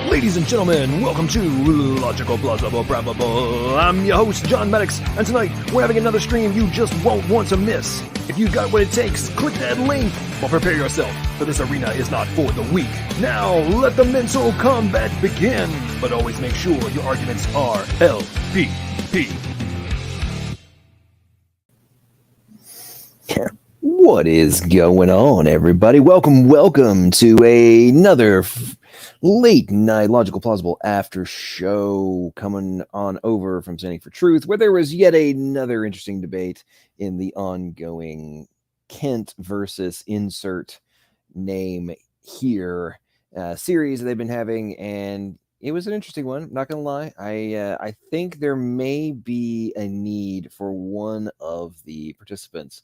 Ladies and gentlemen, welcome to Logical, Plausible, Probable. I'm your host, John Maddox, and tonight we're having another stream you just won't want to miss. If you got what it takes, click that link. But prepare yourself, for this arena is not for the weak. Now, let the mental combat begin. But always make sure your arguments are LPP. What is going on, everybody? Welcome to another late night Logical Plausible after show coming on over from Standing for Truth, where there was yet another interesting debate in the ongoing Kent versus insert name here series that they've been having, and it was an interesting one. Not gonna lie, I think there may be a need for one of the participants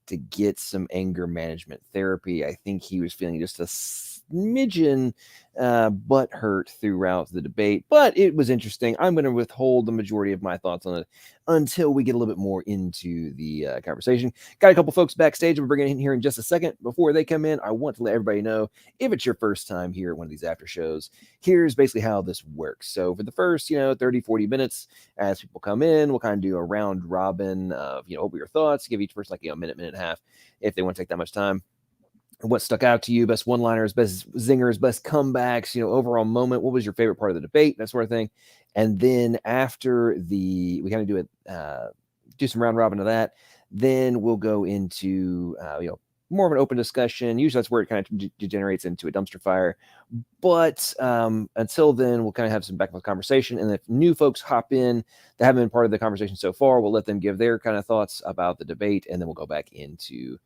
to get some anger management therapy. I think he was feeling just a smidgen butt hurt throughout the debate, but it was interesting. I'm going to withhold the majority of my thoughts on it until we get a little bit more into the conversation. Got a couple folks backstage we're bringing in here in just a second. Before they come in, I want to let everybody know, if it's your first time here at one of these after shows, here's basically how this works. So for the first 30 40 minutes, as people come in, we'll kind of do a round robin of what were your thoughts, give each person like a minute and a half if they want to take that much time. what stuck out to you, best one-liners, best zingers, best comebacks, overall moment. What was your favorite part of the debate, that sort of thing. And then after we kind of do some round robin of that, then we'll go into more of an open discussion. Usually that's where it kind of degenerates into a dumpster fire. But until then, we'll kind of have some back and forth conversation. And if new folks hop in that haven't been part of the conversation so far, we'll let them give their kind of thoughts about the debate, and then we'll go back into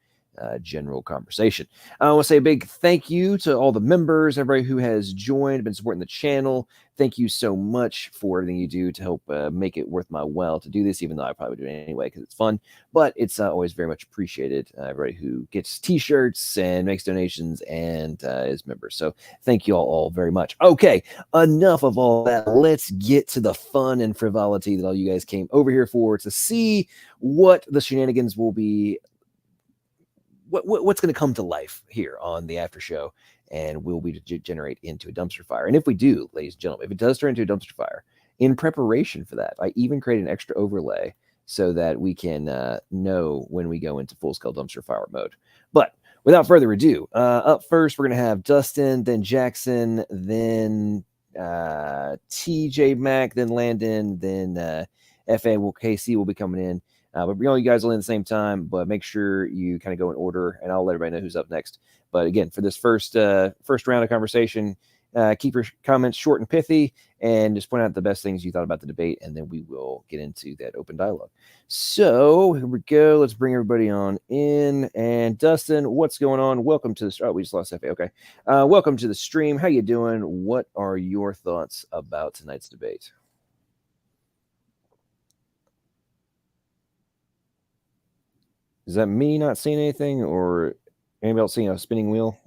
general conversation. I want to say a big thank you to all the members, everybody who has joined, been supporting the channel. Thank you so much for everything you do to help make it worth my while to do this, even though I probably do it anyway because it's fun. But it's always very much appreciated. Everybody who gets t-shirts and makes donations and is members. So thank you all very much. Okay, enough of all that. Let's get to the fun and frivolity that all you guys came over here for, to see what the shenanigans will be. What's going to come to life here on the after show, and will we degenerate into a dumpster fire? And if we do, ladies and gentlemen, if it does turn into a dumpster fire, in preparation for that, I even create an extra overlay so that we can know when we go into full-scale dumpster fire mode. But without further ado, up first, we're going to have Dustin, then Jackson, then TJ Mac, then Landon, then KC will be coming in. But you guys will in the same time, but make sure you kind of go in order, and I'll let everybody know who's up next. But again, for this first round of conversation, keep your comments short and pithy, and just point out the best things you thought about the debate, and then we will get into that open dialogue. So here we go. Let's bring everybody on in. And Dustin, what's going on? Welcome to the. Oh, we just lost FA. Okay. Welcome to the stream. How you doing? What are your thoughts about tonight's debate? Is that me not seeing anything, or anybody else seeing a spinning wheel?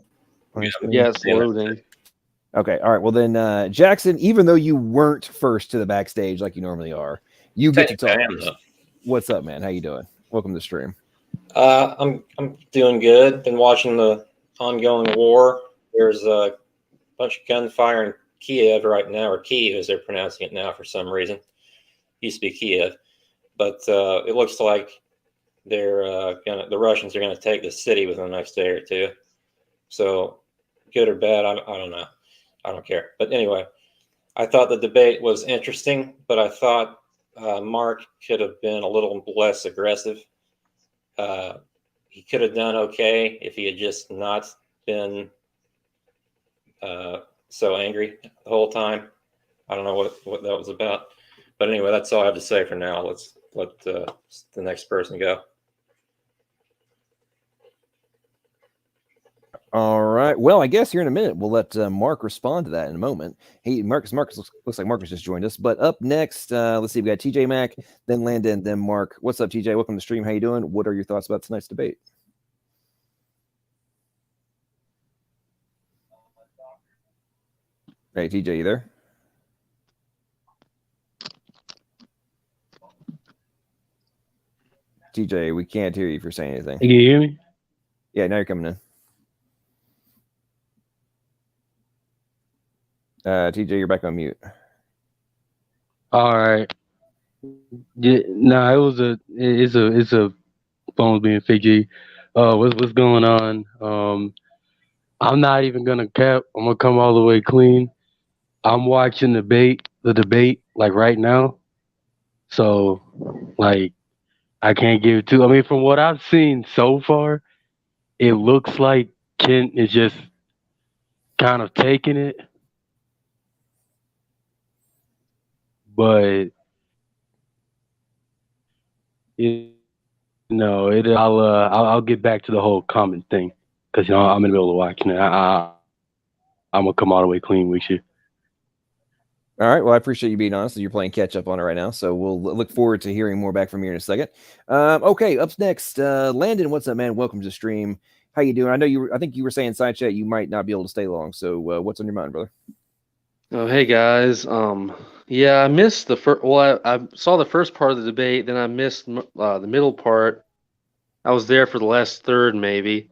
Yeah, it's loading. Okay, all right. Well then, Jackson, even though you weren't first to the backstage like you normally are, you get to talk. What's up, man? How you doing? Welcome to the stream. I'm doing good. Been watching the ongoing war. There's a bunch of gunfire in Kiev right now, or Kiev as they're pronouncing it now for some reason. Used to be Kiev, but it looks like the Russians are gonna take the city within the next day or two. So good or bad, I don't know. I don't care. But anyway, I thought the debate was interesting, but I thought Mark could have been a little less aggressive. He could have done okay if he had just not been so angry the whole time. I don't know what that was about. But anyway, that's all I have to say for now. Let's let the next person go. All right. Well, I guess here in a minute we'll let Mark respond to that in a moment. Marcus looks like Marcus just joined us. But up next, let's see, we got TJ Mac, then Landon, then Mark. What's up, TJ? Welcome to the stream. How you doing? What are your thoughts about tonight's debate? Hey, TJ, you there? TJ, we can't hear you if you're saying anything. Can you hear me? Yeah, now you're coming in. TJ, you're back on mute. All right. Yeah, no, it's a phone's being fidgety. What's going on? I'm not even gonna cap. I'm gonna come all the way clean. I'm watching the debate like right now. So like I can't give it to. I mean, from what I've seen so far, it looks like Kent is just kind of taking it. But I'll get back to the whole comment thing because I'm in the middle of watching it. I'm gonna come all the way clean with you. All right. Well, I appreciate you being honest. You're playing catch up on it right now, so we'll look forward to hearing more back from you in a second. Okay. Up next, Landon. What's up, man? Welcome to the stream. How you doing? I think you were saying side chat you might not be able to stay long. So what's on your mind, brother? Oh, hey guys. Yeah, I missed the first. Well, I saw the first part of the debate, then I missed the middle part. I was there for the last third, maybe.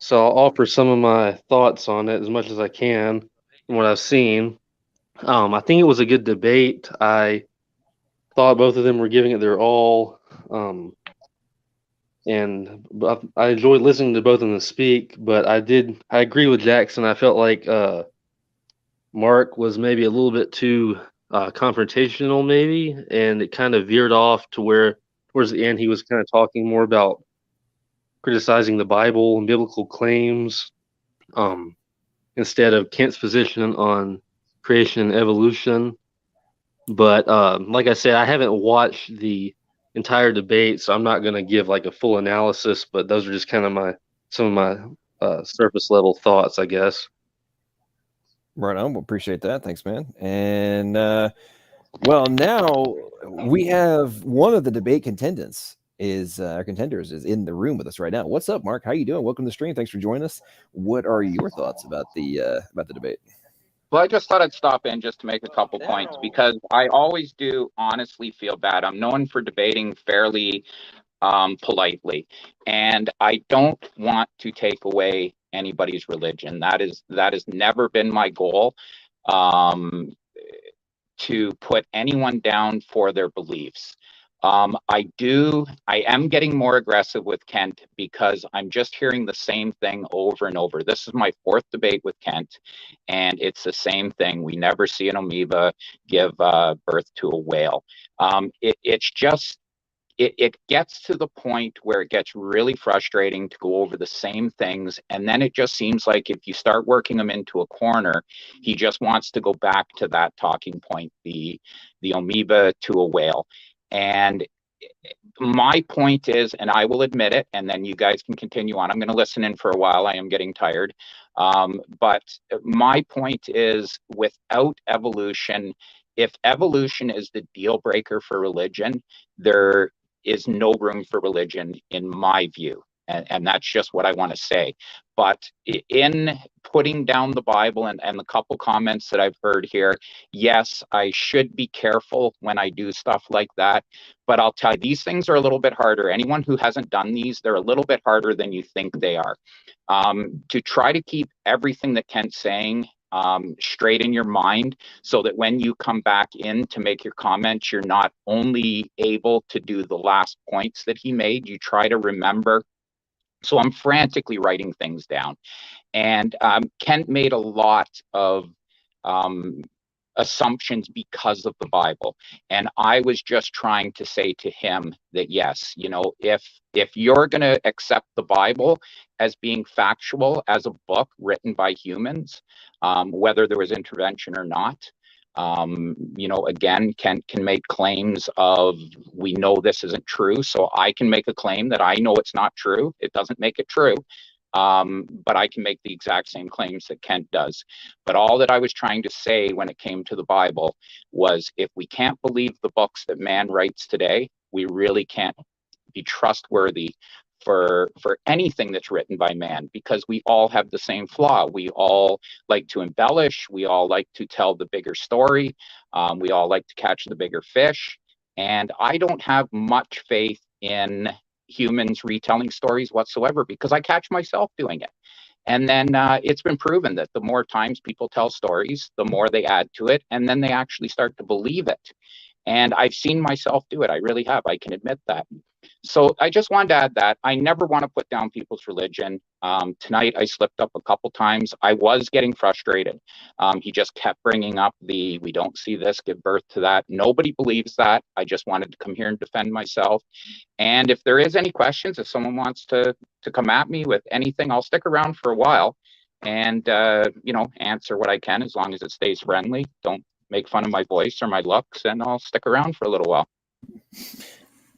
So I'll offer some of my thoughts on it as much as I can from what I've seen. I think it was a good debate. I thought both of them were giving it their all. and I enjoyed listening to both of them speak. But I agree with Jackson. I felt like Mark was maybe a little bit too confrontational, maybe, and it kind of veered off to where towards the end he was kind of talking more about criticizing the Bible and biblical claims, instead of Kent's position on creation and evolution. But like I said, I haven't watched the entire debate, so I'm not going to give like a full analysis. But those are just kind of some of my surface level thoughts, I guess. Right on. Well, appreciate that. Thanks, man. And well, now we have one of the debate contenders is in the room with us right now. What's up, Mark? How you doing? Welcome to the stream. Thanks for joining us. What are your thoughts about the debate? Well, I just thought I'd stop in just to make a couple points, because I always do honestly feel bad. I'm known for debating fairly politely, and I don't want to take away anybody's religion. That has never been my goal, to put anyone down for their beliefs. I am getting more aggressive with Kent because I'm just hearing the same thing over and over. This is my fourth debate with Kent, and it's the same thing. We never see an amoeba give birth to a whale. It gets to the point where it gets really frustrating to go over the same things, and then it just seems like if you start working him into a corner, he just wants to go back to that talking point, the amoeba to a whale. And my point is, and I will admit it, and then you guys can continue on. I'm going to listen in for a while. I am getting tired. But my point is, without evolution, if evolution is the deal breaker for religion, there is no room for religion in my view. And that's just what I want to say. But in putting down the Bible and the couple comments that I've heard here, yes, I should be careful when I do stuff like that. But I'll tell you, these things are a little bit harder. Anyone who hasn't done these, they're a little bit harder than you think they are. To try to keep everything that Kent's saying straight in your mind, so that when you come back in to make your comments, you're not only able to do the last points that he made, you try to remember. So I'm frantically writing things down. And Kent made a lot of assumptions because of the Bible. And I was just trying to say to him that, yes, if you're going to accept the Bible as being factual, as a book written by humans, whether there was intervention or not, again, Kent can make claims of, we know this isn't true, so I can make a claim that I know it's not true. It doesn't make it true. But I can make the exact same claims that Kent does. But all that I was trying to say when it came to the Bible was, if we can't believe the books that man writes today, we really can't be trustworthy for anything that's written by man, because we all have the same flaw. We all like to embellish. We all like to tell the bigger story. We all like to catch the bigger fish. And I don't have much faith in humans retelling stories whatsoever, because I catch myself doing it. And then it's been proven that the more times people tell stories, the more they add to it, and then they actually start to believe it. And I've seen myself do it. I really have. I can admit that. So I just wanted to add that. I never want to put down people's religion. Tonight, I slipped up a couple times. I was getting frustrated. He just kept bringing up we don't see this give birth to that. Nobody believes that. I just wanted to come here and defend myself. And if there is any questions, if someone wants to come at me with anything, I'll stick around for a while and, answer what I can, as long as it stays friendly. Don't make fun of my voice or my looks, and I'll stick around for a little while.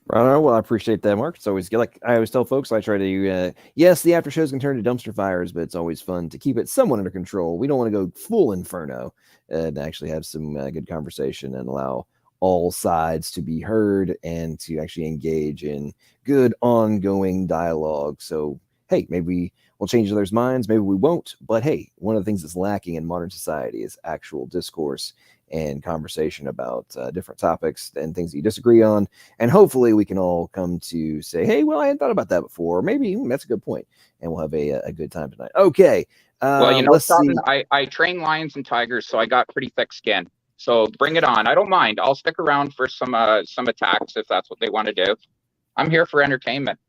Right. Well, I appreciate that, Mark. It's always good. Like I always tell folks, I try to, yes, the after shows can turn to dumpster fires, but it's always fun to keep it somewhat under control. We don't want to go full inferno, and actually have some good conversation and allow all sides to be heard and to actually engage in good ongoing dialogue. So, hey, maybe we'll change others' minds, maybe we won't. But hey, one of the things that's lacking in modern society is actual discourse and conversation about different topics and things that you disagree on. And hopefully we can all come to say, hey, well, I hadn't thought about that before. Or maybe that's a good point. And we'll have a good time tonight. Okay. Well, let's see. I train lions and tigers, so I got pretty thick skin. So bring it on. I don't mind. I'll stick around for some attacks if that's what they want to do. I'm here for entertainment.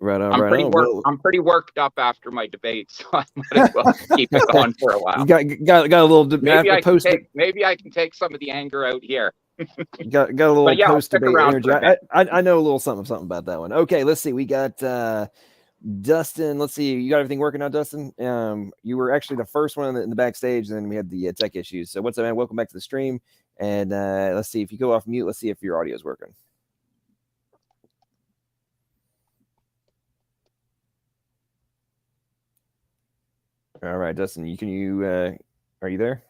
Right on, I'm right on. Well, I'm pretty worked up after my debate, so I might as well keep it going for a while. you got a little Maybe I can post. maybe I can take some of the anger out here. Got a little But yeah, I'll post stick debate around energy. for a bit. I know a little something about that one. Okay, let's see. We got Dustin. Let's see. You got everything working out, Dustin? You were actually the first one in the backstage, and then we had the tech issues. So what's up, man? Welcome back to the stream. And let's see if you go off mute. Let's see if your audio is working. All right, Dustin. Are you there?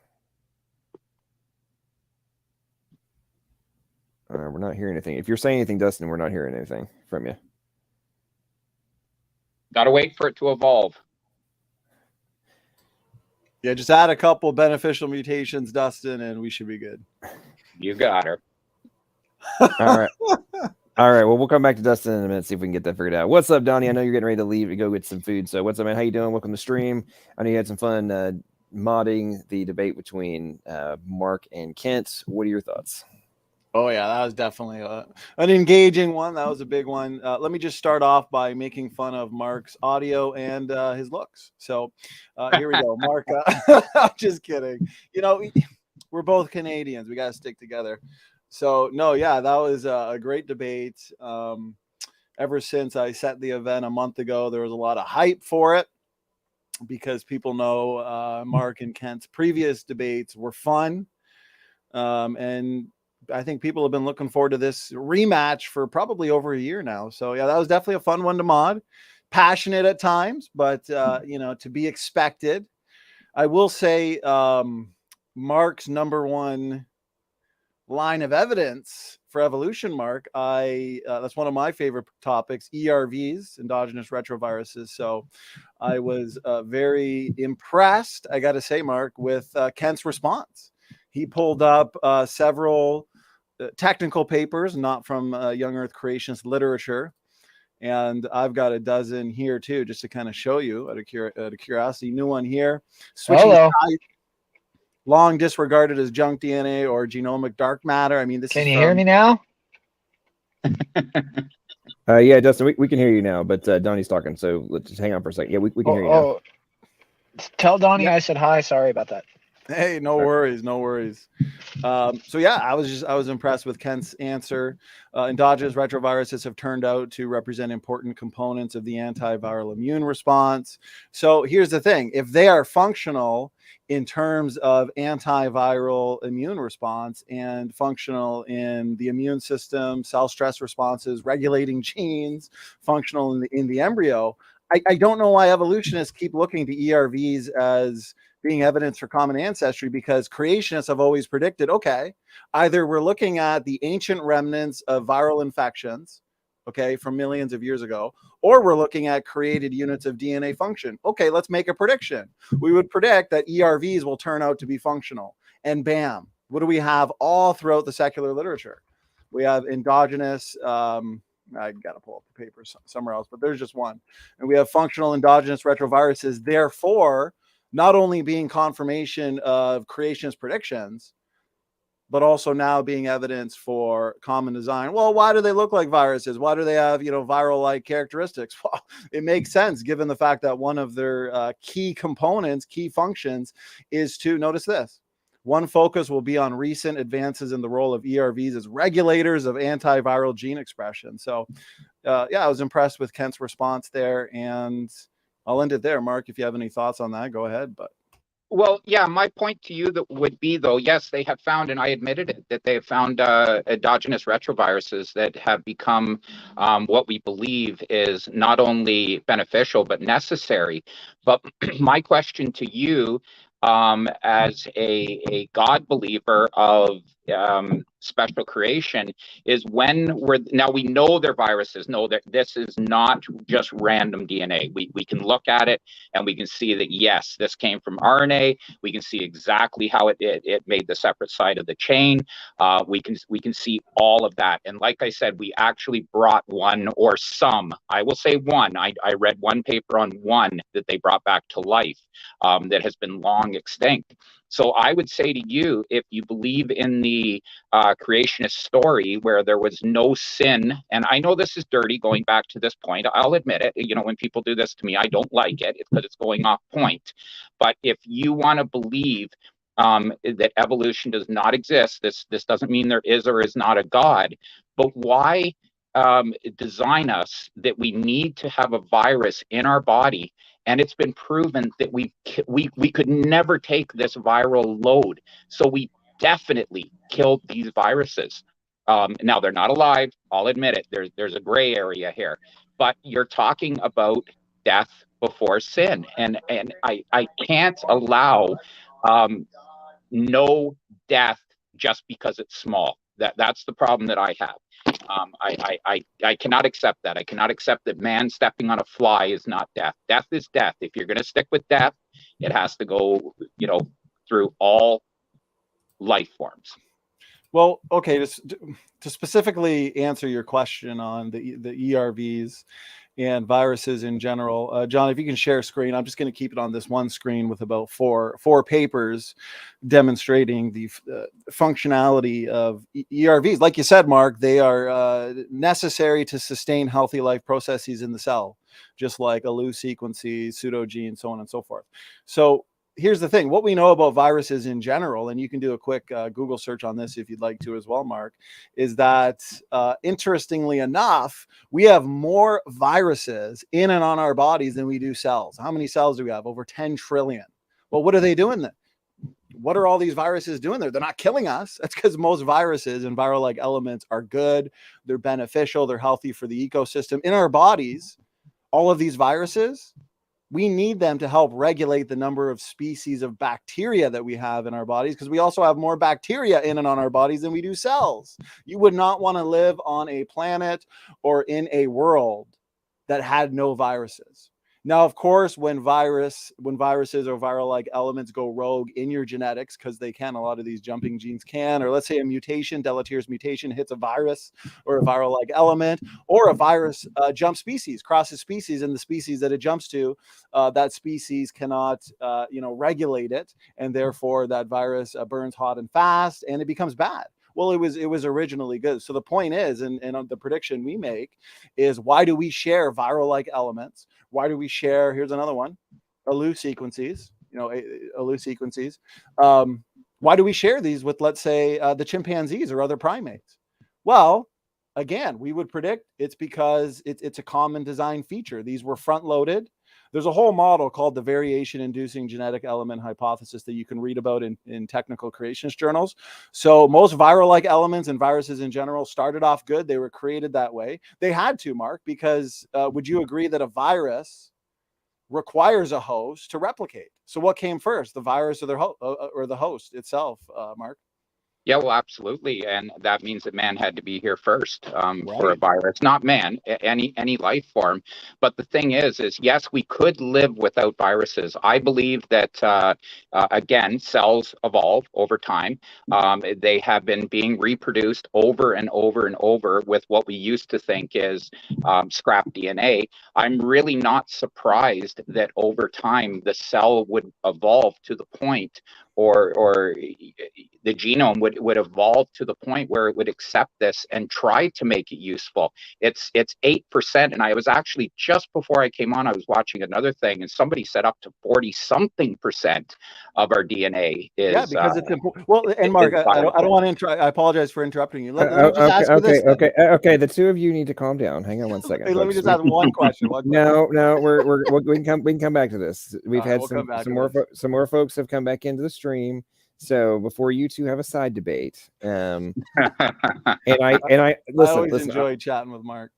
We're not hearing anything. If you're saying anything, Dustin, we're not hearing anything from you. Gotta wait for it to evolve. Yeah, just add a couple beneficial mutations, Dustin, and we should be good. You got her. All right. All right. Well, we'll come back to Dustin in a minute, see if we can get that figured out. What's up, Donnie? I know you're getting ready to leave to go get some food. So what's up, man? How you doing? Welcome to the stream. I know you had some fun modding the debate between Mark and Kent. What are your thoughts? Oh, yeah, that was definitely an engaging one. That was a big one. Let me just start off by making fun of Mark's audio and his looks. So here we go. Mark, I'm just kidding. You know, we're both Canadians. We got to stick together. So, no, yeah, that was a great debate. Ever since I set the event a month ago, there was a lot of hype for it because people know Mark and Kent's previous debates were fun. And I think people have been looking forward to this rematch for probably over a year now. So yeah, that was definitely a fun one to mod. Passionate at times, but you know, to be expected. I will say Mark's number one line of evidence for evolution, Mark, that's one of my favorite topics, ERVs, endogenous retroviruses. So I was very impressed, I got to say, Mark, with Kent's response. He pulled up several technical papers, not from young Earth creationist literature. And I've got a dozen here too, just to kind of show you out of curiosity. New one here. Switching type, long disregarded as junk DNA or genomic dark matter. I mean, this Can you hear me now? Yeah, Dustin, we can hear you now, but Donnie's talking, so let's just hang on for a second. Yeah, we can hear you now. Tell Donnie I said hi. Sorry about that. Hey, no worries, no worries. So yeah, I was impressed with Kent's answer. Endogenous retroviruses have turned out to represent important components of the antiviral immune response. So here's the thing: if they are functional in terms of antiviral immune response and functional in the immune system, cell stress responses, regulating genes, functional in the embryo, I don't know why evolutionists keep looking to ERVs as being evidence for common ancestry, because creationists have always predicted, okay, either we're looking at the ancient remnants of viral infections, okay, from millions of years ago, or we're looking at created units of DNA function. Okay, let's make a prediction. We would predict that ERVs will turn out to be functional. And bam, what do we have all throughout the secular literature? We have endogenous, I got to pull up the paper somewhere else, but there's just one. And we have functional endogenous retroviruses, therefore, not only being confirmation of creationist predictions, but also now being evidence for common design. Well, why do they look like viruses? Why do they have, you know, viral-like characteristics? Well, it makes sense given the fact that one of their key components, key functions, is to, notice this, one focus will be on recent advances in the role of ERVs as regulators of antiviral gene expression. So, yeah, I was impressed with Kent's response there, and I'll end it there. Mark, if you have any thoughts on that, go ahead. But Well, yeah, my point to you that would be, though, yes, they have found, and I admitted it, that they have found endogenous retroviruses that have become what we believe is not only beneficial but necessary. But my question to you, as a God believer of special creation, is when we know they're viruses, know that this is not just random DNA. We can look at it and we can see that, yes, this came from RNA. We can see exactly how it made the separate side of the chain. We can see all of that. And like I said, we actually brought one, or some, I will say one. I read one paper on one that they brought back to life that has been long extinct. So I would say to you, if you believe in the creationist story where there was no sin, and I know this is dirty going back to this point, I'll admit it. You know, when people do this to me, I don't like it. It's because it's going off point. But if you want to believe that evolution does not exist, this doesn't mean there is or is not a God. But why design us that we need to have a virus in our body? And it's been proven that we could never take this viral load. So we definitely killed these viruses. Now they're not alive. I'll admit it. There's a gray area here, but you're talking about death before sin, and I can't allow no death just because it's small. That's the problem that I have. I cannot accept that. I cannot accept that man stepping on a fly is not death. Death is death. If you're going to stick with death, it has to go, through all life forms. Well, okay, to specifically answer your question on the ERVs and viruses in general, John, if you can share screen, I'm just going to keep it on this one screen with about four papers demonstrating the functionality of ERVs. Like you said, Mark, they are necessary to sustain healthy life processes in the cell, just like ALU sequences, pseudogenes, so on and so forth. So here's the thing. What we know about viruses in general, and you can do a quick Google search on this if you'd like to as well, Mark, is that interestingly enough, we have more viruses in and on our bodies than we do cells. How many cells do we have? Over 10 trillion. Well, what are they doing then? What are all these viruses doing there? They're not killing us. That's because most viruses and viral-like elements are good. They're beneficial. They're healthy for the ecosystem. In our bodies, all of these viruses, we need them to help regulate the number of species of bacteria that we have in our bodies, because we also have more bacteria in and on our bodies than we do cells. You would not want to live on a planet or in a world that had no viruses. Now, of course, when viruses or viral-like elements go rogue in your genetics, because they can, a lot of these jumping genes can, or let's say a mutation, deleterious mutation hits a virus or a viral-like element, or a virus jumps species, crosses species, and the species that it jumps to, that species cannot, regulate it, and therefore that virus burns hot and fast, and it becomes bad. Well, it was originally good. So the point is, and the prediction we make is, why do we share viral-like elements? Why do we share? Here's another one, ALU sequences. ALU sequences. Why do we share these with, let's say, the chimpanzees or other primates? Well, again, we would predict it's because it's a common design feature. These were front-loaded. There's a whole model called the variation-inducing genetic element hypothesis that you can read about in technical creationist journals. So most viral-like elements and viruses in general started off good. They were created that way. They had to, Mark, because would you agree that a virus requires a host to replicate? So what came first, the virus or the host itself, Mark? Yeah, well, absolutely, and that means that man had to be here first for a virus. Not man, any life form. But the thing is yes, we could live without viruses. I believe that again, cells evolve over time. They have been being reproduced over and over and over with what we used to think is scrap DNA. I'm really not surprised that over time the cell would evolve to the point, or the genome would evolve to the point where it would accept this and try to make it useful. It's 8%, and I was actually, just before I came on, I was watching another thing, and somebody said up to 40-something% of our DNA is. Yeah, because it's important. Well, and Mark, I don't want to I apologize for interrupting you. Let me just ask you this. Okay. The two of you need to calm down. Hang on one second. Hey, let me just ask one question. No, we can come back to this. We've had some more folks have come back into the stream. So before you two have a side debate, and I always enjoy chatting with Mark.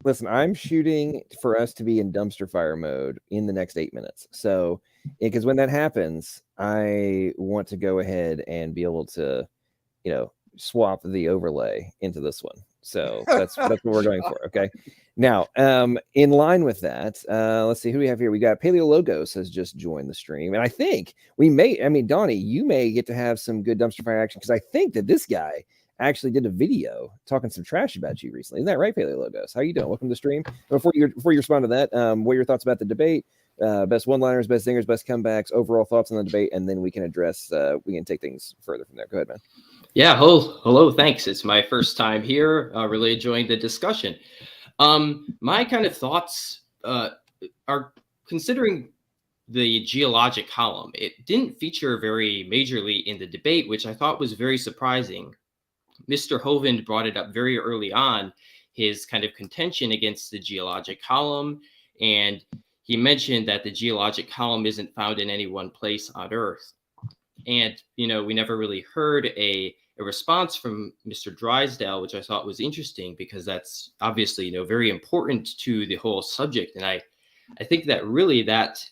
Listen, I'm shooting for us to be in dumpster fire mode in the next 8 minutes. So, because when that happens, I want to go ahead and be able to, swap the overlay into this one. So that's what we're going for. Okay. Now, in line with that, let's see who we have here. We got Paleologos has just joined the stream, and I think Donnie, you may get to have some good dumpster fire action, because I think that this guy actually did a video talking some trash about you recently. Isn't that right, Paleologos? How you doing? Welcome to the stream. Before you respond to that, what are your thoughts about the debate? best one-liners, best singers, best comebacks, overall thoughts on the debate, and then we can address. We can take things further from there. Go ahead, man. Yeah, hello, thanks. It's my first time here. Really enjoying the discussion. My kind of thoughts are considering the geologic column. It didn't feature very majorly in the debate, which I thought was very surprising. Mr. Hovind brought it up very early on, his kind of contention against the geologic column, and he mentioned that the geologic column isn't found in any one place on Earth. And, we never really heard a response from Mr. Drysdale, which I thought was interesting because that's obviously, very important to the whole subject. And I think that really that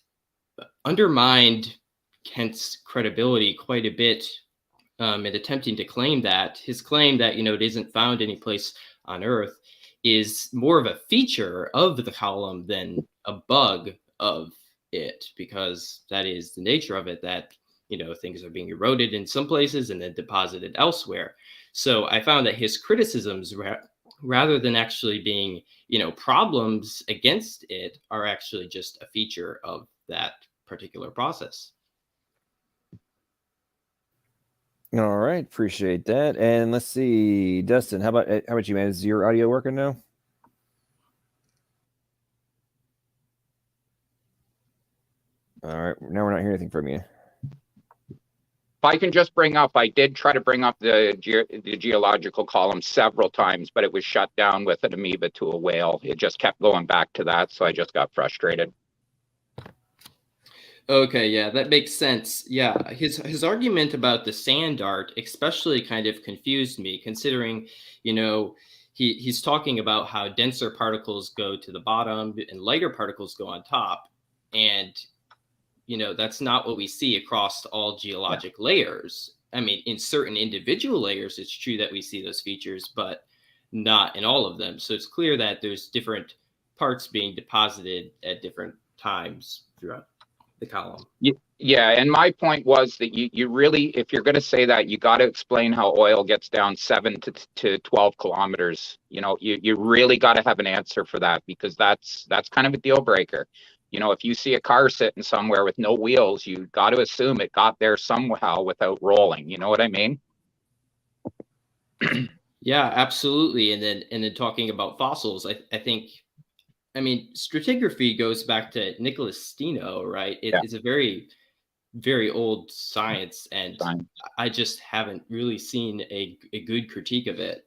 undermined Kent's credibility quite a bit in attempting to claim that. His claim that, it isn't found any place on Earth is more of a feature of the column than a bug of it, because that is the nature of it, that things are being eroded in some places and then deposited elsewhere. So I found that his criticisms, rather than actually being, problems against it, are actually just a feature of that particular process. All right, appreciate that. And let's see, Dustin, how about you, man? Is your audio working now? All right, now we're not hearing anything from you. If I can just bring up, I did try to bring up the geological column several times, but it was shut down with an amoeba to a whale. It just kept going back to that, so I just got frustrated. Okay, yeah, that makes sense. Yeah, his argument about the sand art especially kind of confused me, considering, he's talking about how denser particles go to the bottom and lighter particles go on top. And that's not what we see across all geologic layers. I mean, in certain individual layers, it's true that we see those features, but not in all of them. So it's clear that there's different parts being deposited at different times throughout the column. Yeah, and my point was that you really, if you're going to say that, you got to explain how oil gets down 7 to 12 kilometers. You really got to have an answer for that, because that's kind of a deal breaker. If you see a car sitting somewhere with no wheels, you got to assume it got there somehow without rolling. You know what I mean? Yeah, absolutely. And then talking about fossils, I think, stratigraphy goes back to Nicholas Steno, right? It's a very, very old science, and I just haven't really seen a good critique of it.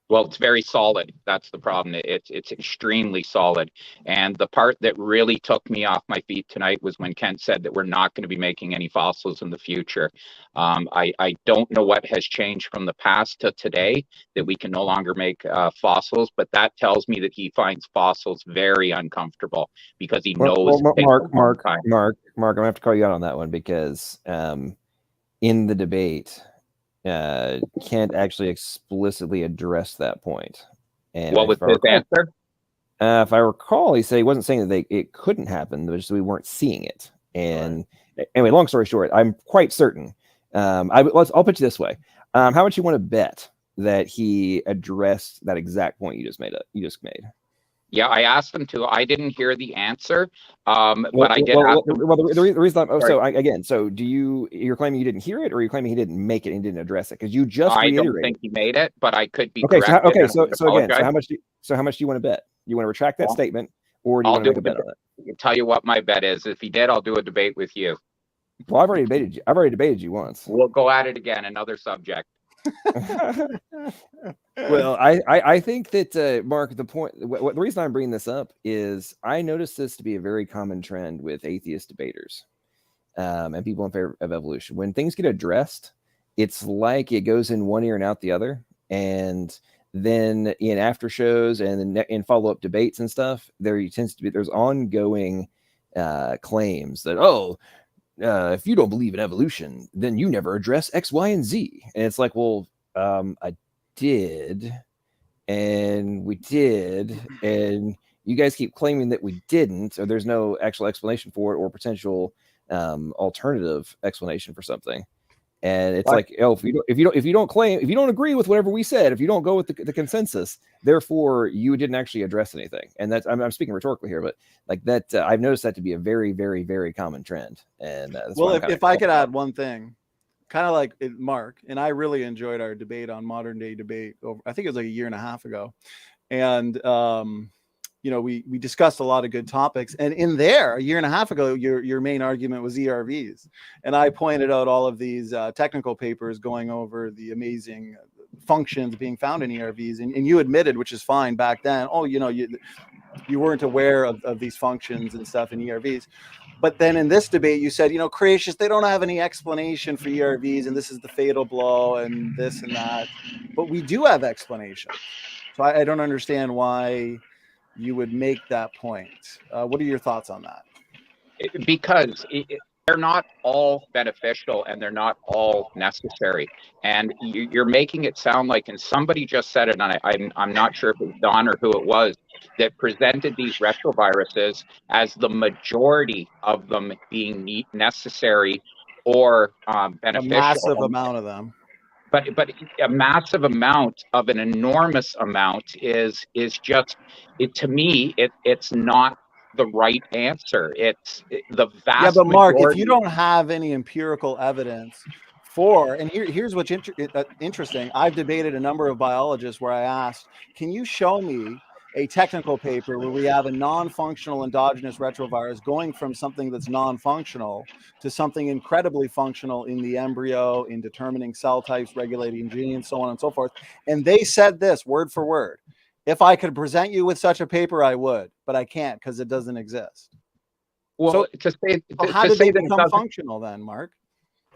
Well, it's very solid. That's the problem. It's extremely solid. And the part that really took me off my feet tonight was when Kent said that we're not going to be making any fossils in the future. I don't know what has changed from the past to today that we can no longer make fossils, but that tells me that he finds fossils very uncomfortable, because he knows. Mark, I'm gonna have to call you out on that one, because in the debate, Kent actually explicitly addressed that point. And what was his answer? If I recall, he said he wasn't saying that it couldn't happen, but just we weren't seeing it. And anyway, long story short, I'm quite certain. I'll put you this way: how much you want to bet that he addressed that exact point you just made? Yeah, I asked him to. I didn't hear the answer, but I did. The reason so you're claiming you didn't hear it, or are you claiming he didn't make it and didn't address it? Because you just reiterated. I don't think he made it, but I could be correct. So how much do you want to bet? You want to retract that statement, or do you want to make a bet on it? I'll tell you what my bet is. If he did, I'll do a debate with you. Well, I've already debated you once. We'll go at it again. Another subject. Well, I think that Mark, the reason I'm bringing this up is I noticed this to be a very common trend with atheist debaters and people in favor of evolution. When things get addressed, it's like it goes in one ear and out the other. And then in after shows and in follow-up debates and stuff, there's ongoing claims that, if you don't believe in evolution, then you never address X, Y, and Z. And it's like, well, I did, and we did, and you guys keep claiming that we didn't, or there's no actual explanation for it or potential alternative explanation for something. And it's What? like, oh, if you don't agree with whatever we said, if you don't go with the consensus, therefore you didn't actually address anything. And that's I'm speaking rhetorically here, but like that, I've noticed that to be a very, very, very common trend. And that's Well, why I'm if I could add one thing, kind of like Mark and I really enjoyed our debate on modern day debate over, I think it was like a year and a half ago, and we discussed a lot of good topics. And in there, a year and a half ago, your main argument was ERVs. And I pointed out all of these technical papers going over the amazing functions being found in ERVs. And you admitted, which is fine back then, you weren't aware of these functions and stuff in ERVs. But then in this debate, you said, creationists, they don't have any explanation for ERVs, and this is the fatal blow and this and that. But we do have explanations. So I don't understand why you would make that point. What are your thoughts on that? Because they're not all beneficial and they're not all necessary. And you're making it sound like, and somebody just said it, and I'm not sure if it was Don or who it was, that presented these retroviruses as the majority of them being necessary or beneficial. A massive amount of them. But a massive amount of an enormous amount is just, to me, it's not the right answer. It's the vast but Mark, majority. if you don't have any empirical evidence for, and here's what's interesting. I've debated a number of biologists where I asked, can you show me a technical paper where we have a non-functional endogenous retrovirus going from something that's non-functional to something incredibly functional in the embryo, in determining cell types, regulating genes, so on and so forth. And they said this word for word: if I could present you with such a paper, I would, but I can't because it doesn't exist. Well, how did they become functional then, Mark?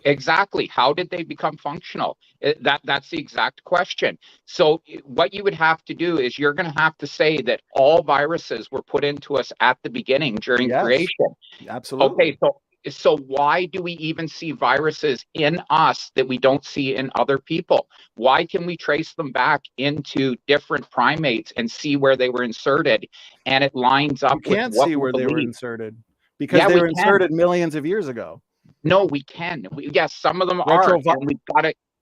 Exactly. How did they become functional? That's the exact question. So what you would have to do is you're going to have to say that all viruses were put into us at the beginning during creation. Absolutely. Okay, so why do we even see viruses in us that we don't see in other people? Why can we trace them back into different primates and see where they were inserted, and it lines up with what we believe? You can't see where they were inserted because they were inserted millions of years ago. No, we can. Yes, some of them are, and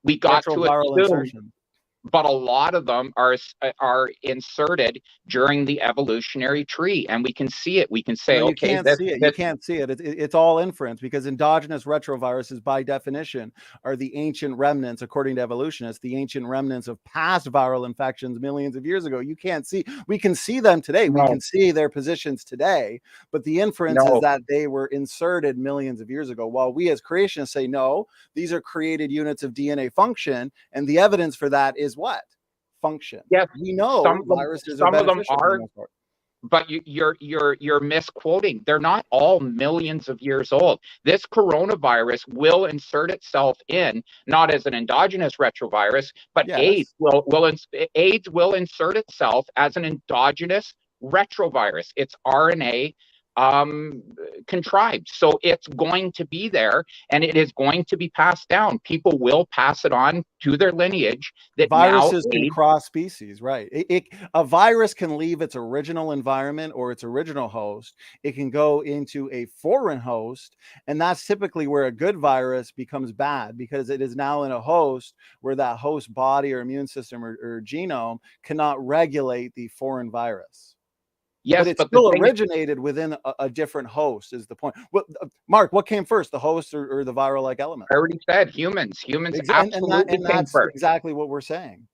we got to it soon. But a lot of them are inserted during the evolutionary tree, and we can see it. We can say, you can't see it. It's all inference, because endogenous retroviruses, by definition, are the ancient remnants, according to evolutionists, the ancient remnants of past viral infections millions of years ago. You can't see. We can see them today. We can see their positions today, but the inference is that they were inserted millions of years ago. While we as creationists say, no, these are created units of DNA function, and the evidence for that is what? Function. Yes, we know viruses some of them are, for but you're misquoting. They're not all millions of years old. This coronavirus will insert itself in, not as an endogenous retrovirus, but AIDS will insert itself as an endogenous retrovirus. It's RNA contrived, so it's going to be there, and it is going to be passed down. People will pass it on to their lineage. That viruses can cross species, right? A virus can leave its original environment or its original host. It can go into a foreign host, and that's typically where a good virus becomes bad, because it is now in a host where that host body or immune system or genome cannot regulate the foreign virus. Yes, but it still originated within a different host, is the point. Mark, what came first, the host or the viral-like element? I already said humans. Humans absolutely and that's exactly what we're saying.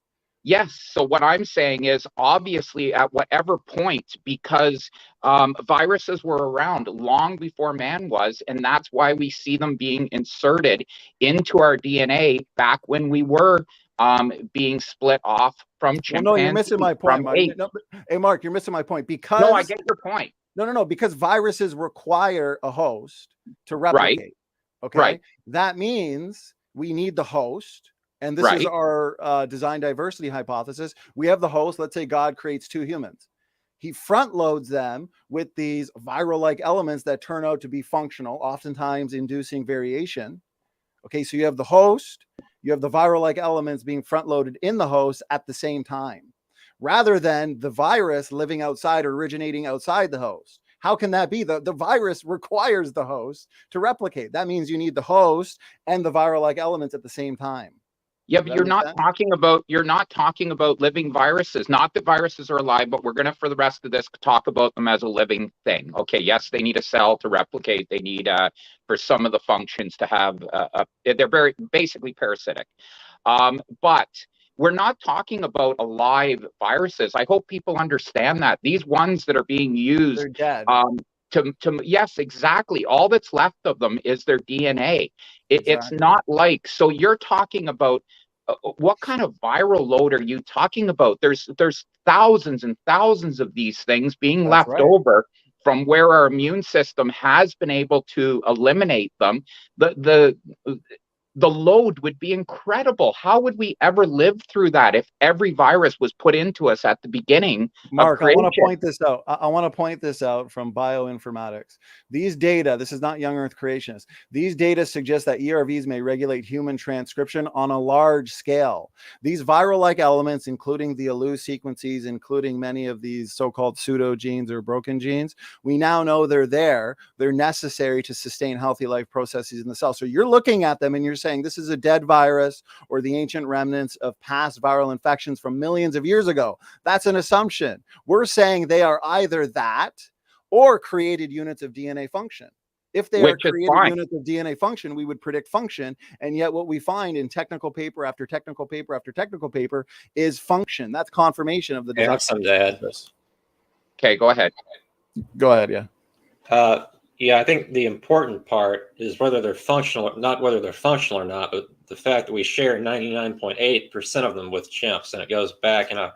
Yes. So what I'm saying is, obviously, at whatever point, because viruses were around long before man was, and that's why we see them being inserted into our DNA back when we were being split off from chimpanzees. Well, no, you're missing my point, Mark. Hey, Mark, you're missing my point, because no, I get your point. No, because viruses require a host to replicate. Right. Okay. Right. That means we need the host, and this is our design diversity hypothesis. We have the host. Let's say God creates two humans. He front loads them with these viral-like elements that turn out to be functional, oftentimes inducing variation. Okay, so you have the host, you have the viral-like elements being front-loaded in the host at the same time, rather than the virus living outside or originating outside the host. How can that be? The virus requires the host to replicate. That means you need the host and the viral-like elements at the same time. Yeah, but you're not talking about living viruses. Not that viruses are alive, but we're going to, for the rest of this, talk about them as a living thing. Okay, yes, they need a cell to replicate. They need for some of the functions to have they're very basically parasitic. But we're not talking about alive viruses. I hope people understand that. These ones that are being used, they're dead. Yes, exactly. All that's left of them is their DNA. It's not like, so you're talking about what kind of viral load are you talking about? There's thousands and thousands of these things being left over from where our immune system has been able to eliminate them. The load would be incredible. How would we ever live through that if every virus was put into us at the beginning? Mark, I want to point this out. I want to point this out from bioinformatics. These data, this is not young earth creationists. These data suggest that ERVs may regulate human transcription on a large scale. These viral-like elements, including the ALU sequences, including many of these so-called pseudogenes or broken genes, we now know they're there. They're necessary to sustain healthy life processes in the cell. So you're looking at them and you're saying this is a dead virus or the ancient remnants of past viral infections from millions of years ago. That's an assumption. We're saying they are either that or created units of DNA function. If they are created units of DNA function, we would predict function. And yet what we find in technical paper after technical paper after technical paper is function. That's confirmation of the design. Okay, go ahead. Go ahead, yeah. Yeah, I think the important part is whether they're functional, not whether they're functional or not, but the fact that we share 99.8% of them with chimps, and it goes back in a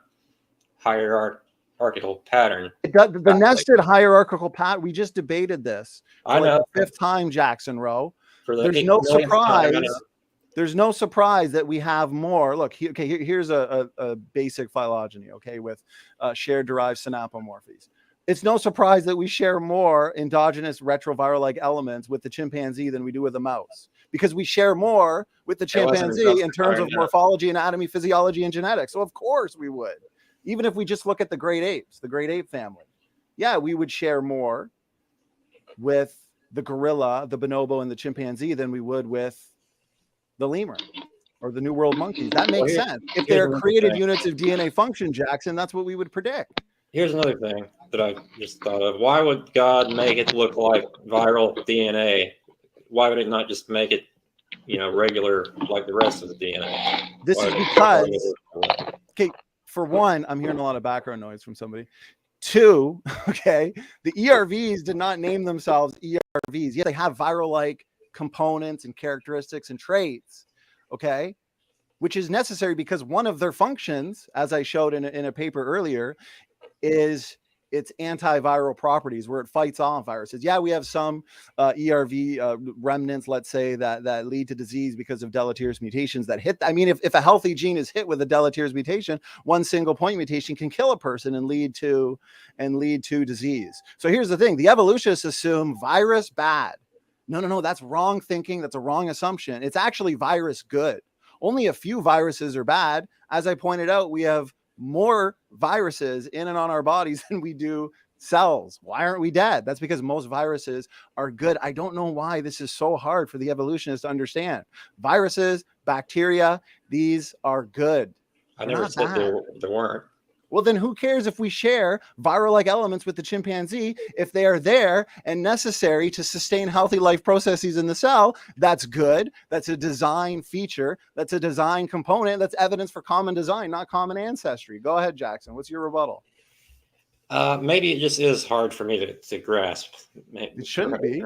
hierarchical pattern. The nested hierarchical pattern, we just debated this for the fifth time, Jackson Rowe. There's no surprise. There's no surprise that we have more. Look, here's a basic phylogeny, okay, with shared derived synapomorphies. It's no surprise that we share more endogenous retroviral-like elements with the chimpanzee than we do with the mouse, because we share more with the chimpanzee in terms of morphology, anatomy, physiology, and genetics. So of course we would. Even if we just look at the great apes, the great ape family, yeah, we would share more with the gorilla, the bonobo, and the chimpanzee than we would with the lemur or the New World monkeys. That makes sense. If they're created units of DNA function, Jackson, that's what we would predict. Here's another thing that I just thought of. Why would God make it look like viral DNA? Why would it not just make it, regular like the rest of the DNA? This is because, okay, for one, I'm hearing a lot of background noise from somebody. Two, okay, the ERVs did not name themselves ERVs. Yeah, they have viral-like components and characteristics and traits, okay, which is necessary because one of their functions, as I showed in a paper earlier, is its antiviral properties, where it fights off viruses. Yeah, we have some ERV remnants, let's say, that lead to disease because of deleterious mutations that hit. I mean, if a healthy gene is hit with a deleterious mutation, one single point mutation can kill a person and lead to disease. So here's the thing: the evolutionists assume virus bad. No, that's wrong thinking. That's a wrong assumption. It's actually virus good. Only a few viruses are bad. As I pointed out, we have more viruses in and on our bodies than we do cells. Why aren't we dead? That's because most viruses are good. I don't know why this is so hard for the evolutionists to understand. Viruses, bacteria, these are good. I never said they weren't. Well, then who cares if we share viral-like elements with the chimpanzee? If they are there and necessary to sustain healthy life processes in the cell, that's good. That's a design feature. That's a design component. That's evidence for common design, not common ancestry. Go ahead, Jackson. What's your rebuttal? Maybe it just is hard for me to grasp. It shouldn't be.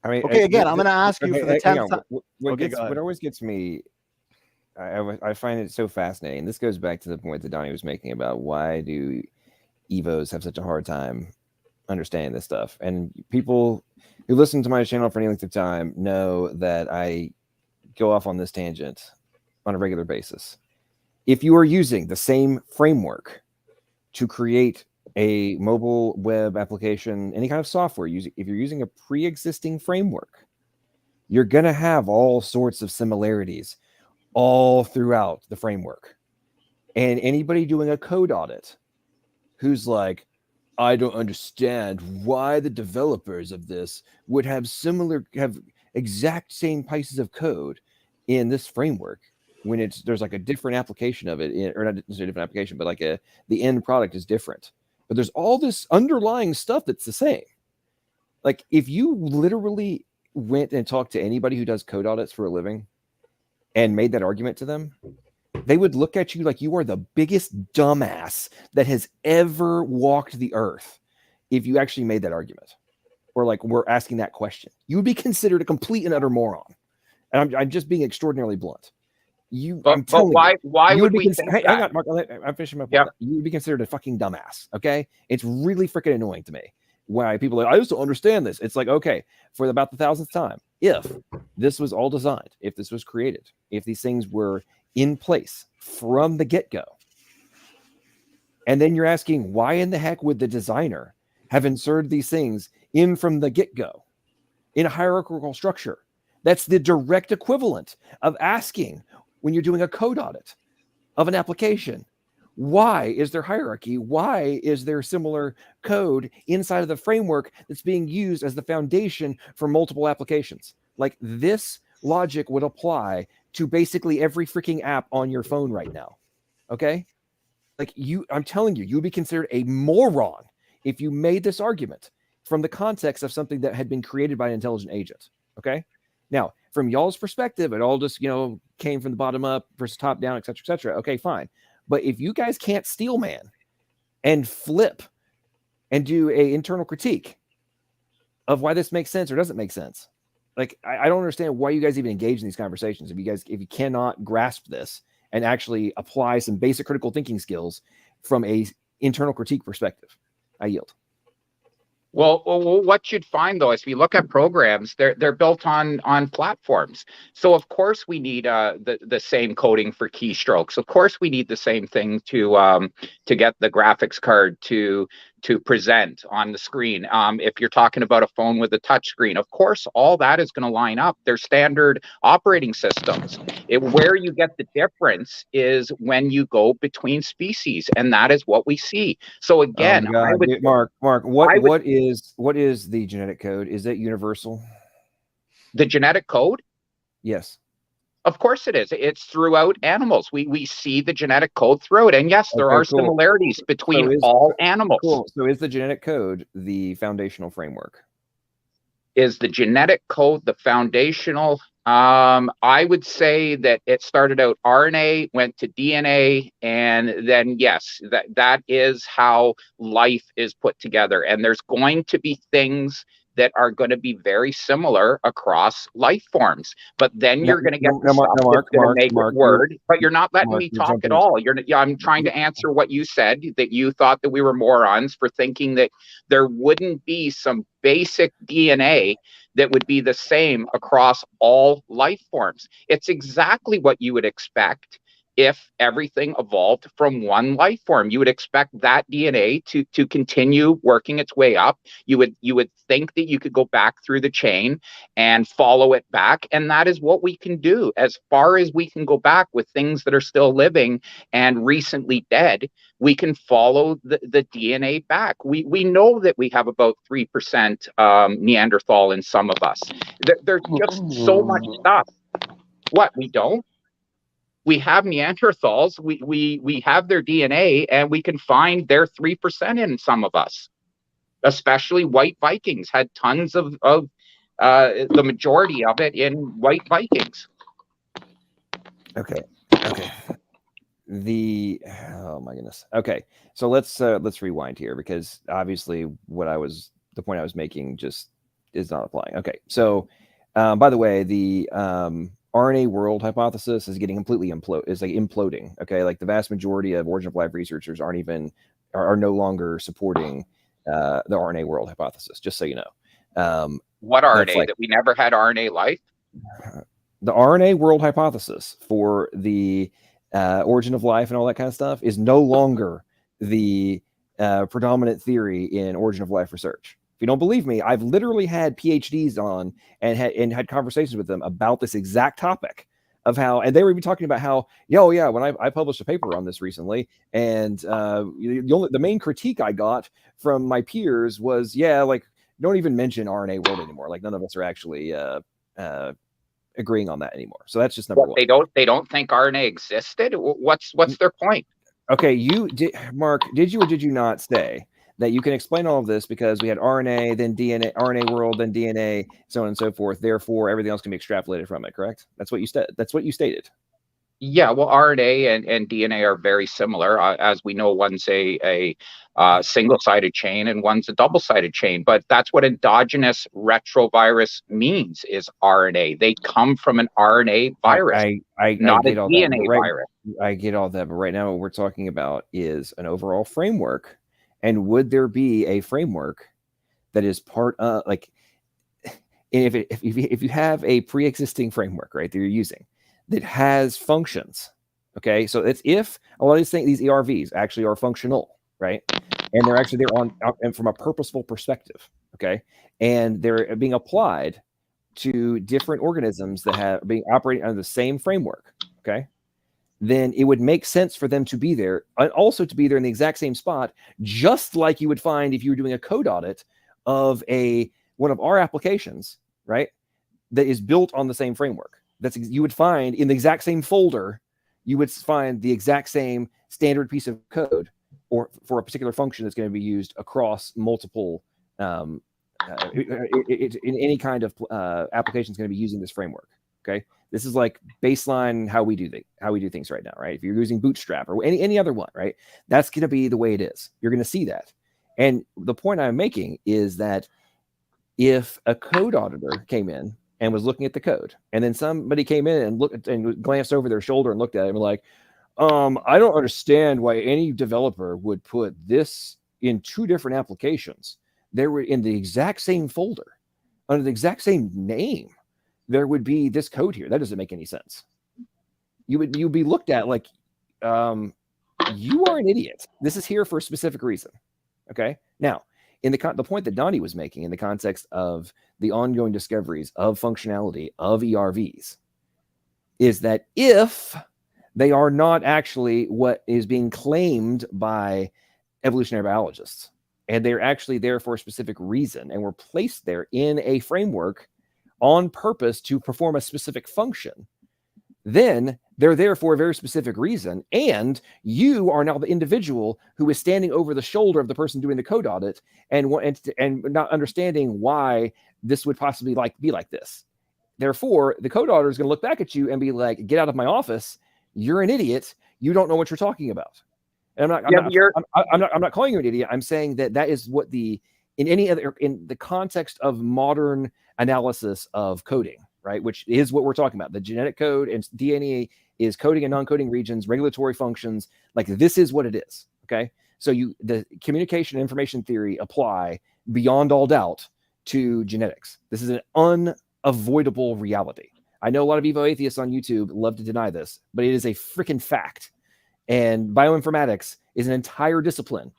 I mean, okay, again, I'm going to ask you for the 10th time. What always gets me, I find it so fascinating. This goes back to the point that Donnie was making about why do Evos have such a hard time understanding this stuff. And people who listen to my channel for any length of time know that I go off on this tangent on a regular basis. If you are using the same framework to create a mobile web application, any kind of software, if you're using a pre-existing framework, you're going to have all sorts of similarities all throughout the framework. And anybody doing a code audit who's like, I don't understand why the developers of this would have exact same pieces of code in this framework when there's like a different application of it, or not necessarily a different application, but like the end product is different. But there's all this underlying stuff that's the same. Like if you literally went and talked to anybody who does code audits for a living and made that argument to them, they would look at you like you are the biggest dumbass that has ever walked the earth if you actually made that argument, or like we're asking that question. You would be considered a complete and utter moron. And I'm just being extraordinarily blunt. But why would we think that? Hang on, Mark, I'm finishing my point. Yep. You would be considered a fucking dumbass, okay? It's really freaking annoying to me why people are like, I just don't understand this. It's like, okay, for about the 1000th time, if this was all designed, if this was created, if these things were in place from the get-go, and then you're asking, why in the heck would the designer have inserted these things in from the get-go in a hierarchical structure? That's the direct equivalent of asking, when you're doing a code audit of an application, why is there hierarchy? Why is there similar code inside of the framework that's being used as the foundation for multiple applications? Like this logic would apply to basically every freaking app on your phone right now. Okay? Like I'm telling you, you'd be considered a moron if you made this argument from the context of something that had been created by an intelligent agent. Okay? Now, from y'all's perspective, it all just, came from the bottom up versus top down, et cetera, et cetera. Okay, fine. But if you guys can't steel man and flip and do a internal critique of why this makes sense or doesn't make sense, like, I don't understand why you guys even engage in these conversations. If you cannot grasp this and actually apply some basic critical thinking skills from a internal critique perspective, I yield. Well, what you'd find though is if you look at programs, they're built on platforms. So of course we need the same coding for keystrokes. Of course we need the same thing to get the graphics card to present on the screen. If you're talking about a phone with a touch screen, of course all that is going to line up. They're standard operating systems. Where you get the difference is when you go between species, and that is what we see. So again, Mark, what is the genetic code? Is it universal? The genetic code? Yes. Of course it is. It's throughout animals. We see the genetic code throughout. And yes, there are similarities between all animals. Cool. So is the genetic code the foundational framework? Is the genetic code the foundational? I would say that it started out RNA, went to DNA, and then yes, that is how life is put together. And there's going to be things that are going to be very similar across life forms, but then you're going to get the stuff that's going to make it word. But you're not letting me talk at all. I'm trying to answer what you said, that you thought that we were morons for thinking that there wouldn't be some basic DNA that would be the same across all life forms. It's exactly what you would expect if everything evolved from one life form. You would expect that DNA to continue working its way up. You would think that you could go back through the chain and follow it back. And that is what we can do. As far as we can go back with things that are still living and recently dead, we can follow the DNA back. We know that we have about 3% Neanderthal in some of us. There's just so much stuff. What, we don't? We have Neanderthals, we have their DNA, and we can find their 3% in some of us. Especially white Vikings had tons of the majority of it in white Vikings. Okay. Oh my goodness. Okay, so let's rewind here, because obviously the point I was making just is not applying. Okay, so by the way, the RNA world hypothesis is getting completely imploding. Okay, like the vast majority of origin of life researchers are no longer supporting the RNA world hypothesis. Just so you know. What RNA? That we never had RNA life? The RNA world hypothesis for the origin of life and all that kind of stuff is no longer the predominant theory in origin of life research. If you don't believe me, I've literally had PhDs on and had conversations with them about this exact topic of how, and they were even talking about how, yeah, when I published a paper on this recently, and the main critique I got from my peers was, like, don't even mention RNA world anymore. Like, none of us are actually agreeing on that anymore. So that's just number one. They don't think RNA existed. What's their point? Okay, Mark, did you or did you not say that you can explain all of this because we had RNA, then DNA, RNA world, then DNA, so on and so forth. Therefore, everything else can be extrapolated from it. Correct? That's what you said. That's what you stated. Yeah, well, RNA and DNA are very similar. As we know, one's a single-sided chain and one's a double-sided chain. But that's what endogenous retrovirus means, is RNA. They come from an RNA virus, not a DNA virus. I get all that, but right now what we're talking about is an overall framework. And would there be a framework that is part of, like, if you have a pre-existing framework, right, that you're using, that has functions, okay? So it's if a lot of these things, these ERVs actually are functional, right? And they're actually and from a purposeful perspective, okay? And they're being applied to different organisms that have being operating under the same framework, okay? Then it would make sense for them to be there, and also to be there in the exact same spot, just like you would find if you were doing a code audit of one of our applications, right? That is built on the same framework. You would find in the exact same folder, you would find the exact same standard piece of code, or for a particular function that's going to be used across multiple in any kind of application is going to be using this framework. Okay, this is like baseline how we do things right now, right? If you're using Bootstrap or any other one, right, that's going to be the way it is. You're going to see that. And the point I'm making is that if a code auditor came in and was looking at the code, and then somebody came in and looked and glanced over their shoulder and looked at it and were like, I don't understand why any developer would put this in two different applications. They were in the exact same folder under the exact same name. There would be this code here. That doesn't make any sense. You'd be looked at like, you are an idiot. This is here for a specific reason. Okay. Now, in the point that Donnie was making in the context of the ongoing discoveries of functionality of ERVs, is that if they are not actually what is being claimed by evolutionary biologists, and they're actually there for a specific reason, and were placed there in a framework on purpose to perform a specific function, then they're there for a very specific reason. And you are now the individual who is standing over the shoulder of the person doing the code audit and not understanding why this would possibly be like this. Therefore, the code auditor is going to look back at you and be like, get out of my office. You're an idiot. You don't know what you're talking about. And I'm not calling you an idiot. I'm saying that is what in the context of modern analysis of coding, right? Which is what we're talking about. The genetic code and DNA is coding and non-coding regions, regulatory functions. Like, this is what it is. Okay. So the communication and information theory apply beyond all doubt to genetics. This is an unavoidable reality. I know a lot of Evo atheists on YouTube love to deny this, but it is a freaking fact. And bioinformatics is an entire discipline,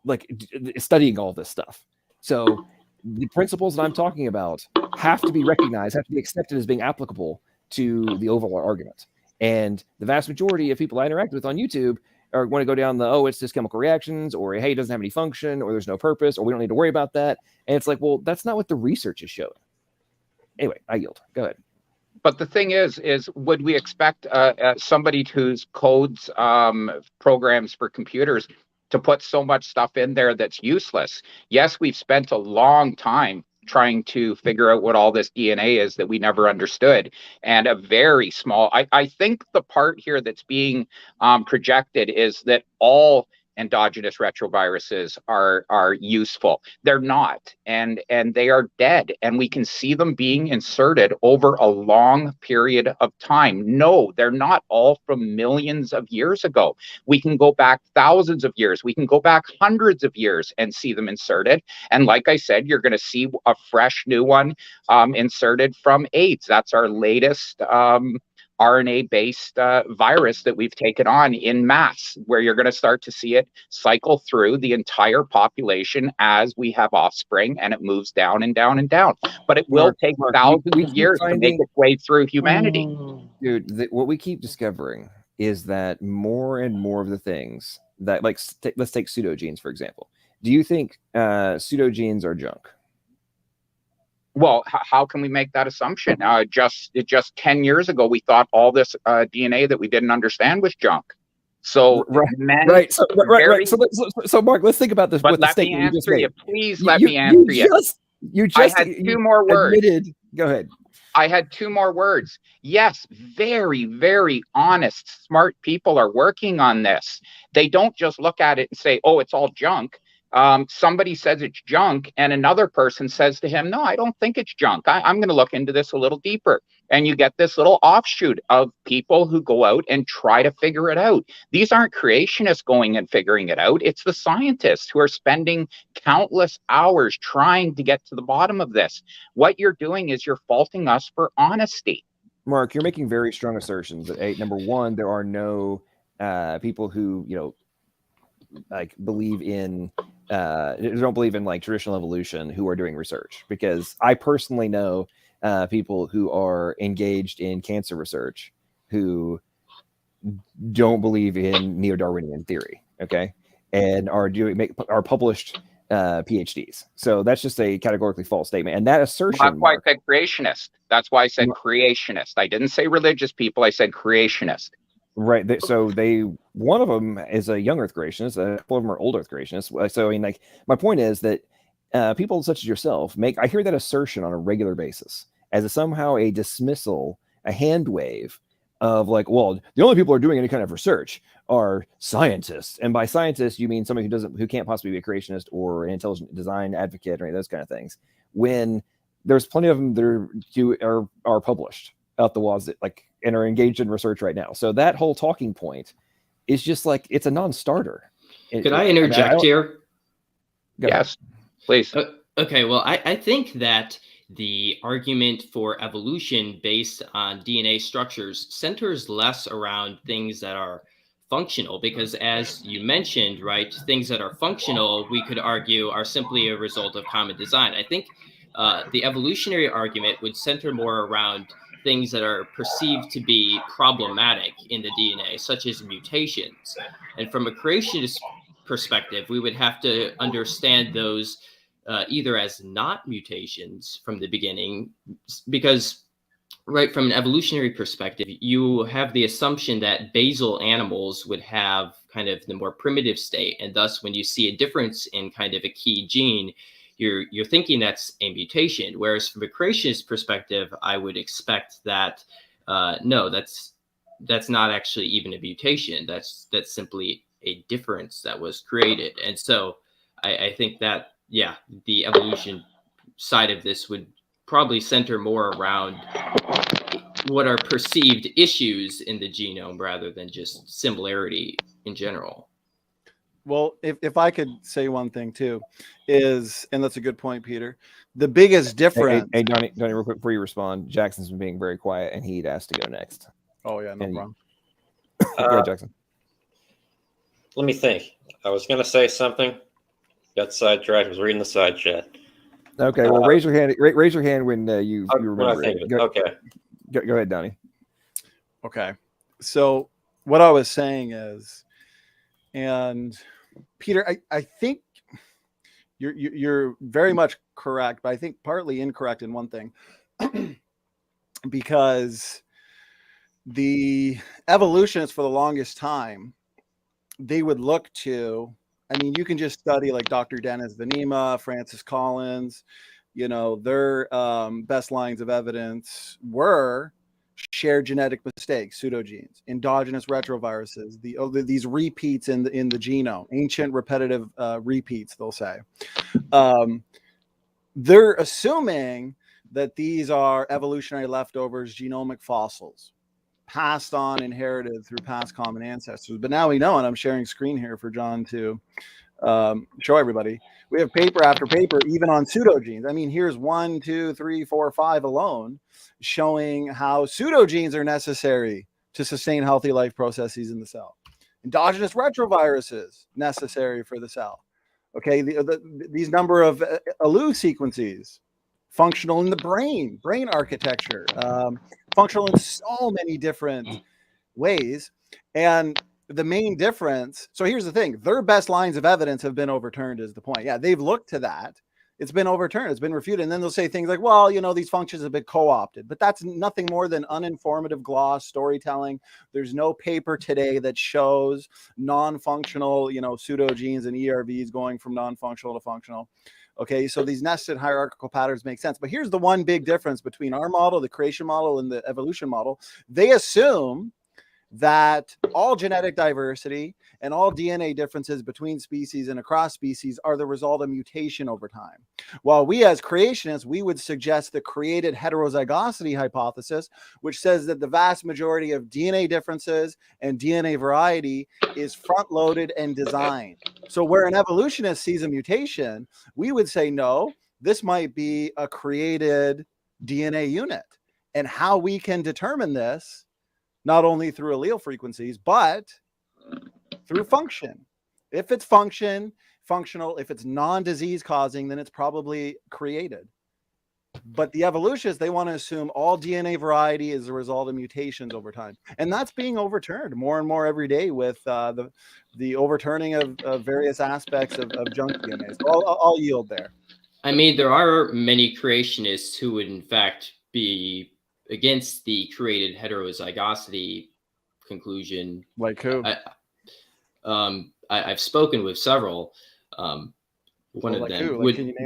like studying all this stuff. So the principles that I'm talking about have to be recognized, have to be accepted as being applicable to the overall argument. And the vast majority of people I interact with on YouTube are going to go down it's just chemical reactions, or hey, it doesn't have any function, or there's no purpose, or we don't need to worry about that. And it's like, well, that's not what the research is showing. Anyway, I yield. Go ahead. But the thing is would we expect somebody who's codes programs for computers to put so much stuff in there that's useless? Yes, we've spent a long time trying to figure out what all this DNA is that we never understood. And a very small, I think the part here that's being projected is that all endogenous retroviruses are useful. They're not, and they are dead, and we can see them being inserted over a long period of time. No, they're not all from millions of years ago. We can go back thousands of years. We can go back hundreds of years and see them inserted. And like I said, you're going to see a fresh new one inserted from AIDS. That's our latest RNA-based virus that we've taken on in mass, where you're going to start to see it cycle through the entire population as we have offspring, and it moves down and down and down. But it will take thousands of years to make its way through humanity. Dude, what we keep discovering is that more and more of the things that, like, let's take pseudogenes, for example. Do you think pseudogenes are junk? Well, how can we make that assumption? Just 10 years ago, we thought all this DNA that we didn't understand was junk. So right. So Mark, let's think about this. But let me answer you. Please let me answer you. You just I had two more words. Go ahead. I had two more words. Yes, very, very honest, smart people are working on this. They don't just look at it and say, oh, it's all junk. Somebody says it's junk, and another person says to him, no, I don't think it's junk. I'm going to look into this a little deeper. And you get this little offshoot of people who go out and try to figure it out. These aren't creationists going and figuring it out. It's the scientists who are spending countless hours trying to get to the bottom of this. What you're doing is you're faulting us for honesty. Mark, you're making very strong assertions that, number one, there are no people who, like believe in don't believe in like traditional evolution who are doing research, because I personally know people who are engaged in cancer research who don't believe in neo-Darwinian theory, okay, and are published PhDs. So that's just a categorically false statement, and that assertion. That's why I said creationist. That's why I said creationist. I didn't say religious people. I said creationist. Right. So one of them is a young Earth creationist. A couple of them are old Earth creationists. So, I mean, like, my point is that people such as yourself I hear that assertion on a regular basis as somehow a dismissal, a hand wave of like, well, the only people who are doing any kind of research are scientists. And by scientists, you mean somebody who can't possibly be a creationist or an intelligent design advocate or any of those kind of things. When there's plenty of them that are published out the walls that and are engaged in research right now. So that whole talking point is just like, it's a non-starter. Could I interject here? Yes, please. Okay, well, I think that the argument for evolution based on DNA structures centers less around things that are functional, because as you mentioned, right, things that are functional, we could argue are simply a result of common design. I think the evolutionary argument would center more around things that are perceived to be problematic in the DNA, such as mutations. And from a creationist perspective, we would have to understand those either as not mutations from the beginning, because right from an evolutionary perspective, you have the assumption that basal animals would have kind of the more primitive state. And thus, when you see a difference in kind of a key gene, you're thinking that's a mutation. Whereas from a creationist perspective, I would expect that no, that's not actually even a mutation. That's simply a difference that was created. And so I think that, yeah, the evolution side of this would probably center more around what are perceived issues in the genome rather than just similarity in general. Well, if I could say one thing too, is, and that's a good point, Peter, the biggest difference. Hey, Donnie, real quick before you respond, Jackson's been being very quiet and he'd asked to go next. Oh yeah, no problem. Go ahead, Jackson. Let me think. I was going to say something. Got sidetracked. I was reading the side chat. Okay, well, raise your hand. Raise your hand when you remember. Okay. Go ahead, Donnie. Okay, so what I was saying is, and Peter, I think you're very much correct, but I think partly incorrect in one thing, because the evolutionists for the longest time, they would look to, I mean, you can just study like Dr. Dennis Venema, Francis Collins, their best lines of evidence were shared genetic mistakes, pseudogenes, endogenous retroviruses, these repeats in the genome, ancient repetitive repeats, they'll say. They're assuming that these are evolutionary leftovers, genomic fossils, passed on, inherited through past common ancestors. But now we know, and I'm sharing screen here for John to show everybody. We have paper after paper, even on pseudogenes. I mean, here's 1, 2, 3, 4, 5 alone, showing how pseudogenes are necessary to sustain healthy life processes in the cell. Endogenous retroviruses necessary for the cell. Okay, these number of ALU sequences, functional in the brain architecture, functional in so many different ways. And the main difference, so here's the thing, their best lines of evidence have been overturned is the point. Yeah, they've looked to that. It's been overturned. It's been refuted. And then they'll say things like, well, you know, these functions have been co-opted. But that's nothing more than uninformative gloss storytelling. There's no paper today that shows non-functional, you know, pseudogenes and ERVs going from non-functional to functional. Okay, so these nested hierarchical patterns make sense. But here's the one big difference between our model, the creation model, and the evolution model. They assume that all genetic diversity and all DNA differences between species and across species are the result of mutation over time. While we as creationists, we would suggest the created heterozygosity hypothesis, which says that the vast majority of DNA differences and DNA variety is front-loaded and designed. So where an evolutionist sees a mutation, we would say, no, this might be a created DNA unit. And how we can determine this, not only through allele frequencies, but through function. If it's functional, if it's non-disease causing, then it's probably created. But the evolutionists, they want to assume all DNA variety is a result of mutations over time. And that's being overturned more and more every day with the overturning of various aspects of junk DNA. So I'll yield there. I mean, there are many creationists who would in fact be against the created heterozygosity conclusion. Like who? I've spoken with several. One of them would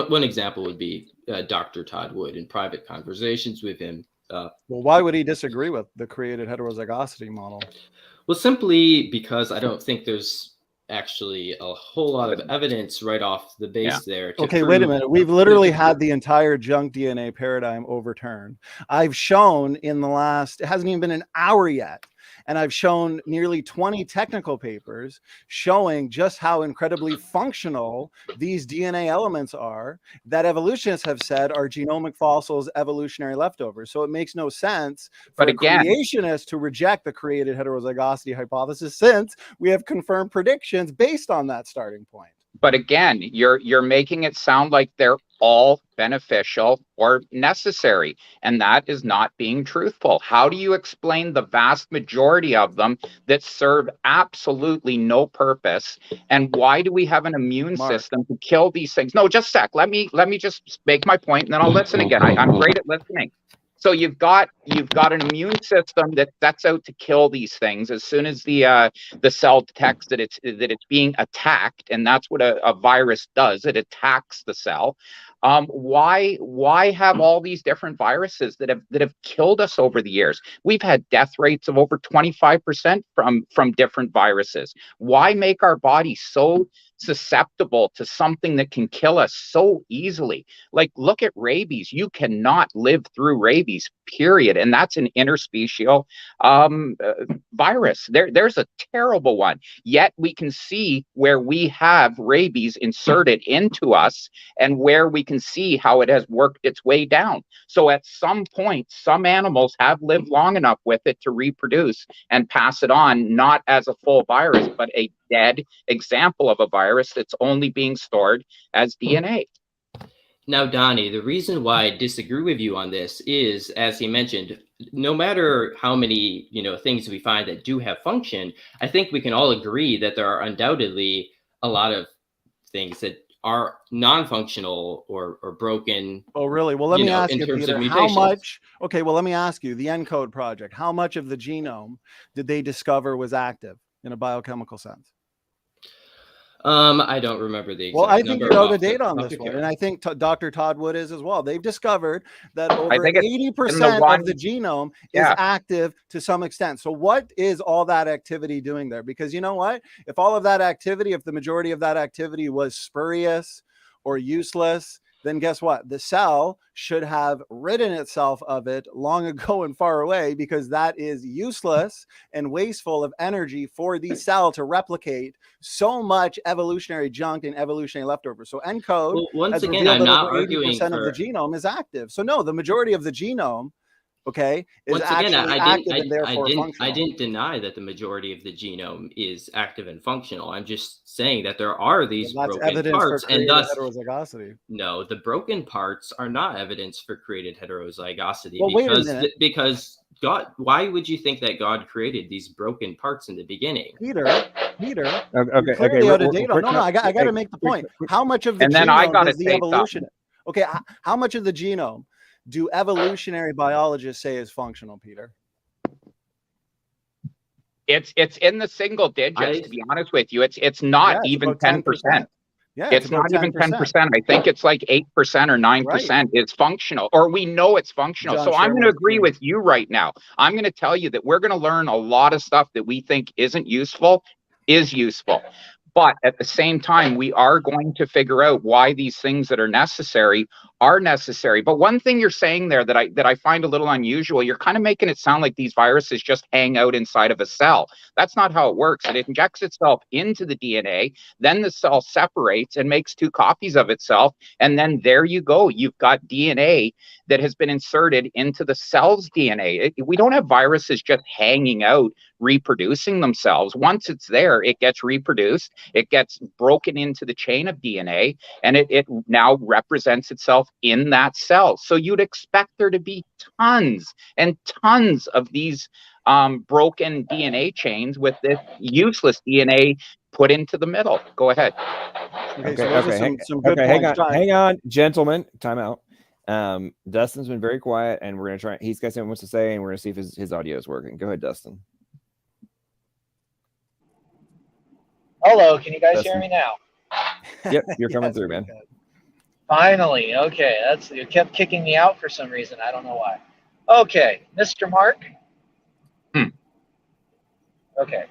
one example would be Dr. Todd Wood. In private conversations with him. Well, why would he disagree with the created heterozygosity model? Well, simply because I don't think there's actually a whole lot of evidence right off the base there. Okay, wait a minute. We've literally had the entire junk DNA paradigm overturned. I've shown in the last, it hasn't even been an hour yet, and I've shown nearly 20 technical papers showing just how incredibly functional these DNA elements are that evolutionists have said are genomic fossils, evolutionary leftovers. So it makes no sense for creationists to reject the created heterozygosity hypothesis, since we have confirmed predictions based on that starting point. But again, you're making it sound like they're all beneficial or necessary, and that is not being truthful. How do you explain the vast majority of them that serve absolutely no purpose? And why do we have an immune system to kill these things? No, just a sec. Let me just make my point, and then I'll listen again. I'm great at listening. So you've got an immune system that sets out to kill these things as soon as the cell detects that it's being attacked, and that's what a virus does. It attacks the cell. Why have all these different viruses that have killed us over the years? We've had death rates of over 25% from different viruses. Why make our body so susceptible to something that can kill us so easily? Like, look at rabies. You cannot live through rabies, period. And that's an interspecial virus. There's a terrible one. Yet we can see where we have rabies inserted into us and where we can see how it has worked its way down. So at some point, some animals have lived long enough with it to reproduce and pass it on, not as a full virus, but a dead example of a virus that's only being stored as DNA. Now, Donnie, the reason why I disagree with you on this is, as he mentioned, no matter how many things we find that do have function, I think we can all agree that there are undoubtedly a lot of things that are non-functional or broken. Oh, really? Well, let me ask you, Peter, how much? Okay, well, let me ask you, the ENCODE project, how much of the genome did they discover was active in a biochemical sense? I don't remember the exact Well, I think number you know the data on this one, and I think Dr. Todd Wood is as well. They've discovered that over 80% of the genome is active to some extent. So what is all that activity doing there? Because you know what? If all of that activity, if the majority of that activity was spurious or useless, then guess what? The cell should have ridden itself of it long ago and far away, because that is useless and wasteful of energy for the cell to replicate so much evolutionary junk and evolutionary leftovers. So ENCODE once has again, revealed I'm that not over arguing 80% of the genome is active. So no, the majority of the genome, okay, is once again, actually active and therefore functional. I didn't deny that the majority of the genome is active and functional. I'm just saying that there are these That's broken evidence parts, for and created thus heterozygosity. no, the broken parts are not evidence for created heterozygosity. Well, wait a minute. Because God, why would you think that God created these broken parts in the beginning? Peter, Okay. clearly out of date. No, I got to make the point. How much of the genome does the evolution? Okay, how much of the genome do evolutionary biologists say is functional, Peter? It's in the single digits, to be honest with you. It's not even 10%. Yeah, it's not even 10%. I think it's like 8% or 9% is functional, or we know it's functional. John so I'm going to Sherman's agree with you right now. I'm going to tell you that we're going to learn a lot of stuff that we think isn't useful is useful. But at the same time, we are going to figure out why these things that are necessary are necessary. But one thing you're saying there that I find a little unusual, you're kind of making it sound like these viruses just hang out inside of a cell. That's not how it works. It injects itself into the DNA, then the cell separates and makes 2 copies of itself. And then there you go. You've got DNA that has been inserted into the cell's DNA. We don't have viruses just hanging out, reproducing themselves. Once it's there, it gets reproduced, it gets broken into the chain of DNA, and it now represents itself in that cell. So you'd expect there to be tons and tons of these broken DNA chains with this useless DNA put into the middle. Go ahead. Hang on, gentlemen. Time out. Dustin's been very quiet, and we're gonna try. He's got something he wants to say, and we're gonna see if his audio is working. Go ahead, Dustin. Hello, can you guys hear me now? Yep, you're coming through, man. Finally, okay. You kept kicking me out for some reason. I don't know why. Okay, Mr. Mark. Okay.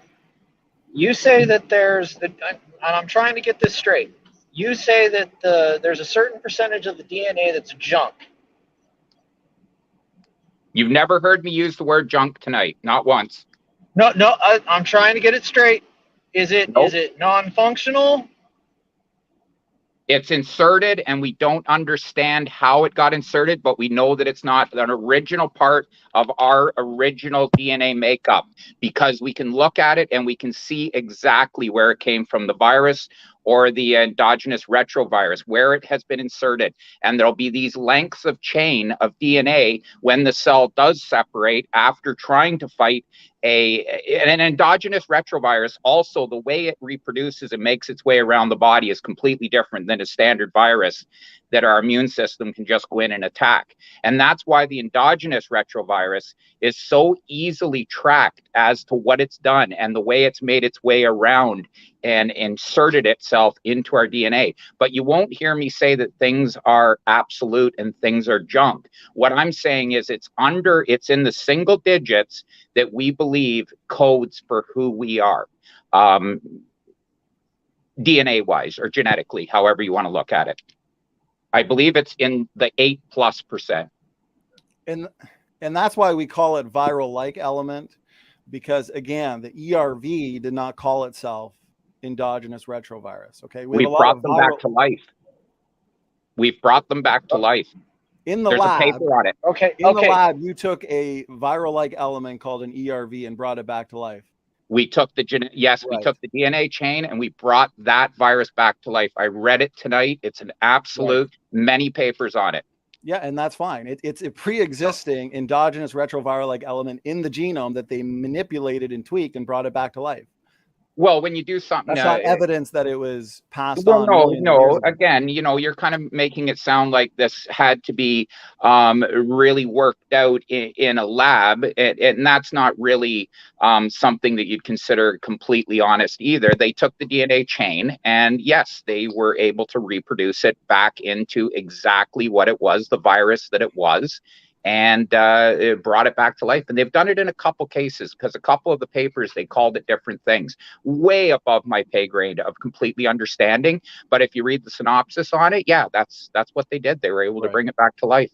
You say that and I'm trying to get this straight. You say that there's a certain percentage of the DNA that's junk. You've never heard me use the word junk tonight, not once. No, I'm trying to get it straight. Is it non-functional? It's inserted, and we don't understand how it got inserted, but we know that it's not an original part of our original DNA makeup, because we can look at it and we can see exactly where it came from, the virus or the endogenous retrovirus, where it has been inserted. And there'll be these lengths of chain of DNA when the cell does separate after trying to fight an endogenous retrovirus. Also, the way it reproduces and makes its way around the body is completely different than a standard virus that our immune system can just go in and attack. And that's why the endogenous retrovirus is so easily tracked as to what it's done and the way it's made its way around and inserted itself into our DNA. But you won't hear me say that things are absolute and things are junk. What I'm saying is it's in the single digits that we believe codes for who we are, DNA wise or genetically, however you want to look at it. I believe it's in the 8+%. And that's why we call it viral-like element, because again, the ERV did not call itself endogenous retrovirus. Okay, we brought them back to life. We've brought them back to life. In the There's lab, a paper on it. In the lab, you took a viral-like element called an ERV and brought it back to life. We took the we took the DNA chain and we brought that virus back to life. I read it tonight. It's an absolute many papers on it. Yeah, and that's fine. It's a pre-existing endogenous retroviral-like element in the genome that they manipulated and tweaked and brought it back to life. Well, when you do something, that's not evidence that it was passed on. No. Again, you're kind of making it sound like this had to be really worked out in a lab, and that's not really something that you'd consider completely honest either. They took the DNA chain, and yes, they were able to reproduce it back into exactly what it was, the virus that it was. and it brought it back to life. And they've done it in a couple cases, because a couple of the papers, they called it different things, way above my pay grade of completely understanding. But if you read the synopsis on it, yeah, that's what they did. They were able to bring it back to life.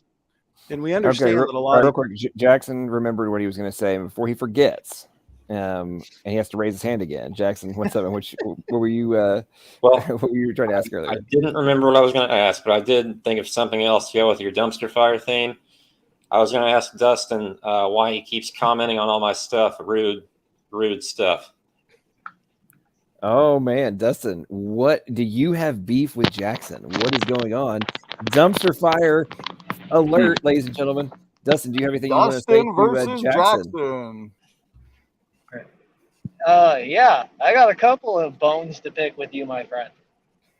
And we understand that a lot. Real quick, Jackson remembered what he was going to say before he forgets, and he has to raise his hand again. Jackson, what's up? What were you? Well, what were you trying to ask earlier? I didn't remember what I was going to ask, but I did think of something else to go with your dumpster fire theme. I was going to ask Dustin why he keeps commenting on all my stuff, rude stuff. Oh man, Dustin, what do you have beef with Jackson? What is going on? Dumpster fire alert, ladies and gentlemen. Dustin, do you have anything you want to say to Jackson? Yeah, I got a couple of bones to pick with you, my friend.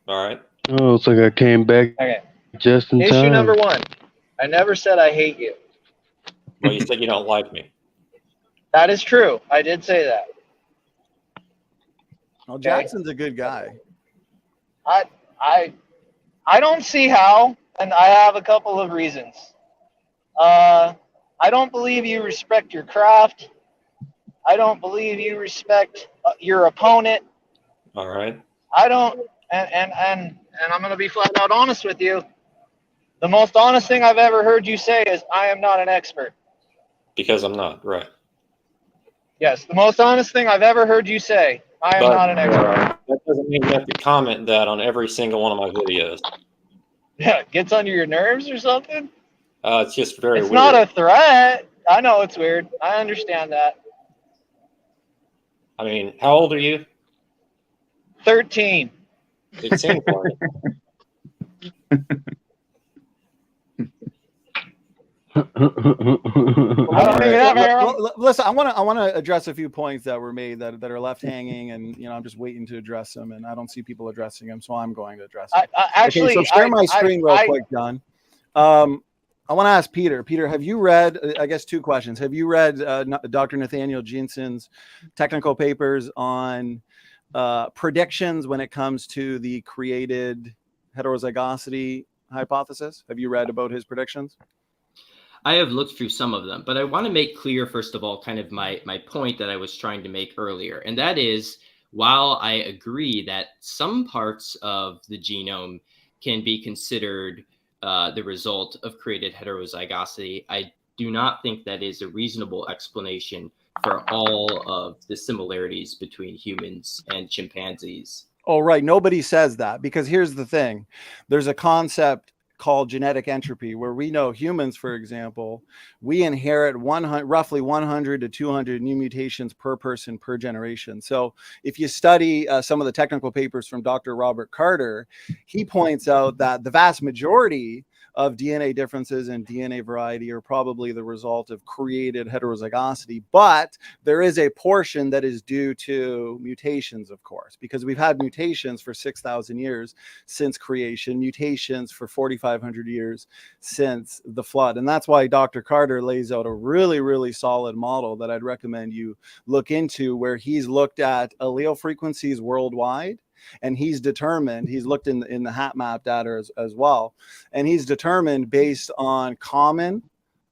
All right. Oh, it's like I came back just in time. Issue number 1. I never said I hate you. Well, you said you don't like me. That is true. I did say that. Well, Jackson's a good guy. I don't see how, and I have a couple of reasons. I don't believe you respect your craft. I don't believe you respect your opponent. All right. I don't, and I'm going to be flat out honest with you. The most honest thing I've ever heard you say is, I am not an expert. Because I'm not, right. Yes, the most honest thing I've ever heard you say, I am not an expert. That doesn't mean you have to comment that on every single one of my videos. Yeah, it gets under your nerves or something? It's just very weird. It's not a threat. I know it's weird. I understand that. I mean, how old are you? 13. It seems like Listen, I want to address a few points that were made that are left hanging, and I'm just waiting to address them, and I don't see people addressing them, so I'm going to address them. Actually, so share my screen real quick, John. I want to ask Peter. Peter, have you read? I guess 2 questions. Have you read Dr. Nathaniel Jensen's technical papers on predictions when it comes to the created heterozygosity hypothesis? Have you read about his predictions? I have looked through some of them, but I want to make clear, first of all, kind of my point that I was trying to make earlier. And that is, while I agree that some parts of the genome can be considered the result of created heterozygosity, I do not think that is a reasonable explanation for all of the similarities between humans and chimpanzees. Oh, right. Nobody says that, because here's the thing. There's a concept called genetic entropy, where we know humans, for example, we inherit roughly 100 to 200 new mutations per person per generation. So if you study some of the technical papers from Dr. Robert Carter, he points out that the vast majority of DNA differences and DNA variety are probably the result of created heterozygosity, but there is a portion that is due to mutations, of course, because we've had mutations for 6,000 years since creation, mutations for 4,500 years since the flood. And that's why Dr. Carter lays out a really, really solid model that I'd recommend you look into, where he's looked at allele frequencies worldwide. And he's looked in the HapMap data as well. And he's determined, based on common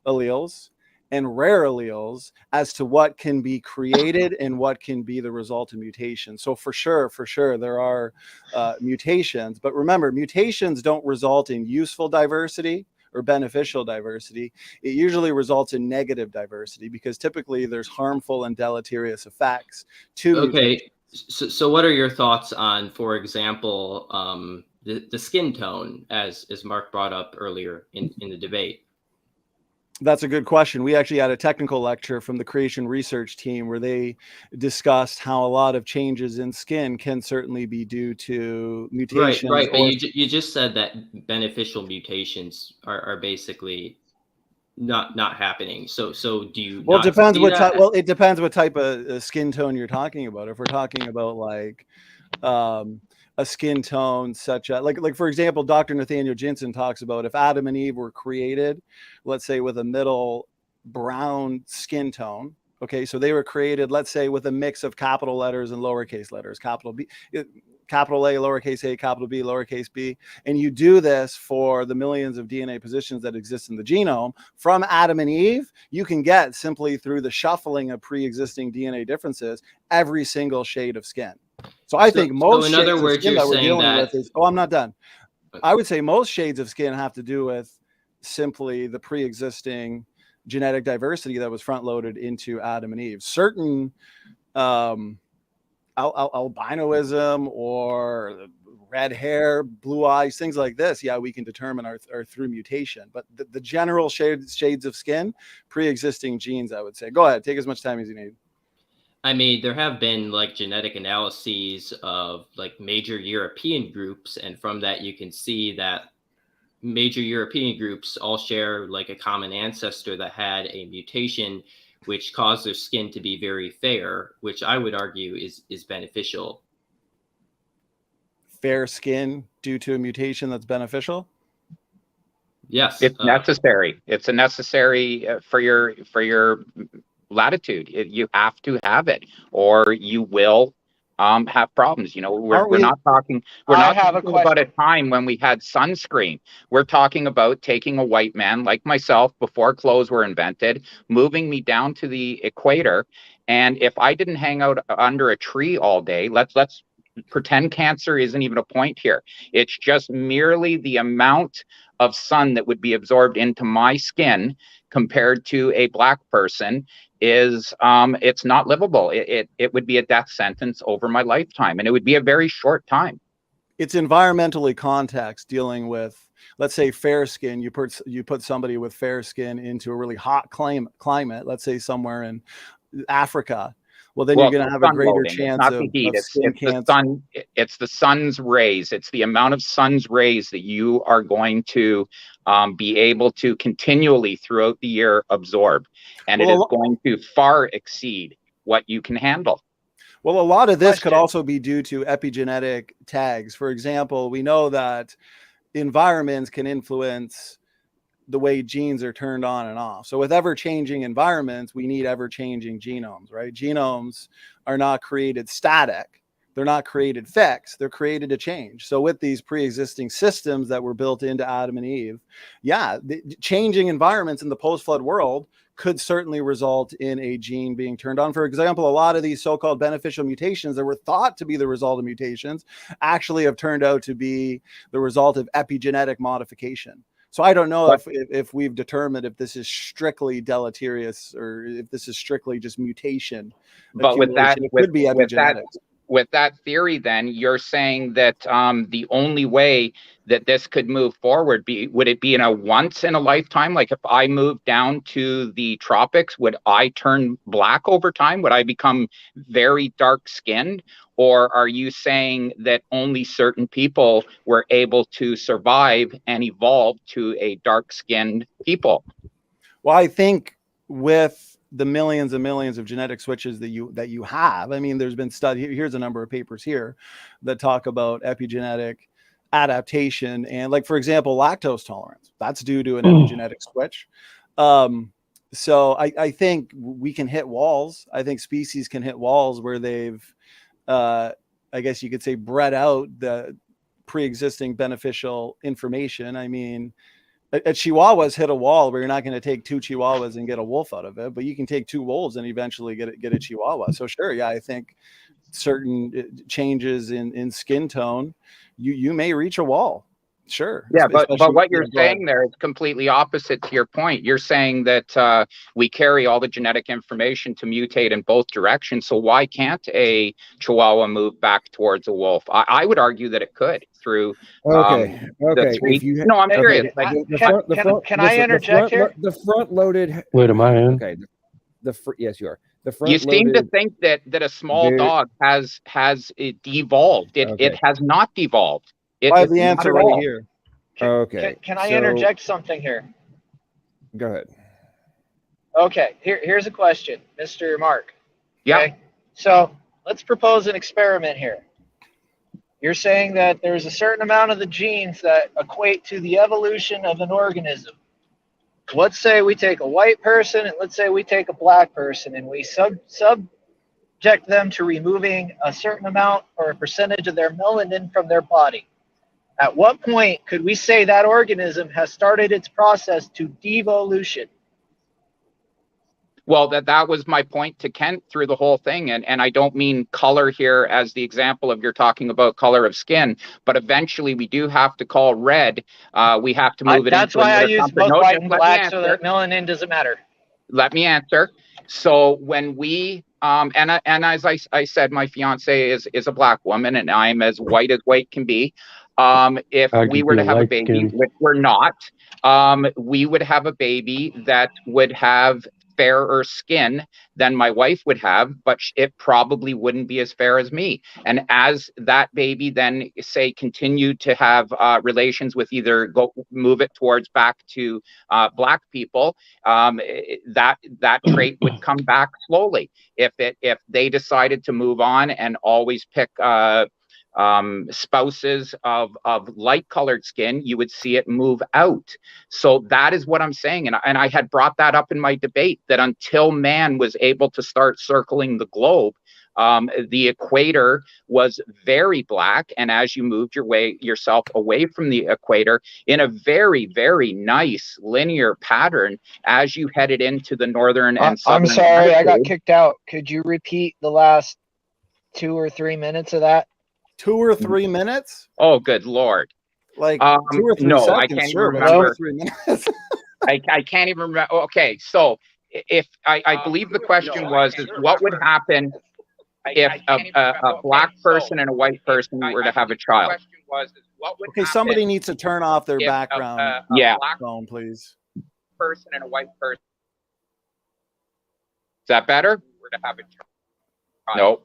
alleles and rare alleles, as to what can be created and what can be the result of mutation. So for sure, there are mutations. But remember, mutations don't result in useful diversity or beneficial diversity. It usually results in negative diversity, because typically there's harmful and deleterious effects to mutations. So what are your thoughts on, for example, the skin tone, as Mark brought up earlier in the debate? That's a good question. We actually had a technical lecture from the creation research team where they discussed how a lot of changes in skin can certainly be due to mutations. Right. But you just said that beneficial mutations are basically not happening. So do you? Well, it depends what type. Well, it depends what type of skin tone you're talking about. If we're talking about like a skin tone such as like for example, Dr. Nathaniel Jensen talks about if Adam and Eve were created, let's say with a middle brown skin tone, Okay, so they were created, let's say, with a mix of capital letters and lowercase letters, capital B, capital A, lowercase a, capital B, lowercase b. And you do this for the millions of DNA positions that exist in the genome. From Adam and Eve, you can get, simply through the shuffling of pre-existing DNA differences, every single shade of skin. So I think most in other shades words, of skin you're that we're saying dealing that, with is, I'm not done. I would say most shades of skin have to do with simply the pre-existing genetic diversity that was front-loaded into Adam and Eve. Certain albinoism or red hair, blue eyes, things like this, yeah, we can determine are through mutation. But the general shades of skin, pre-existing genes, I would say. Go ahead, take as much time as you need. I mean, there have been like genetic analyses of like major European groups, and from that you can see that major European groups all share like a common ancestor that had a mutation which caused their skin to be very fair, which I would argue is beneficial. Fair skin due to a mutation that's beneficial? Yes. It's necessary. It's a necessary for your latitude. You have to have it, or you will have problems. You know, we're not talking. We're not talking about a time when we had sunscreen. We're talking about taking a white man like myself before clothes were invented, moving me down to the equator, and if I didn't hang out under a tree all day, let's pretend cancer isn't even a point here. It's just merely the amount of sun that would be absorbed into my skin compared to a black person is it's not livable. It would be a death sentence over my lifetime, and it would be a very short time. It's environmentally context dealing with, let's say, fair skin. You put somebody with fair skin into a really hot climate, let's say somewhere in Africa. Well, then you're going to have a greater chance of skin cancer. It's the sun's rays. It's the amount of sun's rays that you are going to be able to continually throughout the year absorb. And it is going to far exceed what you can handle. Well, a lot of this could also be due to epigenetic tags. For example, we know that environments can influence the way genes are turned on and off. So with ever-changing environments, we need ever-changing genomes, right? Genomes are not created static. They're not created fixed. They're created to change. So with these pre-existing systems that were built into Adam and Eve, yeah, the changing environments in the post-flood world could certainly result in a gene being turned on. For example, a lot of these so-called beneficial mutations that were thought to be the result of mutations actually have turned out to be the result of epigenetic modification. So I don't know if we've determined if this is strictly deleterious or if this is strictly just mutation. But with that, it could be epigenetics. With that theory, then you're saying that the only way that this could move forward would it be in a once in a lifetime? Like if I moved down to the tropics, would I turn black over time? Would I become very dark skinned? Or are you saying that only certain people were able to survive and evolve to a dark skinned people? Well, I think with the millions and millions of genetic switches that you have, I mean, there's been here's a number of papers here that talk about epigenetic adaptation, and like, for example, lactose tolerance, that's due to an epigenetic switch. So I think we can hit walls. I think species can hit walls where they've I guess you could say bred out the pre-existing beneficial information. I mean, a Chihuahua's hit a wall where you're not going to take two Chihuahuas and get a wolf out of it, but you can take two wolves and eventually get a Chihuahua. So sure, yeah, I think certain changes in skin tone, you may reach a wall. Sure. Yeah, but what you're saying there is completely opposite to your point. You're saying that we carry all the genetic information to mutate in both directions. So why can't a Chihuahua move back towards a wolf? I would argue that it could through. Okay. No, I'm serious. Can I interject here? The front loaded. Wait, am I in? Okay. Yes, you are. The front. You seem to think that a small dog has devolved. It has not devolved. I have the answer right here. Can I interject something here? Go ahead. Okay, here's a question, Mr. Mark. Yeah. Okay? So let's propose an experiment here. You're saying that there's a certain amount of the genes that equate to the evolution of an organism. let's say we take a white person and let's say we take a black person and we subject them to removing a certain amount or a percentage of their melanin from their body. At what point could we say that organism has started its process to devolution? Well, that was my point to Kent through the whole thing. And I don't mean color here as the example of you're talking about color of skin, but eventually we do have to call red. We have to move it That's into why I another use comfort. both No, white just and let me black so answer. that melanin doesn't matter. Let me answer. So when we and as I said, my fiance is a black woman and I'm as white can be. If we were to have a baby, which we're not, we would have a baby that would have fairer skin than my wife would have, but it probably wouldn't be as fair as me. And as that baby then say continued to have relations with either move it towards back to black people, that trait would come back slowly. If they decided to move on and always pick spouses of light colored skin, you would see it move out. So that is what I'm saying. And I had brought that up in my debate, that until man was able to start circling the globe, the equator was very black. And as you moved yourself away from the equator in a very, very nice linear pattern, as you headed into the northern and southern. I'm sorry, I got kicked out. Could you repeat the last 2 or 3 minutes of that? 2 or 3 minutes? Oh, good Lord. Like 2 or 3 no, seconds, I can't sure, remember. 2 or 3 minutes. I can't even remember. Okay, so if I believe the question was what would happen if a black person and a white person were to have a child? Okay, somebody needs to turn off their background phone, please. Person and a white person. Is that better? We're to have a child. Nope.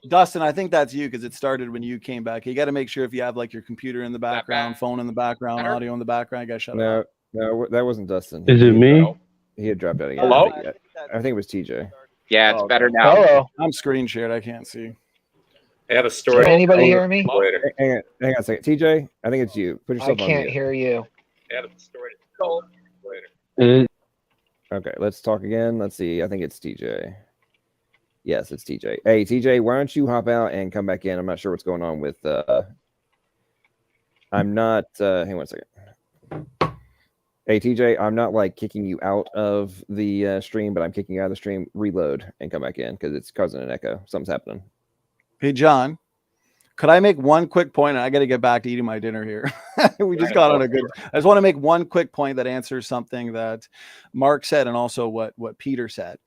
Dustin, I think that's you because it started when you came back. You got to make sure if you have like your computer in the background, phone in the background, audio in the background, you got to shut it off. No, that wasn't Dustin. Is it me? He had dropped out again. Hello? I think it was TJ. Yeah, it's better now. Hello. I'm screen shared. I can't see. I have a story. Can anybody hear me? Later. Hang on a second. TJ, I think it's you. Put I yourself on can't mute. hear you. I have a story. Later. Okay, let's talk again. Let's see. I think it's TJ. Yes, it's TJ. Hey, TJ, why don't you hop out and come back in? I'm not sure what's going on with. I'm not. Hang on 1 second. Hey, TJ, I'm not like kicking you out of the stream, but I'm kicking you out of the stream. Reload and come back in because it's causing an echo. Something's happening. Hey, John, could I make one quick point? I got to get back to eating my dinner here. We just got on a good. I just want to make one quick point that answers something that Mark said and also what Peter said.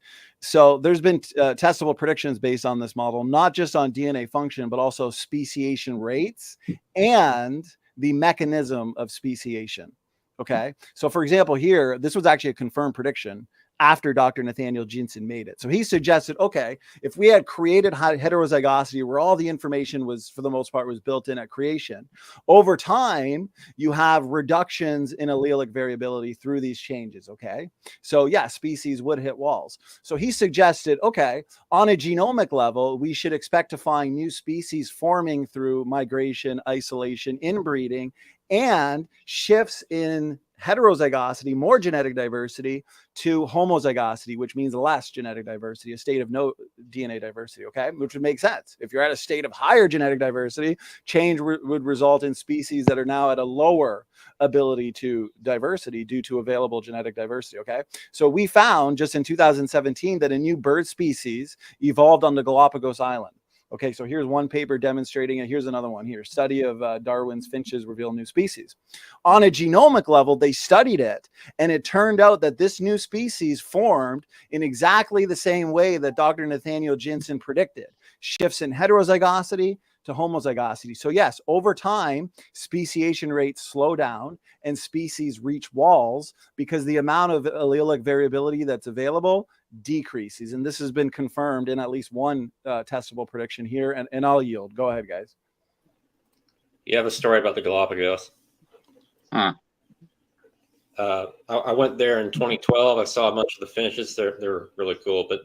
So there's been testable predictions based on this model, not just on DNA function, but also speciation rates and the mechanism of speciation. Okay. So for example, here, this was actually a confirmed prediction after Dr. Nathaniel Jensen made it. So he suggested, okay, if we had created heterozygosity where all the information was, for the most part, was built in at creation, over time, you have reductions in allelic variability through these changes, okay? So yeah, species would hit walls. So he suggested, okay, on a genomic level, we should expect to find new species forming through migration, isolation, inbreeding, and shifts in heterozygosity, more genetic diversity, to homozygosity, which means less genetic diversity, a state of no DNA diversity, okay? Which would make sense. If you're at a state of higher genetic diversity, change would result in species that are now at a lower ability to diversity due to available genetic diversity, okay? So we found just in 2017 that a new bird species evolved on the Galapagos Island. Okay, so here's one paper demonstrating it. Here's another one here. Study of Darwin's finches reveal new species. On a genomic level, they studied it, and it turned out that this new species formed in exactly the same way that Dr. Nathaniel Jensen predicted. Shifts in heterozygosity to homozygosity. So yes, over time, speciation rates slow down and species reach walls because the amount of allelic variability that's available decreases. And this has been confirmed in at least one testable prediction here. And I'll yield. Go ahead, guys. You have a story about the Galapagos. Huh. I went there in 2012. I saw a bunch of the finches. They're really cool. But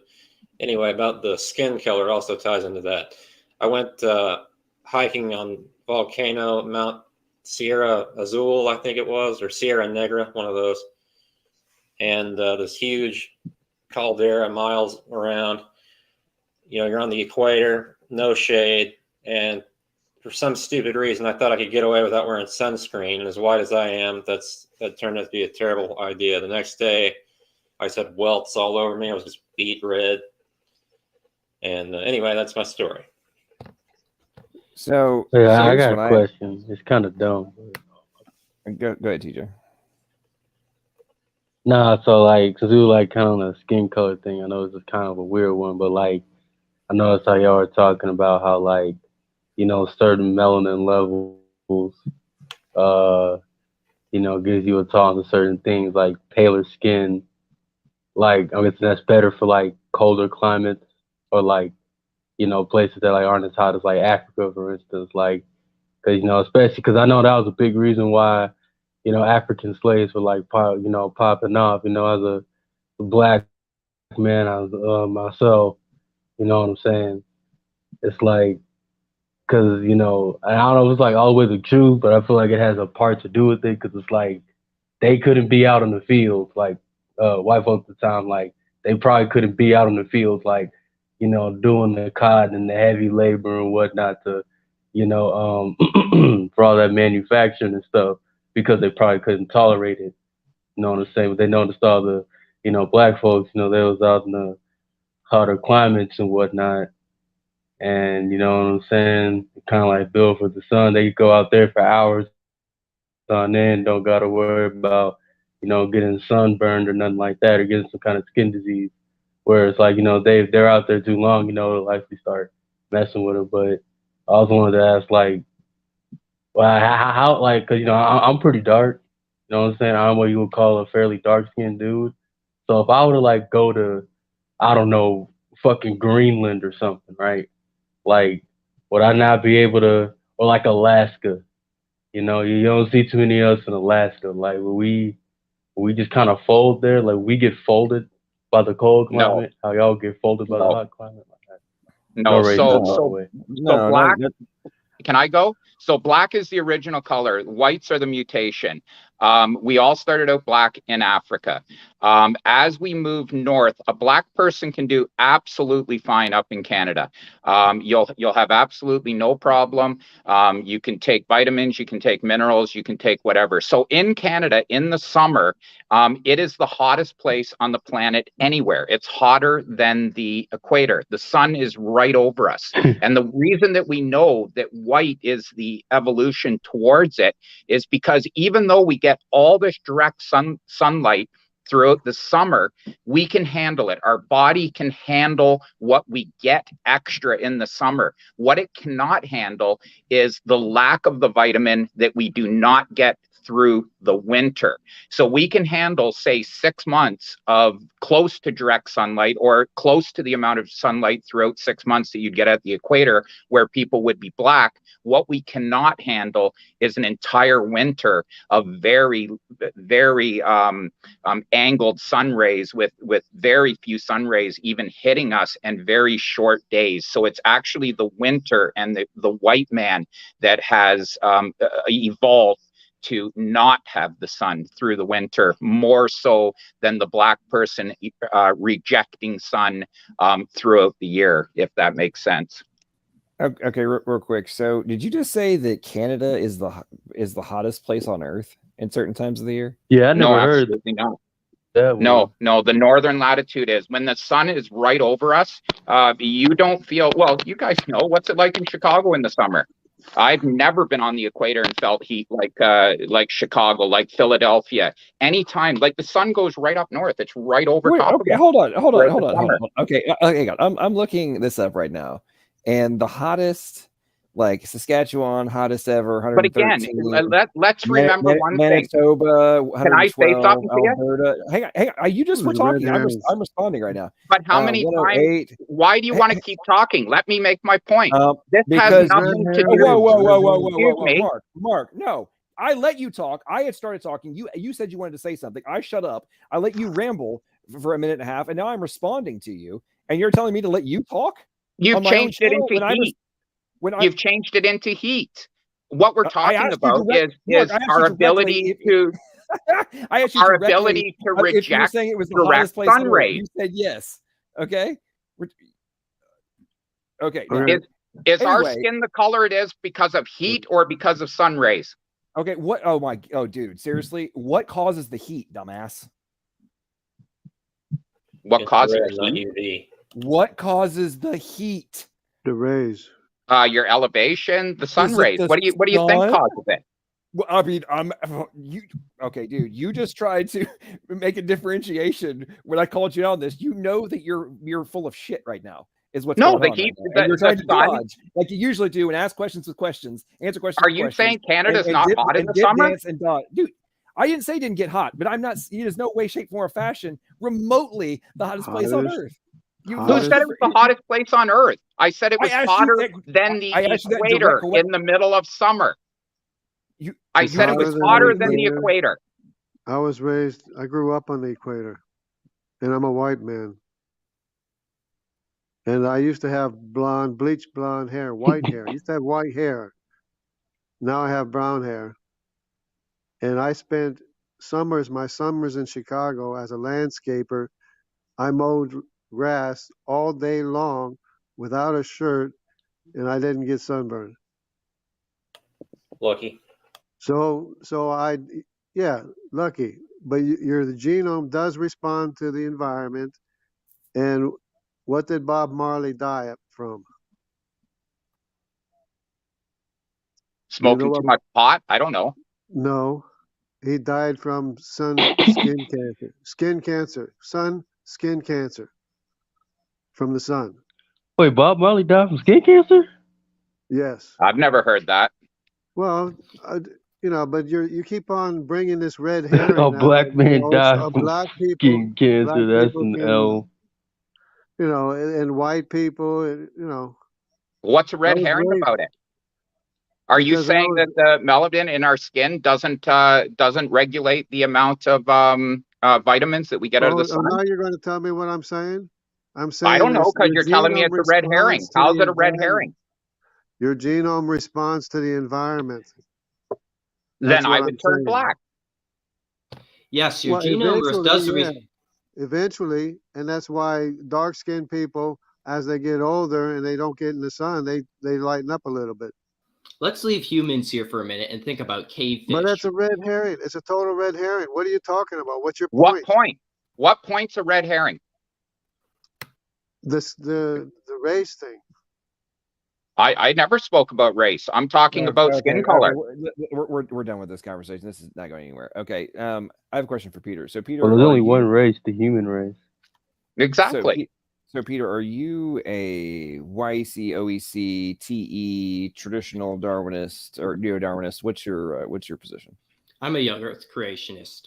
anyway, about the skin color also ties into that. I went hiking on volcano Mount Sierra Azul, I think it was, or Sierra Negra, one of those. and this huge caldera miles around. You know, you're on the equator, no shade, and for some stupid reason, I thought I could get away without wearing sunscreen. And as white as I am, that turned out to be a terrible idea. The next day, I had welts all over me. I was just beet red. And anyway, that's my story. So Yeah, I here's got what a question. It's kind of dumb. Go ahead, TJ. Nah, so like, cause we were like kind of on a skin color thing. I know this is kind of a weird one, but like, I noticed how y'all were talking about how like, you know, certain melanin levels, you know, gives you a tolerance to certain things like paler skin. Like, I guess that's better for like colder climates or like, you know, places that like aren't as hot as like Africa, for instance. Like, cause you know, especially because I know that was a big reason why, you know, African slaves were like, you know, popping off. You know, as a black man, I was myself. You know what I'm saying? It's like, cause you know, I don't know if it's like always the truth, but I feel like it has a part to do with it. Cause it's like they couldn't be out in the fields, like white folks at the time, like they probably couldn't be out in the fields, like, you know, doing the cotton and the heavy labor and whatnot to, you know, for all that manufacturing and stuff, because they probably couldn't tolerate it. You know what I'm saying? But they noticed all the, you know, black folks, you know, they was out in the hotter climates and whatnot. And you know what I'm saying? Kind of like built for the sun. They could go out there for hours on end, don't gotta worry about, you know, getting sunburned or nothing like that, or getting some kind of skin disease. Whereas like, you know, they're out there too long, you know, it'll likely start messing with it. But I also wanted to ask, like, well, how like, cause you know, I'm pretty dark. You know what I'm saying? I'm what you would call a fairly dark skinned dude. So if I were to like go to, I don't know, fucking Greenland or something, right? Like, would I not be able to, or like Alaska? You know, you don't see too many of us in Alaska. Like, we just kind of fold there. Like, we get folded by the cold No, climate. How y'all get folded by the no, hot climate? Like that. no. No racism, by the So way. No, black. no, Can I go? So black is the original color. Whites are the mutation. We all started out black in Africa. As we move north, a black person can do absolutely fine up in Canada. You'll have absolutely no problem. You can take vitamins, you can take minerals, you can take whatever. So in Canada, in the summer, it is the hottest place on the planet anywhere. It's hotter than the equator. The sun is right over us. And the reason that we know that white is the evolution towards it is because even though we get all this direct sunlight throughout the summer, we can handle it. Our body can handle what we get extra in the summer. What it cannot handle is the lack of the vitamin that we do not get through the winter. So we can handle, say, 6 months of close to direct sunlight or close to the amount of sunlight throughout 6 months that you'd get at the equator where people would be black. What we cannot handle is an entire winter of very, very angled sun rays with very few sun rays even hitting us and very short days. So it's actually the winter and the white man that has evolved to not have the sun through the winter, more so than the black person rejecting sun throughout the year, if that makes sense. Okay, real quick. So, did you just say that Canada is the hottest place on Earth in certain times of the year? Yeah, I never No, heard absolutely not. that. No, the northern latitude is when the sun is right over us. You don't feel, well, you guys know what's it like in Chicago in the summer. I've never been on the equator and felt heat like Chicago, like Philadelphia. Anytime, like the sun goes right up north, it's right over top of us. Hold on. Okay, I'm looking this up right now, and the hottest, like Saskatchewan, hottest ever, 113. But again, let's remember one thing. Manitoba, 112. Can I say something to you? Alberta. Hang on. You just were talking. I'm responding right now. But how many times? Why do you want to keep talking? Let me make my point. This has nothing to do. Whoa, Mark. No, I let you talk. I had started talking. You said you wanted to say something. I shut up. I let you ramble for a minute and a half, and now I'm responding to you, and you're telling me to let you talk. You've changed it into heat. You've changed it into heat. What we're talking about is our ability to. I asked you our directly ability to if you were reject saying it was the direct hottest place sun on Earth. rays. You said yes. Okay. Okay. Now, Is our anyway. skin the color it is because of heat or because of sun rays? Okay. What? Oh, dude. Seriously, what causes the heat, dumbass? What causes Infrared, not heat? UV. What causes the heat? The rays. Your elevation, the sun Is it rays. the What do you think sun? causes it? Well, I mean, okay, dude. You just tried to make a differentiation when I called you on this. You know that you're full of shit right now. Is what's No, going the on heat. right now. And you're trying to sun. dodge like you usually do and ask questions with questions, answer questions. Are with you questions, saying Canada's and not dip, hot in and the dip, summer? dance, and dodge, dude. I didn't say it didn't get hot, but I'm not. There's no way, shape, form, or fashion remotely the hottest place on Earth. Who said it was the hottest place on Earth? I said it was hotter than the equator in the middle of summer. I said it was hotter than the equator. I grew up on the equator, and I'm a white man. And I used to have bleached blonde hair, white hair. I used to have white hair. Now I have brown hair. And I spent my summers in Chicago as a landscaper. I mowed grass all day long without a shirt, and I didn't get sunburned. Lucky. Lucky. But the genome does respond to the environment. And what did Bob Marley die from? Smoking too much pot? I don't know. No, he died from skin cancer. Skin cancer from the sun. Wait, Bob Marley died from skin cancer? Yes. I've never heard that. Well, but you keep on bringing this red herring. A black man died from black people, skin cancer. That's an L. And white people, What's a red herring about it? Are you saying that the melanin in our skin doesn't regulate the amount of vitamins that we get out of the sun? Now you're going to tell me what I'm saying? I'm saying I don't know, because you're telling me it's a red herring. How's it a red herring? Your genome responds to the environment. Then I would turn black. Yes, your genome does. Eventually, and that's why dark-skinned people, as they get older and they don't get in the sun, they lighten up a little bit. Let's leave humans here for a minute and think about cave fish. But that's a red herring. It's a total red herring. What are you talking about? What's your point? What point? What point's a red herring? The race thing. I never spoke about race. I'm talking about skin color. We're done with this conversation. This is not going anywhere. Okay. I have a question for Peter. So Peter, well, there's only one race, the human race. Exactly. So Peter, are you a YC, OEC, TE, traditional Darwinist, or neo-Darwinist? What's your position? I'm a young Earth creationist.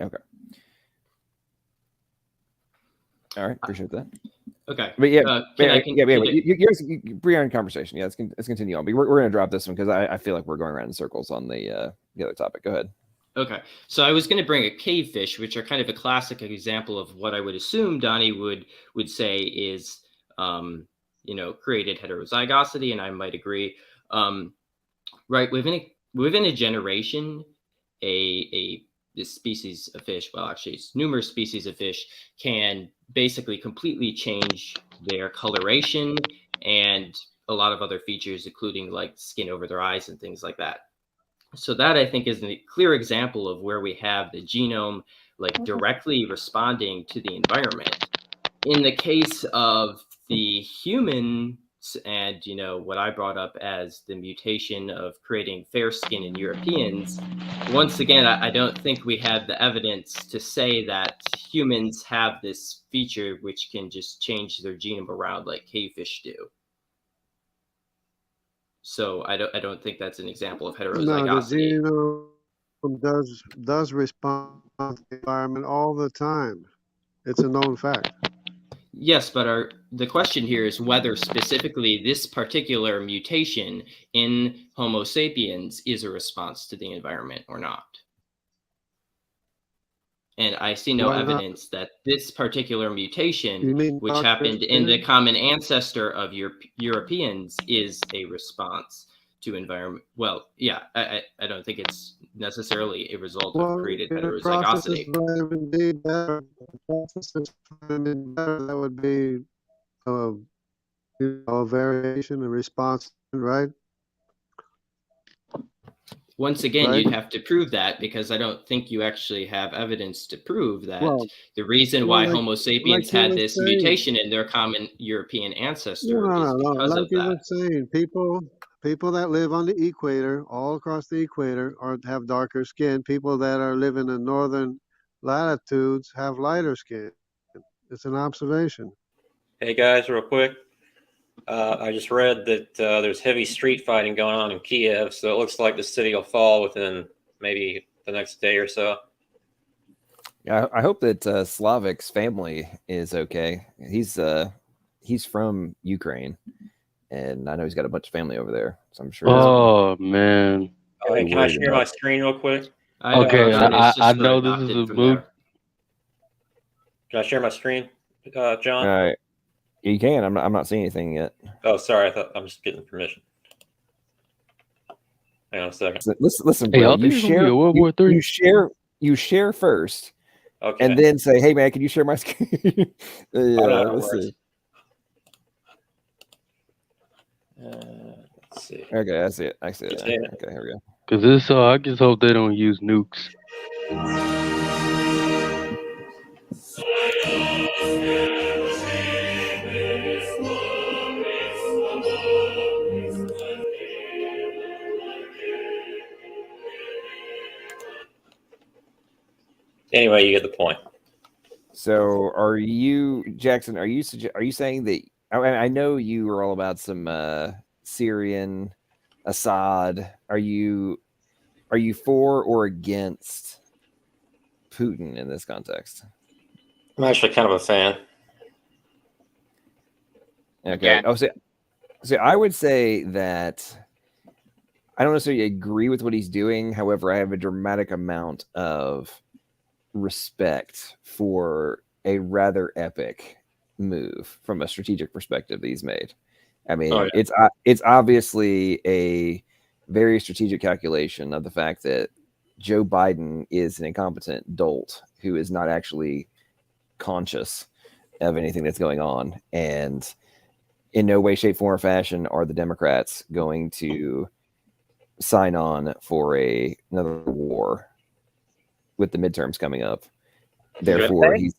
Okay. All right, appreciate that. Okay, but you bring on conversation. Yeah, let's continue on. But we're going to drop this one because I feel like we're going around in circles on the other topic. Go ahead. Okay, so I was going to bring a cave fish, which are kind of a classic example of what I would assume Donnie would say is, created heterozygosity, and I might agree. Right, within a generation, this species of fish, well, actually, it's numerous species of fish, can basically completely change their coloration and a lot of other features, including like skin over their eyes and things like that. So that, I think, is a clear example of where we have the genome like directly responding to the environment. In the case of the humans and, what I brought up as the mutation of creating fair skin in Europeans, once again, I don't think we have the evidence to say that humans have this feature which can just change their genome around like cavefish do. So I don't think that's an example of heterozygosity. No, the genome does respond to the environment all the time. It's a known fact. Yes, but the question here is whether specifically this particular mutation in Homo sapiens is a response to the environment or not. And I see no evidence that this particular mutation, which happened in the common ancestor of Europeans, is a response to environment. Well, yeah, I don't think it's necessarily a result of Well, created the process is heterozygosity. vitamin D better. The process is vitamin better. That would be a variation, a response, right? Once again, Right. you'd have to prove that, because I don't think you actually have evidence to prove that Well, the reason well, why like Homo sapiens you had were this saying. mutation in their common European No, ancestor no, is no, no. because Like of you were that. saying, people that live on the equator, all across the equator, or have darker skin. People that are living in northern latitudes have lighter skin. It's an observation. Hey guys, real quick. I just read that there's heavy street fighting going on in Kiev, so it looks like the city will fall within maybe the next day or so. Yeah, I hope that Slavic's family is okay. He's from Ukraine, and I know he's got a bunch of family over there, so I'm sure. Oh man. Hey, can I share my screen real quick? Okay, it's just I for know this is adopted a from mood. there. Can I share my screen, John? All right, you can. I'm not seeing anything yet. Oh, sorry. I thought I'm just getting permission. Hang on a second. Listen, Hey, bro. y'all think it's gonna be a World War III? You share first, Okay. and then say, "Hey, man, can you share my screen?" Yeah, Let's see. Okay, I see it. I see it. See it? Okay, here we go. Cause this, I just hope they don't use nukes. Anyway, you get the point. So, are you, Jackson? Are you saying that? I know you are all about some Syrian Assad. Are you for or against Putin in this context? I'm actually kind of a fan. Okay. Oh, so I would say that I don't necessarily agree with what he's doing. However, I have a dramatic amount of respect for a rather epic move from a strategic perspective that he's made. I mean, it's obviously a very strategic calculation of the fact that Joe Biden is an incompetent dolt who is not actually conscious of anything that's going on, and in no way, shape, form, or fashion are the Democrats going to sign on for another war with the midterms coming up. Therefore, he's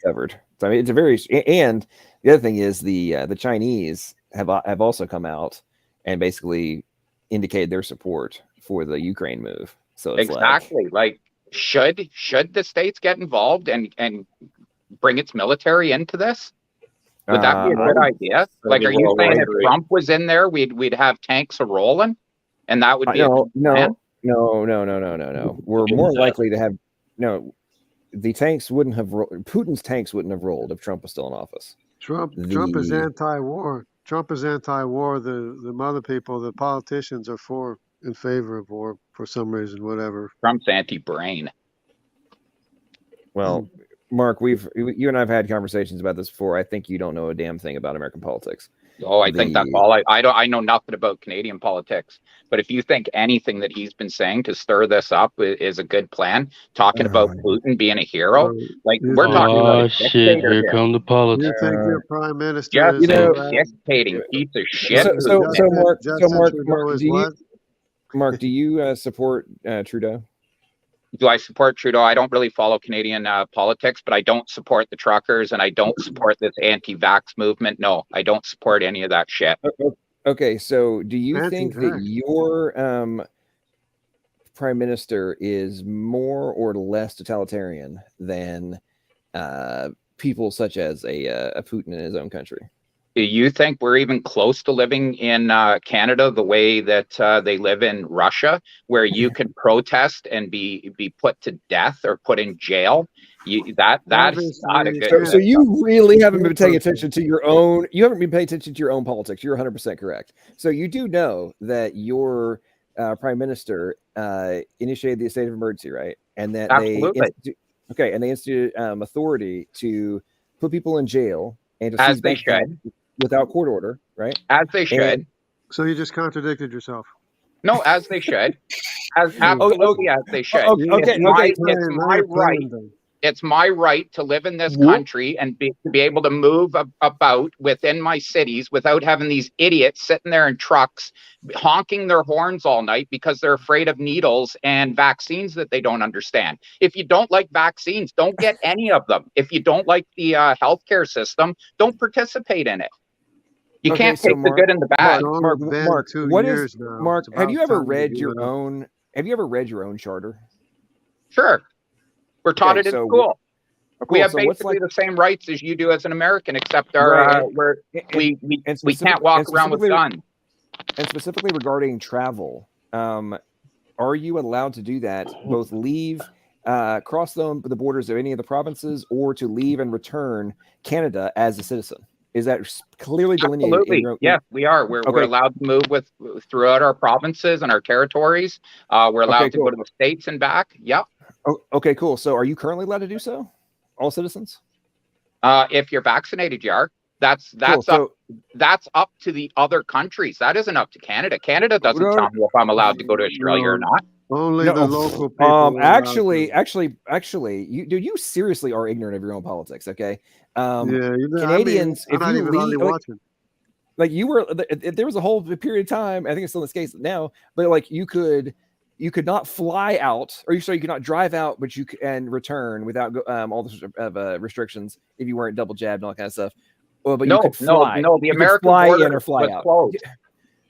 covered. So I mean, it's a very, and the other thing is the Chinese have also come out and basically indicated their support for the Ukraine move. So it's exactly like should the states get involved and bring its military into this? Would that be a good idea? Like, are you saying if Trump was in there, we'd have tanks a rolling, and that would be no. We're more likely to have the tanks wouldn't have Putin's tanks wouldn't have rolled if Trump was still in office. Trump is anti-war. Trump is anti-war. The other people, the politicians, are in favor of war for some reason, whatever. Trump's anti-brain. Well, Mark, you and I've had conversations about this before. I think you don't know a damn thing about American politics. Oh, I think that's all. I know nothing about Canadian politics. But if you think anything that he's been saying to stir this up is a good plan, talking about Putin being a hero, like we're talking about a shit, here come the politics. You think your prime minister is a dictating piece of shit? So Mark, do you support Trudeau? Do I support Trudeau? I don't really follow Canadian politics, but I don't support the truckers and I don't support this anti-vax movement. No, I don't support any of that shit. Okay, so do you think that your prime minister is more or less totalitarian than people such as a Putin in his own country? Do you think we're even close to living in Canada the way that they live in Russia, where you can protest and be put to death or put in jail? That is not a good. So you really haven't been paying attention to your own. You haven't been paying attention to your own politics. You're 100% correct. So you do know that your prime minister initiated the state of emergency, right? And that they instituted authority to put people in jail and to seize bank accounts without court order, right? As they should. And- So you just contradicted yourself. No, as they should. As absolutely as they should. Okay, It's my right. It's my right to live in this country and to be able to move about within my cities without having these idiots sitting there in trucks honking their horns all night because they're afraid of needles and vaccines that they don't understand. If you don't like vaccines, don't get any of them. If you don't like the healthcare system, don't participate in it. You can't take the good and the bad. Mark, what is Mark? Have you ever read your own? Have you ever read your own charter? Sure. We're taught it in school. Cool. We have basically the same rights as you do as an American, except we can't walk around with guns. And specifically regarding travel, are you allowed to do that? Both leave, cross the borders of any of the provinces, or to leave and return Canada as a citizen? Is that clearly delineated? Absolutely. Yes, we are. We're allowed to move throughout our provinces and our territories. We're allowed to go to the States and back. Yep. Oh, okay, cool. So are you currently allowed to do so? All citizens? If you're vaccinated, you are. That's up to the other countries. That isn't up to Canada. Canada doesn't tell me if I'm allowed to go to Australia or not. Only the local people. Actually, you seriously are ignorant of your own politics. Okay. Canadians, if you leave, like you were, there was a whole period of time. I think it's still the case now, but like you could not fly out, or you could not drive out, but you and return without all the restrictions if you weren't double jabbed and all that kind of stuff. Well, but you could fly. No, the American border was closed.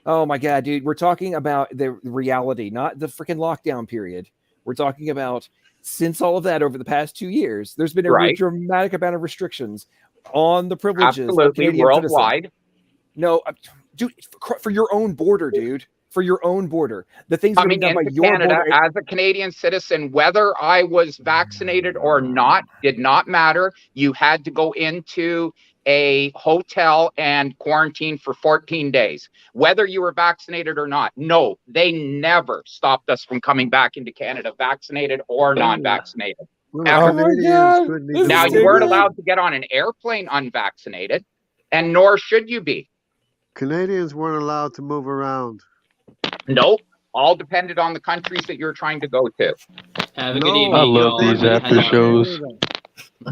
Oh my God, dude. We're talking about the reality, not the freaking lockdown period. We're talking about since all of that over the past 2 years, there's been a dramatic amount of restrictions on the privileges of Canadian worldwide. Citizens. No, dude, for your own border, dude. For your own border. The things that are done by your Canada border. As a Canadian citizen, whether I was vaccinated or not, did not matter. You had to go into a hotel and quarantine for 14 days, whether you were vaccinated or not. No, they never stopped us from coming back into Canada, vaccinated or non-vaccinated. Oh my God. Now, you weren't allowed to get on an airplane unvaccinated, and nor should you be. Canadians weren't allowed to move around. Nope. All depended on the countries that you're trying to go to. Have a good evening. I love these after shows.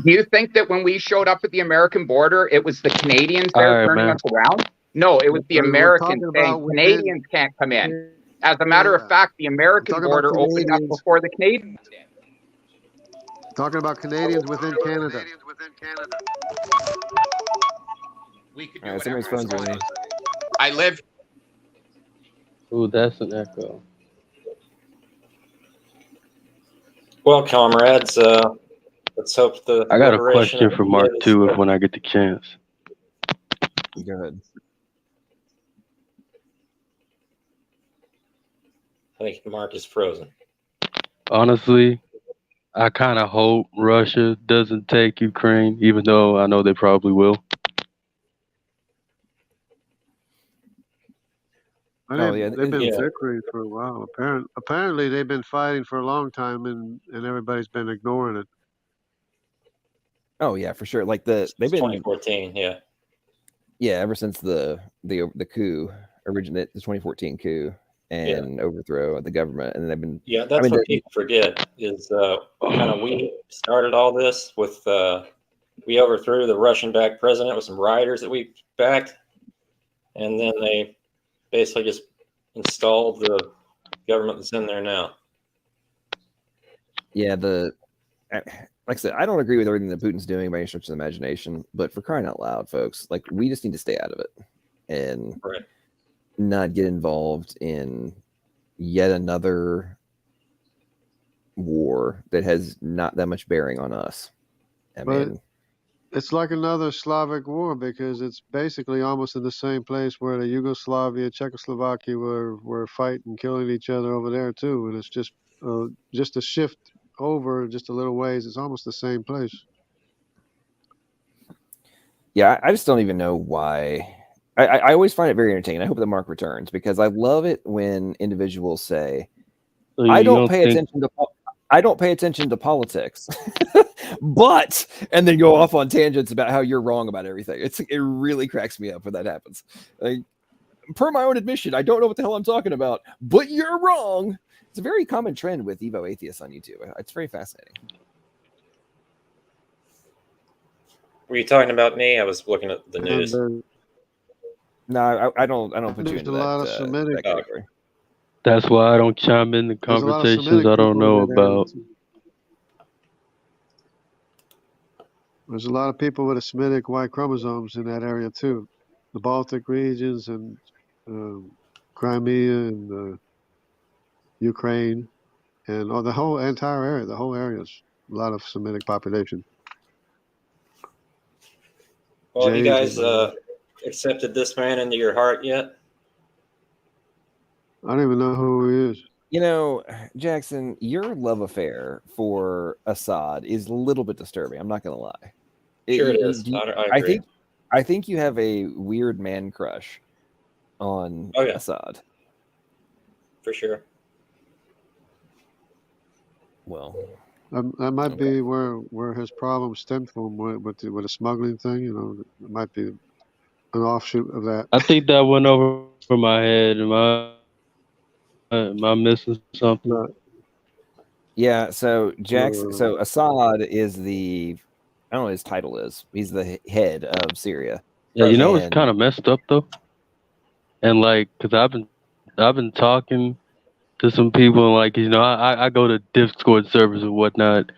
Do you think that when we showed up at the American border, it was the Canadians there turning us around? No, it was the Americans saying Canadians can't come in. As a matter of fact, the American border opened up before the Canadians did. Talking about Canadians within Canada. We could do whatever. I live. Ooh, that's an echo. Well, comrades, let's hope the. I got a question for Mark too, if when I get the chance. Go ahead. I think Mark is frozen. Honestly, I kind of hope Russia doesn't take Ukraine, even though I know they probably will. They've been bickering for a while. Apparently, they've been fighting for a long time, and everybody's been ignoring it. Oh yeah, for sure. Like they've been 2014, ever since the coup originated, the 2014 coup and overthrow of the government, and they've been that's what people forget is kind of we started all this with we overthrew the Russian-backed president with some rioters that we backed, and then they basically just installed the government that's in there now. Yeah, like I said, I don't agree with everything that Putin's doing by any stretch of the imagination, but for crying out loud, folks, like we just need to stay out of it and not get involved in yet another war that has not that much bearing on us. I mean, it's like another Slavic war because it's basically almost in the same place where the Yugoslavia, Czechoslovakia were fighting, killing each other over there too, and it's just a shift over just a little ways. It's almost the same place. Yeah, I just don't even know why. I always find it very entertaining. I hope that Mark returns because I love it when individuals say, "I don't pay attention to politics." but and then go off on tangents about how you're wrong about everything. It really cracks me up when that happens. Like, per my own admission, I don't know what the hell I'm talking about, but you're wrong. It's a very common trend with Evo atheists on YouTube. It's very fascinating. Were you talking about me? I was looking at the news. No, I don't put you There's into a lot of that Semitic. category. That's why I don't chime in the There's a lot of conversations Semitic I don't people know in that area, about. too. There's a lot of people with a Semitic Y chromosomes in that area too. The Baltic regions and Crimea and Ukraine and the whole entire area. The whole area is a lot of Semitic population. Well, have you Jays guys and, accepted this man into your heart yet? I don't even know who he is. You know, Jackson, your love affair for Assad is a little bit disturbing. I'm not going to lie. Sure it is. I agree. I think you have a weird man crush on Assad. For sure. Well, that might be where his problem stemmed from with the smuggling thing. You know, it might be an offshoot of that. I think that went over my head. Am I missing something? Yeah, so Jackson, so Assad is I don't know what his title is. He's the head of Syria. Yeah, you know, it's kind of messed up though. And like, cause I've been talking to some people, and like, you know, I go to Discord servers and whatnot.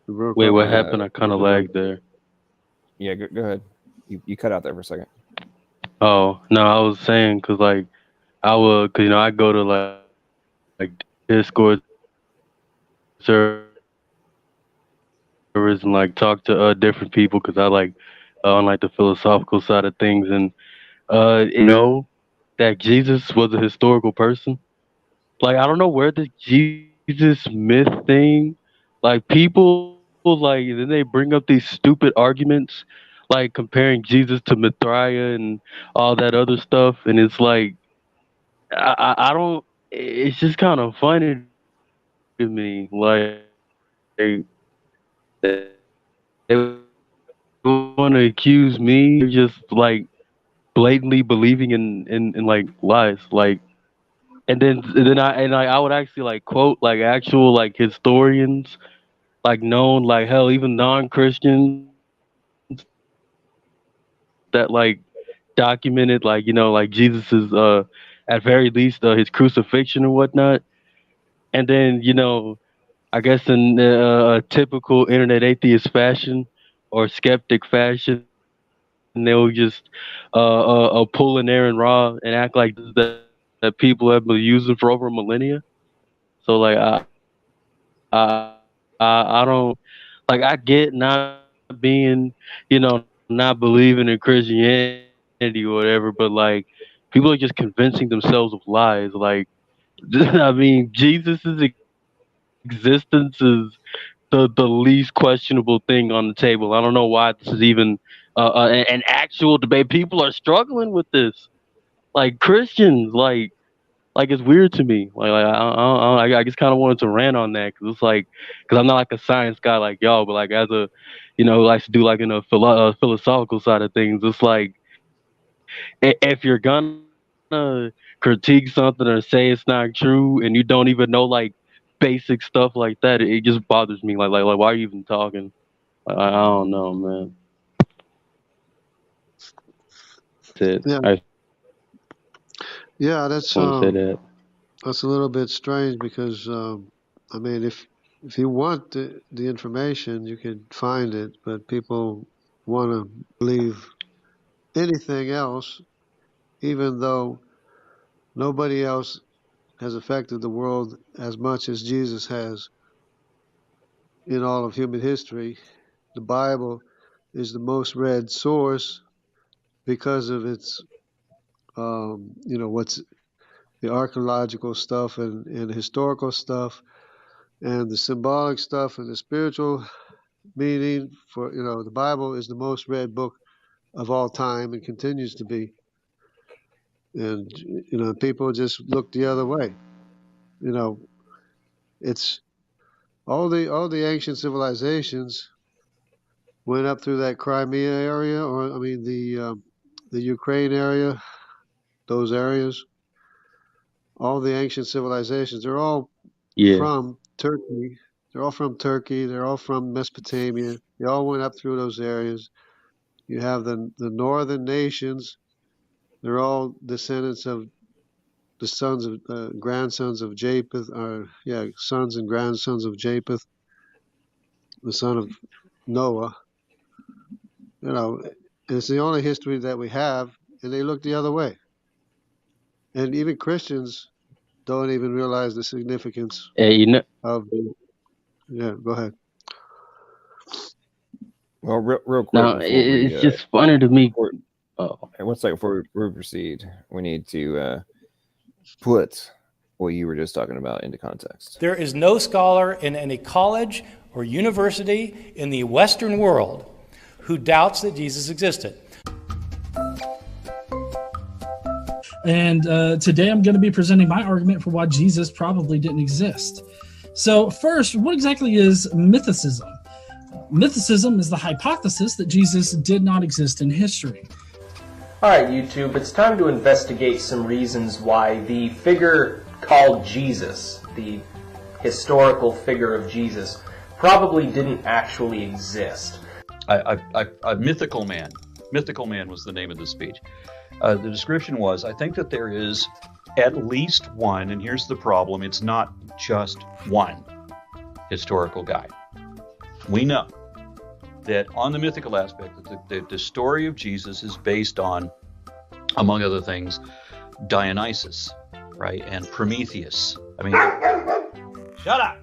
Wait, what happened? I kind of lagged there. Yeah, go ahead. You cut out there for a second. Oh no, I was saying because like cause you know I go to like Discord servers and like talk to different people because I like on like the philosophical side of things, and you know that Jesus was a historical person. Like I don't know where the Jesus myth thing, like people like then they bring up these stupid arguments like comparing Jesus to Mithriah and all that other stuff, and it's like I don't. It's just kind of funny to me. Like they want to accuse me of just like blatantly believing in like lies. Like and then I would actually like quote like actual like historians like known like hell even non-Christians that like documented like you know like Jesus's at very least his crucifixion or whatnot, and then you know I guess in a typical internet atheist fashion or skeptic fashion, they'll just pull an Aaron Ra and act like that people have been using for over a millennia. So like I don't like I get not being you know not believing in Christianity or whatever, but like people are just convincing themselves of lies. Like I mean, Jesus's existence is the least questionable thing on the table. I don't know why this is even an actual debate. People are struggling with this. Like Christians, like it's weird to me. I just kind of wanted to rant on that because it's like because I'm not like a science guy like y'all, but like as a you know likes to do like in a philosophical side of things, it's like if you're gonna critique something or say it's not true and you don't even know like basic stuff like that, it just bothers me. Like why are you even talking? I don't know, man. That's it. Yeah, I that's want to say that. that's a little bit strange because I mean, if you want the information, you can find it, but people want to believe anything else, even though nobody else has affected the world as much as Jesus has in all of human history. The Bible is the most read source because of its, you know, what's the archaeological stuff and the historical stuff and the symbolic stuff and the spiritual meaning for, you know, the Bible is the most read book of all time and continues to be. and people just look the other way. It's all the ancient civilizations went up through that Crimea area, or I mean the Ukraine area, those areas. All the ancient civilizations, they're all from Turkey. They're all from Turkey. They're all from Mesopotamia. They all went up through those areas. You have the northern nations. They're all descendants of the sons of grandsons of Japheth, sons and grandsons of Japheth, the son of Noah. It's the only history that we have, and they look the other way. And even Christians don't even realize the significance of. Yeah, go ahead. Well, real quick. No, it's just funny to me. One second before we proceed, we need to put what you were just talking about into context. There is no scholar in any college or university in the Western world who doubts that Jesus existed. And today I'm going to be presenting my argument for why Jesus probably didn't exist. So first, what exactly is mythicism? Mythicism is the hypothesis that Jesus did not exist in history. All right, YouTube, it's time to investigate some reasons why the figure called Jesus, the historical figure of Jesus, probably didn't actually exist. A mythical man. Mythical man was the name of the speech. The description was, I think that there is at least one, and here's the problem, it's not just one historical guy. We know that on the mythical aspect, that the story of Jesus is based on, among other things, Dionysus, right, and Prometheus. I mean, shut up!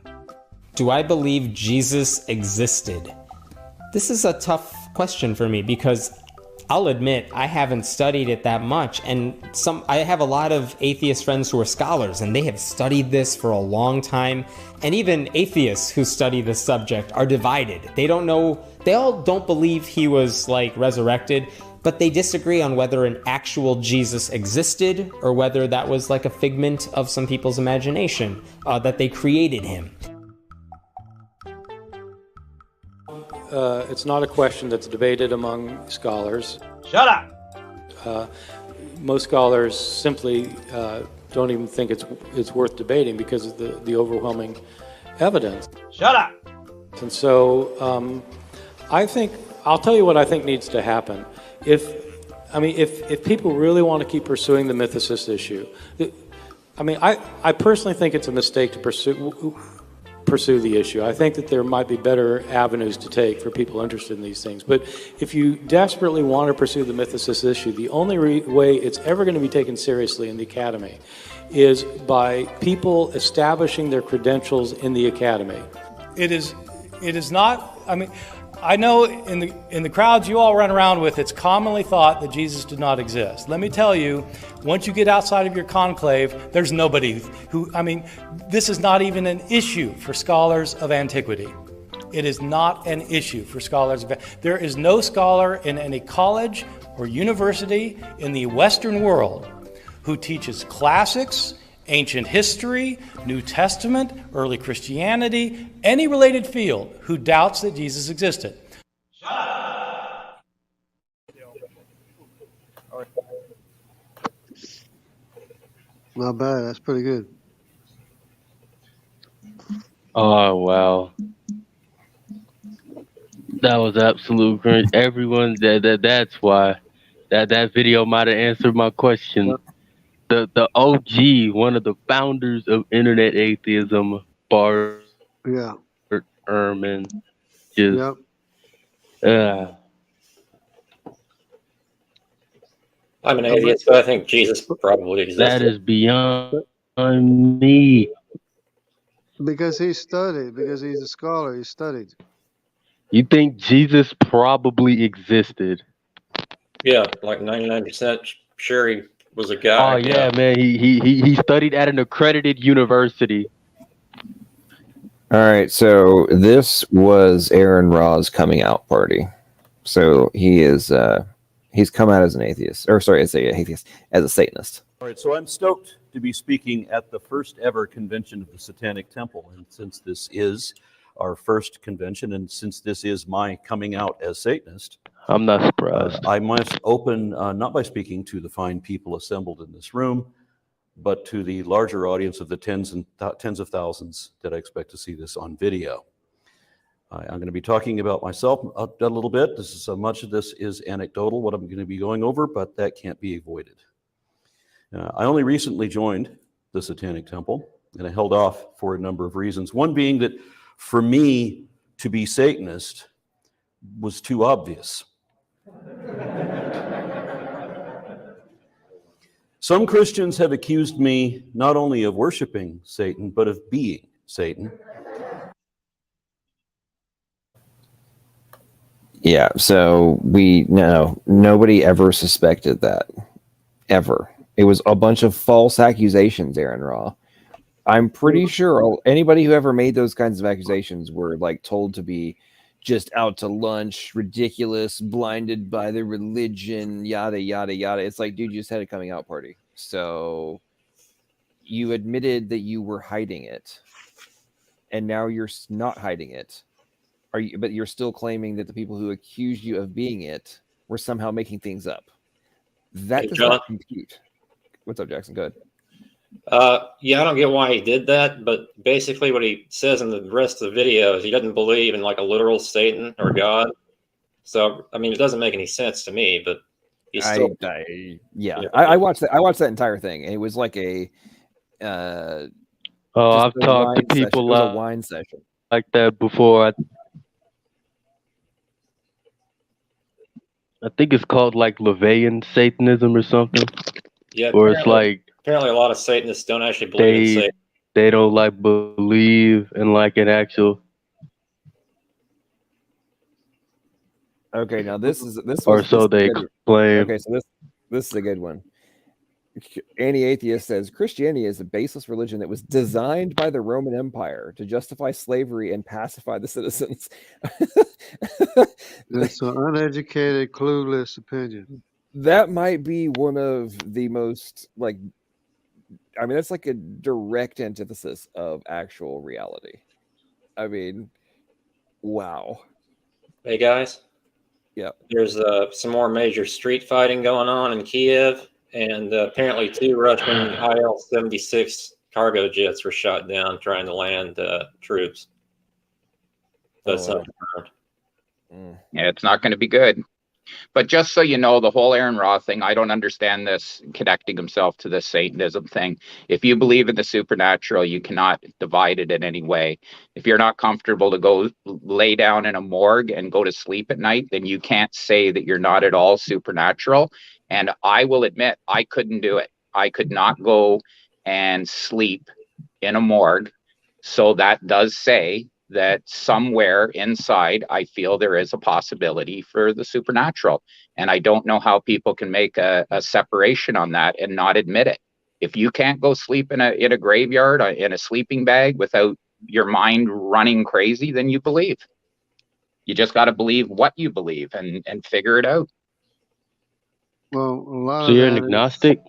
Do I believe Jesus existed? This is a tough question for me because I'll admit I haven't studied it that much, and I have a lot of atheist friends who are scholars, and they have studied this for a long time. And even atheists who study this subject are divided. They all don't believe he was resurrected, but they disagree on whether an actual Jesus existed or whether that was a figment of some people's imagination, that they created him. It's not a question that's debated among scholars. Shut up! Most scholars simply don't even think it's worth debating because of the overwhelming evidence. Shut up! And so I'll tell you what I think needs to happen. If people really want to keep pursuing the mythicist issue, I personally think it's a mistake to pursue the issue. I think that there might be better avenues to take for people interested in these things. But if you desperately want to pursue the mythicist issue, the only way it's ever going to be taken seriously in the academy is by people establishing their credentials in the academy. It is not, I know in the crowds you all run around with, it's commonly thought that Jesus did not exist. Let me tell you, once you get outside of your conclave, there's nobody this is not even an issue for scholars of antiquity. It is not an issue for scholars. There is no scholar in any college or university in the Western world who teaches classics, ancient history, New Testament, early Christianity, any related field who doubts that Jesus existed. Not bad. That's pretty good. Oh, wow. That was absolute great. Everyone, that's why that video might have answered my question. The OG, one of the founders of internet atheism, Bart Ehrman, just I'm an atheist, but I think Jesus probably existed. that is beyond me. Because he studied. Because he's a scholar. He studied. You think Jesus probably existed? Yeah, 99% sure he was a guy. Oh yeah, man. He studied at an accredited university. All right, so this was Aaron Ra's coming out party. So he is He's come out as an atheist, or sorry, as a atheist, as a Satanist. All right, so I'm stoked to be speaking at the first ever convention of the Satanic Temple. And since this is our first convention, and since this is my coming out as Satanist, I'm not surprised. I must open not by speaking to the fine people assembled in this room, but to the larger audience of the tens of thousands that I expect to see this on video. I'm going to be talking about myself a little bit. This is much of this is anecdotal, what I'm going to be going over, but that can't be avoided. I only recently joined the Satanic Temple, and I held off for a number of reasons. One being that for me to be Satanist was too obvious. Some Christians have accused me not only of worshiping Satan, but of being Satan. Yeah, so nobody ever suspected that. Ever. It was a bunch of false accusations, Aaron Raw. I'm pretty sure anybody who ever made those kinds of accusations were like told to be just out to lunch, ridiculous, blinded by the religion, yada, yada, yada. It's like, dude, you just had a coming out party. So you admitted that you were hiding it. And now you're not hiding it. But you're still claiming that the people who accused you of being it were somehow making things up. That does not compute. What's up, Jackson? Go ahead. Yeah, I don't get why he did that, but basically what he says in the rest of the video is he doesn't believe in like a literal Satan or God. So, I mean, it doesn't make any sense to me, but he's still... I watched that. I watched that entire thing. And it was like a... I've talked to people a wine session like that before. I think it's called like Levian Satanism or something. Yeah, or it's like apparently a lot of Satanists don't actually believe in Satan. They don't like believe in like an actual. Okay, now this was they claim. Okay, so this is a good one. Anti-atheist says Christianity is a baseless religion that was designed by the Roman Empire to justify slavery and pacify the citizens. That's an uneducated, clueless opinion. That might be one of the most that's like a direct antithesis of actual reality. I mean, wow. Hey guys. Yeah. There's some more major street fighting going on in Kiev. And apparently 2 Russian IL-76 cargo jets were shot down trying to land troops. That's not confirmed. Yeah, it's not going to be good. But just so you know, the whole Aaron Roth thing, I don't understand this connecting himself to this Satanism thing. If you believe in the supernatural, you cannot divide it in any way. If you're not comfortable to go lay down in a morgue and go to sleep at night, then you can't say that you're not at all supernatural. And I will admit, I couldn't do it. I could not go and sleep in a morgue. So that does say that somewhere inside, I feel there is a possibility for the supernatural. And I don't know how people can make a separation on that and not admit it. If you can't go sleep in a graveyard, in a sleeping bag without your mind running crazy, then you believe. You just got to believe what you believe and figure it out. Well, a lot so you're an agnostic?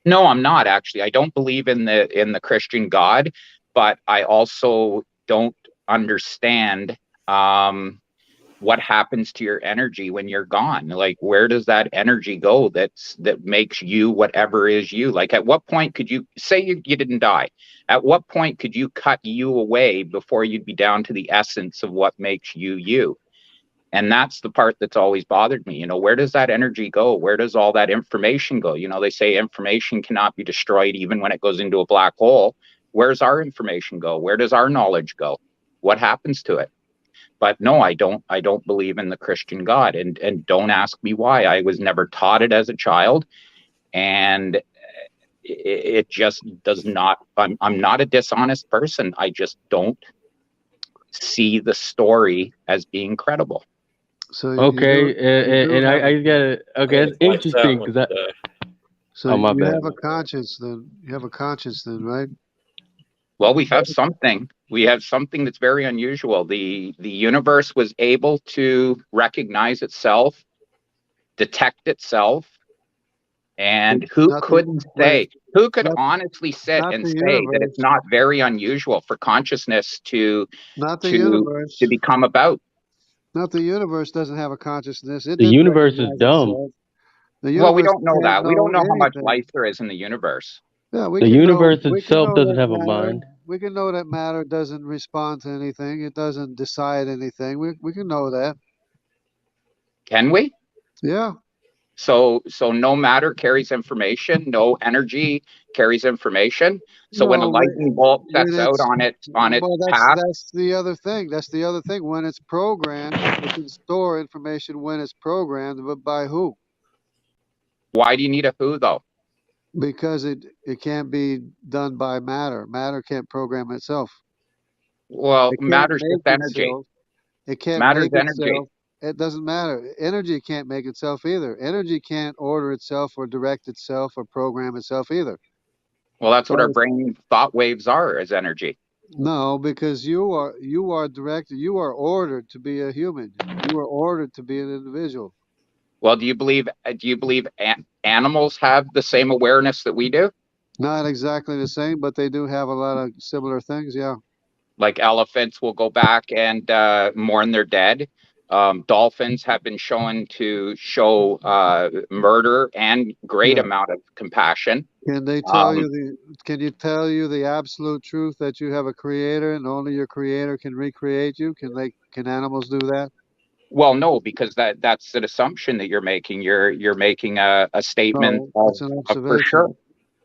No, I'm not actually. I don't believe in the Christian God, but I also don't understand what happens to your energy when you're gone. Like, where does that energy go that makes you whatever is you? Like, at what point could you say you didn't die? At what point could you cut you away before you'd be down to the essence of what makes you you? And that's the part that's always bothered me. Where does that energy go? Where does all that information go? They say information cannot be destroyed even when it goes into a black hole. Where's our information go? Where does our knowledge go? What happens to it? But no, I don't believe in the Christian God, and don't ask me why. I was never taught it as a child, and it just does not. I'm not a dishonest person. I just don't see the story as being credible. So and I get it. Okay, it's interesting because you have a conscience. Then you have a conscience, then, right? Well, we have something. We have something that's very unusual. The universe was able to recognize itself detect itself? And who Not the- couldn't wait, say, who could not- honestly sit not and the say that universe. it's not very unusual for consciousness to Not the universe. become about? Not the universe doesn't have a consciousness. It The didn't universe is recognize dumb. itself. The Well, we universe don't know can't that. We don't know how much anything. life there is in the universe. Yeah, we The can universe know, itself doesn't that have a matter, mind. We can know that matter doesn't respond to anything. It doesn't decide anything. We can know that. Can we? Yeah. So no matter carries information, no energy carries information. So when a No, lightning bolt when sets out it's on its well, path, that's the other thing. That's the other thing. When it's programmed, it can store information when it's programmed, but by who? why do you need a who though? Because it can't be done by matter. Matter can't program itself. Well, It can't matter's make just energy. itself. It can't Matter's make energy. itself. It doesn't matter. Energy can't make itself either. Energy can't order itself or direct itself or program itself either. Well, that's what our So brain thought waves are, as energy. no, because you are directed. You are ordered to be a human. You are ordered to be an individual. Well, do you believe animals have the same awareness that we do? Not exactly the same, but they do have a lot of similar things. Yeah. Like elephants will go back and mourn their dead. Dolphins have been shown to show murder and great Yeah. amount of compassion. Can they tell you Can you tell you the absolute truth that you have a creator and only your creator can recreate you? Can animals do that? Well, no, because that's an assumption that you're making. You're making a statement No, it's an of for observation. sure.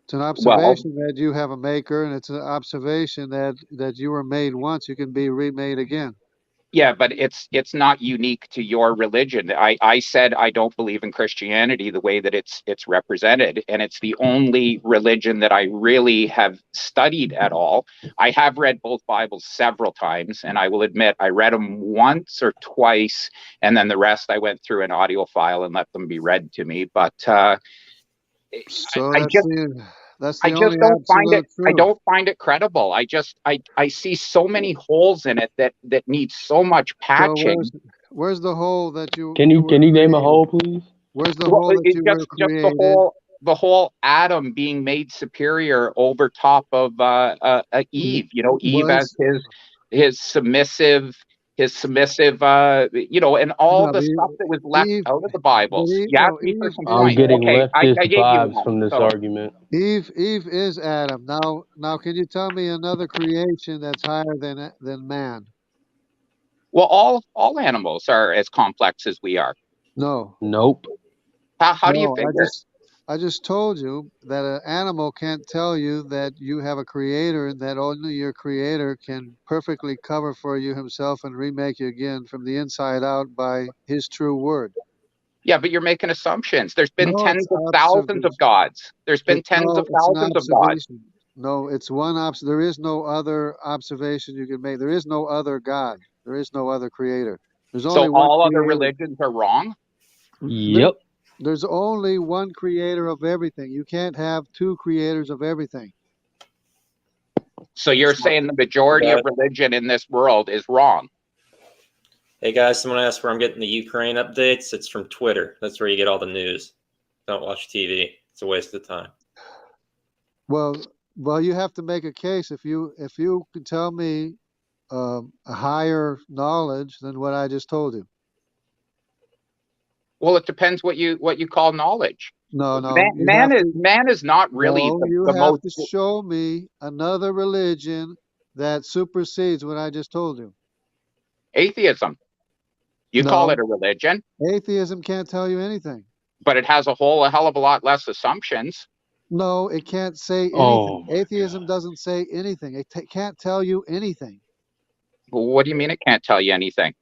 It's an Well, observation that you have a maker, and it's an observation that you were made once. You can be remade again. yeah, but it's not unique to your religion. I said I don't believe in Christianity the way that it's represented, and it's the only religion that I really have studied at all. I have read both Bibles several times, and I will admit I read them once or twice, and then the rest I went through an audio file and let them be read to me. But So I just that's I the just only don't find it. absolute I truth. don't find it credible. I see so many holes in it that need so much So patching. where's the hole that you Can you were name a created? hole, please? Where's the Well, hole that it's you were just created? the whole Adam being made superior over top of Eve. You know, Eve as his submissive. You know, and all No, the stuff that was left Eve, out of the Bibles. Eve, You no, asked me for some I'm points. getting Okay, I leftist gave you vibes one. from this So, argument. Eve is Adam. Now, can you tell me another creation that's higher than man? well, all animals are as complex as we are. No. Nope. How do you No, figure? I just told you that an animal can't tell you that you have a creator and that only your creator can perfectly cover for you himself and remake you again from the inside out by his true word. Yeah, but you're making assumptions. There's been No, tens it's of thousands of gods. There's been tens of it's an thousands of gods. observation. No, it's one there is no other observation you can make. There is no other God. There is no other creator. There's only So one all other creator. religions are wrong? Yep. There's only one creator of everything. You can't have two creators of everything. So you're saying the majority of religion in this world is wrong? Hey guys, someone asked where I'm getting the Ukraine updates. It's from Twitter. That's where you get all the news. Don't watch TV. It's a waste of time. Well, you have to make a case. If you can tell me a higher knowledge than what I just told you. Well, it depends what you call knowledge. No. Man is not really you the have most. to show me another religion that supersedes what I just told you. Atheism. You No. call it a religion, Atheism can't tell you anything. but it has a hell of a lot less assumptions. No, it can't say anything. Oh, Atheism doesn't say anything. It can't tell you anything. What do you mean it can't tell you anything?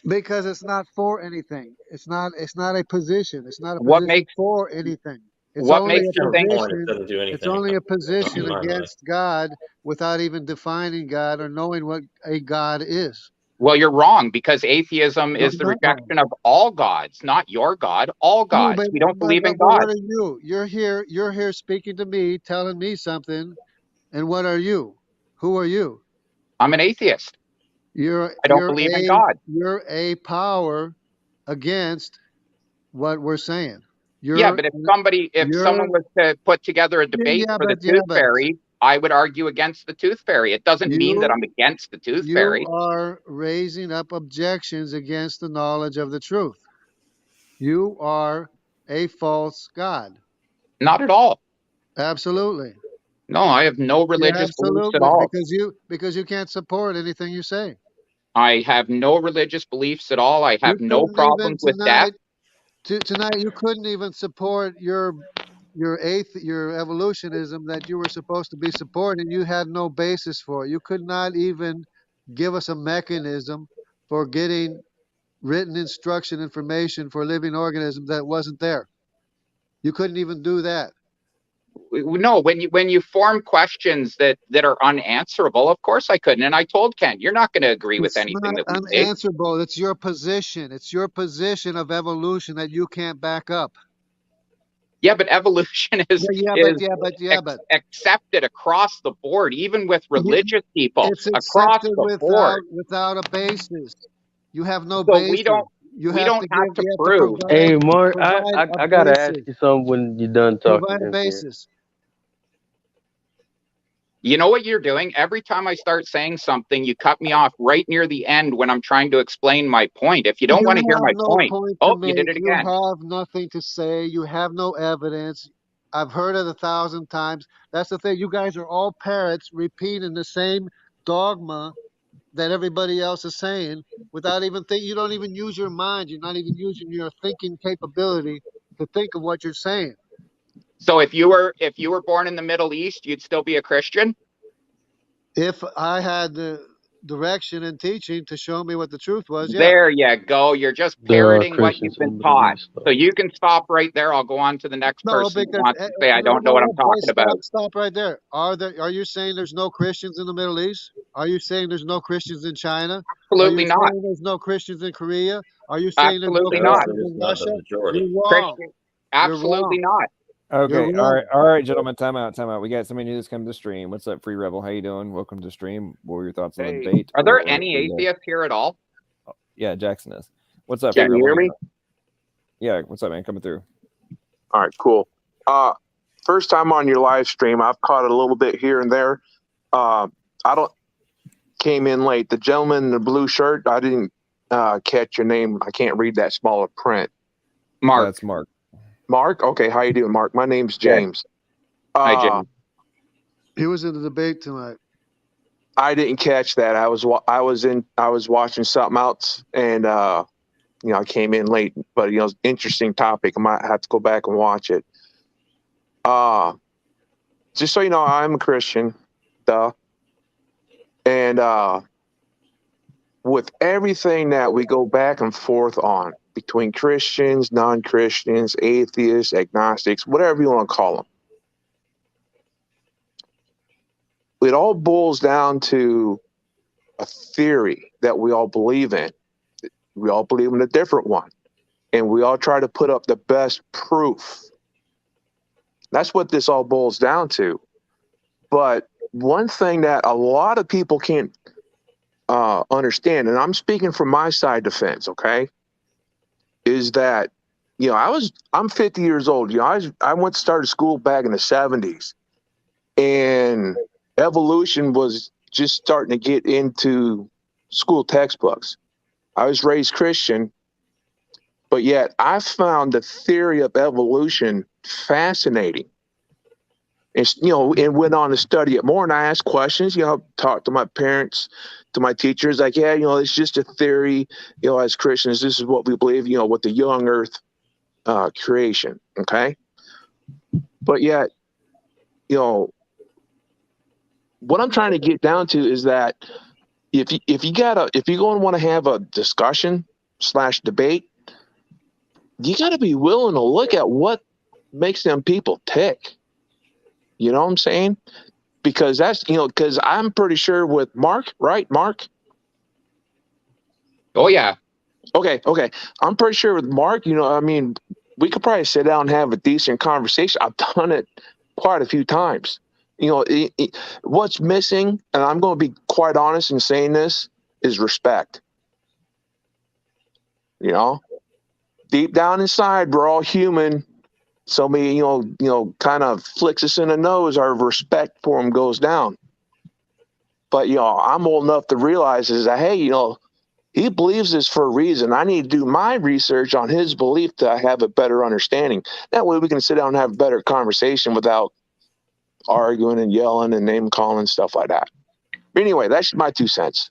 Because it's not for anything. It's not a position. It's not a What position makes for anything. It's what only makes a you think? position. It doesn't do anything. It's only a position In my mind. against God without even defining God or knowing what a God is. Well, you're wrong, because atheism No, is the no. rejection of all gods, not your God. All No, gods. We don't believe in but what God. are you? You're here speaking to me, telling me something, and what are you? Who are you? I'm an atheist. I don't believe in God. You're a power against what we're saying. Yeah, but if someone was to put together a debate for the Tooth Fairy, I would argue against the Tooth Fairy. It doesn't mean that I'm against the Tooth Fairy. You are raising up objections against the knowledge of the truth. You are a false god. Not at all. Absolutely. No, I have no religious beliefs at all. Because you can't support anything you say. I have no religious beliefs at all. I have no problems with death. Tonight, you couldn't even support your evolutionism that you were supposed to be supporting. You had no basis for it. You could not even give us a mechanism for getting written instruction information for living organisms that wasn't there. You couldn't even do that. No, when you form questions that are unanswerable, of course I couldn't. And I told Ken, you're not going to agree with anything that we say. It's not unanswerable. It's your position. It's your position of evolution that you can't back up. Yeah, but evolution is accepted across the board, even with religious people. It's across the board without a basis. You have no so basis. We don't have to prove. Hey, Mark, I gotta ask you something when you're done talking. Provide a basis. You know what you're doing? Every time I start saying something, you cut me off right near the end when I'm trying to explain my point. If you don't want to hear my point, you did it again. You have nothing to say. You have no evidence. I've heard it 1,000 times. That's the thing. You guys are all parrots repeating the same dogma that everybody else is saying without even thinking. You don't even use your mind. You're not even using your thinking capability to think of what you're saying. So if you were born in the Middle East, you'd still be a Christian? If I had the direction and teaching to show me what the truth was, yeah. There you go. You're just parroting what you've been taught. So you can stop right there. I'll go on to the next person who wants to say, I don't know what I'm talking about. Stop right there. Are you saying there's no Christians in the Middle East? Are you saying there's no Christians in China? Absolutely not. Are you saying there's no Christians in Korea? Are you saying absolutely there's no not. Christians in Russia? You're wrong. Absolutely not. Okay, all right, gentlemen, time out. We got somebody new that's come to stream. What's up, Free Rebel? How you doing? Welcome to stream. What were your thoughts on the debate? Are there any atheists here at all? Yeah, Jackson is. What's up? Can you hear me? Yeah, what's up, man? Coming through. All right, cool. First time on your live stream. I've caught it a little bit here and there. Came in late. The gentleman in the blue shirt, I didn't catch your name. I can't read that smaller print. Mark. That's Mark. Mark? Okay, how you doing, Mark? My name's James. Hi, James. He was in the debate tonight. I didn't catch that. I was watching something else, and I came in late. But interesting topic. I might have to go back and watch it. Just so you know, I'm a Christian, and with everything that we go back and forth on between Christians, non-Christians, atheists, agnostics, whatever you want to call them, it all boils down to a theory that we all believe in. We all believe in a different one, and we all try to put up the best proof. That's what this all boils down to. But one thing that a lot of people can't understand, and I'm speaking from my side of the fence, okay, is that I'm 50 years old. I went to start school back in the 70s, and evolution was just starting to get into school textbooks. I was raised Christian, but yet I found the theory of evolution fascinating. And went on to study it more. And I asked questions, talked to my parents, to my teachers, like, it's just a theory, as Christians, this is what we believe, with the young earth creation. Okay. But yet, what I'm trying to get down to is that if you're going to want to have a discussion / debate, you got to be willing to look at what makes them people tick. You know what I'm saying? Because that's, because I'm pretty sure with Mark, right? Mark? Oh, yeah. Okay. I'm pretty sure with Mark, we could probably sit down and have a decent conversation. I've done it quite a few times. What's missing, and I'm going to be quite honest in saying this, is respect. deep down inside, we're all human. Somebody, kind of flicks us in the nose, our respect for him goes down. But, I'm old enough to realize is that, hey, he believes this for a reason. I need to do my research on his belief to have a better understanding. That way we can sit down and have a better conversation without arguing and yelling and name calling and stuff like that. But anyway, that's my 2 cents.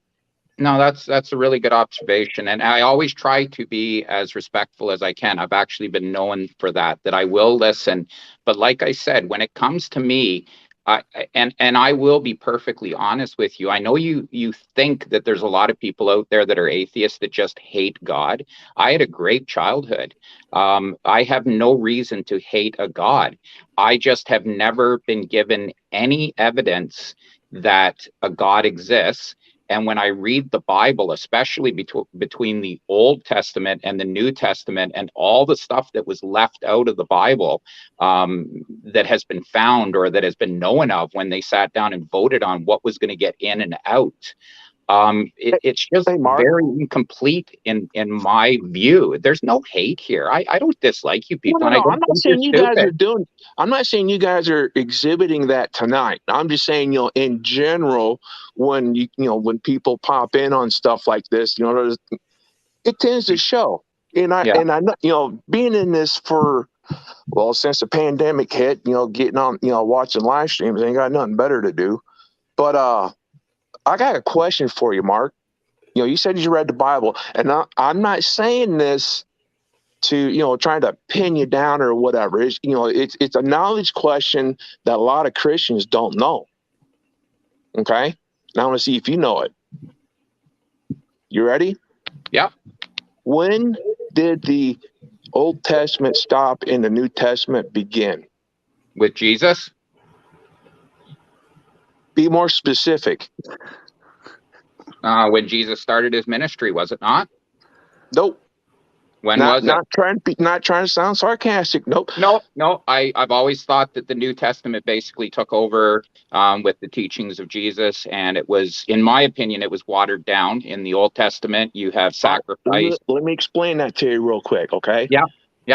No, that's a really good observation. And I always try to be as respectful as I can. I've actually been known for that I will listen. But like I said, when it comes to me, and I will be perfectly honest with you. I know you think that there's a lot of people out there that are atheists that just hate God. I had a great childhood. I have no reason to hate a God. I just have never been given any evidence that a God exists. And when I read the Bible, especially between the Old Testament and the New Testament and all the stuff that was left out of the Bible that has been found or that has been known of when they sat down and voted on what was going to get in and out, it's just very incomplete in my view. There's no hate here. I don't dislike you people. No, I'm not saying you guys are doing. I'm not saying you guys are exhibiting that tonight. I'm just saying, in general, when when people pop in on stuff like this, it tends to show. And I know, being in this for since the pandemic hit, getting on, watching live streams, ain't got nothing better to do. But I got a question for you, Mark. You said you read the Bible, and I'm not saying this to trying to pin you down or whatever. It's a knowledge question that a lot of Christians don't know. Okay, now I want to see if you know it. You ready? Yeah. When did the Old Testament stop and the New Testament begin? With Jesus? Be more specific. When Jesus started his ministry, was it not? Nope. When was it? Not trying to sound sarcastic. Nope. No. I've always thought that the New Testament basically took over with the teachings of Jesus, and it was, in my opinion, it was watered down. In the Old Testament, you have sacrifice. Let me explain that to you real quick, okay? Yeah.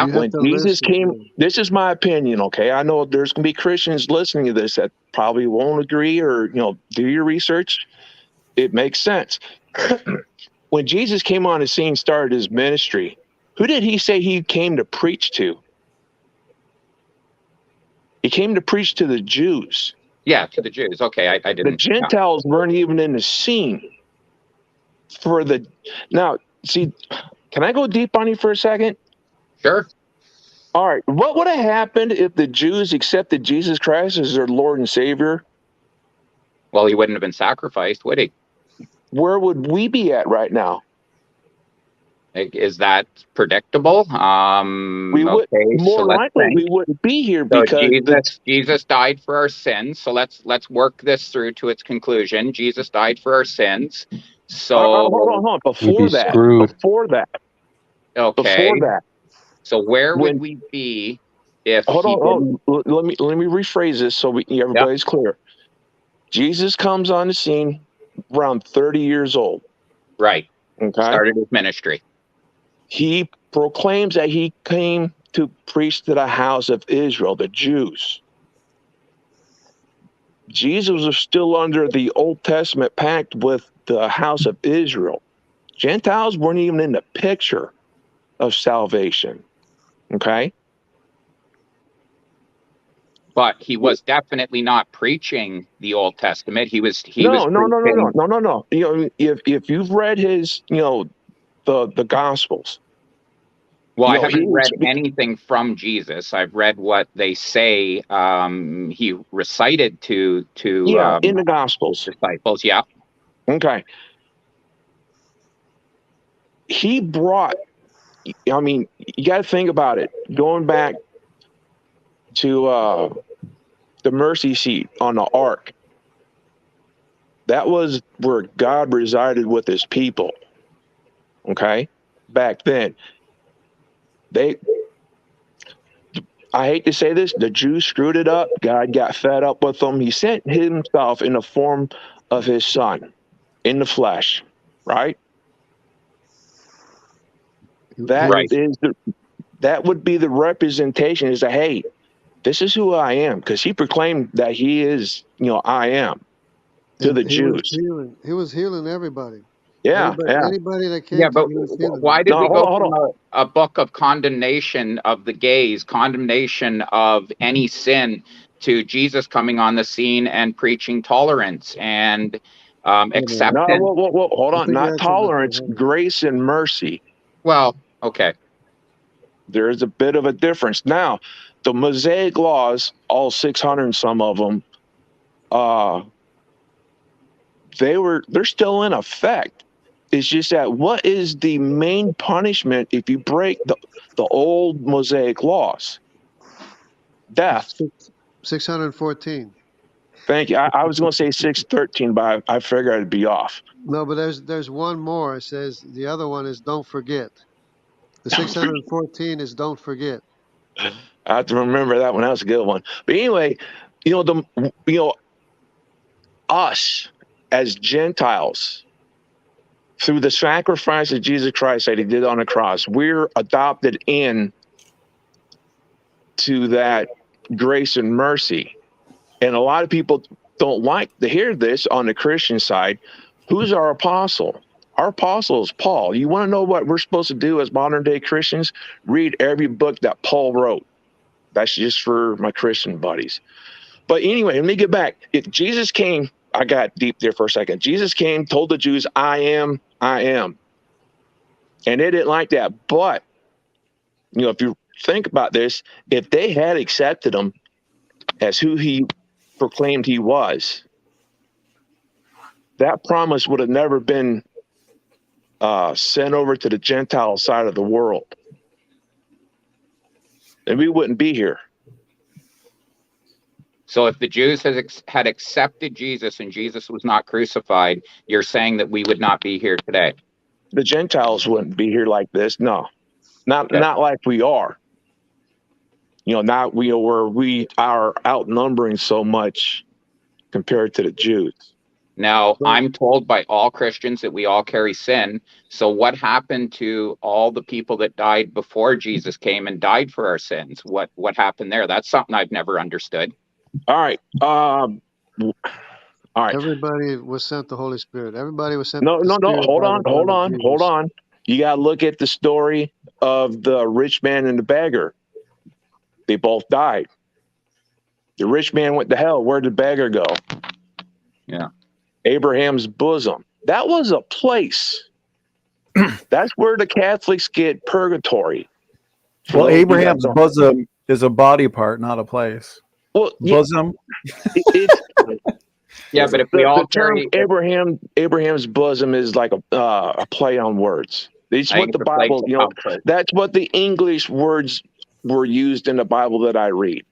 When Jesus came, this is my opinion, okay? I know there's going to be Christians listening to this that probably won't agree or, do your research. It makes sense. When Jesus came on the scene, started his ministry, who did he say he came to preach to? He came to preach to the Jews. Yeah, to the Jews. Okay, I didn't. The Gentiles weren't even in the scene. Now, see, can I go deep on you for a second? Sure. All right. What would have happened if the Jews accepted Jesus Christ as their Lord and Savior? Well, he wouldn't have been sacrificed, would he? Where would we be at right now? Is that predictable? We would more likely we wouldn't be here because Jesus died for our sins. So let's work this through to its conclusion. Jesus died for our sins. So hold on. Before that. Okay. Before that. So where would we be if Let me rephrase this so everybody's clear. Jesus comes on the scene around 30 years old. Right. Okay. Started his ministry. He proclaims that he came to preach to the house of Israel, the Jews. Jesus was still under the Old Testament pact with the house of Israel. Gentiles weren't even in the picture of salvation. Okay? But he was definitely not preaching the Old Testament. He was No. If you've read his, the Gospels. Well, I haven't read anything from Jesus. I've read what they say he recited to in the Gospels. Disciples, yeah. Okay. He brought, you got to think about it. Going back to the mercy seat on the ark. That was where God resided with his people. Okay? Back then. I hate to say this, the Jews screwed it up. God got fed up with them. He sent himself in the form of his son, in the flesh, right? That would be the representation, is that, hey, this is who I am, because he proclaimed that he is, I am to the Jews. He was healing everybody. Yeah, Anybody that came Yeah, to but him, he was healing why them. did we go from a book of condemnation of the gays, condemnation of any sin, to Jesus coming on the scene and preaching tolerance and acceptance? No, whoa, hold on. Not tolerance, grace and mercy. Well, okay. There is a bit of a difference. Now, the Mosaic laws, all 600 and some of them, they're still in effect. It's just that what is the main punishment if you break the old Mosaic laws? Death. 614. Thank you. I was going to say 613, but I figured I'd be off. No, but there's one more. It says the other one is don't forget. The 614 is don't forget. I have to remember that one. That was a good one. But anyway, us as Gentiles, through the sacrifice of Jesus Christ that he did on the cross, we're adopted in to that grace and mercy. And a lot of people don't like to hear this on the Christian side. Who's our apostle? Our apostle is Paul. You want to know what we're supposed to do as modern day Christians? Read every book that Paul wrote. That's just for my Christian buddies. But anyway, let me get back. If Jesus came, I got deep there for a second. Jesus came, told the Jews, I am. And they didn't like that. But, if you think about this, if they had accepted him as who he proclaimed he was, that promise would have never been sent over to the Gentile side of the world. And we wouldn't be here. So if the Jews had accepted Jesus and Jesus was not crucified, you're saying that we would not be here today? The Gentiles wouldn't be here like this. No, not like we are. Not where we are outnumbering so much compared to the Jews. Now, I'm told by all Christians that we all carry sin. So what happened to all the people that died before Jesus came and died for our sins? What happened there? That's something I've never understood. All right. All right. Everybody was sent the Holy Spirit. Everybody was sent. No. Hold on. You got to look at the story of the rich man and the beggar. They both died. The rich man went to hell. Where did the beggar go? Yeah. Abraham's bosom. That was a place. That's where the Catholics get purgatory. Well, Abraham's bosom is a body part, not a place. Well, bosom. Yeah, but if we all carry Abraham's bosom is like a play on words. It's what the Bible, that's what the English words were used in the Bible that I read.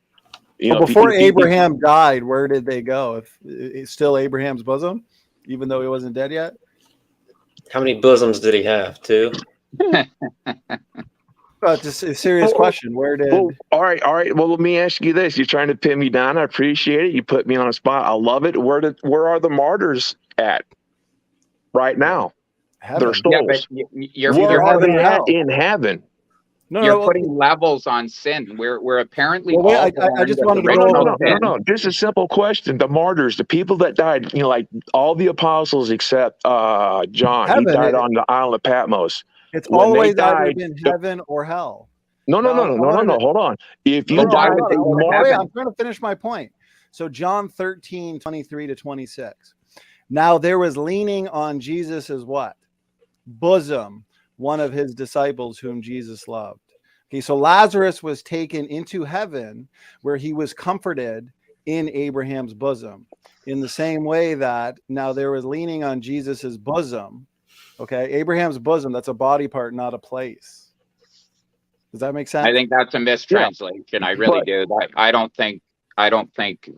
Before Abraham died, where did they go? If it's still Abraham's bosom, even though he wasn't dead yet. How many bosoms did he have? 2? Well, just a serious question. Where did? Well, all right. Well, let me ask you this: you're trying to pin me down. I appreciate it. You put me on a spot. I love it. Where are the martyrs at right now? Heaven. Their souls. Yeah, you're in heaven. You're putting levels on sin. We're apparently. Well, I just wanted to go. No. Just a simple question. The martyrs, the people that died, like all the apostles except John. Heaven, he died on the island of Patmos. It's always either been heaven or hell. No. Hold on. If you died, I'm trying to finish my point. So John 13:23-26. Now there was leaning on Jesus's what? Bosom, one of his disciples whom Jesus loved. Okay, so Lazarus was taken into heaven where he was comforted in Abraham's bosom. In the same way that now there was leaning on Jesus's bosom. Okay, Abraham's bosom, that's a body part, not a place. Does that make sense? I think that's a mistranslation. Yeah. I really do. I don't think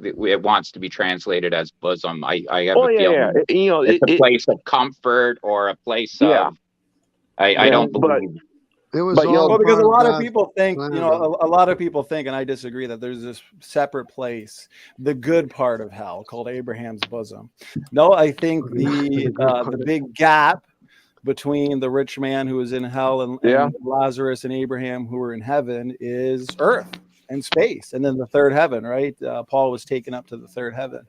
it wants to be translated as bosom. I have a feeling it's a place of comfort or a place of. I don't believe. It was because a lot of people think, a lot of people think, and I disagree, that there's this separate place, the good part of hell, called Abraham's bosom. No, I think the big gap between the rich man who was in hell and Lazarus and Abraham who were in heaven is earth and space, and then the third heaven, right? Paul was taken up to the third heaven.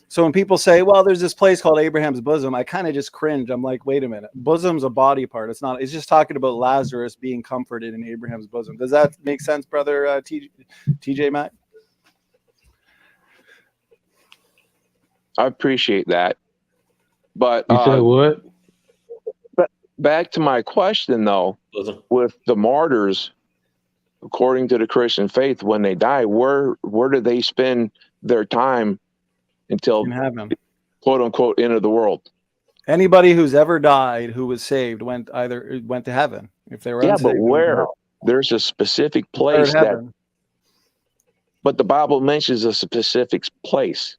So when people say, well, there's this place called Abraham's bosom, I kind of just cringe. I'm like, wait a minute. Bosom's a body part. It's not. It's just talking about Lazarus being comforted in Abraham's bosom. Does that make sense, brother TJ Mac? I appreciate that. But you said what? But back to my question, though, with the martyrs, according to the Christian faith, when they die, where do they spend their time until in heaven, quote unquote, end of the world? Anybody who's ever died who was saved went to heaven. If they were unsaved, but where? There's a specific place that. But the Bible mentions a specific place.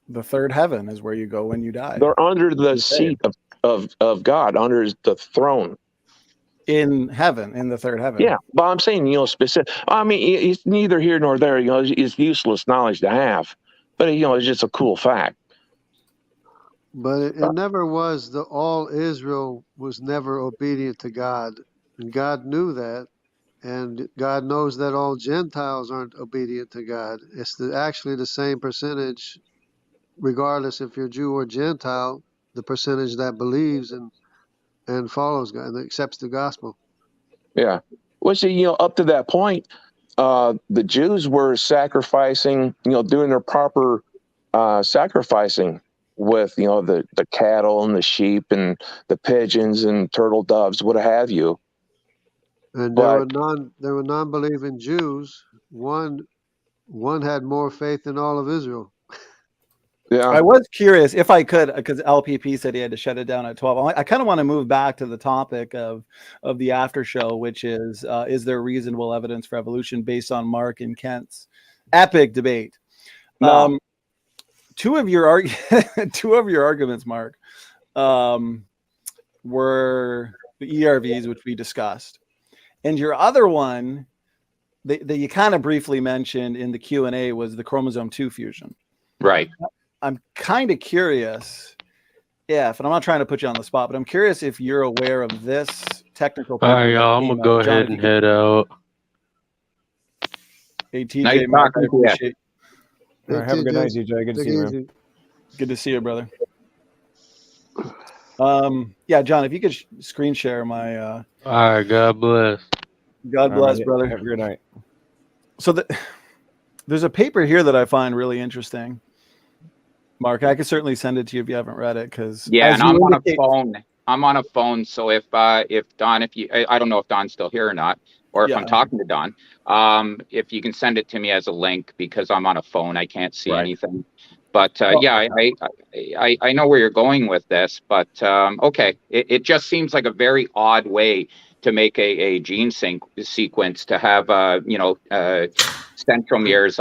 The third heaven is where you go when you die. They're under the seat of God, under the throne. In heaven, in the third heaven. Yeah, but I'm saying, specific. I mean, it's neither here nor there. It's useless knowledge to have, but it's just a cool fact. But it never was all Israel was never obedient to God, and God knew that, and God knows that all Gentiles aren't obedient to God. It's actually the same percentage, regardless if you're Jew or Gentile, the percentage that believes and follows God and accepts the gospel. Yeah. Well, see, up to that point, the Jews were sacrificing, doing their proper sacrificing with, the cattle and the sheep and the pigeons and turtle doves, what have you. And there were non-believing Jews. One had more faith than all of Israel. Yeah, I was curious if I could, because LPP said he had to shut it down at 12. I kind of want to move back to the topic of the after show, which is there reasonable evidence for evolution based on Mark and Kent's epic debate? No. Two of your arguments, Mark, were the ERVs, which we discussed, and your other one that you kind of briefly mentioned in the Q&A was the chromosome 2 fusion. Right. I'm kind of curious and I'm not trying to put you on the spot, but I'm curious if you're aware of this technical. All right, y'all, I'm going to go ahead and head out. Hey, TJ, Mark, I appreciate it. All right, have a good night, TJ. Good to see you, man. Good to see you, brother. Yeah, John, if you could screen share my... All right, God bless. God bless, brother. Have a good night. So there's a paper here that I find really interesting. Mark, I could certainly send it to you if you haven't read it, because and I'm on a phone. I'm on a phone, so if Don, I don't know if Don's still here or not, or if I'm talking to Don, if you can send it to me as a link, because I'm on a phone, I can't see anything. But I know where you're going with this, but okay, it just seems like a very odd way to make a gene sequence to have centromeres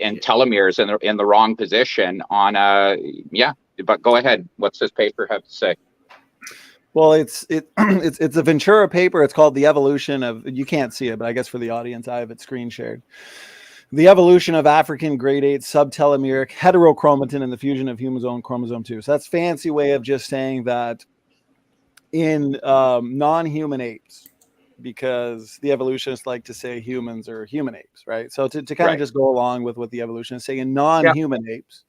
and telomeres in the wrong position on but go ahead. What's this paper have to say? Well, it's a Ventura paper. It's called The Evolution of, you can't see it, but I guess for the audience, I have it screen shared. The Evolution of African grade 8 subtelomeric heterochromatin and the Fusion of Human Chromosome 2. So that's a fancy way of just saying that in non-human apes, because the evolutionists like to say humans are human apes, right? So to kind of just go along with what the evolutionists say, in non-human apes,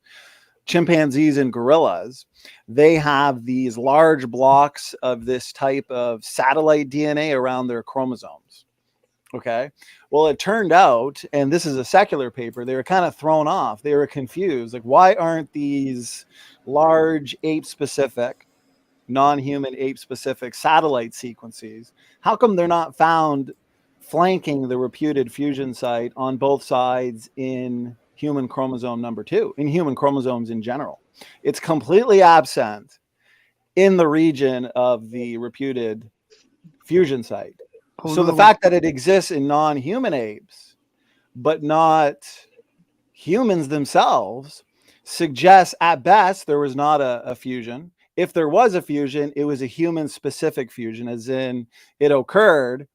chimpanzees and gorillas, they have these large blocks of this type of satellite DNA around their chromosomes. Okay. Well, it turned out, and this is a secular paper, they were kind of thrown off. They were confused. Like, why aren't these large ape-specific, non-human ape-specific satellite sequences, how come they're not found flanking the reputed fusion site on both sides in human chromosome number 2, in human chromosomes in general? It's completely absent in the region of the reputed fusion site. So the fact that it exists in non-human apes, but not humans themselves, suggests at best there was not a fusion. If there was a fusion, it was a human-specific fusion, as in it occurred,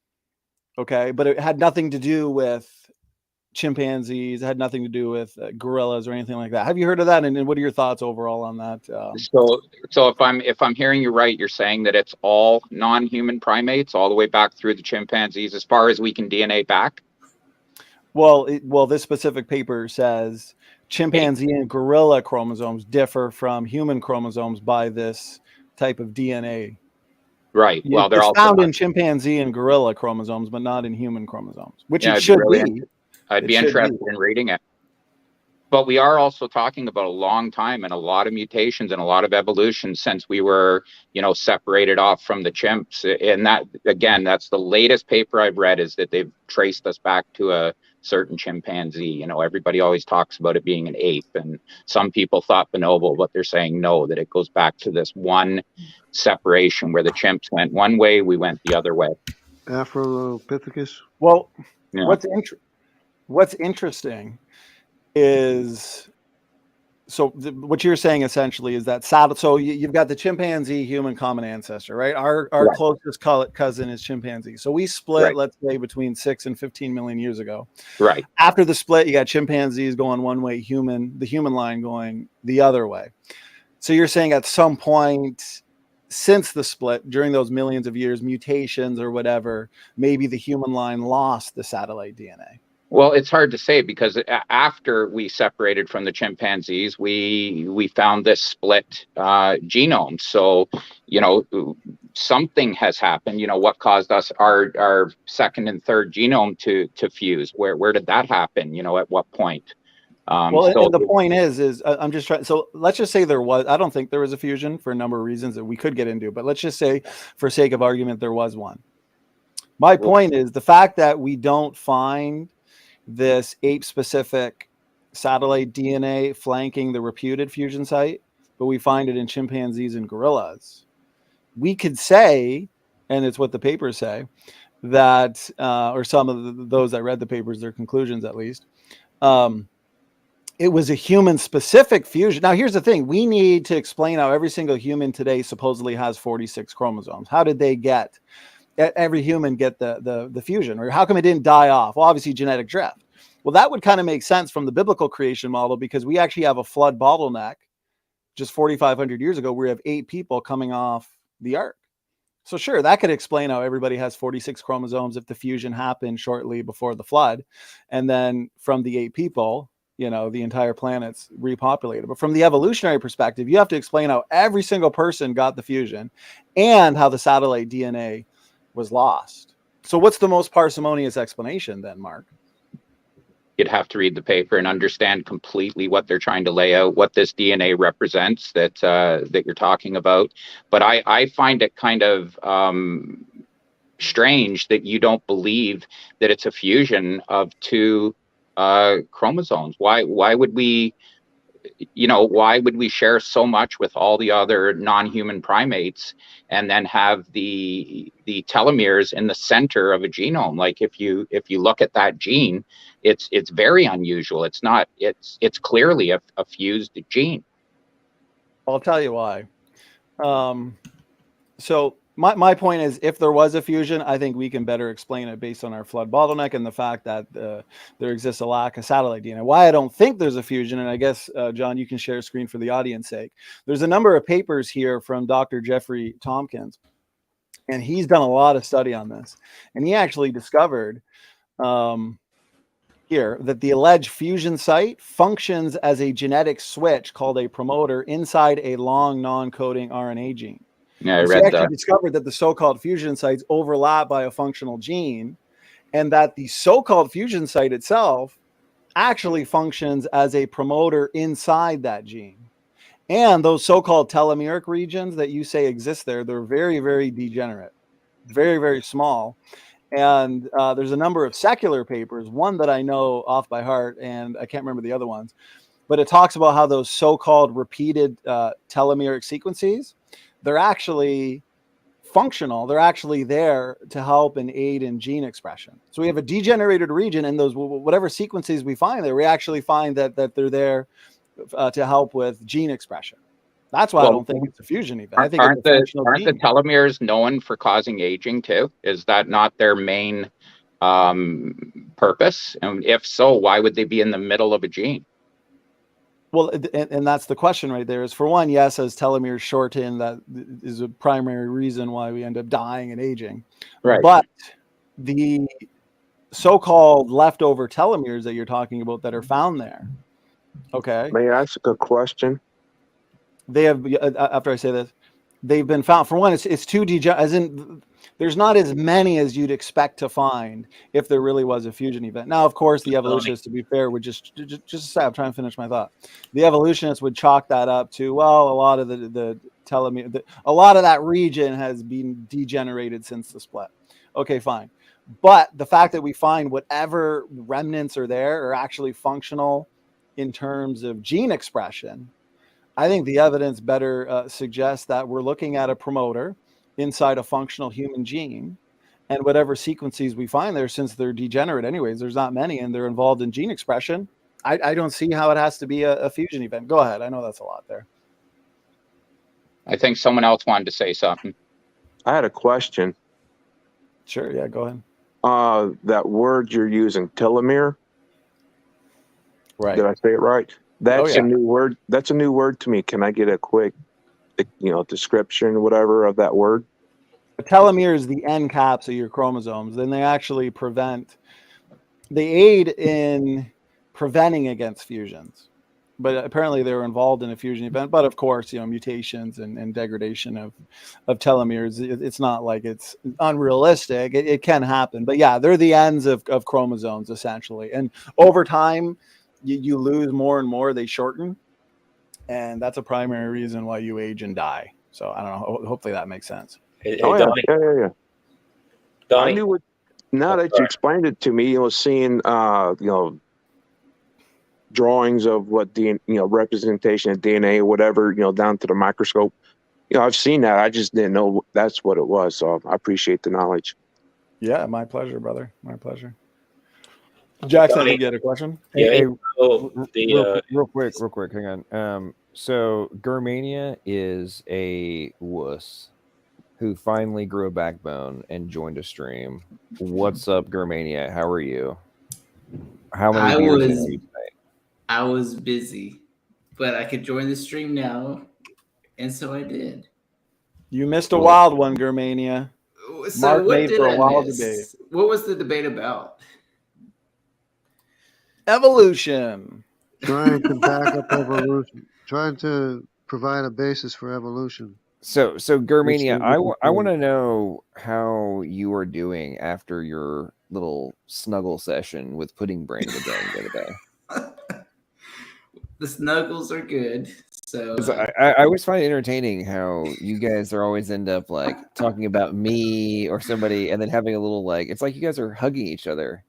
okay, but it had nothing to do with chimpanzees. It had nothing to do with gorillas or anything like that. Have you heard of that? And what are your thoughts overall on that? So if I'm hearing you right, you're saying that it's all non-human primates, all the way back through the chimpanzees, as far as we can DNA back. Well, this specific paper says chimpanzee and gorilla chromosomes differ from human chromosomes by this type of DNA. Right. Well, they're it's also found in chimpanzee and gorilla chromosomes, but not in human chromosomes, which Yeah, it should really be. I'd be interested in reading it. But we are also talking about a long time and a lot of mutations and a lot of evolution since we were, separated off from the chimps. And that, again, that's the latest paper I've read, is that they've traced us back to a certain chimpanzee. Everybody always talks about it being an ape, and some people thought bonobo, but they're saying no, that it goes back to this one separation where the chimps went one way, we went the other way. Afropithecus. Well, Yeah. what's interesting is, what you're saying essentially is that so you've got the chimpanzee human common ancestor, right? Our Right. closest cousin is chimpanzee. So we split, let's say, between 6 and 15 million years ago. Right. After the split, you got chimpanzees going one way, the human line going the other way. So you're saying at some point since the split, during those millions of years, mutations or whatever, maybe the human line lost the satellite DNA. Well, it's hard to say, because after we separated from the chimpanzees, we found this split genome. So, something has happened. What caused us our second and third genome to fuse? Where did that happen? At what point? And the point is I'm just trying. So let's just say there was. I don't think there was a fusion for a number of reasons that we could get into, but let's just say, for sake of argument, there was one. My point is the fact that we don't find this ape-specific satellite DNA flanking the reputed fusion site, but we find it in chimpanzees and gorillas. We could say, and it's what the papers say, that, or some of those that read the papers, their conclusions at least, it was a human-specific fusion. Now, here's the thing. We need to explain how every single human today supposedly has 46 chromosomes. How did every human get the fusion? Or how come it didn't die off? Well, obviously genetic drift. Well, that would kind of make sense from the biblical creation model, because we actually have a flood bottleneck just 4,500 years ago. We have 8 people coming off the ark. So sure, that could explain how everybody has 46 chromosomes if the fusion happened shortly before the flood. And then from the 8 people, the entire planet's repopulated. But from the evolutionary perspective, you have to explain how every single person got the fusion and how the satellite DNA was lost. So what's the most parsimonious explanation then, Mark? You'd have to read the paper and understand completely what they're trying to lay out, what this DNA represents that you're talking about. But I find it kind of strange that you don't believe that it's a fusion of 2 chromosomes. Why would we share so much with all the other non-human primates and then have the telomeres in the center of a genome? Like if you look at that gene, it's very unusual. It's clearly a fused gene. I'll tell you why. So my point is, if there was a fusion, I think we can better explain it based on our flood bottleneck and the fact that there exists a lack of satellite DNA. Why I don't think there's a fusion, and I guess, John, you can share a screen for the audience sake. There's a number of papers here from Dr. Jeffrey Tompkins, and he's done a lot of study on this. And he actually discovered here that the alleged fusion site functions as a genetic switch called a promoter inside a long non-coding RNA gene. Yeah, I so read he actually that. discovered that the so-called fusion sites overlap by a functional gene, and that the so-called fusion site itself actually functions as a promoter inside that gene. And those so-called telomeric regions that you say exist there, they're very, very degenerate, very, very small. And there's a number of secular papers, one that I know off by heart, and I can't remember the other ones, but it talks about how those so-called repeated telomeric sequences, they're actually functional. They're actually there to help and aid in gene expression. So we have a degenerated region, and those whatever sequences we find there, we actually find that they're there to help with gene expression. That's why I don't think it's a fusion event. I think aren't the telomeres known for causing aging too? Is that not their main purpose? And if so, why would they be in the middle of a gene? Well, and that's the question right there. Is for one, yes, as telomeres shorten, that is a primary reason why we end up dying and aging. Right. But the so-called leftover telomeres that you're talking about that are found there, okay? May I ask a question? They have, after I say this, they've been found. For one, it's too as in there's not as many as you'd expect to find if there really was a fusion event. Now, of course, the evolutionists, to be fair, would just a sec, I'm trying to finish my thought. The evolutionists would chalk that up to, well, a lot of the telomere, a lot of that region has been degenerated since the split. Okay, fine. But the fact that we find whatever remnants are there are actually functional in terms of gene expression, I think the evidence better suggests that we're looking at a promoter inside a functional human gene, and whatever sequences we find there, since they're degenerate anyways, there's not many, and they're involved in gene expression, I don't see how it has to be a fusion event. Go ahead. I know that's a lot there. I think someone else wanted to say something. I had a question. Sure, yeah, go ahead. That word you're using, telomere. Right. Did I say it right? That's yeah. a new word. That's a new word to me. Can I get a quick, description or whatever of that word? A telomere is the end caps of your chromosomes. Then they actually they aid in preventing against fusions. But apparently they were involved in a fusion event. But of course, mutations and degradation of telomeres, it's not like it's unrealistic. It can happen. But yeah, they're the ends of chromosomes, essentially. And over time, you lose more and more, they shorten. And that's a primary reason why you age and die. So I don't know. Hopefully that makes sense. Hey, Yeah. Donnie, I knew it. Now that you explained it to me, seeing, drawings of what representation of DNA or whatever, down to the microscope. I've seen that. I just didn't know that's what it was. So I appreciate the knowledge. Yeah, my pleasure, brother. My pleasure. Jackson, Donnie, did you get a question? Real quick. Hang on. So Germania is a wuss who finally grew a backbone and joined a stream. What's up, Germania? How are you? How many beers did you tonight? I was busy, but I could join the stream now, and so I did. You missed a wild one, Germania. So Mark what made did for a I wild miss? debate. What was the debate about? Evolution. Trying to back up evolution. Trying to provide a basis for evolution. So Germania, I want to know how you are doing after your little snuggle session with Pudding Brain the other day. The snuggles are good. So I always find it entertaining how you guys are always end up like talking about me or somebody, and then having a little it's like you guys are hugging each other,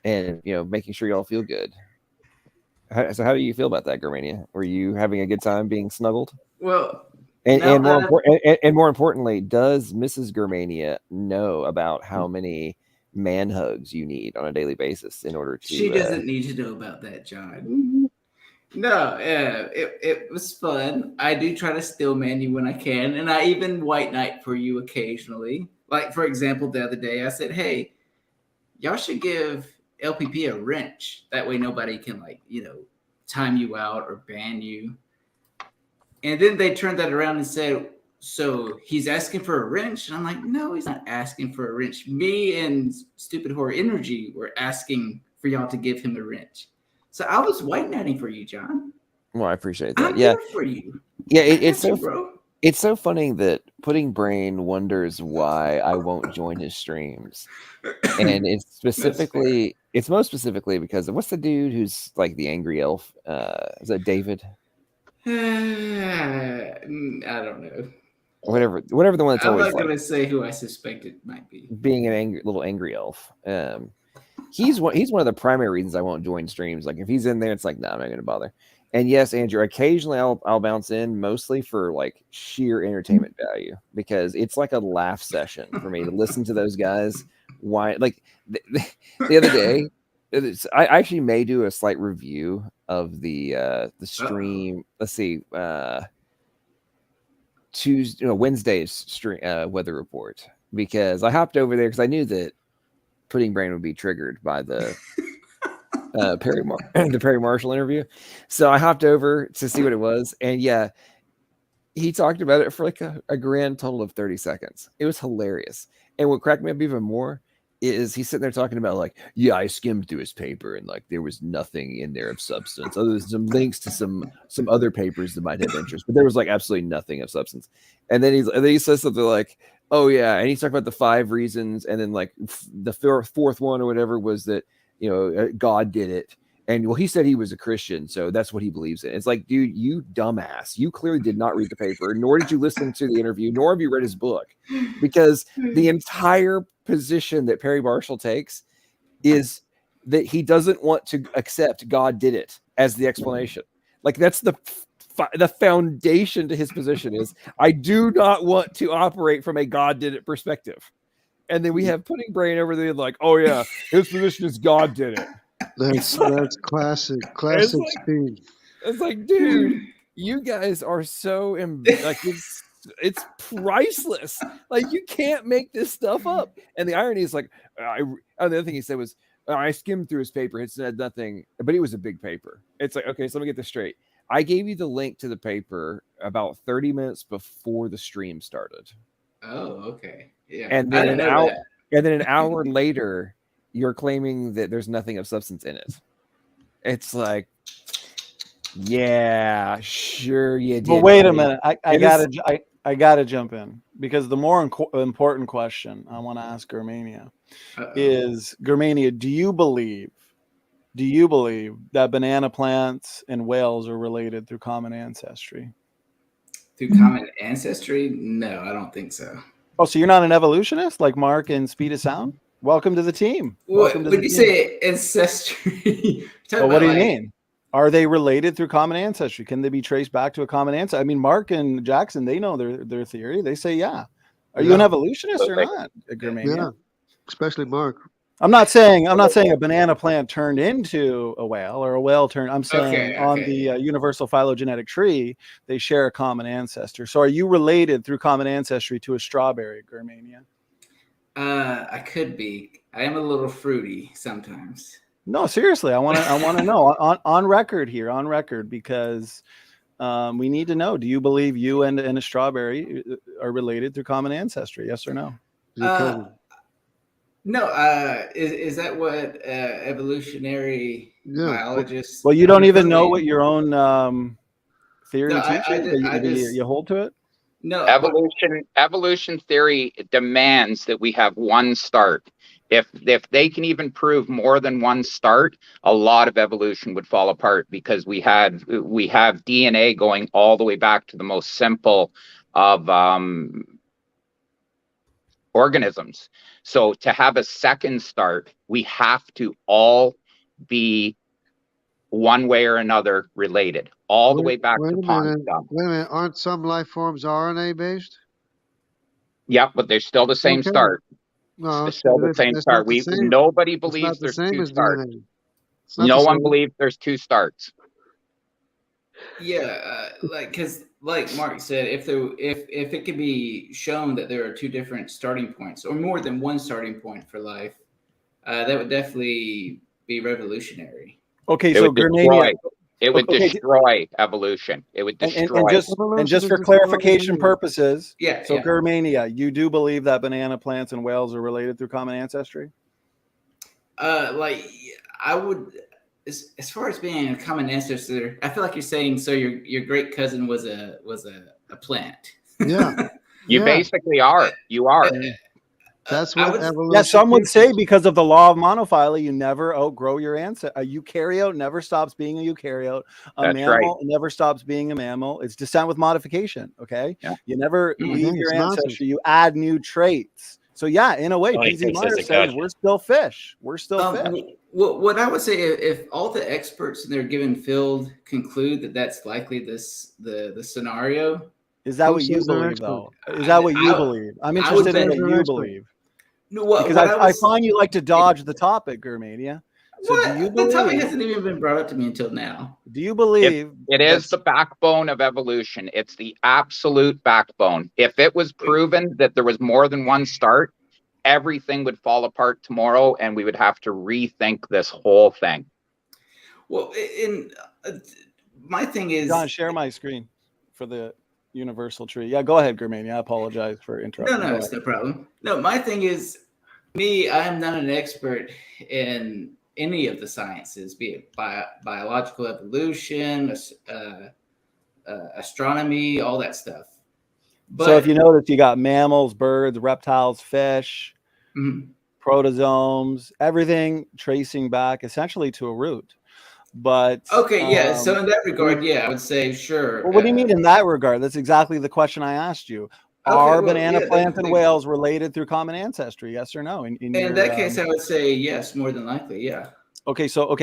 and making sure you all feel good. So how do you feel about that, Germania? Were you having a good time being snuggled? Well, and more importantly, does Mrs. Germania know about how many man hugs you need on a daily basis in order to? She doesn't need to know about that, John. No, it was fun. I do try to still man you when I can, and I even white knight for you occasionally. Like, for example, the other day I said, hey, y'all should give LPP a wrench. That way nobody can, time you out or ban you. And then they turned that around and said, so he's asking for a wrench? And I'm like, no, he's not asking for a wrench. Me and Stupid Horror Energy were asking for y'all to give him a wrench. So I was white knighting for you, John. Well, I appreciate that. I'm here for you. Yeah, it's so bro. It's so funny that Pudding Brain wonders why I won't join his streams, and it's most specifically because of what's the dude who's like the angry elf? Is that David? I don't know. Whatever the one that's I'm always not going to say who I suspect it might be. Being an little angry elf. He's one of the primary reasons I won't join streams. Like if he's in there, it's like, no, I'm not going to bother. And yes, Andrew, occasionally I'll bounce in, mostly for like sheer entertainment value, because it's like a laugh session for me to listen to those guys. Why? Like the other day, I actually may do a slight review of the stream. Let's see, Wednesday's stream weather report, because I hopped over there because I knew that Pudding Brain would be triggered by the the Perry Marshall interview. So I hopped over to see what it was, and yeah, he talked about it for like a grand total of 30 seconds. It was hilarious. And what cracked me up even more is he's sitting there talking about like, yeah, I skimmed through his paper and like there was nothing in there of substance other than some links to some other papers that might have interest, but there was like absolutely nothing of substance. And then he says something like, oh yeah, and he's talking about the 5 reasons, and then like the fourth one or whatever was that, you know, God did it. And well, he said he was a Christian, so that's what he believes in. It's like, dude, you dumbass. You clearly did not read the paper, nor did you listen to the interview, nor have you read his book. Because the entire position that Perry Marshall takes is that he doesn't want to accept God did it as the explanation. Like, that's the foundation to his position is, I do not want to operate from a God did it perspective. And then we have Pudding Brain over there like, oh yeah, his position is God did it. That's classic speed. It's like, dude, you guys are so like it's priceless. Like, you can't make this stuff up. And the irony is like, the other thing he said was, I skimmed through his paper. It said nothing, but it was a big paper. It's like, okay, so let me get this straight. I gave you the link to the paper about 30 minutes before the stream started. Oh, okay. Yeah. And then an hour later, you're claiming that there's nothing of substance in it. It's like, yeah, sure you did. But wait a minute, I gotta jump in, because the more important question I want to ask Germania is, Germania, do you believe that banana plants and whales are related through common ancestry? Through common ancestry? No, I don't think so. Oh, so you're not an evolutionist like Mark and Speed of Sound? Welcome to the team. What did you say, ancestry? Well, what do you mean? Are they related through common ancestry? Can they be traced back to a common ancestor? I mean, Mark and Jackson, they know their theory. They say, yeah. Are you an evolutionist or not, Germania? Yeah, especially Mark. I'm not saying a banana plant turned into a whale or a whale turned. I'm saying on the universal phylogenetic tree, they share a common ancestor. So are you related through common ancestry to a strawberry, Germania? I could be. I am a little fruity sometimes. No, seriously, I want to know on record, because we need to know. Do you believe you and a strawberry are related through common ancestry? Yes or no? No. Is that what evolutionary biologists? Well, you don't even know what your own theory teaches. You hold to it. No, evolution theory demands that we have one start. If they can even prove more than one start, a lot of evolution would fall apart, because we have DNA going all the way back to the most simple of organisms. So to have a second start, we have to all be one way or another related, all the way back to pond scum. Wait a minute, aren't some life forms RNA based? Yeah, but they're still the same start. No, it's still the same start. Nobody believes there's two starts. No one believes there's two starts. Yeah, because like Mark said, if it can be shown that there are two different starting points or more than one starting point for life, that would definitely be revolutionary. Okay, so Germania, it would destroy evolution. It would destroy. And just for clarification purposes, So Germania, you do believe that banana plants and whales are related through common ancestry? Like I would, as far as being a common ancestor, I feel like you're saying so. Your great cousin was a plant. Yeah, you basically are. You are. That's what evolution. Yeah, some would say because of the law of monophyly, you never outgrow your ancestor. A eukaryote never stops being a eukaryote. A mammal never stops being a mammal. It's descent with modification. Okay, you never leave your ancestry. You add new traits. So yeah, in a way, PZ Meyer says we're still fish. We're still fish. What I would say, if all the experts in their given field conclude that that's likely the scenario. Is that what you believe, though? Is that what you believe? I'm interested in what you believe. No, because I find you like to dodge the topic, Germania. So do you believe? The topic hasn't even been brought up to me until now. Do you believe it is the backbone of evolution? It's the absolute backbone. If it was proven that there was more than one start, everything would fall apart tomorrow and we would have to rethink this whole thing. Well, my thing is, John, share my screen for the universal tree. Yeah, go ahead, Germania. I apologize for interrupting. No, it's no problem. No, my thing is, I am not an expert in any of the sciences, be it biological evolution, astronomy, all that stuff. But, so if you notice, you got mammals, birds, reptiles, fish, protozoans, everything tracing back essentially to a root. But okay, yeah. So in that regard, yeah, I would say sure. Well, what do you mean in that regard? That's exactly the question I asked you. Are banana plants and whales related through common ancestry? Yes or no? In that case, I would say yes, more than likely, yeah. Okay, so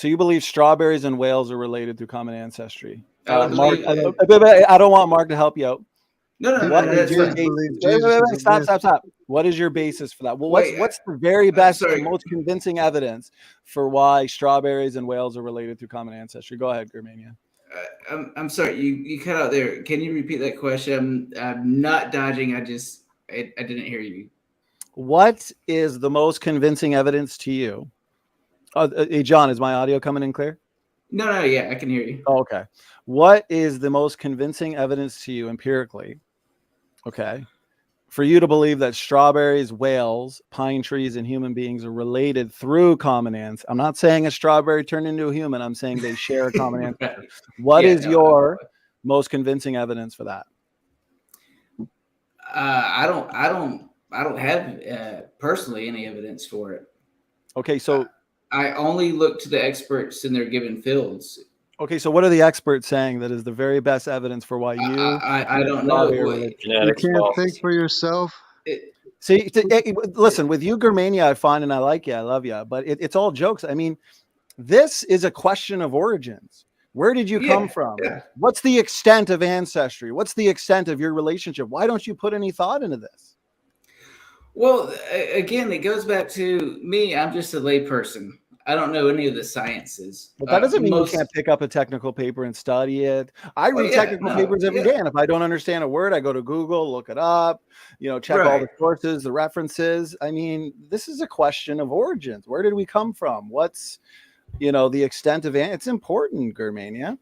you believe strawberries and whales are related through common ancestry? Mark, I don't want Mark to help you out. No. Stop. What is your basis for that? Well, what's the very best and most convincing evidence for why strawberries and whales are related through common ancestry? Go ahead, Germania. I'm sorry, you cut out there. Can you repeat that question? I'm not dodging. I didn't hear you. What is the most convincing evidence to you? Hey, John, is my audio coming in clear? No, yeah, I can hear you. Oh, okay. What is the most convincing evidence to you empirically? Okay. For you to believe that strawberries, whales, pine trees, and human beings are related through common ancestry. I'm not saying a strawberry turned into a human. I'm saying they share a common ancestor. Right. What is your most convincing evidence for that? I don't have personally any evidence for it. Okay, so I only look to the experts in their given fields. Okay, so what are the experts saying that is the very best evidence for why you? I don't know. You can't think for yourself. Listen, with you, Germania, I find and I like you, I love you, but it's all jokes. I mean, this is a question of origins. Where did you come from? Yeah. What's the extent of ancestry? What's the extent of your relationship? Why don't you put any thought into this? Well, again, it goes back to me. I'm just a layperson. I don't know any of the sciences. But that doesn't mean you can't pick up a technical paper and study it. I read technical papers every day, and if I don't understand a word, I go to Google, look it up, check all the sources, the references. I mean, this is a question of origins. Where did we come from? What's, the extent of it? It's important, Germania.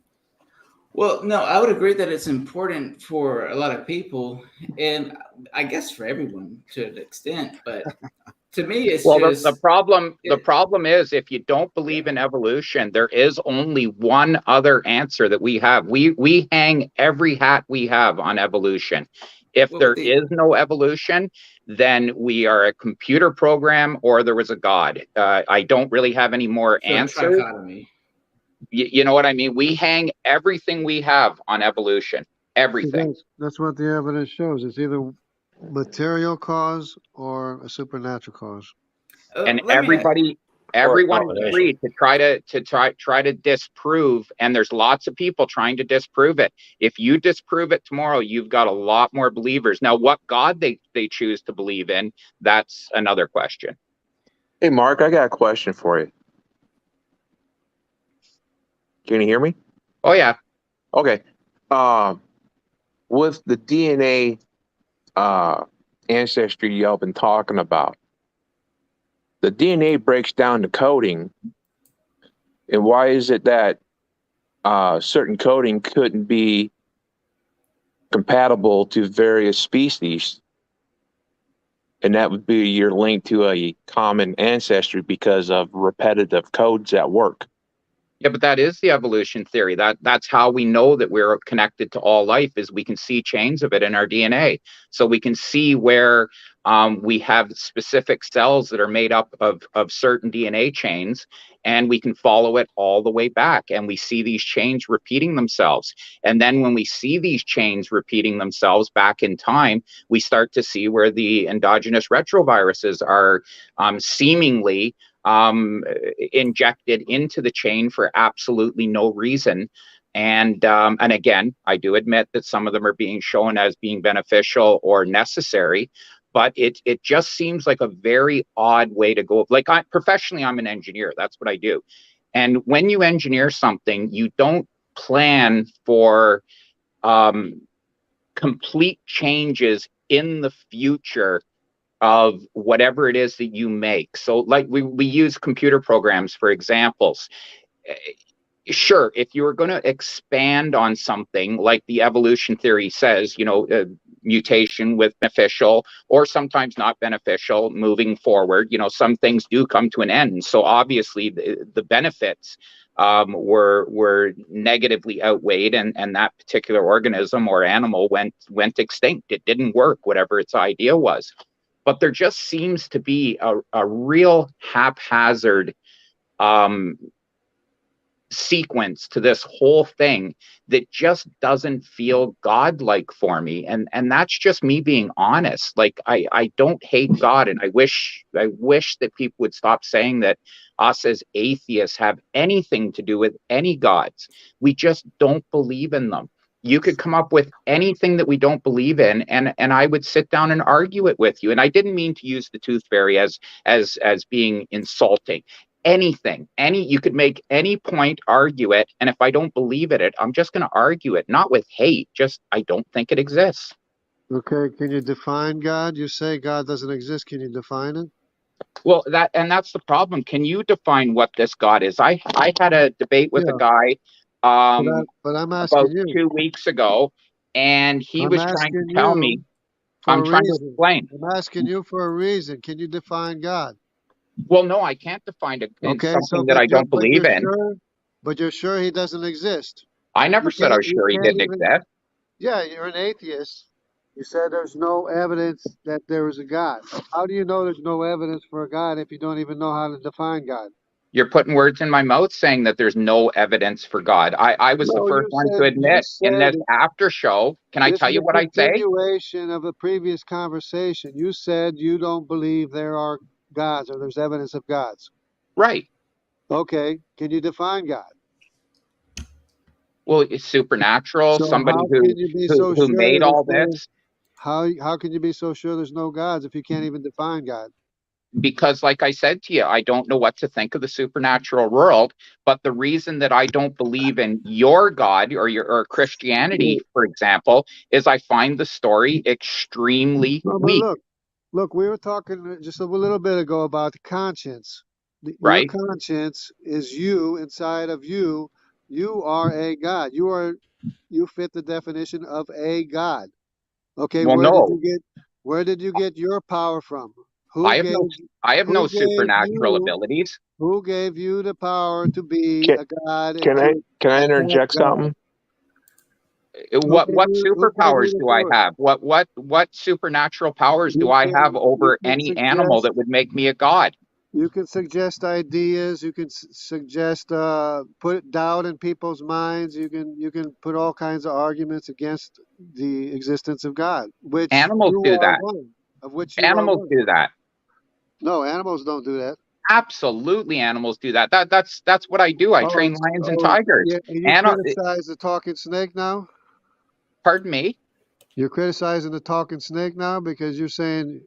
Well, no, I would agree that it's important for a lot of people, and I guess for everyone to an extent, but to me, it's just the problem is if you don't believe in evolution, there is only one other answer that we have. We hang every hat we have on evolution. If there is no evolution, then we are a computer program or there was a God. I don't really have any more answers. You know what I mean? We hang everything we have on evolution. Everything. That's what the evidence shows. It's either material cause or a supernatural cause. And everyone is free to try to disprove, and there's lots of people trying to disprove it. If you disprove it tomorrow, you've got a lot more believers. Now, what God they choose to believe in, that's another question. Hey, Mark, I got a question for you. Can you hear me? Oh, yeah. Okay. With the DNA ancestry y'all been talking about, the DNA breaks down the coding, and why is it that certain coding couldn't be compatible to various species? And that would be your link to a common ancestry because of repetitive codes at work. Yeah, but that is the evolution theory. That's how we know that we're connected to all life, is we can see chains of it in our DNA. So we can see where we have specific cells that are made up of certain DNA chains, and we can follow it all the way back. And we see these chains repeating themselves. And then when we see these chains repeating themselves back in time, we start to see where the endogenous retroviruses are seemingly injected into the chain for absolutely no reason. And again, I do admit that some of them are being shown as being beneficial or necessary, but it just seems like a very odd way to go. Like professionally, I'm an engineer. That's what I do. And when you engineer something, you don't plan for complete changes in the future of whatever it is that you make. So like we use computer programs for examples. Sure, if you were going to expand on something like the evolution theory says, mutation with beneficial or sometimes not beneficial moving forward, some things do come to an end. So obviously the benefits were negatively outweighed, and that particular organism or animal went extinct. It didn't work, whatever its idea was. But there just seems to be a real haphazard sequence to this whole thing that just doesn't feel godlike for me, and that's just me being honest. Like I don't hate God, and I wish that people would stop saying that us as atheists have anything to do with any gods. We just don't believe in them. You could come up with anything that we don't believe in, and I would sit down and argue it with you. And I didn't mean to use the tooth fairy as being insulting. Anything, you could make any point, argue it, and if I don't believe it, I'm just going to argue it, not with hate, just I don't think it exists. Okay, can you define God? You say God doesn't exist. Can you define it? Well, that's the problem. Can you define what this God is? I had a debate with a guy but I'm asking about you. 2 weeks ago, and he I'm was trying to asking tell you me. for I'm a trying to reason. explain. I'm asking you for a reason. Can you define God? Well, no, I can't define Okay, something that I don't believe in. But you're sure he doesn't exist? I never said I was sure he didn't exist. Yeah, you're an atheist. You said there's no evidence that there is a God. How do you know there's no evidence for a God if you don't even know how to define God? You're putting words in my mouth saying that there's no evidence for God. I was the first one to admit in this after show. Can I tell you what I say? This is a continuation of a previous conversation. You said you don't believe there are gods or there's evidence of gods. Right. Okay. Can you define God? Well, it's supernatural. So somebody how can you be so who sure made all this. How can you be so sure there's no gods if you can't even define God? Because like I said to you, I don't know what to think of the supernatural world, but the reason that I don't believe in your God or Christianity, for example, is I find the story extremely weak. Look, we were talking just a little bit ago about the conscience. Right. Your conscience is you inside of you. You are a God. You fit the definition of a God. Okay, well, where did you get your power from? I have no supernatural abilities. Who gave you the power to be a God? Can I interject something? What superpowers do I have? What supernatural powers do I have over any animal that would make me a god? You can suggest ideas. You can suggest put doubt in people's minds. You can put all kinds of arguments against the existence of God, which animals do that. Animals do that. No, animals don't do that. Absolutely, animals do that. That's what I do. I train lions and tigers. Yeah, you criticize the talking snake now? Pardon me? You're criticizing the talking snake now because you're saying...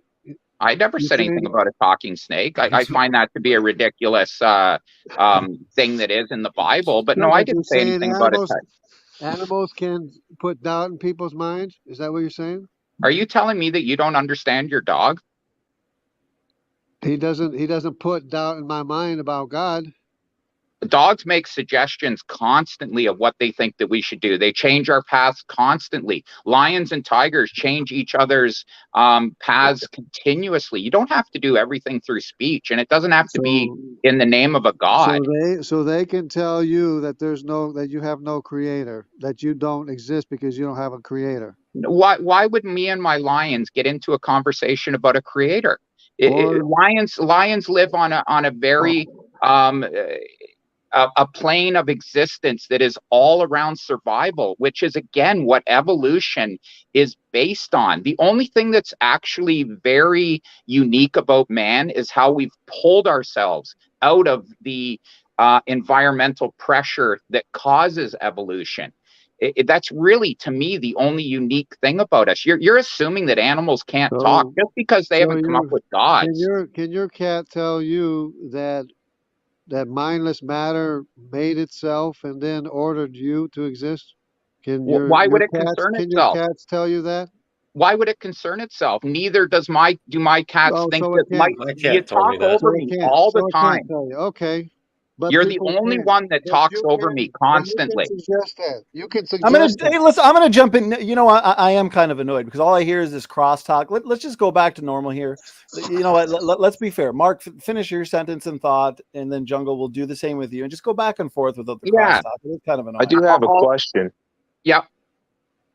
I never said anything about a talking snake. I find that to be a ridiculous thing that is in the Bible. But no, I didn't say anything about it. Animals can put doubt in people's minds? Is that what you're saying? Are you telling me that you don't understand your dog? He doesn't put doubt in my mind about God. Dogs make suggestions constantly of what they think that we should do. They change our paths constantly. Lions and tigers change each other's paths continuously. You don't have to do everything through speech, and it doesn't have to be in the name of a god. So they can tell you that that you have no creator, that you don't exist because you don't have a creator. Why would me and my lions get into a conversation about a creator? Lions live on a very a plane of existence that is all around survival, which is again what evolution is based on. The only thing that's actually very unique about man is how we've pulled ourselves out of the environmental pressure that causes evolution. That's really, to me, the only unique thing about us. You're assuming that animals can't talk just because they haven't come up with gods. Can your cat tell you that mindless matter made itself and then ordered you to exist? Why would it concern itself? Can your cats tell you that? Why would it concern itself? Neither does my cats Oh, think so that it can't. My you cat told me talk that. over So it me can't. all the So it time. can't tell you. Okay. But You're the people only can. one that But talks you over can. me But you can constantly. suggest that. You can I'm gonna suggest that. hey, listen. I'm gonna jump in. You know, I am kind of annoyed because all I hear is this crosstalk. Let's just go back to normal here. You know what? Let's be fair. Mark, finish your sentence and thought, and then Jungle will do the same with you, and just go back and forth without the Yeah. crosstalk. It's kind of I annoying. do have a question. Yeah.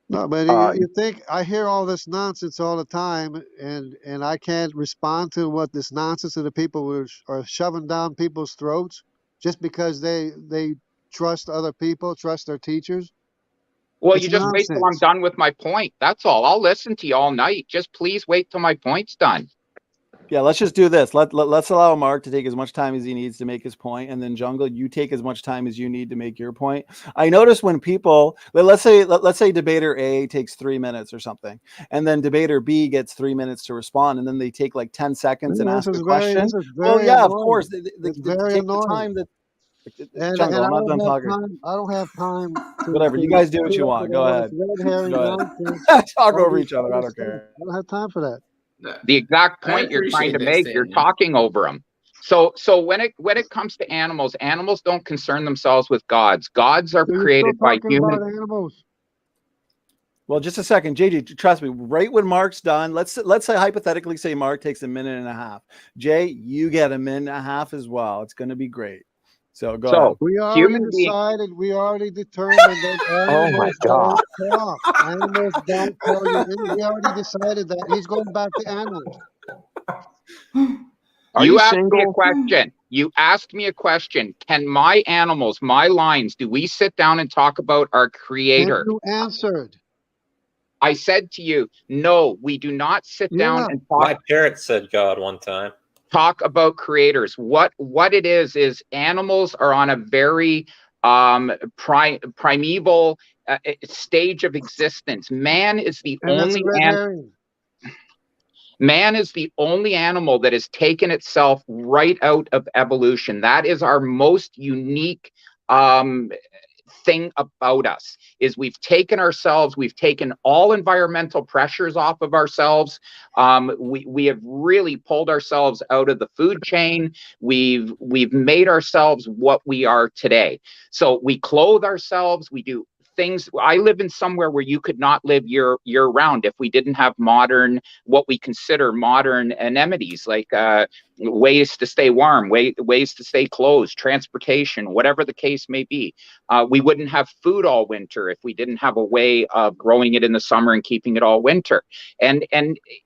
No, but you think I hear all this nonsense all the time, and I can't respond to what this nonsense of the people are shoving down people's throats just because they trust other people, trust their teachers. Well, It's you just wait till I'm nonsense. done with my point. That's all. I'll listen to you all night. Just please wait till my point's done. Yeah, let's just do this. Let's allow Mark to take as much time as he needs to make his point, and then Jungle, you take as much time as you need to make your point. I notice when people let's say debater A takes 3 minutes or something, and then debater B gets 3 minutes to respond, and then they take like 10 seconds and ask a question. This is Well, very yeah, of annoying. course, It's they very take the annoying. time that And Jungle. I I'm not don't done have talking. time. I don't have time to Whatever, you guys do what put you up want. with Go all ahead. this red herring Go nonsense. ahead. Talk all over this each other. I other don't stuff. care. I don't have time for that. The exact I point you're trying appreciate to that, make, you're Stanley. talking over them. So when it comes to animals don't concern themselves with gods. Gods are So you're created still by talking human. about animals. Well, just a second, JJ. Trust me. Right when Mark's done, let's say hypothetically, say Mark takes a minute and a half. Jay, you get a minute and a half as well. It's going to be great. So go ahead. We already human beings. decided. We already determined that Oh my animals God. don't talk. Animals don't tell you anything. We already decided that. He's going back to animals. Are You you asked me a single? question. You asked me a question. Can my animals, my lions, do we sit down and talk about our And creator? you answered. I said to you, no, we do not sit down Yeah. and My parrot said God one time. talk about creators. What it is animals are on a very primeval stage of existence. Man is the And that's a only red herring. Man is the only animal that has taken itself right out of evolution. That is our most unique thing about us, is we've taken all environmental pressures off of ourselves. We have really pulled ourselves out of the food chain. We've made ourselves what we are today. So we clothe ourselves, we do things. I live in somewhere where you could not live year round if we didn't have what we consider modern amenities, like ways to stay warm, ways to stay closed, transportation, whatever the case may be. We wouldn't have food all winter if we didn't have a way of growing it in the summer and keeping it all winter. And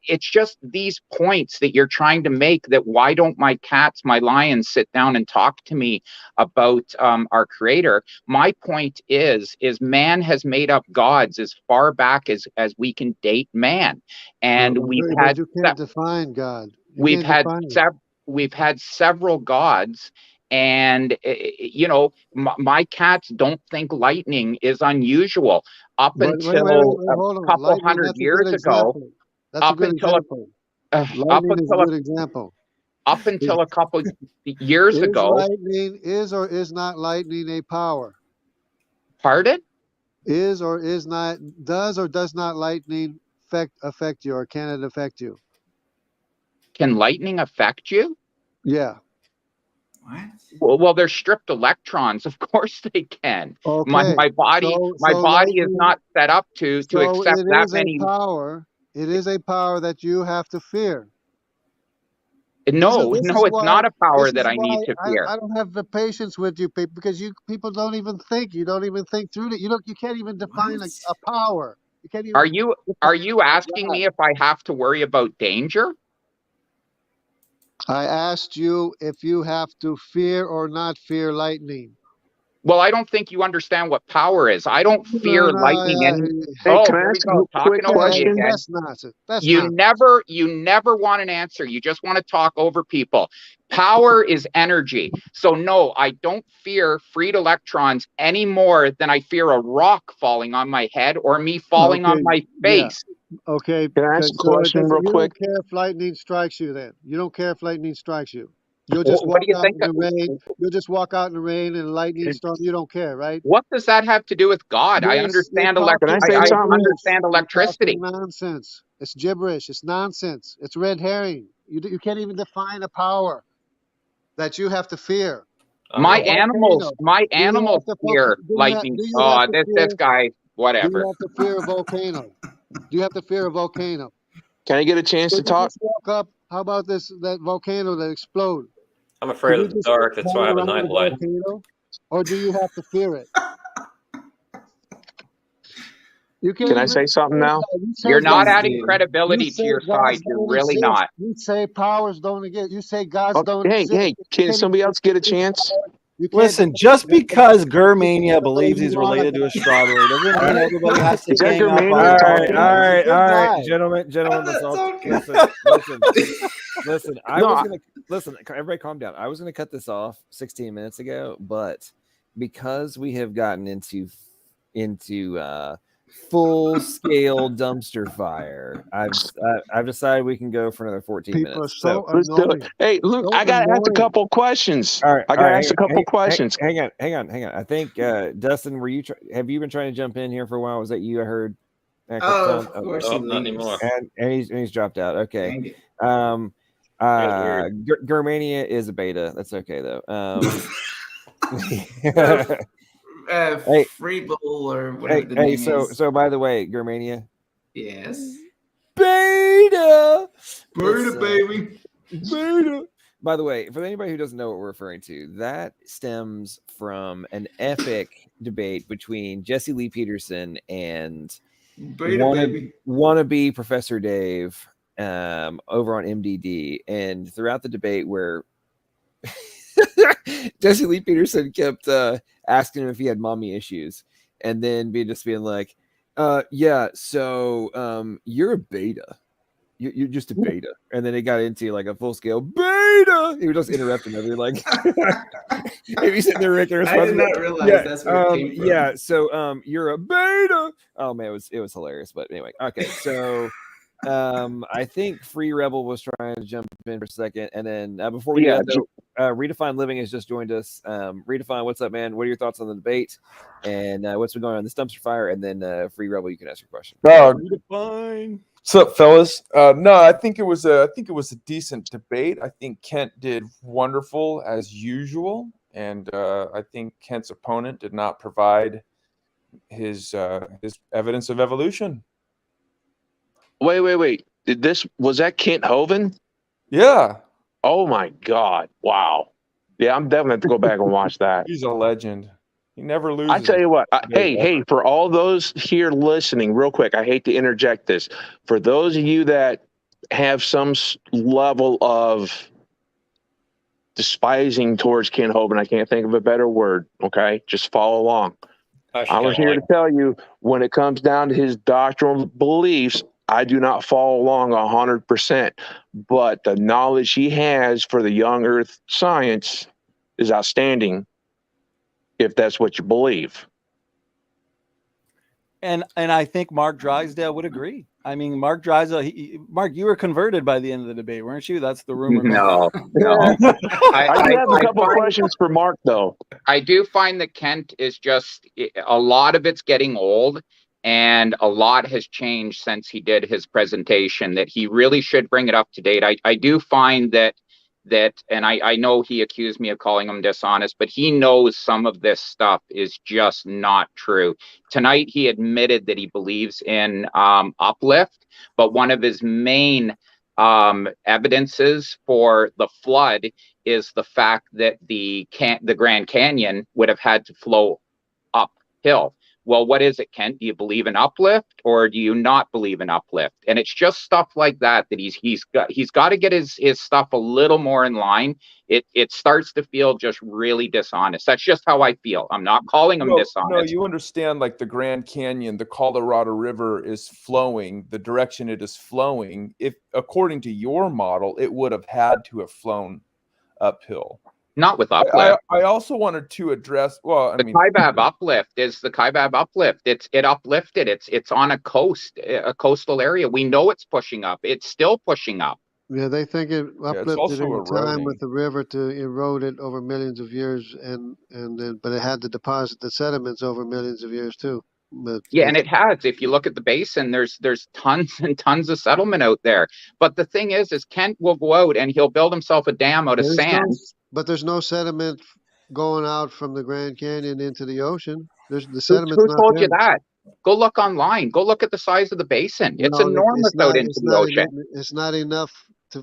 it's just these points that you're trying to make, that why don't my cats, my lions, sit down and talk to me about our creator? My point is man has made up gods as far back as we can date man. And But you can't define God. We've had several gods, and my cats don't think lightning is unusual up until hold a on. couple Lightning, hundred that's a years good ago. example. That's a good example. Lightning is a good example. Up until a couple years ago. Lightning is or is not lightning a power? Pardon? Is or is not, does or does not lightning affect you, or can it affect you? Can lightning affect you? Yeah. What? Well, they're stripped electrons. Of course they can. Okay. My body is not set up to accept that many. It is a power that you have to fear. No, it's not a power that I need to fear. I don't have the patience with you people, because people don't even think. You don't even think through it. You can't even define a power. You can't even. Are you asking me if I have to worry about danger? I asked you if you have to fear or not fear lightning. Well, I don't think you understand what power is. I don't fear lightning any. Hey, can I ask a quick question? That's nonsense. You never want an answer. You just want to talk over people. Power is energy. So no, I don't fear freed electrons any more than I fear a rock falling on my head or me falling on my face. Yeah. Okay. Can I ask a question real quick? You don't care if lightning strikes you then? You don't care if lightning strikes you? You'll just What walk do you out think? in the rain. You'll just walk out in the rain and a lightning storm. You don't care, right? What does that have to do with God? I Yes, you're understand Can I talking say I something? gibberish. understand You're talking electricity. nonsense. It's gibberish. It's nonsense. It's red herring. You can't even define a power that you have to fear. My A volcano. animals fear lightning. Do you have Oh, to this fear? guy, Do you whatever. have to fear a volcano? Do you have to fear a volcano? Can I get a chance to Could you talk? just walk up? How about that volcano that exploded? I'm afraid of the just dark. That's why I have a run around the nightlight. volcano, or do you have to fear it? You can't Can I even say something now? You say You're not God- adding credibility to your side. You're don't really exist. not. You say powers don't exist. You say gods Oh, don't hey, exist. hey, can somebody else get a chance? You can't Listen, just because Germania believes he's related to a strawberry doesn't mean Alright. everybody has to Is that gang up on Germania him. talking? All right, He's a good all right, guy. gentlemen. That's okay. Listen. Listen. Everybody, calm down. I was gonna cut this off 16 minutes ago, but because we have gotten into full scale dumpster fire, I've decided we can go for another 14 People minutes. are so Let's do it. annoying. Hey, Luke, So I gotta ask a annoying. couple questions. All right, I gotta ask a couple questions. Hang on. I think Dustin, have you been trying to jump in here for a while? Was that you? I heard. Oh, of course he not leaves. anymore. And he's dropped out. Okay. Dang it. Germania is a beta. That's okay though. Hey, Freeble or whatever the name is. so by the way, Germania. Yes. Beta. Beta, baby. Beta. By the way, for anybody who doesn't know what we're referring to, that stems from an epic debate between Jesse Lee Peterson and wannabe Professor Dave over on MDD. And throughout the debate where Jesse Lee Peterson kept asking him if he had mommy issues, and then being like, yeah, so you're a beta. You're just a beta. And then it got into like a full scale beta. He was just interrupting everything. Like, if he's sitting there, Rick, I did not realize that's where it came from. Yeah, so you're a beta. Oh man, it was hilarious. But anyway, okay, so I think Free Rebel was trying to jump in for a second, and then before we get Redefine Living has just joined us. Redefine, what's up, man? What are your thoughts on the debate, and what's been going on this dumpster fire? And then Free Rebel, you can ask your question. Redefine. What's up, fellas? No, I think it was a decent debate. I think Kent did wonderful as usual, and I think Kent's opponent did not provide his evidence of evolution. Wait. Was that Kent Hovind? Yeah. Oh my God! Wow. Yeah, I'm definitely have to go back and watch that. He's a legend. He never loses. I tell you what. Hey, for all those here listening, real quick, I hate to interject this. For those of you that have some level of despising towards Kent Hovind, I can't think of a better word. Okay, just follow along. I was here to tell you, when it comes down to his doctrinal beliefs, I do not follow along 100%, but the knowledge he has for the young Earth science is outstanding, if that's what you believe. And I think Mark Drysdale would agree. I mean, Mark Drysdale, Mark, you were converted by the end of the debate, weren't you? That's the rumor. No. I do have a couple questions for Mark, though. I do find that Kent is just, a lot of it's getting old, and a lot has changed since he did his presentation, that he really should bring it up to date. I do find that, and I know he accused me of calling him dishonest, but he knows some of this stuff is just not true. Tonight, he admitted that he believes in uplift, but one of his main evidences for the flood is the fact that the Grand Canyon would have had to flow uphill. Well, what is it, Kent? Do you believe in uplift, or do you not believe in uplift? And it's just stuff like that he's got to get his stuff a little more in line. It starts to feel just really dishonest. That's just how I feel. I'm not calling him dishonest. No, you understand, like the Grand Canyon, the Colorado River is flowing, the direction it is flowing. If according to your model, it would have had to have flown uphill. Not with uplift. I also wanted to address. Well, Kaibab uplift is the Kaibab uplift. It uplifted. It's on a coastal area. We know it's pushing up. It's still pushing up. Yeah, they think it Yeah, it's uplifted also in time with eroding. the river to erode it over millions of years, and then but it had to deposit the sediments over millions of years too. But Yeah, and it has. If you look at the basin, there's tons and tons of settlement out there. But the thing is Kent will go out and he'll build himself a dam out of sand. There's no sediment going out from the Grand Canyon into the ocean. There's the Who sediment's not told there. you that? Go look online. Go look at the size of the basin. It's No, enormous out into the ocean. It's not enough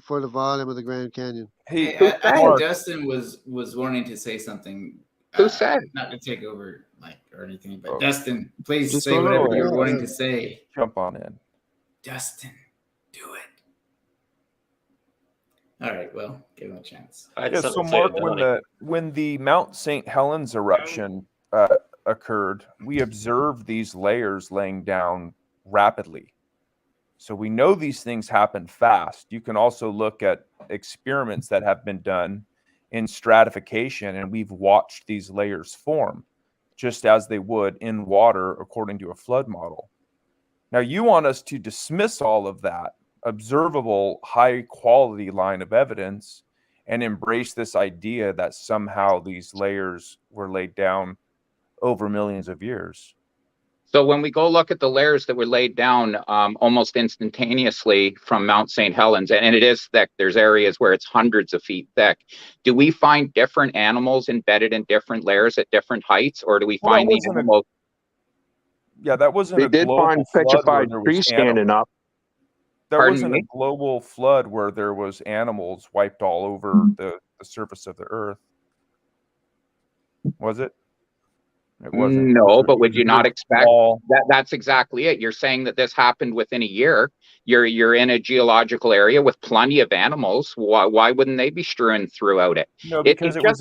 for the volume of the Grand Canyon. Hey, I think Dustin was wanting to say something. Who said? Not to take over, like, or anything, but Oh. Dustin, please Just say go whatever ahead. you're wanting to say. Jump on in. Dustin, do it. All right, well, give him a chance. Yeah, so Mark, when the Mount St. Helens eruption occurred, we observed these layers laying down rapidly. So we know these things happen fast. You can also look at experiments that have been done in stratification, and we've watched these layers form just as they would in water according to a flood model. Now, you want us to dismiss all of that observable, high-quality line of evidence and embrace this idea that somehow these layers were laid down over millions of years. So when we go look at the layers that were laid down almost instantaneously from Mount St. Helens, and it is thick, there's areas where it's hundreds of feet thick. Do we find different animals embedded in different layers at different heights, or do we find the animals? Yeah, that wasn't They a did global find flood petrified where there trees was standing up. There Pardon wasn't me? a global flood where there was animals wiped all over the surface of the earth. Was it? It wasn't. No, but would you not very expect small. that? That's exactly it. You're saying that this happened within a year. You're in a geological area with plenty of animals. Why wouldn't they be strewn throughout it? No, because it was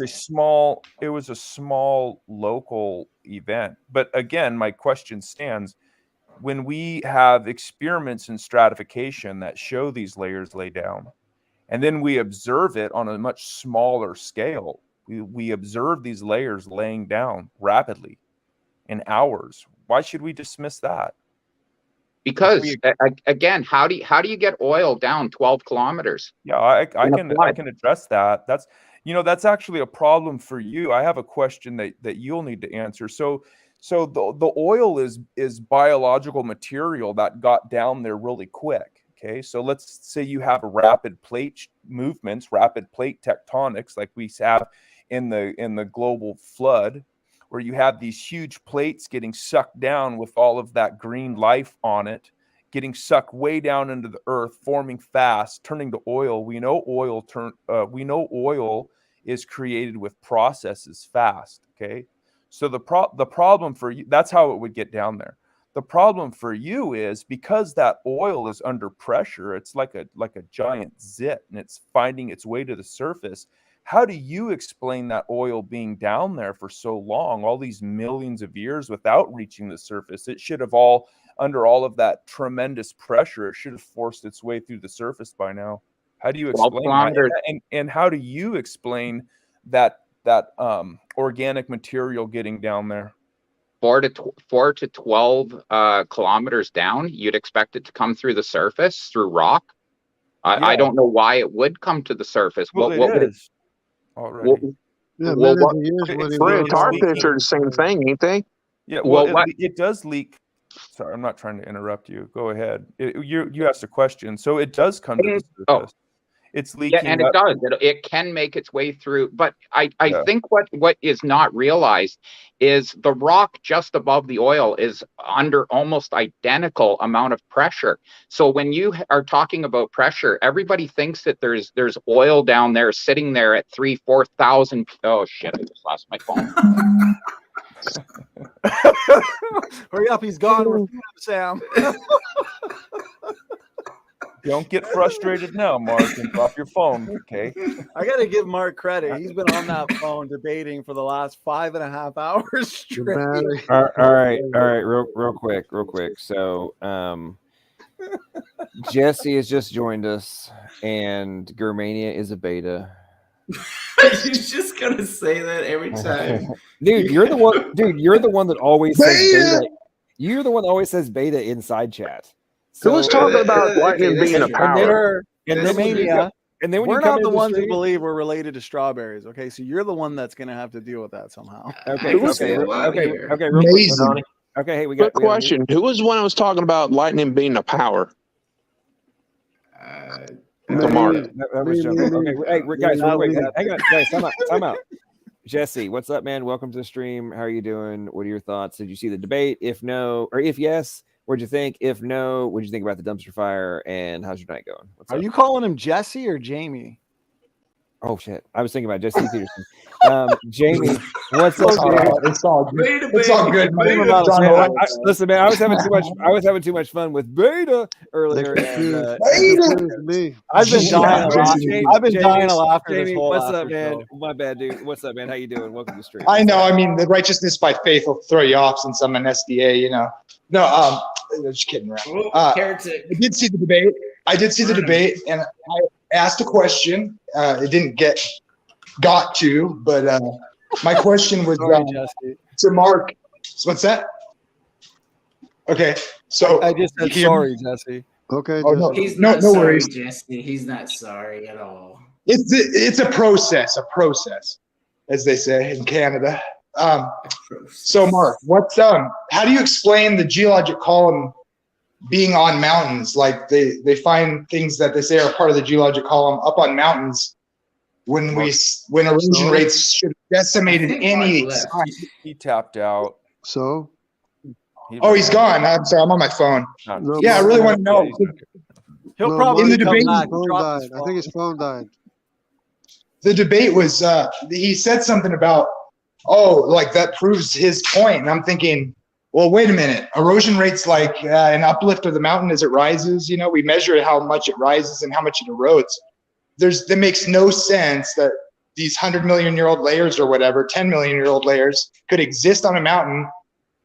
a small local event. But again, my question stands. When we have experiments in stratification that show these layers lay down, and then we observe it on a much smaller scale, we observe these layers laying down rapidly in hours. Why should we dismiss that? Because again, how do you get oil down 12 kilometers? Yeah, I can address that. That's actually a problem for you. I have a question that you'll need to answer. So the oil is biological material that got down there really quick. Okay, so let's say you have a rapid plate movements, rapid plate tectonics, like we have in the global flood, where you have these huge plates getting sucked down with all of that green life on it, getting sucked way down into the earth, forming fast, turning to oil. We know oil is created with processes fast. Okay, so the problem for you, that's how it would get down there. The problem for you is because that oil is under pressure, it's like a giant zit, and it's finding its way to the surface. How do you explain that oil being down there for so long, all these millions of years without reaching the surface? It should have under all of that tremendous pressure, it should have forced its way through the surface by now. How do you explain that? And how do you explain that organic material getting down there? 4 to 12 kilometers down, you'd expect it to come through the surface through rock. I don't know why it would come to the surface. Well, what would it already? Tarfish are the same thing, ain't they? Yeah. Well, it does leak. Sorry, I'm not trying to interrupt you. Go ahead. You asked a question, so it does come to the surface. It's leaking. Yeah, and it does. It can make its way through. But I think what is not realized is the rock just above the oil is under almost identical amount of pressure. So when you are talking about pressure, everybody thinks that there's oil down there sitting there at 3,000-4,000. Oh shit! I just lost my phone. Hurry up, he's gone. We're Sam. Don't get frustrated now, Mark, and drop your phone, okay? I got to give Mark credit. He's been on that phone debating for the last 5.5 hours straight. All right, real quick. So, Jesse has just joined us, and Germania is a beta. You're just gonna say that every time, dude. You're the one. Dude, you're the one that always says beta. You're the one that always says beta inside chat. Who was talking about lightning being a power? And then when you Romania, and then when we're you come not the into ones who stream, believe we're related to strawberries. Okay, so you're the one that's going to have to deal with that somehow. Okay, I can okay, say a lot okay, here. okay, real quick, Amazing. Ronnie. Okay, hey, we Quick got we have a new- question. Who was the one I was talking about lightning being the power? To Mark. That was John. Okay, hey, guys, real quick, hang on, guys, time out. Jesse, what's up, man? Welcome to the stream. How are you doing? What are your thoughts? Did you see the debate? If no, or if yes, what'd you think? If no, what'd you think about the dumpster fire? And how's your night going? What's Are up? you calling him Jesse or Jamie? Oh shit! I was thinking about Jesse Peterson. Jamie, what's up? It's all good. Beta, It's all baby. good, man. Beta. John, Listen, man, I was having too much fun with Beta earlier. And, me. I've been dying to laugh. I've been dying to laugh for this Jamie, whole what's up, after man? show. My bad, dude. What's up, man? How you doing? Welcome to the stream. I know. I mean, the righteousness by faith will throw you off since I'm an SDA. You know. No, just kidding around. Heretic. I did see the debate. And I asked a question. It didn't got to, but my question was to Mark. What's that? Okay, so I just said sorry, Jesse. Okay, oh, no, He's no, not no sorry, worries. Jesse. He's not sorry at all. It's a process, as they say in Canada. So Mark, how do you explain the geologic column being on mountains? Like they find things that they say are part of the geologic column up on mountains when erosion rates should have decimated any site. He tapped out. So? He's gone. I'm sorry, I'm on my phone. No, Yeah, I really want to know. He'll probably in the come debate. back. I think his phone died. The debate was he said something about like that proves his point, and I'm thinking, well, wait a minute. Erosion rates like an uplift of the mountain as it rises. You know, we measure how much it rises and how much it erodes. That makes no sense that these 100 million year old layers or whatever, 10 million year old layers could exist on a mountain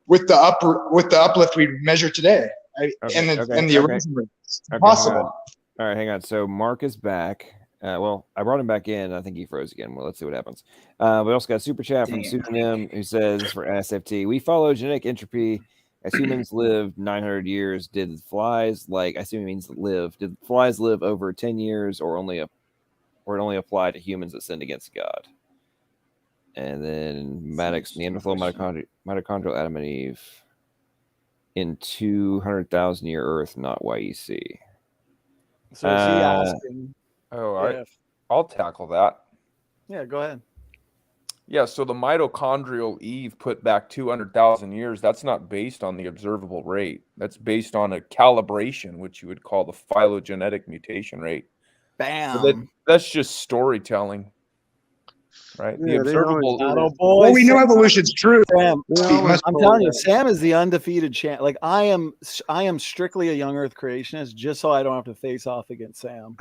with the uplift we measure today. And the erosion rates. Possible. All right, hang on. So Mark is back. Well, I brought him back in. I think he froze again. Well, let's see what happens. We also got a super chat from Pseudonym who says for SFT, we follow genetic entropy. As humans lived 900 years, did flies, I assume he means live, did flies live over 10 years or it only apply to humans that sinned against God? And then Maddox, Neanderthal, mitochondrial Adam and Eve in 200,000 year Earth, not YEC. So is he asking? I'll tackle that. Yeah, go ahead. Yeah, so the mitochondrial Eve put back 200,000 years, that's not based on the observable rate. That's based on a calibration, which you would call the phylogenetic mutation rate. Bam. So that's just storytelling, right? The observable. Well, we know evolution's true. Sam, I'm telling you, Sam is the undefeated champ. Like I am strictly a young Earth creationist, just so I don't have to face off against Sam.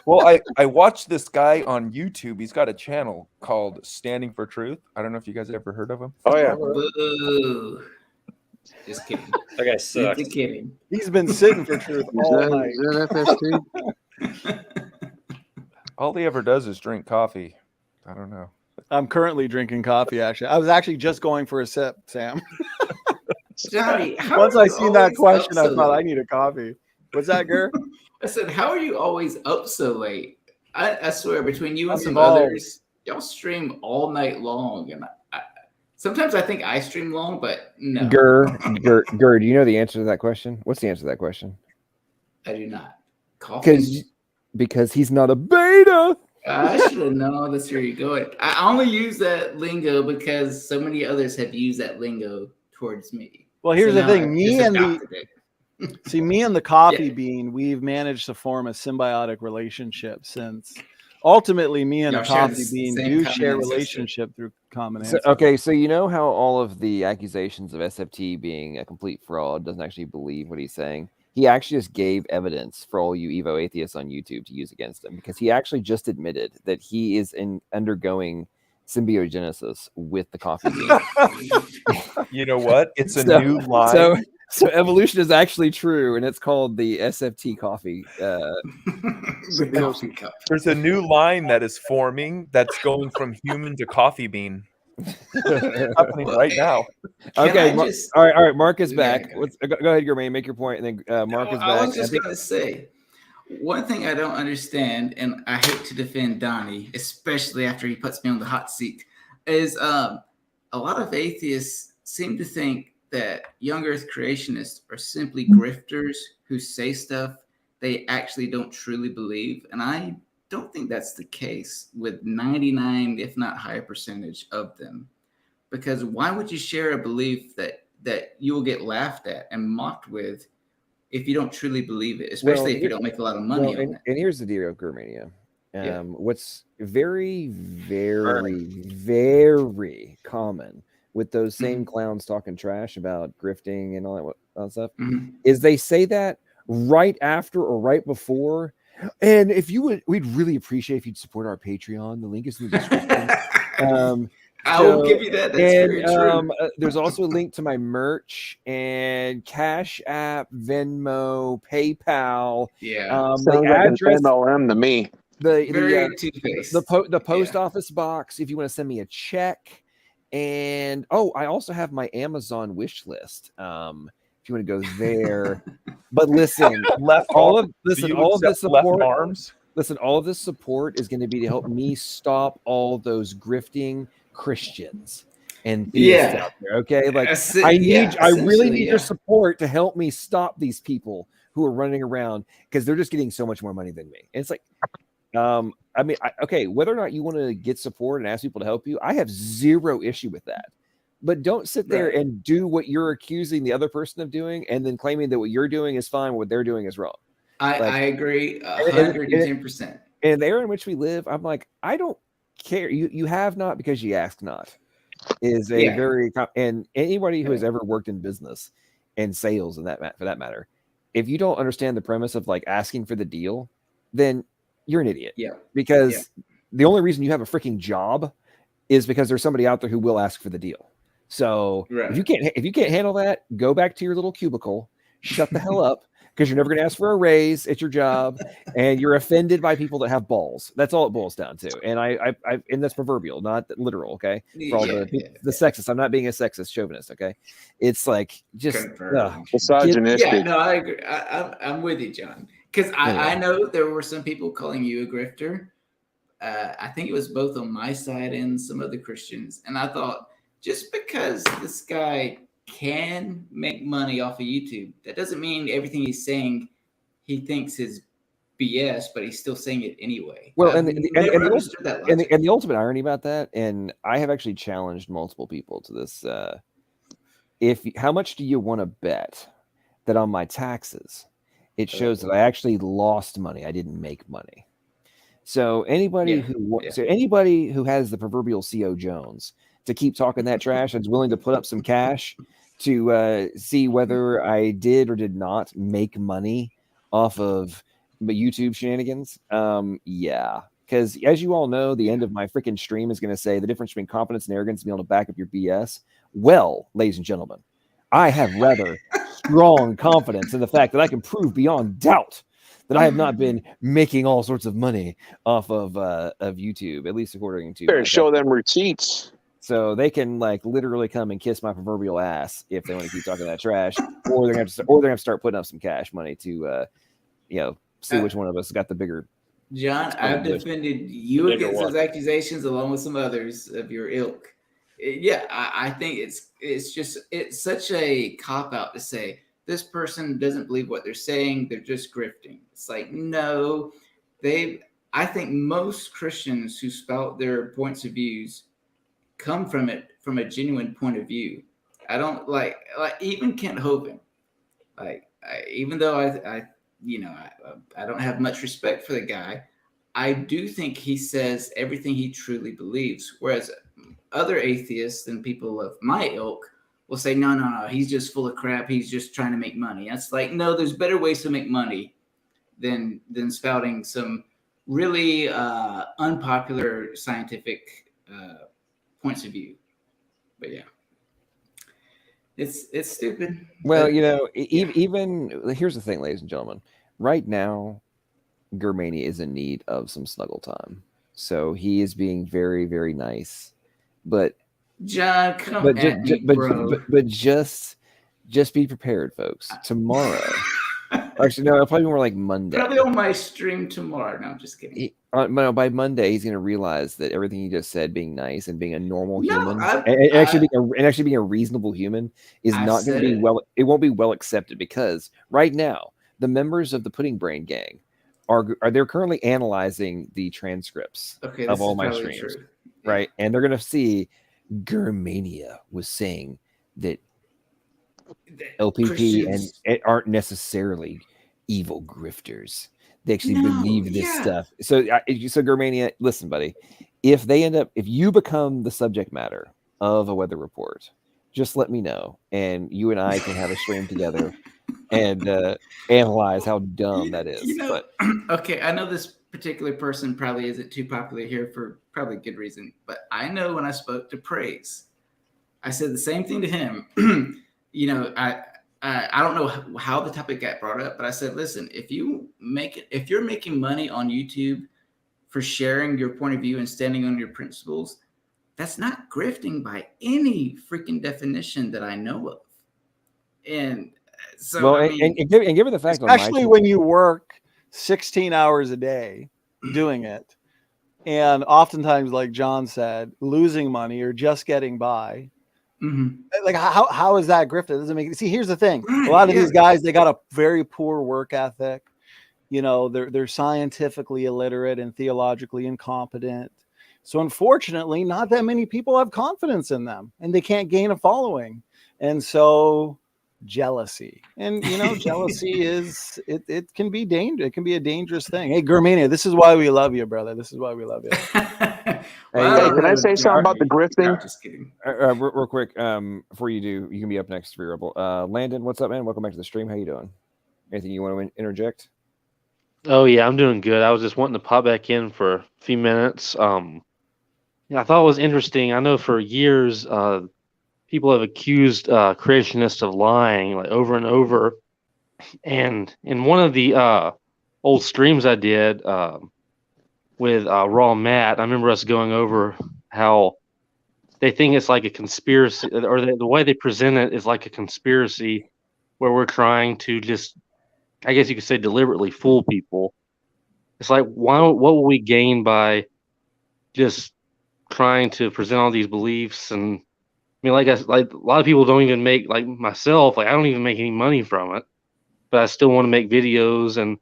Well, I watched this guy on YouTube. He's got a channel called Standing for Truth. I don't know if you guys ever heard of him. Oh yeah. Boo. Just kidding. That guy sucks. Just kidding. He's been sitting for truth all night. Is that FST? All he ever does is drink coffee. I don't know. I'm currently drinking coffee. Actually, I was actually just going for a sip, Sam. Johnny, how Once are I you seen that always question, up I so thought I late? need a coffee. What's that, Gur? I said, how are you always up so late? I swear, between you and I'm some involved. others, y'all stream all night long, and sometimes I think I stream long, but no, Gur, do you know the answer to that question? What's the answer to that question? I do not. Coffee? Because he's not a beta. I should have known that's where you're going. I only use that lingo because so many others have used that lingo towards me. Well, here's So the now thing. I've Me just and adopted it. the coffee bean, we've managed to form a symbiotic relationship since ultimately me and Y'all the share the coffee bean same do common share ancestor. relationship through common So, ancestry. okay, so you know how all of the accusations of SFT being a complete fraud doesn't actually believe what he's saying? He actually just gave evidence for all you Evo atheists on YouTube to use against him because he actually just admitted that he is undergoing symbiogenesis with the coffee bean. You know what? It's a new line. So evolution is actually true, and it's called the SFT coffee. There's a new line that is forming that's going from human to coffee bean. Happening right now. Okay, all right. Mark is back. Go ahead, Germain. Make your point, and then Mark is back. I was just going to say, One thing I don't understand, and I hate to defend Donnie, especially after he puts me on the hot seat, is a lot of atheists seem to think that young Earth creationists are simply grifters who say stuff they actually don't truly believe, and I don't think that's the case with 99, if not higher percentage of them. Because why would you share a belief that you will get laughed at and mocked with if you don't truly believe it, especially if you don't make a lot of money on it? And here's the deal of Germania. Yeah. What's very, very, very common with those same clowns talking trash about grifting and all that stuff is they say that right after or right before. And if you would, we'd really appreciate if you'd support our Patreon. The link is in the description. I will give you that. That's very true. There's also a link to my merch and Cash App, Venmo, PayPal. Yeah. Sounds like an MLM to me. The post office box if you want to send me a check. And I also have my Amazon wish list. If you want to go there. But listen, all of this support. Arms? Listen, all of this support is going to be to help me stop all those grifting Christians and theists out there. Okay, like I really need your support to help me stop these people who are running around because they're just getting so much more money than me. And it's like, I mean, whether or not you want to get support and ask people to help you, I have zero issue with that. But don't sit there and do what you're accusing the other person of doing and then claiming that what you're doing is fine, what they're doing is wrong. I agree 110%. And the era in which we live, I'm like, I don't care. You have not because you ask not is a very, and anybody who has ever worked in business and sales and for that matter, if you don't understand the premise of like asking for the deal, then you're an idiot. Yeah. Because the only reason you have a freaking job is because there's somebody out there who will ask for the deal. So if you can't handle that, go back to your little cubicle, shut the hell up, because you're never going to ask for a raise at your job, and you're offended by people that have balls. That's all it boils down to. And and that's proverbial, not literal. Okay, for all the sexist. I'm not being a sexist chauvinist. Okay, it's like just misogynistic. Yeah, no, I agree. I'm with you, John, because I know there were some people calling you a grifter. I think it was both on my side and some other Christians, and I thought, just because this guy can make money off of YouTube, that doesn't mean everything he's saying he thinks is BS, but he's still saying it anyway. Well, and the ultimate irony about that, and I have actually challenged multiple people to this. How much do you want to bet that on my taxes, it shows that I actually lost money, I didn't make money? So anybody who has the proverbial C.O. Jones to keep talking that trash and is willing to put up some cash to see whether I did or did not make money off of YouTube shenanigans. Because as you all know, the end of my freaking stream is going to say the difference between confidence and arrogance is being able to back up your BS. Well, ladies and gentlemen, I have rather strong confidence in the fact that I can prove beyond doubt that I have not been making all sorts of money off of YouTube, at least according to. Better show them receipts. So they can like literally come and kiss my proverbial ass if they want to keep talking that trash, or they're gonna have to start putting up some cash money to, see which one of us got the bigger. John, I've defended you against those accusations along with some others of your ilk. I think it's such a cop out to say this person doesn't believe what they're saying; they're just grifting. It's like no, I think most Christians who spout their points of views come from a genuine point of view. I don't like even Kent Hovind. Even though I don't have much respect for the guy, I do think he says everything he truly believes. Whereas other atheists and people of my ilk will say, no, he's just full of crap. He's just trying to make money. That's like, no, there's better ways to make money than spouting some really unpopular scientific points of view. But it's stupid. Well, even here's the thing, ladies and gentlemen. Right now, Germania is in need of some snuggle time, so he is being very, very nice. But John, but just be prepared, folks. Tomorrow, Actually, no, it'll probably be more like Monday. Probably on my stream tomorrow. No, I'm just kidding. No, by Monday, he's going to realize that everything he just said, being nice and being a normal No, human, I- and actually being a reasonable human, is I not going to said be it. well. It won't be well accepted because right now the members of the Pudding Brain Gang are they're currently analyzing the transcripts Okay, of this all is my probably streams, true. right? And they're going to see Germania was saying that LPP Christians- and aren't necessarily evil grifters. They actually No, believe this yeah. stuff. So Germania, listen, buddy, if you become the subject matter of a weather report, just let me know, and you and I can have a stream together and analyze how dumb that is. You know, But okay, I know this particular person probably isn't too popular here for probably good reason, but I know when I spoke to Praise, I said the same thing to him. You know, I don't know how the topic got brought up, but I said, listen, if you're making money on YouTube for sharing your point of view and standing on your principles, that's not grifting by any freaking definition that I know of. And so, well, I mean, and given the fact, especially when you work 16 hours a day doing it, and oftentimes, like John said, losing money or just getting by. Mm-hmm. Like how is that grifted? It doesn't make. See, here's the thing: Right, a lot of yeah. these guys, they got a very poor work ethic. You know, they're scientifically illiterate and theologically incompetent. So unfortunately, not that many people have confidence in them, and they can't gain a following. And so jealousy, and you know, jealousy is it can be dangerous. It can be a dangerous thing. Hey, Germania, this is why we love you, brother. This is why we love you. Hey, can I say something about the grifting? No, just kidding. real quick, before you do, you can be up next for your Landon, what's up, man? Welcome back to the stream. How you doing? Anything you want to interject? Oh yeah, I'm doing good. I was just wanting to pop back in for a few minutes. Yeah, I thought it was interesting. I know for years, people have accused creationists of lying like over and over. And in one of the old streams I did with Raw Matt, I remember us going over how they think it's like a conspiracy, or the way they present it is like a conspiracy where we're trying to just, I guess you could say, deliberately fool people. It's like, what will we gain by just trying to present all these beliefs? And I mean, like a lot of people don't even make, like myself, like I don't even make any money from it, but I still want to make videos. And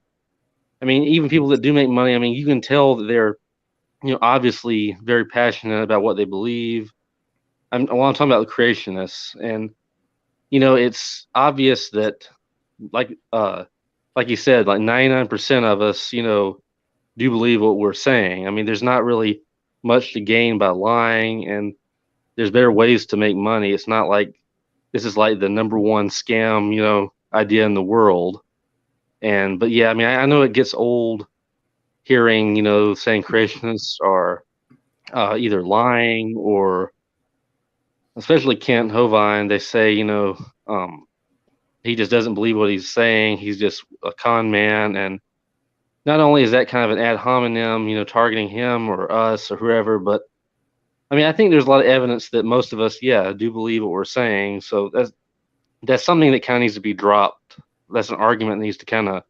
I mean, even people that do make money, I mean, you can tell that they're, obviously very passionate about what they believe. I'm talking about the creationists, and it's obvious that, like you said, like 99% of us, do believe what we're saying. I mean, there's not really much to gain by lying, and there's better ways to make money. It's not like this is like the number one scam, idea in the world. But yeah, I mean, I know it gets old hearing, saying creationists are either lying, or especially Kent Hovind, they say, he just doesn't believe what he's saying. He's just a con man. And not only is that kind of an ad hominem, targeting him or us or whoever, but I mean, I think there's a lot of evidence that most of us, do believe what we're saying. So that's something that kind of needs to be dropped. That's an argument that needs to kind of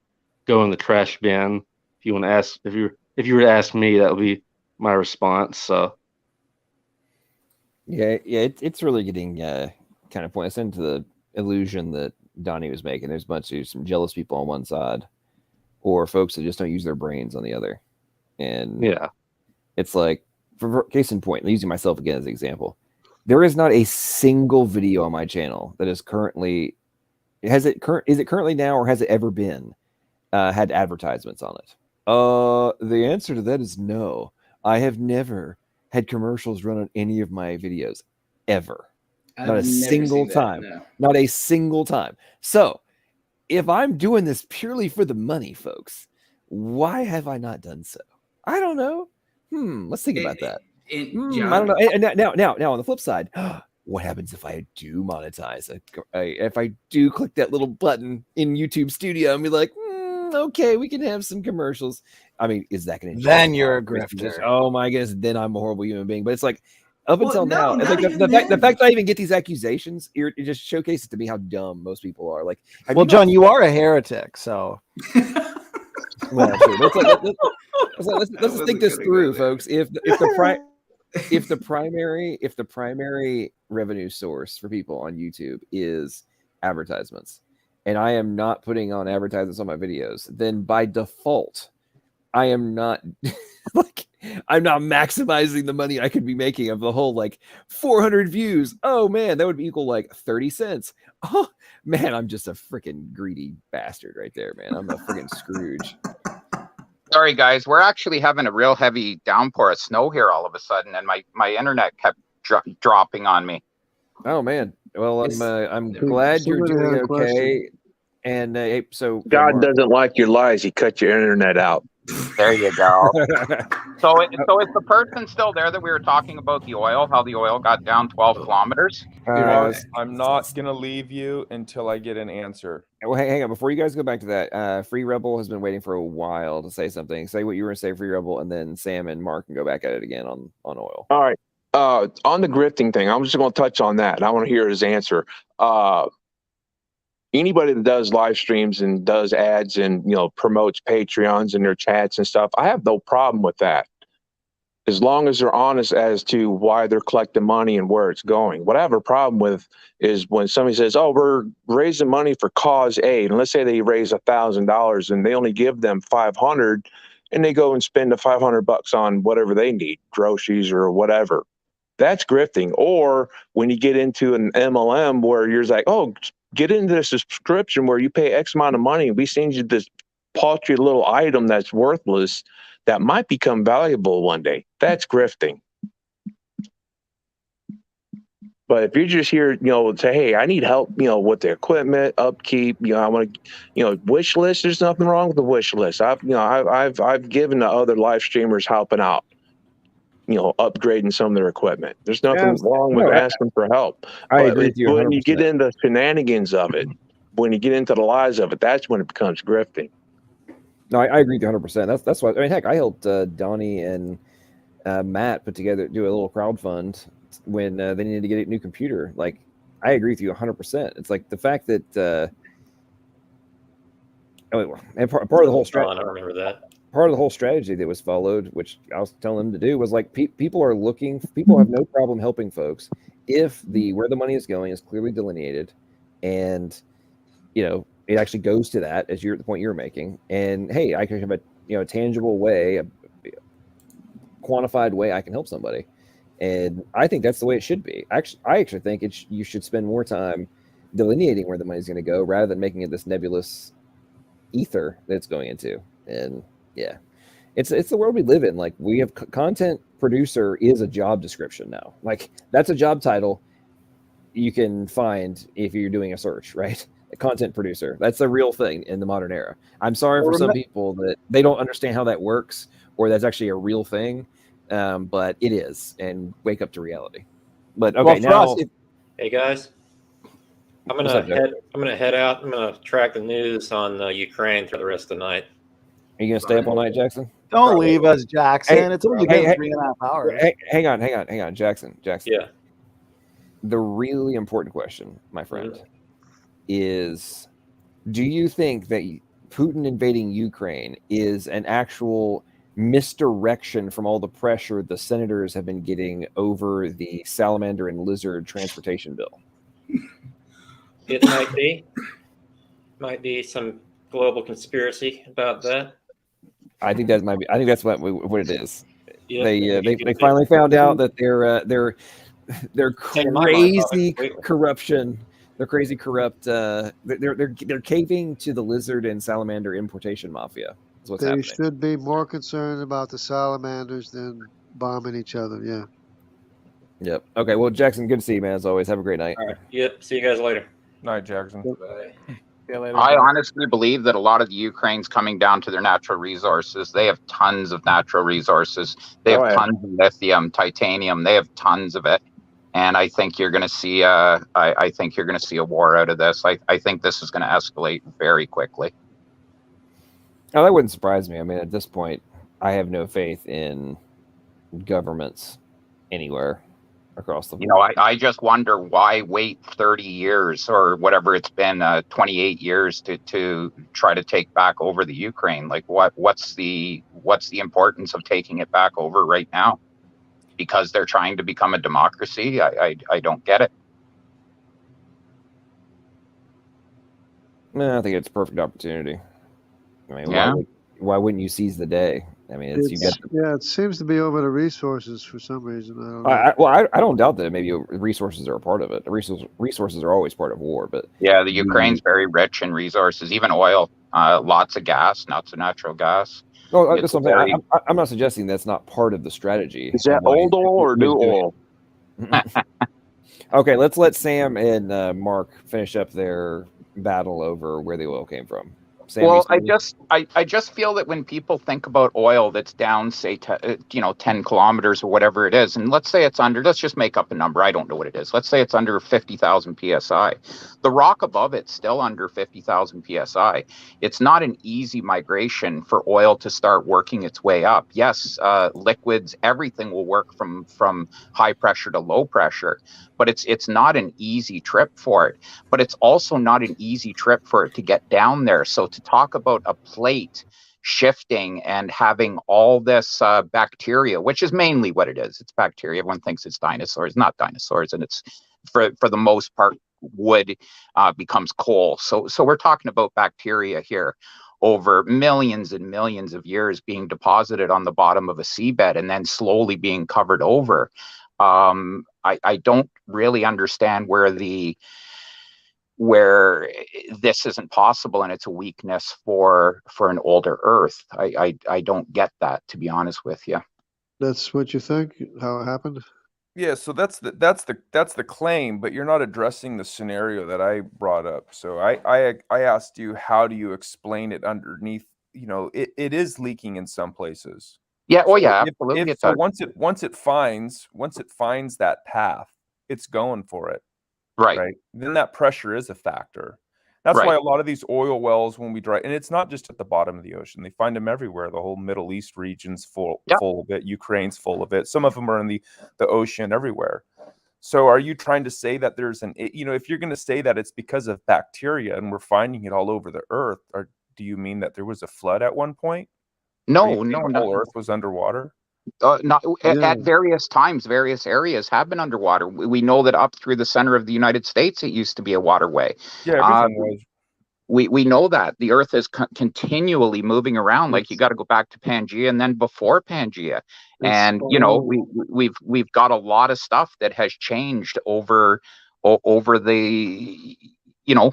go in the trash bin. If you want to ask, if you were to ask me, that would be my response. So Yeah, it's really getting kind of pointless into the illusion that Donnie was making. There's a bunch of some jealous people on one side, or folks that just don't use their brains on the other. And yeah, it's like, for case in point, using myself again as an example, there is not a single video on my channel that is currently is it currently now, or has it ever been had advertisements on it? The answer to that is no. I have never had commercials run on any of my videos ever. Not a single time. No. Not a single time. So if I'm doing this purely for the money, folks, why have I not done so? I don't know. Let's think about that. I don't know. And now on the flip side, what happens if I do monetize? If I do click that little button in YouTube Studio and be like, okay, we can have some commercials. I mean, is that going to? Then you're a grifter. Oh my goodness, then I'm a horrible human being. But it's like, Up Well, until no, now, not like even the then. fact that I even get these accusations, it just showcases to me how dumb most people are. Like, have Well, you not John, you are a heretic, so. Well, true. Let's just wasn't think this gonna go through, there. folks. If the primary revenue source for people on YouTube is advertisements, and I am not putting on advertisements on my videos, then by default, I am not like I'm not maximizing the money I could be making of the whole like 400 views. Oh man, that would equal like 30 cents. Oh man, I'm just a freaking greedy bastard right there, man. I'm a freaking Scrooge. Sorry, guys. We're actually having a real heavy downpour of snow here all of a sudden, and my internet kept dropping on me. Oh man. Well, I'm Hey, glad you're somebody had doing a question. okay. And so God Mark. doesn't like your lies. He cut your internet out. There you go. So is the person still there that we were talking about the oil? How the oil got down 12 kilometers? Mark, I'm not gonna leave you until I get an answer. Well, hang on. Before you guys go back to that, Free Rebel has been waiting for a while to say something. Say what you were going to say, Free Rebel, and then Sam and Mark can go back at it again on oil. All right. On the grifting thing, I'm just going to touch on that. I want to hear his answer. Anybody that does live streams and does ads and promotes Patreons and their chats and stuff, I have no problem with that, as long as they're honest as to why they're collecting money and where it's going. What I have a problem with is when somebody says, "Oh, we're raising money for cause A," and let's say they raise $1,000 and they only give them 500, and they go and spend the $500 on whatever they need, groceries or whatever. That's grifting. Or when you get into an MLM where you're like, "Oh, get into a subscription where you pay X amount of money, and we send you this paltry little item that's worthless that might become valuable one day." That's grifting. But if you're just here, say, "Hey, I need help, with the equipment, upkeep, I want to, wish list." There's nothing wrong with the wish list. I've given to other live streamers helping out, upgrading some of their equipment. There's nothing wrong with asking for help. I But agree with you when you get 100%. into shenanigans of it, when you get into the lies of it, that's when it becomes grifting. No, I agree with you 100%. That's why. I mean, heck, I helped Donnie and Matt do a little crowdfund when they needed to get a new computer. Like, I agree with you 100%. It's like the fact that and part of the whole strategy. I remember that. Part of the whole strategy that was followed, which I was telling them to do, was like people have no problem helping folks if where the money is going is clearly delineated, and it actually goes to that, as the point you're making. And hey, I can have a tangible way, a quantified way I can help somebody, and I think that's the way it should be. I actually think you should spend more time delineating where the money's going to go rather than making it this nebulous ether that it's going into. And yeah, it's the world we live in. Like, we have content producer is a job description now. Like, that's a job title you can find if you're doing a search, right? A content producer. That's a real thing in the modern era. I'm sorry for some people that they don't understand how that works, or that's actually a real thing, but it is. And wake up to reality. But okay, now, hey guys, I'm gonna head out. I'm gonna track the news on Ukraine for the rest of the night. Are you gonna stay up all night, Jackson? Don't leave us, Jackson. Hey, it's only been 3.5 hours. Hang on, Jackson. Yeah. The really important question, my friend, is: do you think that Putin invading Ukraine is an actual misdirection from all the pressure the senators have been getting over the salamander and lizard transportation bill? It might be some global conspiracy about that. I think that might be. I think that's what it is. Yeah, they finally found out that their crazy corruption. They're crazy corrupt. They're caving to the lizard and salamander importation mafia. Is what's happening. They should be more concerned about the salamanders than bombing each other. Yeah. Yep. Okay. Well, Jackson, good to see you, man. As always, have a great night. All right. Yep. See you guys later. Night, Jackson. Bye. I honestly believe that a lot of the Ukraine's coming down to their natural resources. They have tons of natural resources. They have tons of lithium, titanium. They have tons of it. And I think you're going to see I think you're going to see a war out of this. I think this is going to escalate very quickly. Oh, that wouldn't surprise me. I mean, at this point, I have no faith in governments anywhere. across the board. You know, I just wonder why wait 30 years or whatever it's been, 28 years to try to take back over the Ukraine. Like, what's the importance of taking it back over right now? Because they're trying to become a democracy? I don't get it. I think it's a perfect opportunity. I mean, Yeah. why wouldn't you seize the day? I mean, you got. Yeah, it seems to be over the resources for some reason. I don't know. I don't doubt that maybe resources are a part of it. Resources are always part of war, but yeah, the Ukraine's very rich in resources, even oil, lots of gas, lots of natural gas. No, that's what I'm saying. I'm not suggesting that's not part of the strategy. Is that old oil or new oil? Okay, let's let Sam and Mark finish up their battle over where the oil came from. Sam, well, I just feel that when people think about oil that's down, say, 10 kilometers or whatever it is, and let's say it's under, let's just make up a number. I don't know what it is. Let's say it's under 50,000 PSI. The rock above it's still under 50,000 PSI. It's not an easy migration for oil to start working its way up. Yes, liquids, everything will work from high pressure to low pressure, but it's not an easy trip for it. But it's also not an easy trip for it to get down there. So to talk about a plate shifting and having all this bacteria, which is mainly what it is, it's bacteria. Everyone thinks it's dinosaurs, not dinosaurs, and it's for the most part wood becomes coal. So we're talking about bacteria here over millions and millions of years being deposited on the bottom of a seabed and then slowly being covered over. I don't really understand where this isn't possible and it's a weakness for an older Earth. I don't get that, to be honest with you. That's what you think? How it happened? Yeah, so that's the claim, but you're not addressing the scenario that I brought up. So I asked you, how do you explain it underneath? You know, it is leaking in some places. Yeah. Oh, So yeah. Absolutely. so once it finds that path, it's going for it. Right. Then that pressure is a factor. That's why a lot of these oil wells, when we drive, and it's not just at the bottom of the ocean, they find them everywhere. The whole Middle East region's full of it. Ukraine's full of it. Some of them are in the ocean everywhere. So are you trying to say that there's if you're going to say that it's because of bacteria and we're finding it all over the earth, or do you mean that there was a flood at one point? No, The whole earth was underwater? At various times, various areas have been underwater. We know that up through the center of the United States, it used to be a waterway. Yeah, everything was. We know that the Earth is continually moving around. Like, you got to go back to Pangea and then before Pangea, and we've got a lot of stuff that has changed over the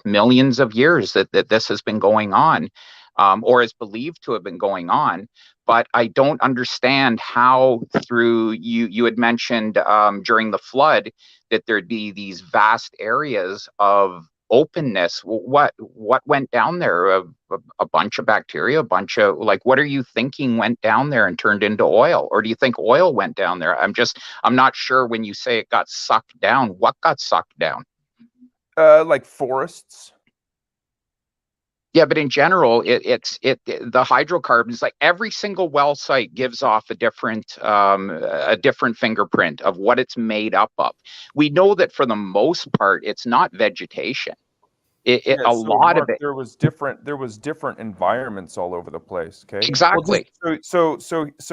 millions of years that this has been going on, or is believed to have been going on. But I don't understand how, through you had mentioned during the flood that there'd be these vast areas of openness. What went down there? A bunch of bacteria, a bunch of, like, what are you thinking went down there and turned into oil? Or do you think oil went down there? I'm not sure. When you say it got sucked down, what got sucked down? Like forests. Yeah, but in general, the hydrocarbons, like every single well site gives off a different fingerprint of what it's made up of. We know that for the most part, it's not vegetation. A lot of it. There was different environments all over the place. Okay. Exactly. So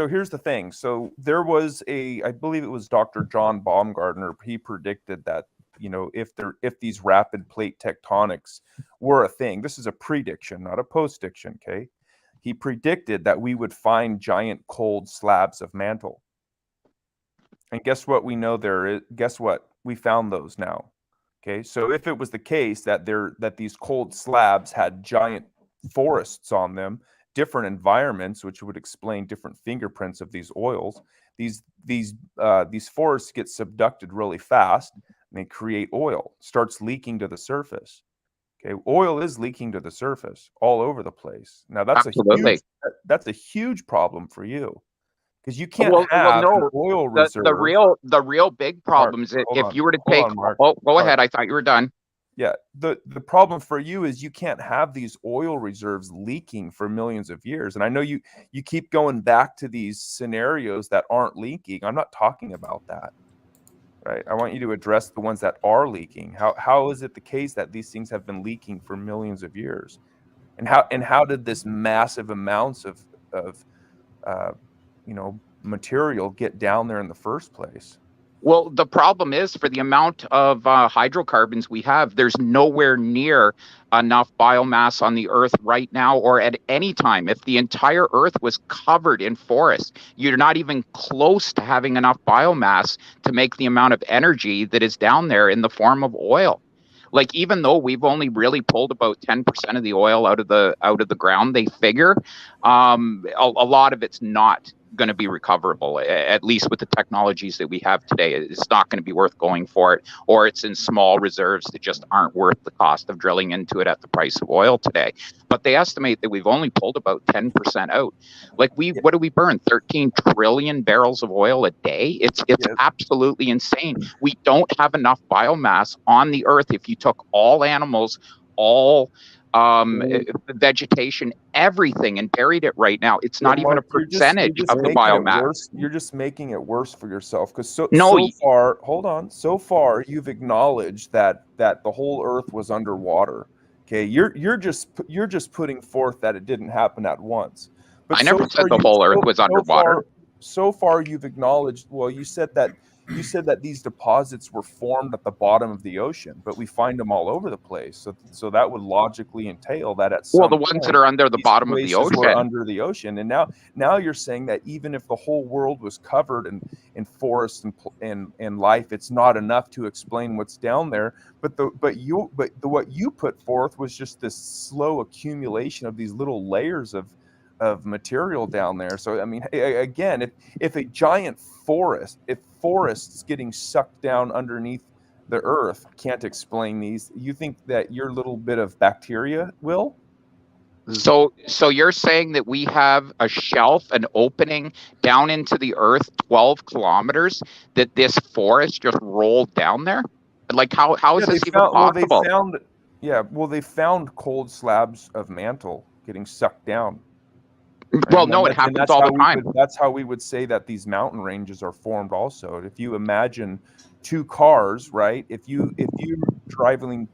here's the thing. So there was I believe it was Dr. John Baumgartner. He predicted that, if these rapid plate tectonics were a thing, this is a prediction, not a postdiction. Okay. He predicted that we would find giant cold slabs of mantle. And guess what? We know guess what? We found those now. Okay. So if it was the case that these cold slabs had giant forests on them, different environments, which would explain different fingerprints of these oils, these forests get subducted really fast. And they create oil, starts leaking to the surface. Okay, oil is leaking to the surface all over the place. Now that's a huge problem for you, because you can't have an oil reserve. The real big problem is if you were to take. Go ahead. I thought you were done. Yeah, the problem for you is you can't have these oil reserves leaking for millions of years. And I know you keep going back to these scenarios that aren't leaking. I'm not talking about that. right? I want you to address the ones that are leaking. How is it the case that these things have been leaking for millions of years? And how did this massive amounts of material get down there in the first place? Well, the problem is for the amount of hydrocarbons we have, there's nowhere near enough biomass on the earth right now or at any time. If the entire earth was covered in forest, you're not even close to having enough biomass to make the amount of energy that is down there in the form of oil. Like, even though we've only really pulled about 10% of the oil out of the ground, they figure a lot of it's not going to be recoverable, at least with the technologies that we have today. It's not going to be worth going for it, or it's in small reserves that just aren't worth the cost of drilling into it at the price of oil today. But they estimate that we've only pulled about 10% out. Like, what do we burn? 13 trillion barrels of oil a day? It's absolutely insane. We don't have enough biomass on the earth. If you took all animals, all vegetation, everything, and buried it right now, it's not even a percentage of the biomass. You're just making it worse for yourself, because so far you've acknowledged that the whole earth was underwater. Okay, you're just putting forth that it didn't happen at once. But I never said the whole earth was underwater. So far you've acknowledged, well, you said that these deposits were formed at the bottom of the ocean, but we find them all over the place. So that would logically entail that at some the ones that are under the bottom of the ocean were under the ocean. And now you're saying that even if the whole world was covered in forests and life, it's not enough to explain what's down there. But what you put forth was just this slow accumulation of these little layers of material down there. So I mean, again, if a giant forests getting sucked down underneath the earth can't explain these, you think that your little bit of bacteria will? So you're saying that we have a shelf, an opening down into the earth 12 kilometers, that this forest just rolled down there? Like, how is this even possible? They found cold slabs of mantle getting sucked down. Right? Well, no, it happens all the time. That's how we would say that these mountain ranges are formed also. If you imagine two cars, right? If you're driving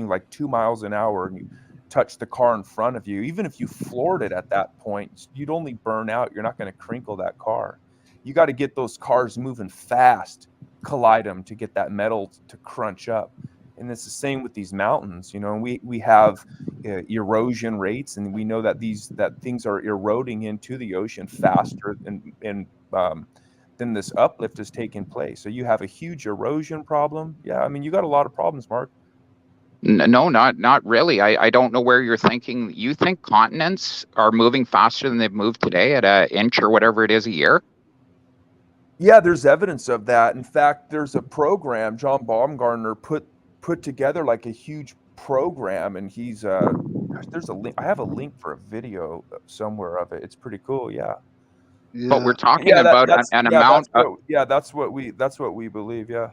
like 2 miles an hour and you touch the car in front of you, even if you floored it at that point, you'd only burn out. You're not going to crinkle that car. You got to get those cars moving fast, collide them to get that metal to crunch up. And it's the same with these mountains, and we have erosion rates, and we know that things are eroding into the ocean faster than this uplift is taking place. So you have a huge erosion problem. Yeah, I mean, you got a lot of problems, Mark. No, not really. I don't know where you're thinking. You think continents are moving faster than they've moved today at an inch or whatever it is a year? Yeah, there's evidence of that. In fact, there's a program John Baumgartner put together, like a huge program, and he's there's a link. I have a link for a video somewhere of it. It's pretty cool. Yeah. But we're talking about an amount. That's what we believe. Yeah.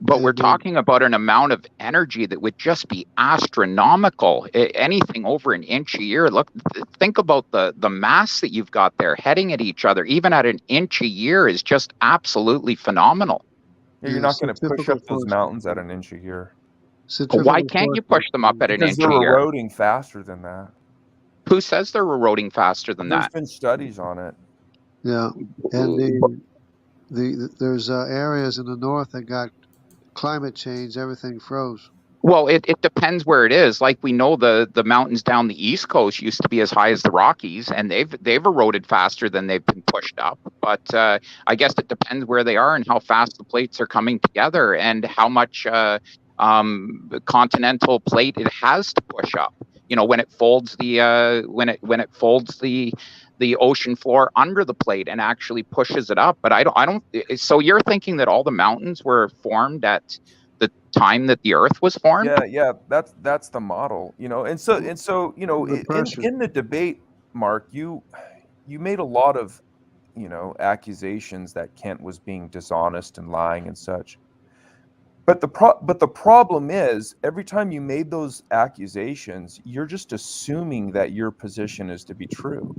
But we're talking about an amount of energy that would just be astronomical. Anything over an inch a year. Look, think about the mass that you've got there heading at each other. Even at an inch a year is just absolutely phenomenal. Yeah, you're not going to push up those mountains at an inch a year. Why can't you push them up at an inch a year? Because they're eroding faster than that. Who says they're eroding faster than that? There's been studies on it. Yeah, and there's areas in the north that got climate change. Everything froze. Well, it depends where it is. Like, we know the mountains down the East Coast used to be as high as the Rockies, and they've eroded faster than they've been pushed up. But I guess it depends where they are and how fast the plates are coming together and how much continental plate it has to push up. When it folds the ocean floor under the plate and actually pushes it up. But I don't. So you're thinking that all the mountains were formed at the time that the Earth was formed? Yeah, that's the model, and so in the debate, Mark, you made a lot of accusations that Kent was being dishonest and lying and such. But the problem is, every time you made those accusations, you're just assuming that your position is to be true.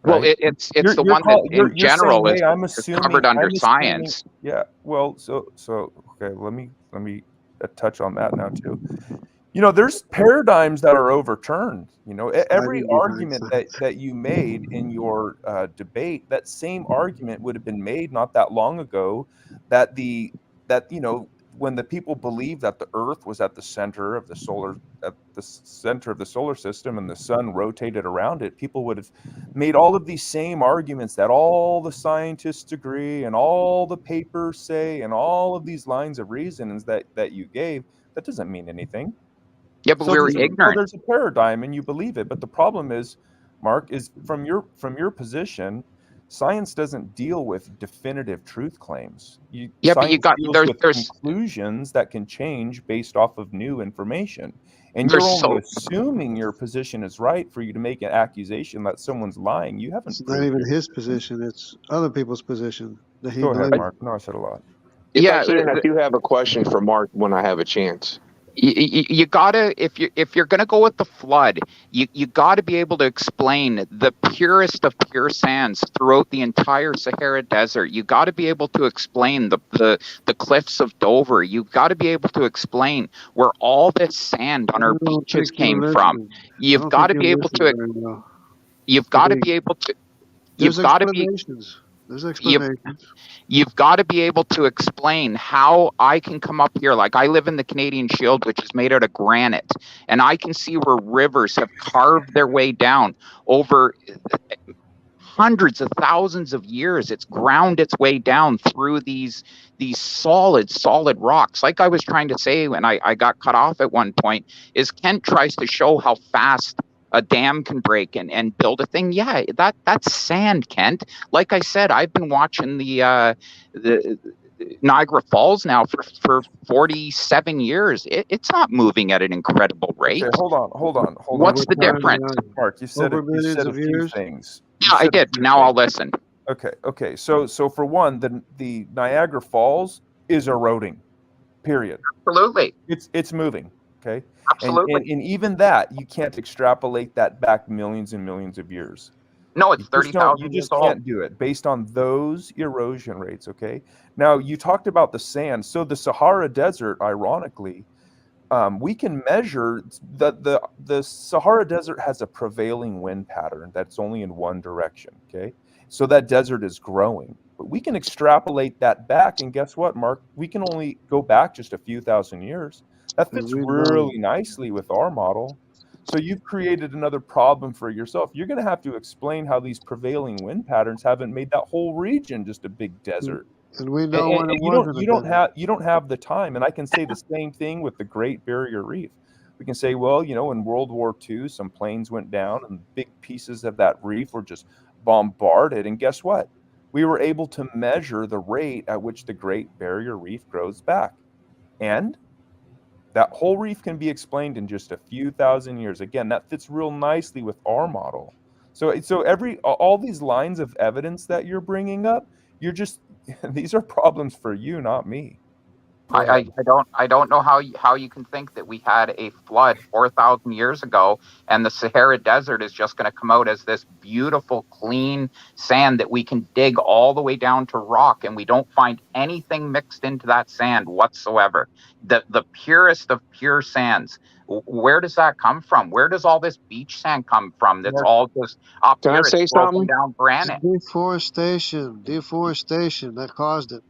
Well, right? it's the one that in general is covered under science. Yeah. Well, so okay. Let me touch on that now too. You know, there's paradigms that are overturned. You know, every argument that you made in your debate, that same argument would have been made not that long ago. That you know, when the people believed that the Earth was at the center of the solar system and the sun rotated around it, people would have made all of these same arguments that all the scientists agree and all the papers say and all of these lines of reasons that you gave. That doesn't mean anything. Yeah, but we were ignorant. So there's a paradigm and you believe it. But the problem is, Mark, is from your position, science doesn't deal with definitive truth claims. But you got there's conclusions that can change based off of new information. And you're only assuming your position is right for you to make an accusation that someone's lying. You haven't. It's not even his position; it's other people's position that he Go ahead, believes. Mark. No, I said a lot. I do have a question for Mark when I have a chance. You gotta, if you're gonna go with the flood, you gotta be able to explain the purest of pure sands throughout the entire Sahara Desert. You gotta be able to explain the cliffs of Dover. You gotta be able to explain where all this sand on our beaches came from. You've gotta be able to. You've gotta be able to. You've gotta be. There's explanations. You've got to be able to explain how I can come up here. Like, I live in the Canadian Shield, which is made out of granite, and I can see where rivers have carved their way down over hundreds of thousands of years. It's ground its way down through these solid rocks. Like I was trying to say when I got cut off at one point, is Kent tries to show how fast a dam can break and build a thing. Yeah, that's sand, Kent. Like I said, I've been watching the Niagara Falls now for 47 years. It's not moving at an incredible rate. Okay, hold on. What's the difference? Mark, you said a few things. Yeah, I did. Now I'll listen. Okay. So for one, the Niagara Falls is eroding. Period. Absolutely. It's moving. Okay. Absolutely. And even that, you can't extrapolate that back millions and millions of years. No, it's 30,000 You years just old. can't do it based on those erosion rates. Okay. Now you talked about the sand. So the Sahara Desert, ironically, we can measure the Sahara Desert has a prevailing wind pattern that's only in one direction. Okay. So that desert is growing. But we can extrapolate that back. And guess what, Mark? We can only go back just a few thousand years. That fits really nicely with our model. So you've created another problem for yourself. You're going to have to explain how these prevailing wind patterns haven't made that whole region just a big desert. And we know when it wasn't. You don't have the time. And I can say the same thing with the Great Barrier Reef. We can say, well, you know, in World War II, some planes went down and big pieces of that reef were just bombarded. And guess what? We were able to measure the rate at which the Great Barrier Reef grows back. And that whole reef can be explained in just a few thousand years. Again, that fits real nicely with our model. So all these lines of evidence that you're bringing up, these are problems for you, not me. I don't know how you can think that we had a flood 4,000 years ago and the Sahara Desert is just going to come out as this beautiful, clean sand that we can dig all the way down to rock, and we don't find anything mixed into that sand whatsoever. The purest of pure sands. Where does that come from? Where does all this beach sand come from? That's all just up Can here. I say it's broken something? down granite. Deforestation that caused it.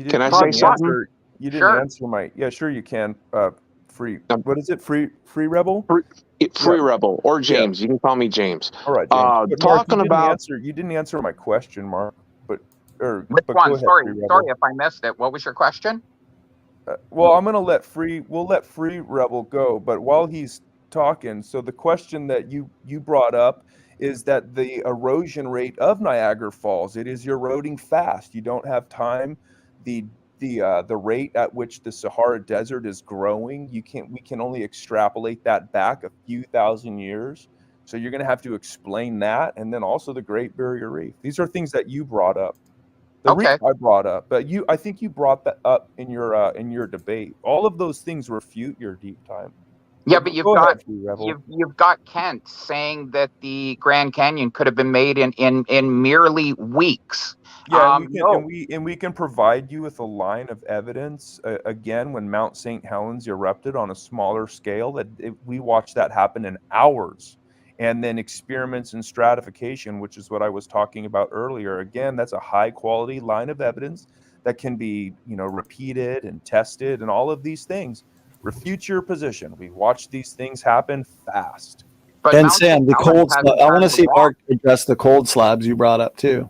Can I say something? You didn't answer my. Yeah, sure you can. Free. What is it? Free Rebel. Free Rebel or James. Yeah. You can call me James. All right. James. Talking about. You didn't answer my question, Mark. Which one? Sorry, if I missed it. What was your question? Well, I'm gonna we'll let Free Rebel go, but while he's talking, so the question that you brought up is that the erosion rate of Niagara Falls, it is eroding fast. You don't have time. The rate at which the Sahara Desert is growing, we can only extrapolate that back a few thousand years. So you're gonna have to explain that, and then also the Great Barrier Reef. These are things that you brought up. The reef I brought up, but I think you brought that up in your debate. All of those things refute your deep time. Yeah, but Go ahead, Free Rebel. you've got Kent saying that the Grand Canyon could have been made in merely weeks. Yeah, and No. we can provide you with a line of evidence. Again, when Mount St. Helens erupted on a smaller scale, we watched that happen in hours. And then experiments in stratification, which is what I was talking about earlier. Again, that's a high quality line of evidence that can be, repeated and tested, and all of these things refute your position. We watch these things happen fast. But And Mount Sam, St. the Helens cold. hasn't I want to turned see the rock. Mark address the cold slabs you brought up too.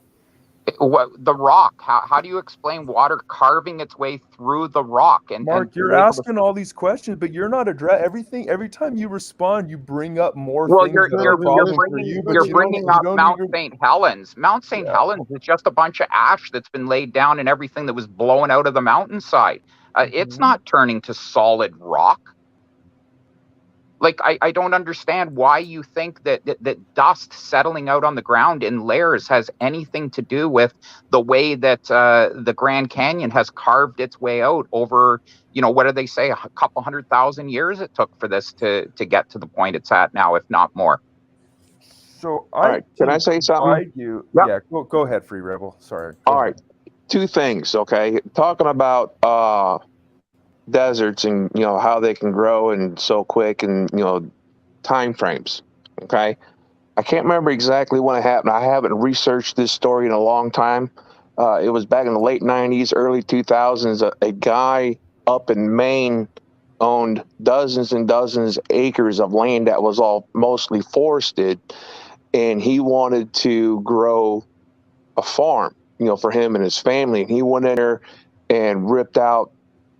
The rock. How do you explain water carving its way through the rock? And Mark, you're asking all these questions, but you're not addressing everything. Every time you respond, you bring up more Well, things you're that are problems for bringing you. But you're you bringing don't, up you Mount don't even. St. Helens. Mount St. Helens is just a bunch of ash that's been laid down and everything that was blown out of the mountainside. It's not turning to solid rock. Like, I don't understand why you think that dust settling out on the ground in layers has anything to do with the way that the Grand Canyon has carved its way out over, what do they say, a couple 100,000 years it took for this to get to the point it's at now, if not more. So All right, can I say something? Yeah, go ahead, Free Rebel. Sorry. All right, two things. Okay, talking about deserts and how they can grow and so quick and time frames. Okay, I can't remember exactly when it happened. I haven't researched this story in a long time. It was back in the late 90s, early 2000s. A guy up in Maine owned dozens and dozens of acres of land that was all mostly forested, and he wanted to grow a farm, for him and his family. And he went in there and ripped out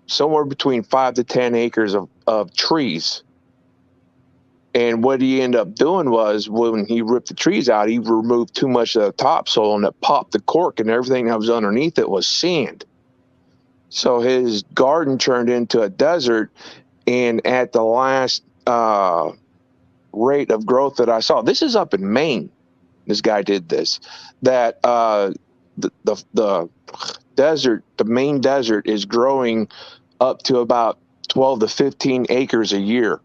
somewhere between 5 to 10 acres of trees. And what he ended up doing was, when he ripped the trees out, he removed too much of the topsoil, and it popped the cork, and everything that was underneath it was sand. So his garden turned into a desert. And at the last rate of growth that I saw, this is up in Maine, this guy did this, that the desert, the Maine desert, is growing up to about 12 to 15 acres a year.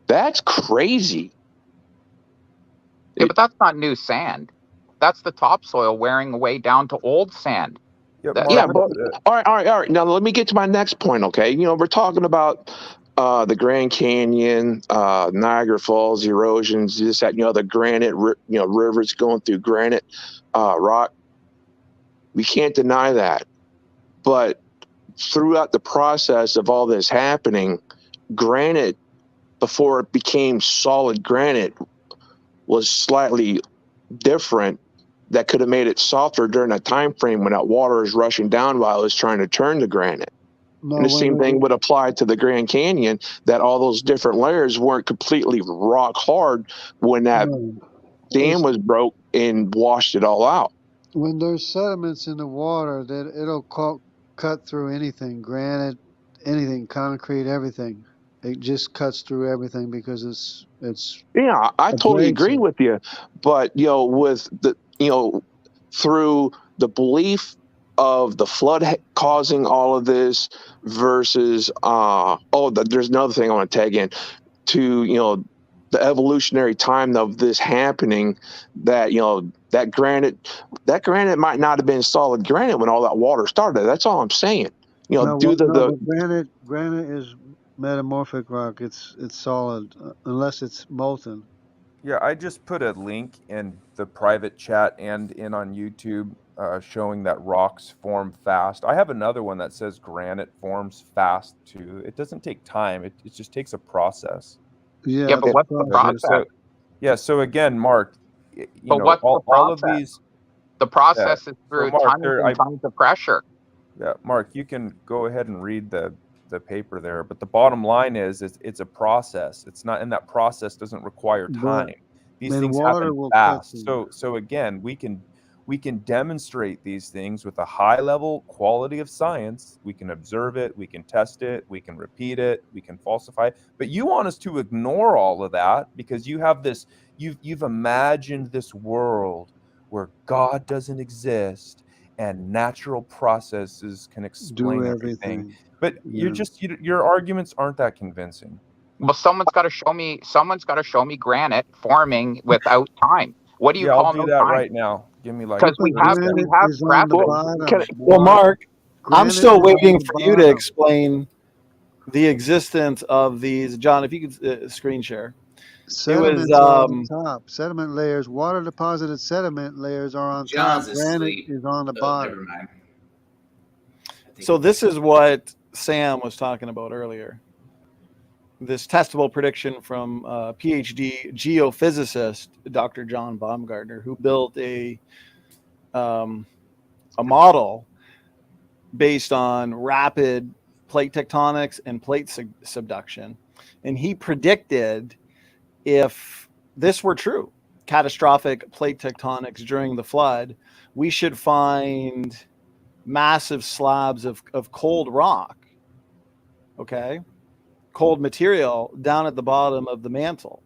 That's crazy. Yeah, but that's not new sand. That's the topsoil wearing away down to old sand. Yeah, but all right. Now let me get to my next point. Okay, we're talking about the Grand Canyon, Niagara Falls, erosions, this, that, the granite, rivers going through granite rock. We can't deny that. But throughout the process of all this happening, granite, before it became solid granite, was slightly different. That could have made it softer during a time frame when that water is rushing down while it was trying to turn to granite. And the same thing would apply to the Grand Canyon, that all those different layers weren't completely rock hard when that dam was broke and washed it all out. When there's sediments in the water, that it'll cut through anything, granite, anything, concrete, everything. It just cuts through everything because it's. Yeah, I totally agree with you. But with the through the belief of the flood causing all of this versus there's another thing I want to tag in to the evolutionary time of this happening, that that granite might not have been solid granite when all that water started. That's all I'm saying. Granite is metamorphic rock. It's solid unless it's molten. Yeah, I just put a link in the private chat and in on YouTube showing that rocks form fast. I have another one that says granite forms fast too. It doesn't take time. It just takes a process. Yeah, but what's the process? So again, Mark, what's the process? all of these. The process is through tons and tons of pressure. Yeah, Mark, you can go ahead and read the paper there, but the bottom line is it's a process. It's not, and that process doesn't require time. These things happen fast. So again, we can demonstrate these things with a high level quality of science. We can observe it, we can test it, we can repeat it, we can falsify it. But you want us to ignore all of that because you have this, you've imagined this world where God doesn't exist and natural processes can explain everything. But your arguments aren't that convincing. Well, someone's got to show me. Someone's got to show me granite forming without time. What do you Yeah, I'll call do no that time? right now. Give me like Because we have is on the bottom. Well, Mark, I'm Granite still is on waiting the for you to bottom. explain the existence of these. John, if you could screen share. Sediments are on top. Sediment layers, water deposited sediment layers are on top. John's Granite asleep. is on the Oh, bottom. never mind. So this is what Sam was talking about earlier. This testable prediction from PhD geophysicist Dr. John Baumgartner, who built a model based on rapid plate tectonics and plate subduction, and he predicted if this were true, catastrophic plate tectonics during the flood, we should find massive slabs of cold rock, okay, cold material down at the bottom of the mantle,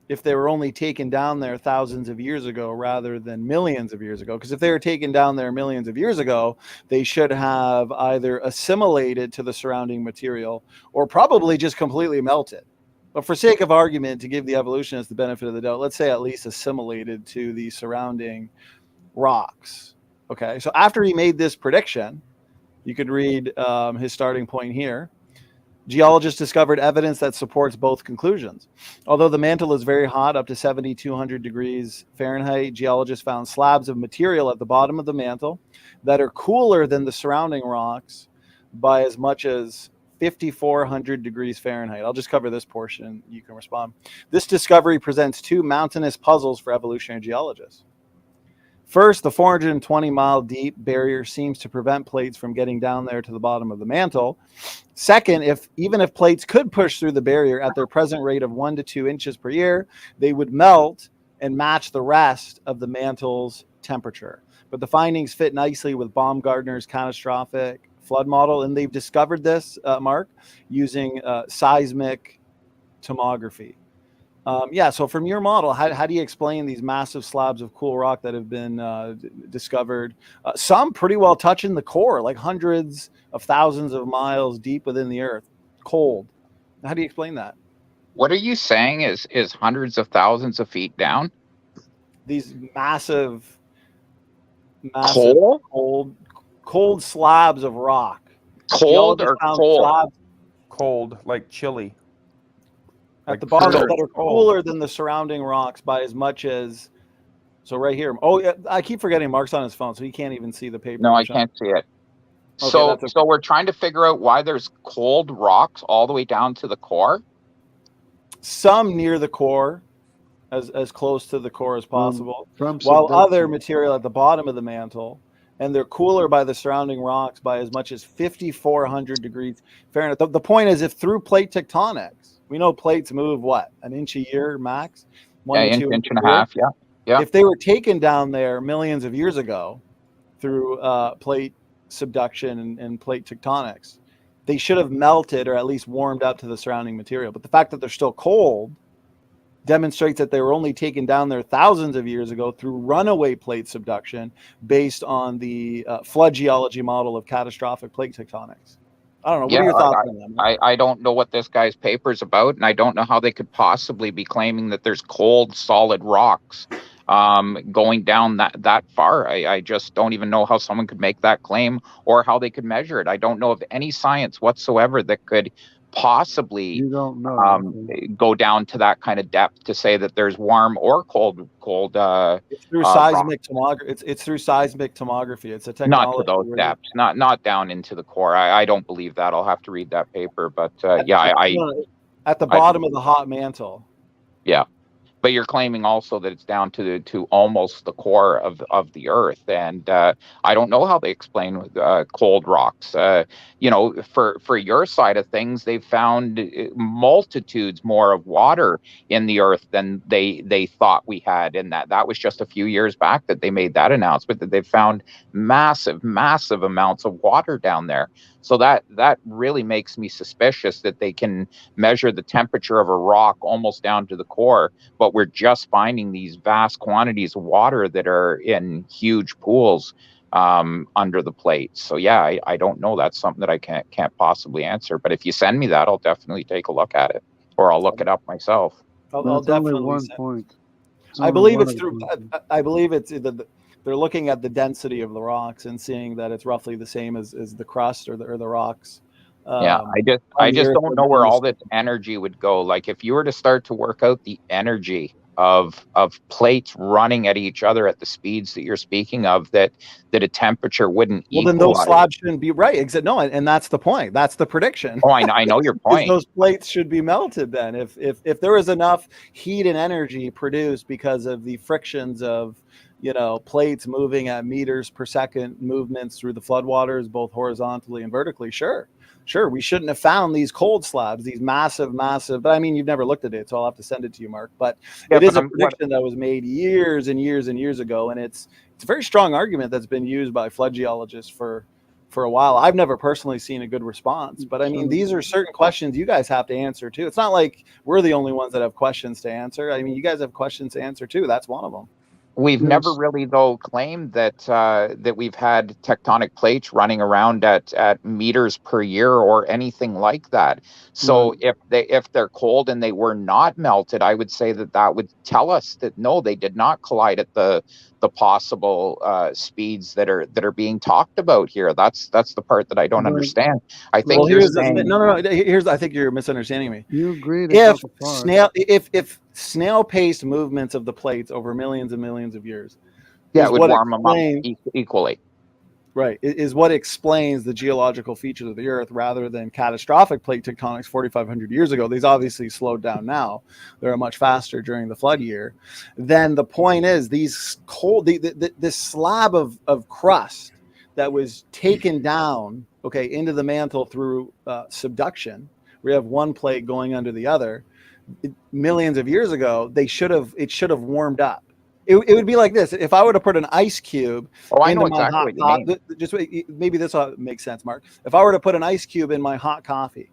if they were only taken down there thousands of years ago rather than millions of years ago. Because if they were taken down there millions of years ago, they should have either assimilated to the surrounding material or probably just completely melted. But for sake of argument, to give the evolutionists the benefit of the doubt, let's say at least assimilated to the surrounding rocks. Okay, so after he made this prediction, you could read his starting point here. Geologists discovered evidence that supports both conclusions. Although the mantle is very hot, up to 7,200 degrees Fahrenheit, geologists found slabs of material at the bottom of the mantle that are cooler than the surrounding rocks by as much as 5,400 degrees Fahrenheit. I'll just cover this portion. You can respond. This discovery presents two mountainous puzzles for evolutionary geologists. First, the 420-mile deep barrier seems to prevent plates from getting down there to the bottom of the mantle. Second, even if plates could push through the barrier at their present rate of 1 to 2 inches per year, they would melt and match the rest of the mantle's temperature. But the findings fit nicely with Baumgartner's catastrophic flood model, and they've discovered this, Mark, using seismic tomography. So from your model, how do you explain these massive slabs of cool rock that have been discovered? Some pretty well touching the core, like hundreds of thousands of miles deep within the earth, cold. How do you explain that? What are you saying is hundreds of thousands of feet down? These massive cold slabs of rock. Cold or cold? Slabs cold, like chilly. At the bottom that are cooler than the surrounding rocks by as much as, so right here. Oh, yeah, I keep forgetting Mark's on his phone, so he can't even see the paper. No, I can't see it. Okay, so we're trying to figure out why there's cold rocks all the way down to the core? Some near the core, as close to the core as possible, while other material at the bottom of the mantle, and they're cooler by the surrounding rocks by as much as 5,400 degrees Fahrenheit. The point is, if through plate tectonics, we know plates move what, an inch a year max? Inch and a half, yeah. If they were taken down there millions of years ago through plate subduction and plate tectonics, they should have melted or at least warmed up to the surrounding material. But the fact that they're still cold demonstrates that they were only taken down there thousands of years ago through runaway plate subduction based on the flood geology model of catastrophic plate tectonics. I don't know. What are your thoughts on that? I don't know what this guy's paper is about, and I don't know how they could possibly be claiming that there's cold, solid rocks going down that far. I just don't even know how someone could make that claim or how they could measure it. I don't know of any science whatsoever that could possibly go down to that kind of depth to say that there's warm or cold. It's through seismic tomography. It's through seismic tomography. It's a technology. Not to those depths. Not down into the core. I don't believe that. I'll have to read that paper. But at the bottom of the hot mantle. Yeah. But you're claiming also that it's down to almost the core of the earth, and I don't know how they explain cold rocks. For your side of things, they've found multitudes more of water in the earth than they thought we had, and that was just a few years back that they made that announcement that they found massive amounts of water down there. So that really makes me suspicious that they can measure the temperature of a rock almost down to the core, but we're just finding these vast quantities of water that are in huge pools under the plate. So yeah, I don't know. That's something that I can't possibly answer. But if you send me that, I'll definitely take a look at it, or I'll look it up myself. I'll That's only definitely one send. point. It's I only believe one it's of through. the I believe it's they're looking at the density of the rocks and seeing that it's roughly the same as the crust or the rocks. Yeah, I On the just Earth don't know within where the all this energy would go. Like if you were to start to work out the energy of plates running at each other at the speeds that you're speaking of, that a temperature wouldn't Well, then those equalize. slabs shouldn't be right. No, and that's the point. That's the prediction. Oh, I know your Is point. those plates should be melted then. If there is enough heat and energy produced because of the frictions of plates moving at meters per second movements through the floodwaters, both horizontally and vertically, sure, we shouldn't have found these cold slabs, these massive. But I mean, you've never looked at it, so I'll have to send it to you, Mark. But it is a prediction that was made years and years and years ago, and it's a very strong argument that's been used by flood geologists for a while. I've never personally seen a good response, but I mean, these are certain questions you guys have to answer too. It's not like we're the only ones that have questions to answer. I mean, you guys have questions to answer too. That's one of them. We've never really, though, claimed that we've had tectonic plates running around at meters per year or anything like that. So if they're cold and they were not melted, I would say that would tell us that no, they did not collide at the possible speeds that are being talked about here. That's the part that I don't understand. I think here's saying, no. Here's I think you're misunderstanding me. You agreed. If snail pace movements of the plates over millions and millions of years, it would warm them up equally. Right, is what explains the geological features of the Earth rather than catastrophic plate tectonics 4,500 years ago. These obviously slowed down now. They're much faster during the flood year. Then the point is these this slab of crust that was taken down, into the mantle through subduction. We have one plate going under the other. Millions of years ago, it should have warmed up. It would be like this. If I were to put an ice cube into my hot coffee, just maybe this will make sense, Mark. If I were to put an ice cube in my hot coffee,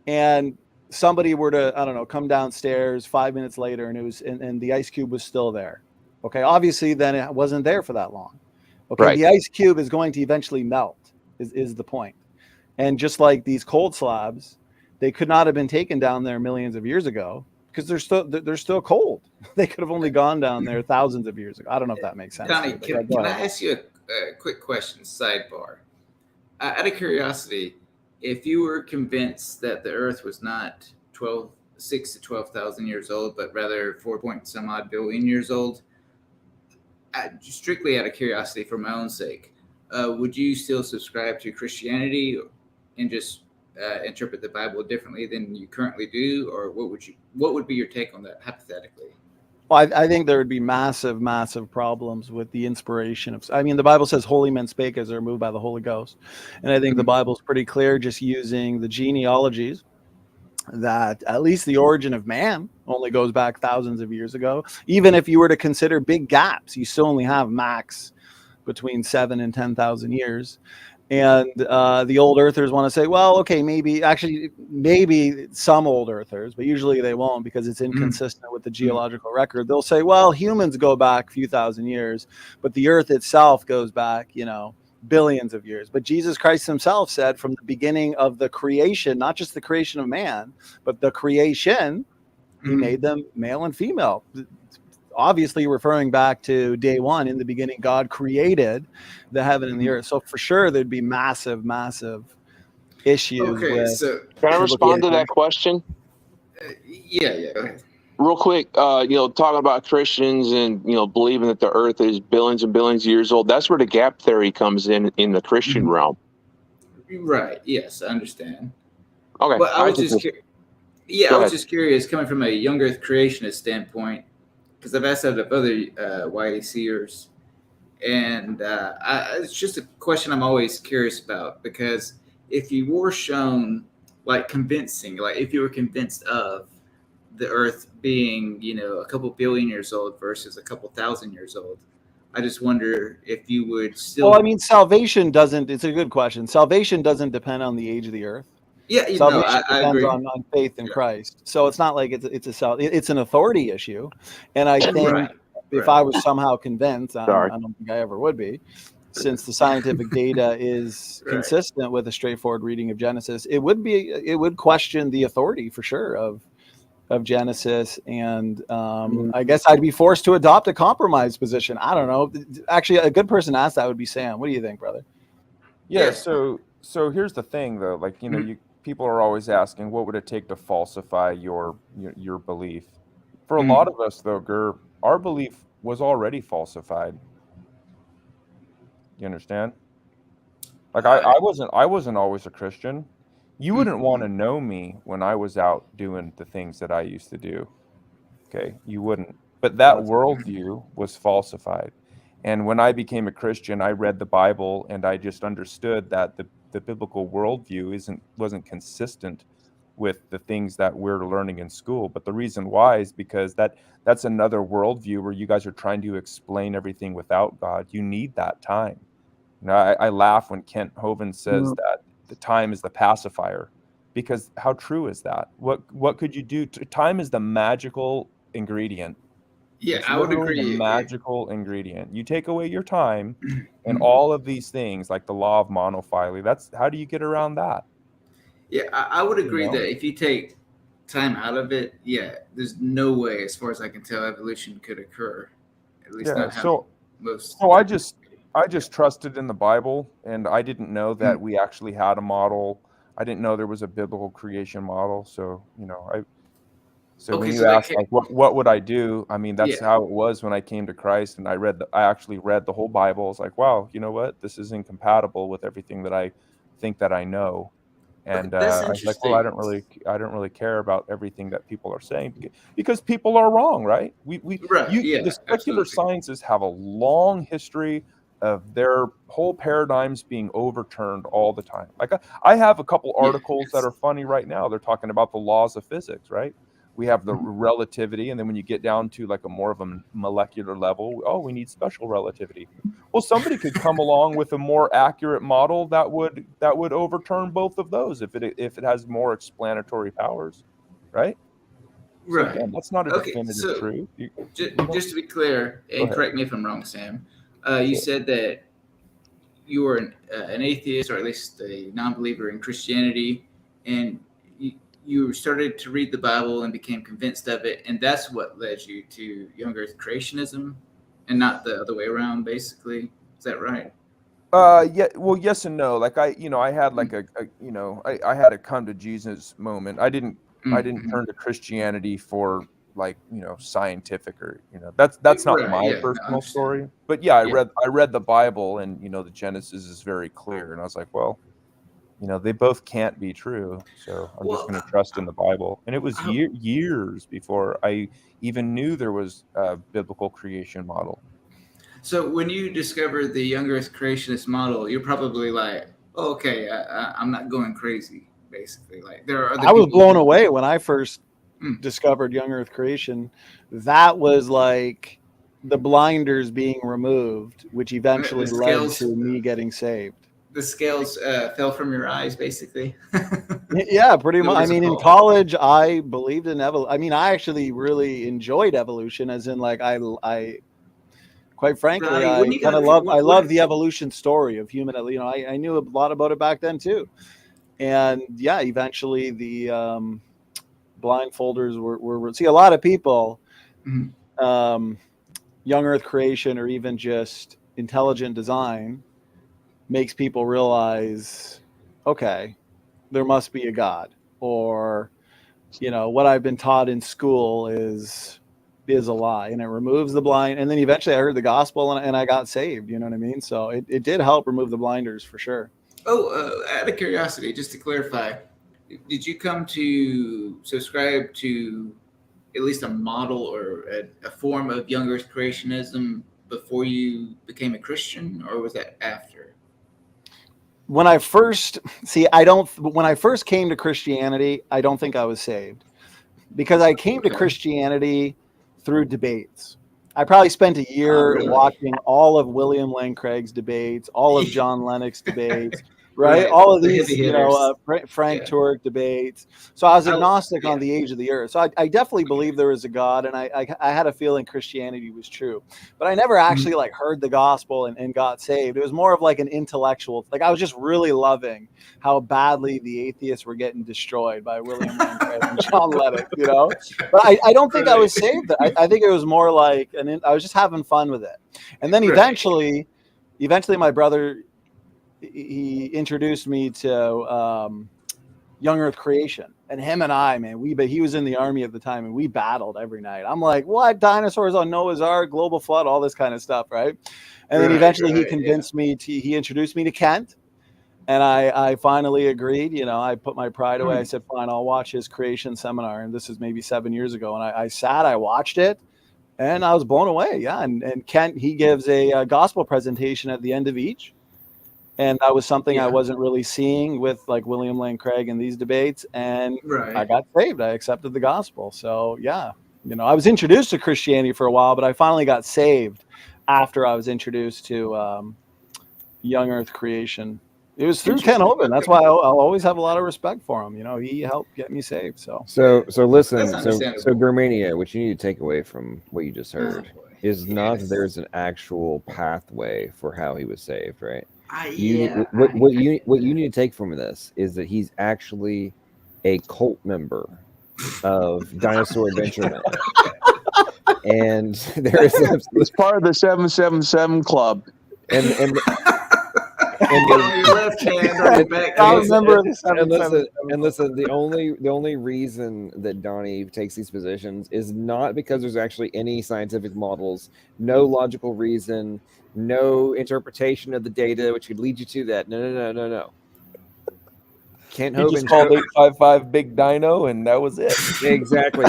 and somebody were to, I don't know, come downstairs 5 minutes later and the ice cube was still there. Obviously then it wasn't there for that long. Right. The ice cube is going to eventually melt is the point. And just like these cold slabs, they could not have been taken down there millions of years ago because they're still cold. They could have only gone down there thousands of years ago. I don't know if that makes sense. Connie, can I ask you a quick question, sidebar? Out of curiosity, if you were convinced that the Earth was not 6 to 12,000 years old, but rather 4-some odd billion years old, strictly out of curiosity for my own sake, would you still subscribe to Christianity and just interpret the Bible differently than you currently do, or what would be your take on that hypothetically? Well, I think there would be massive problems with the inspiration of. I mean, the Bible says holy men spake as they're moved by the Holy Ghost, and I think the Bible's pretty clear, just using the genealogies, that at least the origin of man only goes back thousands of years ago. Even if you were to consider big gaps, you still only have max between 7 and 10,000 years. And the old earthers want to say, well, okay, maybe some old earthers, but usually they won't because it's inconsistent with the geological record. They'll say, well, humans go back a few thousand years, but the earth itself goes back, billions of years. But Jesus Christ himself said from the beginning of the creation, not just the creation of man, but the creation, he made them male and female. Obviously referring back to day one. In the beginning, God created the heaven and the earth. So for sure, there'd be massive issues. Okay, so can I respond to that question? Yeah. Go ahead. Real quick, talking about Christians and believing that the earth is billions and billions of years old. That's where the gap theory comes in the Christian realm. Right. Yes, I understand. Okay. But I was just curious, coming from a young earth creationist standpoint, because I've asked that of other YACers, and it's just a question I'm always curious about, because if you were shown, if you were convinced of the Earth being, a couple billion years old versus a couple thousand years old, I just wonder if you would still. Well, I mean, salvation doesn't. It's a good question. Salvation doesn't depend on the age of the Earth. Yeah, salvation I depends agree. on faith in Christ. So it's not like it's an authority issue, and I think if I was somehow convinced, I don't think I ever would be, since the scientific data is consistent with a straightforward reading of Genesis, it would question the authority for sure of Genesis. And I guess I'd be forced to adopt a compromise position. I don't know. Actually, a good person to ask that would be Sam. What do you think, brother? Yeah. So here's the thing, though. Like, people are always asking, what would it take to falsify your belief? For a lot of us, though, Gur, our belief was already falsified. You understand? Like, I wasn't always a Christian. You wouldn't want to know me when I was out doing the things that I used to do. Okay, you wouldn't. But that worldview was falsified. And when I became a Christian, I read the Bible and I just understood that the biblical worldview wasn't consistent with the things that we're learning in school. But the reason why is because that's another worldview where you guys are trying to explain everything without God. You need that time. I laugh when Kent Hovind says that the time is the pacifier, because how true is that? What could you do? Time is the magical ingredient. Yeah, It's I would literally agree. the magical ingredient. You take away your time, and all of these things, like the law of monophyly, that's how do you get around that? Yeah, I would agree that if you take time out of it, there's no way, as far as I can tell, evolution could occur. At least not how most. So I just trusted in the Bible, and I didn't know that we actually had a model. I didn't know there was a biblical creation model. So when you ask like what would I do? I mean, that's how it was when I came to Christ, and I actually read the whole Bible. I was like, wow, you know what? This is incompatible with everything that I think that I know. And I was like, well, I don't really care about everything that people are saying, because people are wrong, right? The secular sciences have a long history of their whole paradigms being overturned all the time. Like I have a couple articles that are funny right now. They're talking about the laws of physics, right? We have the relativity, and then when you get down to like a more of a molecular level, we need special relativity. Well, somebody could come along with a more accurate model that would overturn both of those if it has more explanatory powers, right? Right. So, again, that's not a definitive truth. Just to be clear, and correct me if I'm wrong, Sam, you said that you were an atheist, or at least a non-believer in Christianity, and you started to read the Bible and became convinced of it, and that's what led you to young Earth creationism, and not the other way around, basically. Is that right? Yeah. Well, yes and no. Like I had like I had a come to Jesus moment. I didn't turn to Christianity for like scientific or that's not my personal story. But I read the Bible, and the Genesis is very clear, and I was like, well, they both can't be true, so I'm just going to trust in the Bible. And it was years before I even knew there was a biblical creation model. So when you discovered the young Earth creationist model, you're probably like, oh, okay, I'm not going crazy, basically. Like there are other I was blown away when I first discovered young Earth creation. That was like the blinders being removed, which eventually led to me getting saved. The scales fell from your eyes, basically. Yeah, pretty much. I mean, in college, I believed in evolution. I mean, I actually really enjoyed evolution, as in, like, I quite frankly, I kind of love the evolution story of human. I knew a lot about it back then too, and eventually the blindfolders were see a lot of people, young Earth creation, or even just intelligent design, makes people realize, okay, there must be a God, or what I've been taught in school is a lie, and it removes the blind. And then eventually I heard the gospel, and I got saved. You know what I mean? So it did help remove the blinders for sure. Out of curiosity, just to clarify, did you come to subscribe to at least a model or a form of young Earth creationism before you became a Christian, or was that after? When I first came to Christianity, I don't think I was saved, because I came to Christianity through debates. I probably spent a year watching all of William Lane Craig's debates, all of John Lennox's debates, right? All of The these, heavy you know, hitters. Frank Yeah. Turk debates. So I was I- agnostic on the age of the earth. So I definitely believe there is a God, and I had a feeling Christianity was true, but I never actually like heard the gospel and got saved. It was more of like an intellectual, like I was just really loving how badly the atheists were getting destroyed by William Lane Craig and John Lennox, you know. But I don't think I was saved. I think it was more like I was just having fun with it, and then eventually my brother, he introduced me to Young Earth Creation, and him and I, man, he was in the army at the time, and we battled every night. I'm like, what? Dinosaurs on Noah's Ark, global flood, all this kind of stuff, right? And then eventually he convinced me he introduced me to Kent, and I finally agreed. You know, I put my pride away. I said, fine, I'll watch his creation seminar, and this is maybe 7 years ago, and I watched it, and I was blown away. Yeah, and Kent, he gives a gospel presentation at the end of each. And that was something I wasn't really seeing with like William Lane Craig in these debates. And I got saved. I accepted the gospel. So yeah, you know, I was introduced to Christianity for a while, but I finally got saved after I was introduced to Young Earth Creation. It was through Ken Hovind. That's why I'll always have a lot of respect for him. You know, he helped get me saved. So listen, That's so understandable. Germania, what you need to take away from what you just heard is not that there's an actual pathway for how he was saved, right? What you need to take from this is that he's actually a cult member of Dinosaur Adventure Land. And there is it's part of the 777 Club. And on your left hand, on your back hand. Listen, the only reason that Donnie takes these positions is not because there's actually any scientific models, no logical reason, no interpretation of the data which could lead you to that. No. Kent He just Hovind called 855 Big Dino, and that was it. Exactly.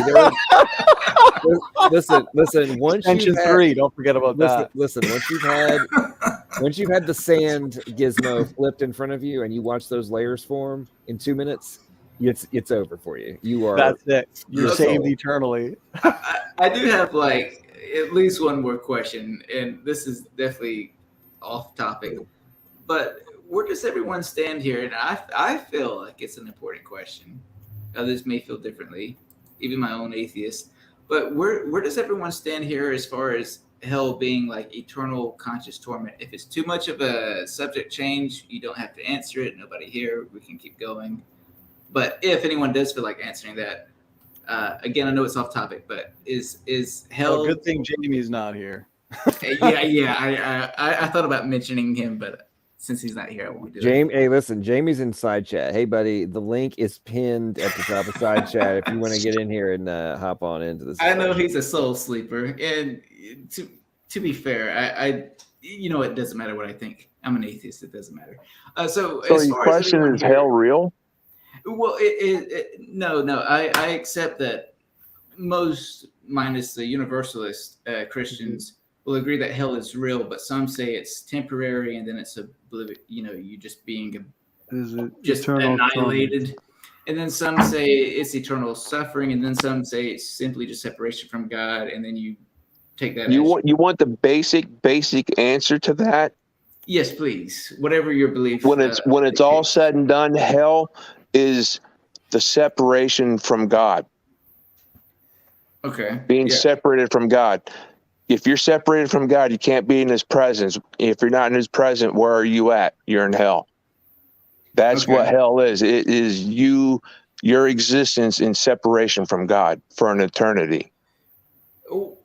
Listen. Once Extension 3, don't forget about that. Listen. Once you've had the sand gizmo flipped in front of you, and you watch those layers form in 2 minutes, it's over for you. You are. That's it. You're saved sold. eternally. I do have like at least one more question, and this is definitely off topic, but where does everyone stand here? And I feel like it's an important question. Others may feel differently, even my own atheist. But where does everyone stand here as far as hell being like eternal conscious torment? If it's too much of a subject change, you don't have to answer it. Nobody here. We can keep going. But if anyone does feel like answering that, again, I know it's off topic, but is hell? Oh, good thing Jamie's not here. Yeah. I thought about mentioning him, but since he's not here, I won't do it. Hey, listen, Jamie's in side chat. Hey, buddy, the link is pinned at the top of side chat if you want to get in here and hop on into this. I know he's a soul sleeper, and to be fair, I you know, it doesn't matter what I think. I'm an atheist. It doesn't matter. So as your far question as is hell real? Well, no. I accept that most, minus the universalist Christians, will agree that hell is real, but some say it's temporary, and then it's you just being just annihilated. And then some say it's eternal suffering, and then some say it's simply just separation from God, and then you take that. You want the basic answer to that? Yes, please. Whatever your belief. When it's all said and done, hell is the separation from God. Okay. Being separated from God. If you're separated from God, you can't be in his presence. If you're not in his presence, where are you at? You're in hell. That's what hell is. It is your existence in separation from God for an eternity. Oh,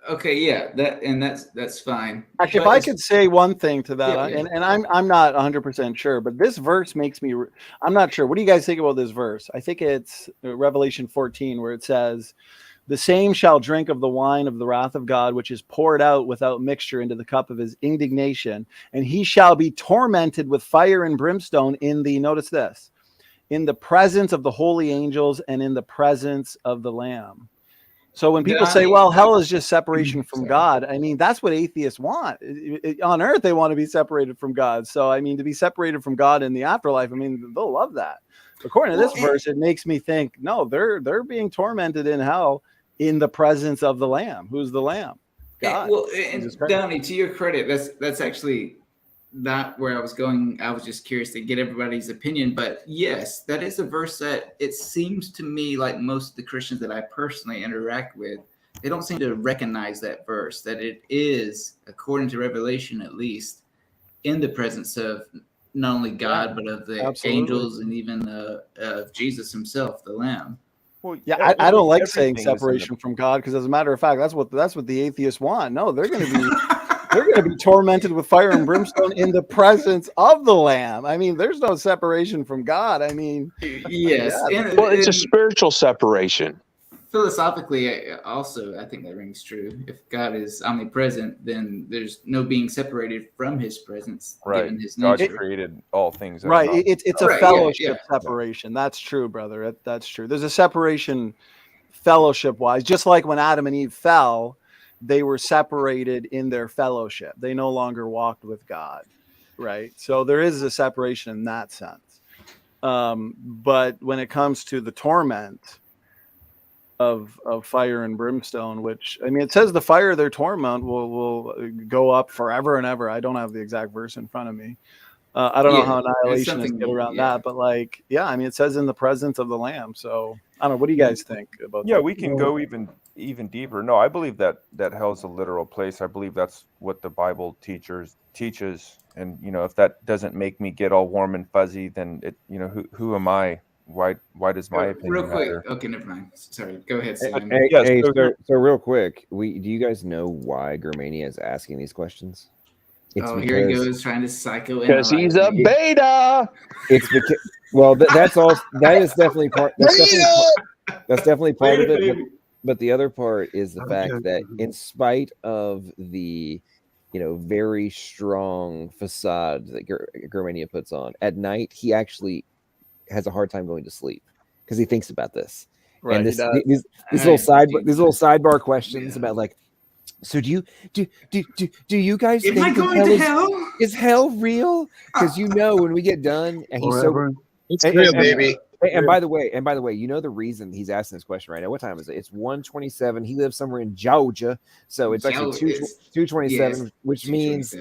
okay, yeah, that's fine. Actually, if I could say one thing to that, and I'm not 100% sure, but this verse makes me. I'm not sure. What do you guys think about this verse? I think it's Revelation 14, where it says, "The same shall drink of the wine of the wrath of God, which is poured out without mixture into the cup of his indignation, and he shall be tormented with fire and brimstone in the," notice this, "in the presence of the holy angels and in the presence of the Lamb." So when people say, well, hell is just separation from God, I mean, that's what atheists want. On earth, they want to be separated from God. So, I mean, to be separated from God in the afterlife, I mean, they'll love that. According to this verse, it makes me think, no, they're being tormented in hell in the presence of the Lamb. Who's the Lamb? God. Well, and Downey, to your credit, that's actually not where I was going. I was just curious to get everybody's opinion. But yes, that is a verse that it seems to me like most of the Christians that I personally interact with, they don't seem to recognize that verse, that it is, according to Revelation at least, in the presence of not only God, but of the angels and even of Jesus himself, the Lamb. Well, yeah, I don't like saying separation from God, because as a matter of fact, that's what the atheists want. No, they're going to be tormented with fire and brimstone in the presence of the Lamb. I mean, there's no separation from God. I mean, yes, well, it's a spiritual separation. Philosophically, also, I think that rings true. If God is omnipresent, then there's no being separated from his presence, given his God nature. created all things. Right. It's a fellowship separation. That's true, brother. That's true. There's a separation fellowship-wise, just like when Adam and Eve fell, they were separated in their fellowship. They no longer walked with God, right? So there is a separation in that sense. But when it comes to the torment of fire and brimstone, which, I mean, it says the fire of their torment will go up forever and ever. I don't have the exact verse in front of me. I don't know how annihilationists get around that, but like, yeah, I mean, it says in the presence of the Lamb. So I don't know. What do you guys think about that? Yeah, we can go even deeper. No, I believe that hell's a literal place. I believe that's what the Bible teaches. And, you know, if that doesn't make me get all warm and fuzzy, then it, you know, who am I? Why does my opinion real quick matter? Okay, never mind. Sorry, go ahead, Sam. So real quick, do you guys know why Germania is asking these questions? Here he goes trying to psycho. Because he's a beta. It's because, well, that's all. That is definitely part. That's definitely part of it. But the other part is the fact that, in spite of the, you know, very strong facade that Germania puts on at night, he actually has a hard time going to sleep because he thinks about this. Right, and these little sidebar questions about, like, so do you guys Am think I going to hell? Is hell real? Because, you know, when we get done, and he's it's real, baby. And by the way, you know the reason he's asking this question right now. What time is it? It's 1:27. He lives somewhere in Georgia, so it's actually 2:27, which means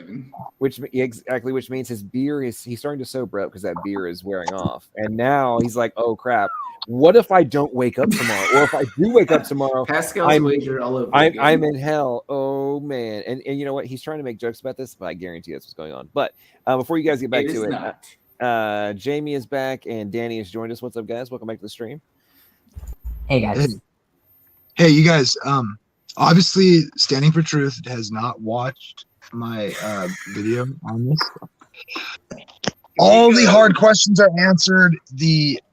his beer he's starting to sober up because that beer is wearing off. And now he's like, oh crap, what if I don't wake up tomorrow? Or if I do wake up tomorrow, Pascal's wager all over. I'm in hell. Oh man. And you know what? He's trying to make jokes about this, but I guarantee that's what's going on. But before you guys get back to it, Jamie is back and Danny has joined us. What's up, guys? Welcome back to the stream. Hey guys. Hey, you guys. Obviously, Standing for Truth has not watched my video on this. All the hard questions are answered.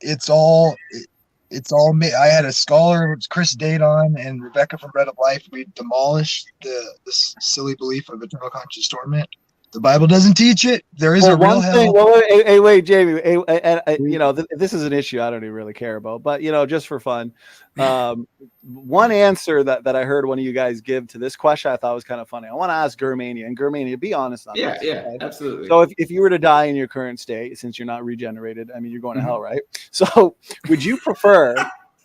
It's all I had a scholar, Chris Dayton, and Rebecca from Bread of Life. We demolished this silly belief of eternal conscious torment. The Bible doesn't teach it. There is a real hell. Wait, Jamie. You know, this is an issue I don't even really care about, but, you know, just for fun, one answer that I heard one of you guys give to this question I thought was kind of funny. I want to ask Germania, and Germania, be honest on this. Yeah, absolutely. So if you were to die in your current state, since you're not regenerated, I mean, you're going to hell, right? So would you prefer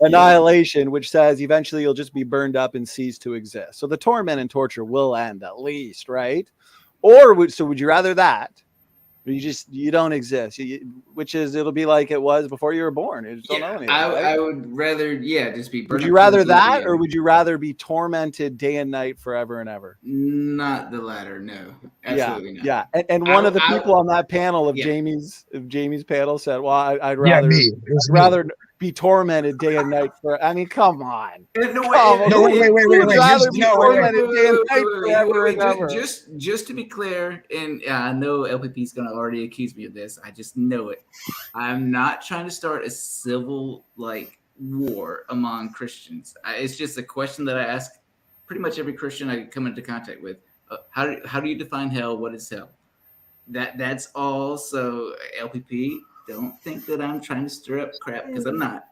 annihilation, which says eventually you'll just be burned up and cease to exist? So the torment and torture will end, at least, right? Or would you rather that? Or you don't exist, which is, it'll be like it was before you were born. You just don't know anything. I would rather, just be burned. Would you rather that, or would you rather be tormented day and night forever and ever? Not the latter, no. Absolutely not. Yeah. And one of the people on that panel of Jamie's panel said, well, I'd rather be tormented day and night for. I mean, come on. Wait. Just to be clear, and I know LPP is going to already accuse me of this. I just know it. I'm not trying to start a civil war among Christians. It's just a question that I ask pretty much every Christian I come into contact with. How do you define hell? What is hell? That's all. So LPP, don't think that I'm trying to stir up crap, because I'm not.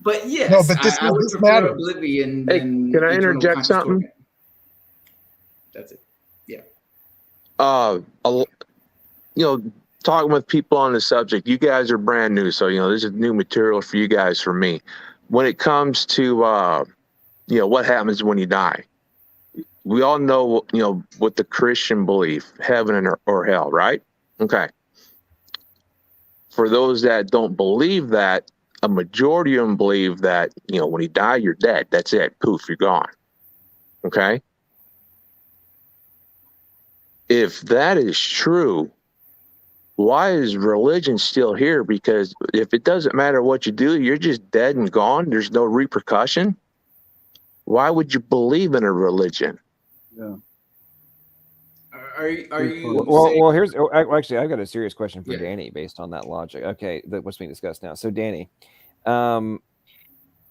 But yes, no, but this matters. Oblivion. Hey, can I interject something? Torment. That's it. Yeah. You know, talking with people on the subject, you guys are brand new, so, you know, this is new material for you guys, for me. When it comes to, you know, what happens when you die, we all know, what the Christian belief, heaven or hell, right? Okay. For those that don't believe that, a majority of them believe that, when you die, you're dead. That's it. Poof, you're gone. Okay. If that is true, why is religion still here? Because if it doesn't matter what you do, you're just dead and gone. There's no repercussion. Why would you believe in a religion? Yeah. Are you Well, here's actually, I've got a serious question for Yeah. Danny based on that logic. Okay, what's being discussed now. So, Danny,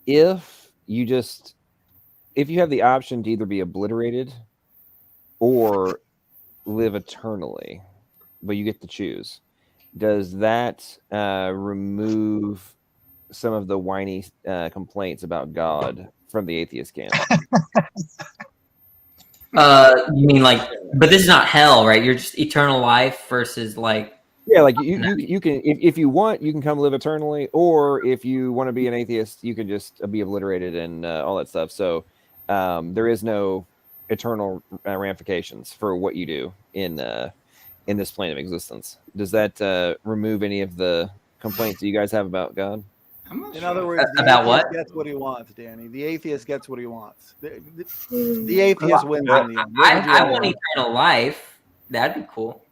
if you have the option to either be obliterated or live eternally, but you get to choose, does that remove some of the whiny complaints about God from the atheist camp? You mean but this is not hell, right? You're just eternal life versus Yeah, like you can, if you want, you can come live eternally, or if you want to be an atheist, you can just be obliterated and all that stuff. So there is no eternal ramifications for what you do in this plane of existence. Does that remove any of the complaints that you guys have about God? In other words, the About atheist what? gets what he wants, Danny. The atheist gets what he wants. The atheist wins in the end. What would you I rather want have? eternal life. That'd be cool.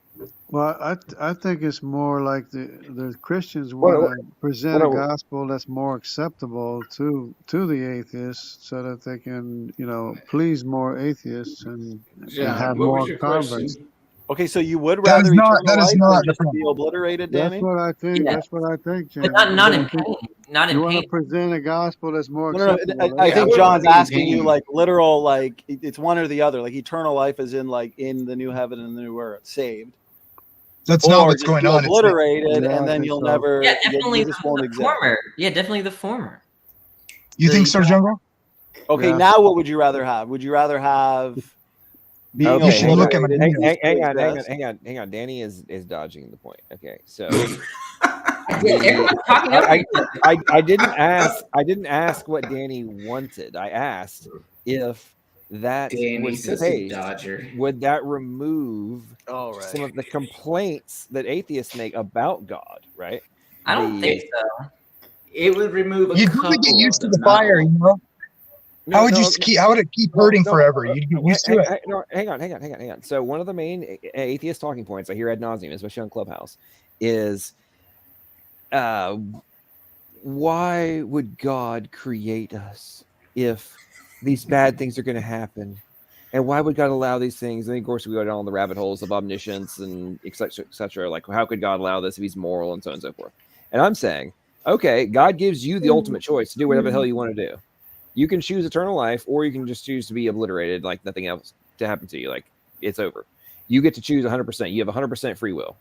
Well, I think it's more like the Christians want to present a gospel that's more acceptable to the atheists, so that they can please more atheists and have what was more your converts. question? Okay, so you would That rather is not- eternal that is life not than the just problem. be obliterated, That's Danny? what I think. Yeah. That's what I think, But James. not in pain. Not in You want pain. to present a gospel that's more No, acceptable. I think I John's wouldn't be in asking you pain. like literal, like it's one or the other. Like eternal life is in the new heaven and the new earth, saved. That's not Or what's just going be on. It's like, obliterated, Yeah, I and then think you'll so. never, Yeah, definitely you just won't the exist. former. Yeah, definitely the former. you think so, Jungle? Okay, Yeah. now what would you rather have? Would you rather have being Okay, You should look at obliterated? my and just hang exist? on. Danny is dodging the point. Okay, so Yeah, everyone's talking over each other. I didn't ask what Danny wanted. I asked if that Danny was the says a case, Dodger. would that remove All right. some of the complaints that atheists make about God, right? I don't think so. It would remove a You couple gotta get used of to them, the fire, not all. How would How would it keep hurting forever? You'd get used to it. Hang on. So one of the main atheist talking points I hear ad nauseum, especially on Clubhouse, is why would God create us if these bad things are going to happen? And why would God allow these things? And of course, we go down the rabbit holes of omniscience and et cetera. Like, how could God allow this if he's moral and so on and so forth? And I'm saying, okay, God gives you the ultimate choice to do whatever the hell you want to do. You can choose eternal life, or you can just choose to be obliterated, like nothing else to happen to you. Like, it's over. You get to choose 100%. You have 100% free will.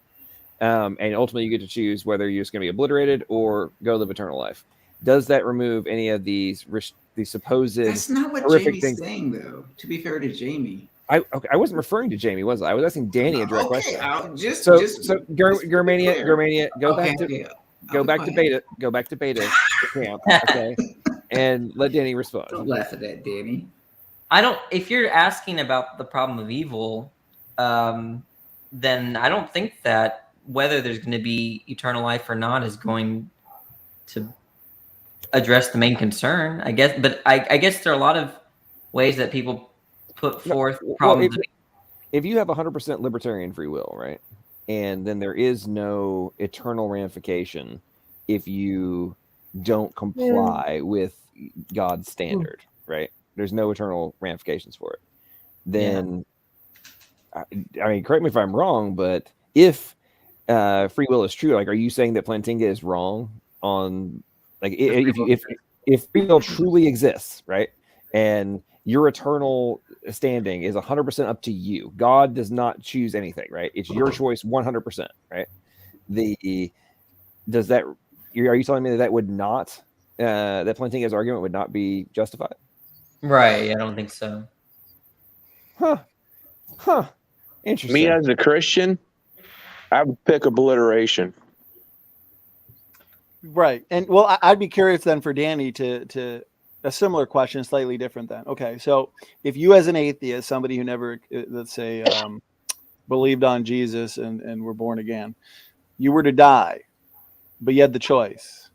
And ultimately, you get to choose whether you're just going to be obliterated or go live eternal life. Does that remove any of these supposed That's not what horrific Jamie's things? saying, though. To be fair to Jamie. I wasn't referring to Jamie, was I? I was asking Danny a direct Okay, question. so Germania, go back to beta camp, okay, and let Danny respond. Don't laugh at that, Danny. If you're asking about the problem of evil, then I don't think that whether there's going to be eternal life or not is going to address the main concern, I guess. But I guess there are a lot of ways that people put forth problems. If you have 100% libertarian free will, right, and then there is no eternal ramification if you don't comply with God's standard, right? There's no eternal ramifications for it. Then, I mean, correct me if I'm wrong, but if free will is true, like, are you saying that Plantinga is wrong on, like, if free will truly exists, right, and your eternal standing is 100% up to you. God does not choose anything, right? It's your choice 100%, right? Are you telling me that would not, that Plantinga's argument would not be justified? Right, I don't think so. Huh. Interesting. Me as a Christian, I would pick obliteration. Right. And well, I'd be curious then for Danny to a similar question, slightly different then. Okay, so if you as an atheist, somebody who never, let's say, believed on Jesus and were born again, you were to die, but you had the choice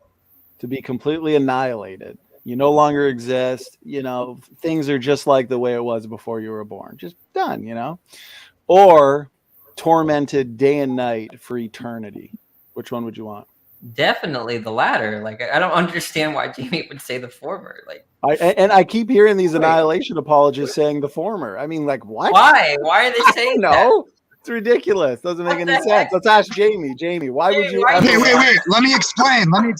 to be completely annihilated. You no longer exist. You know, things are just like the way it was before you were born. Just done, you know? Or tormented day and night for eternity. Which one would you want? Definitely the latter. Like, I don't understand why Jamie would say the former. Like, I keep hearing these annihilation apologists saying the former. I mean, like, what? Why? Why are they saying that? No, it's ridiculous. Doesn't make any sense. Let's ask Jamie. Jamie, why would you? Wait. Let me explain. Let me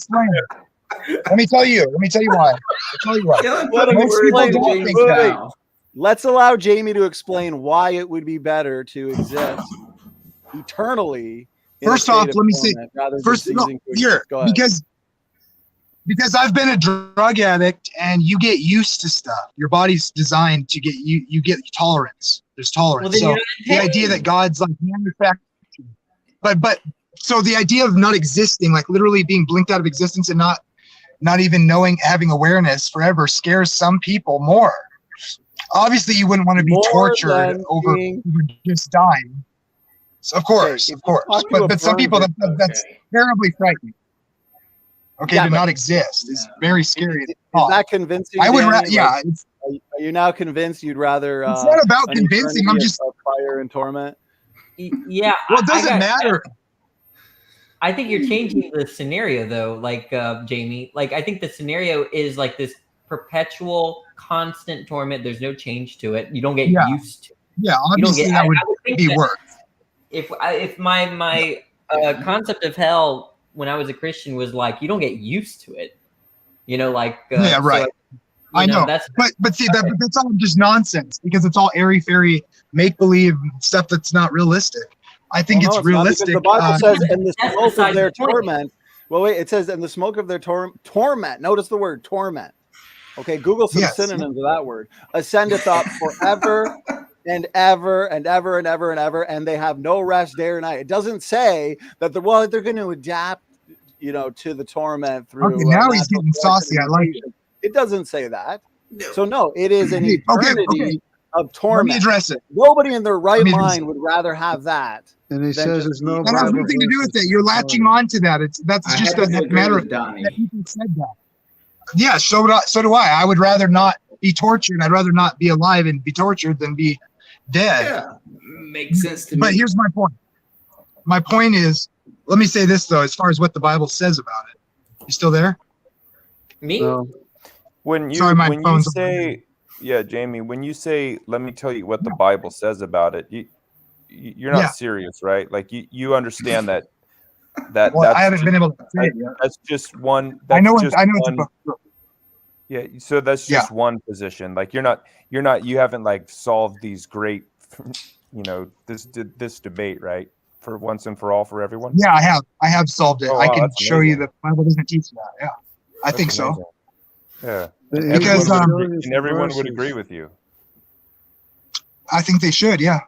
tell you why. Let him Most people explain, don't Jamie. think Wait. that. Let's allow Jamie to explain why it would be better to exist eternally. First off, let me say, because I've been a drug addict, and you get used to stuff. Your body's designed to get you get tolerance. There's tolerance. So the idea that God's like manufactured, but so the idea of not existing, like literally being blinked out of existence and not even knowing, having awareness forever, scares some people more. Obviously, you wouldn't want to be tortured over just dying. So of course. But some people, that's terribly frightening. Okay, to not exist is very scary. Is that convincing? I would, Danny? yeah. Are you now convinced you'd rather? It's not about an convincing. I'm eternity just of fire and torment. Yeah. Well, it doesn't matter. I think you're changing the scenario though, like Jamie. Like, I think the scenario is like this perpetual, constant torment. There's no change to it. You don't get used to it. Yeah, obviously that would be worse. If my concept of hell when I was a Christian was like, you don't get used to it, you know, like yeah, right. So, I know, but see that's all just nonsense, because it's all airy fairy make believe stuff that's not realistic. I think it's realistic. The Bible says, "In the smoke of their torment." Well, wait, it says, "In the smoke of their torment." Notice the word torment. Okay, Google some synonyms of that word. Ascendeth up forever and ever and ever and ever and ever, and they have no rest day or night. It doesn't say that they're going to adapt, you know, to the torment through. Okay, now he's getting saucy. I like it. It doesn't say that. So no, it is an eternity of torment. Let me address it. Nobody in their right mind would rather have that. And he says there's no. That has nothing to do with it. You're latching on to that. That's just a matter of that people said that. Yeah, so do I. I would rather not be tortured. I'd rather not be alive and be tortured than be dead. Yeah, makes sense to me. But here's my point. My point is, let me say this though, as far as what the Bible says about it. You still there? Me? When you say, yeah, Jamie, when you say, let me tell you what the Bible says about it, you're not serious, right? Like you understand that. Well, I haven't been able to say it yet. That's just one. I know it's a book. Yeah, so that's just one position. Like you haven't like solved these great, you know, this debate, right? For once and for all, for everyone. Yeah, I have solved it. Oh, I wow, can that's show you the Bible doesn't teach that. Yeah, I think amazing. so. Yeah, Because everyone would agree with you. I think they should. Yeah.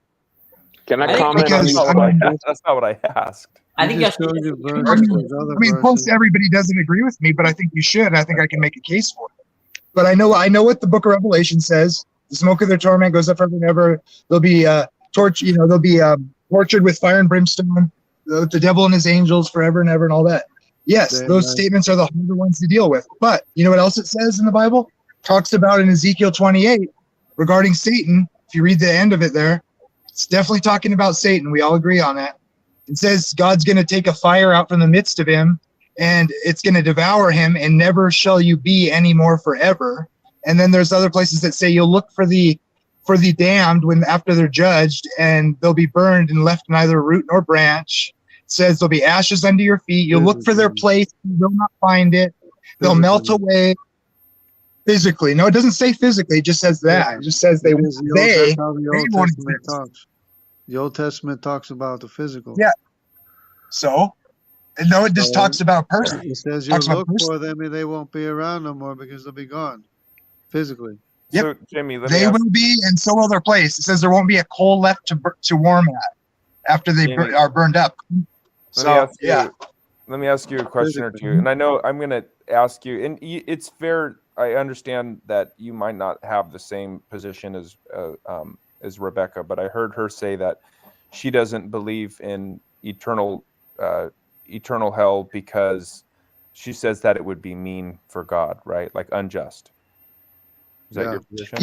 Can I comment? Because, that's not what I asked. I think that's. I mean, most everybody doesn't agree with me, but I think you should. I think I can make a case for it. But I know what the Book of Revelation says. The smoke of their torment goes up forever and ever. They'll be tortured. You know, they'll be tortured with fire and brimstone. The devil and his angels forever and ever, and all that. Yes, those statements are the harder ones to deal with. But you know what else it says in the Bible? Talks about in Ezekiel 28 regarding Satan. If you read the end of it there, it's definitely talking about Satan. We all agree on that. It says God's going to take a fire out from the midst of him, and it's going to devour him, and never shall you be anymore forever. And then there's other places that say you'll look for the damned when after they're judged, and they'll be burned and left neither root nor branch. It says there'll be ashes under your feet. You'll look for their place, you will not find it. They'll melt away. Physically, no, it doesn't say physically. It just says that. It just says they won't exist. The Old Testament talks about the physical. Yeah. So, no, it just talks about a person. It says you'll look for them and they won't be around no more because they'll be gone physically. Yep. So, Jimmy, they will be, and so will their place. It says there won't be a coal left to warm at after they are burned up. Let me ask you a question or two. And I know I'm going to ask you, and it's fair I understand that you might not have the same position as Rebecca, but I heard her say that she doesn't believe in eternal hell because she says that it would be mean for God, right? Like unjust. Is that your position?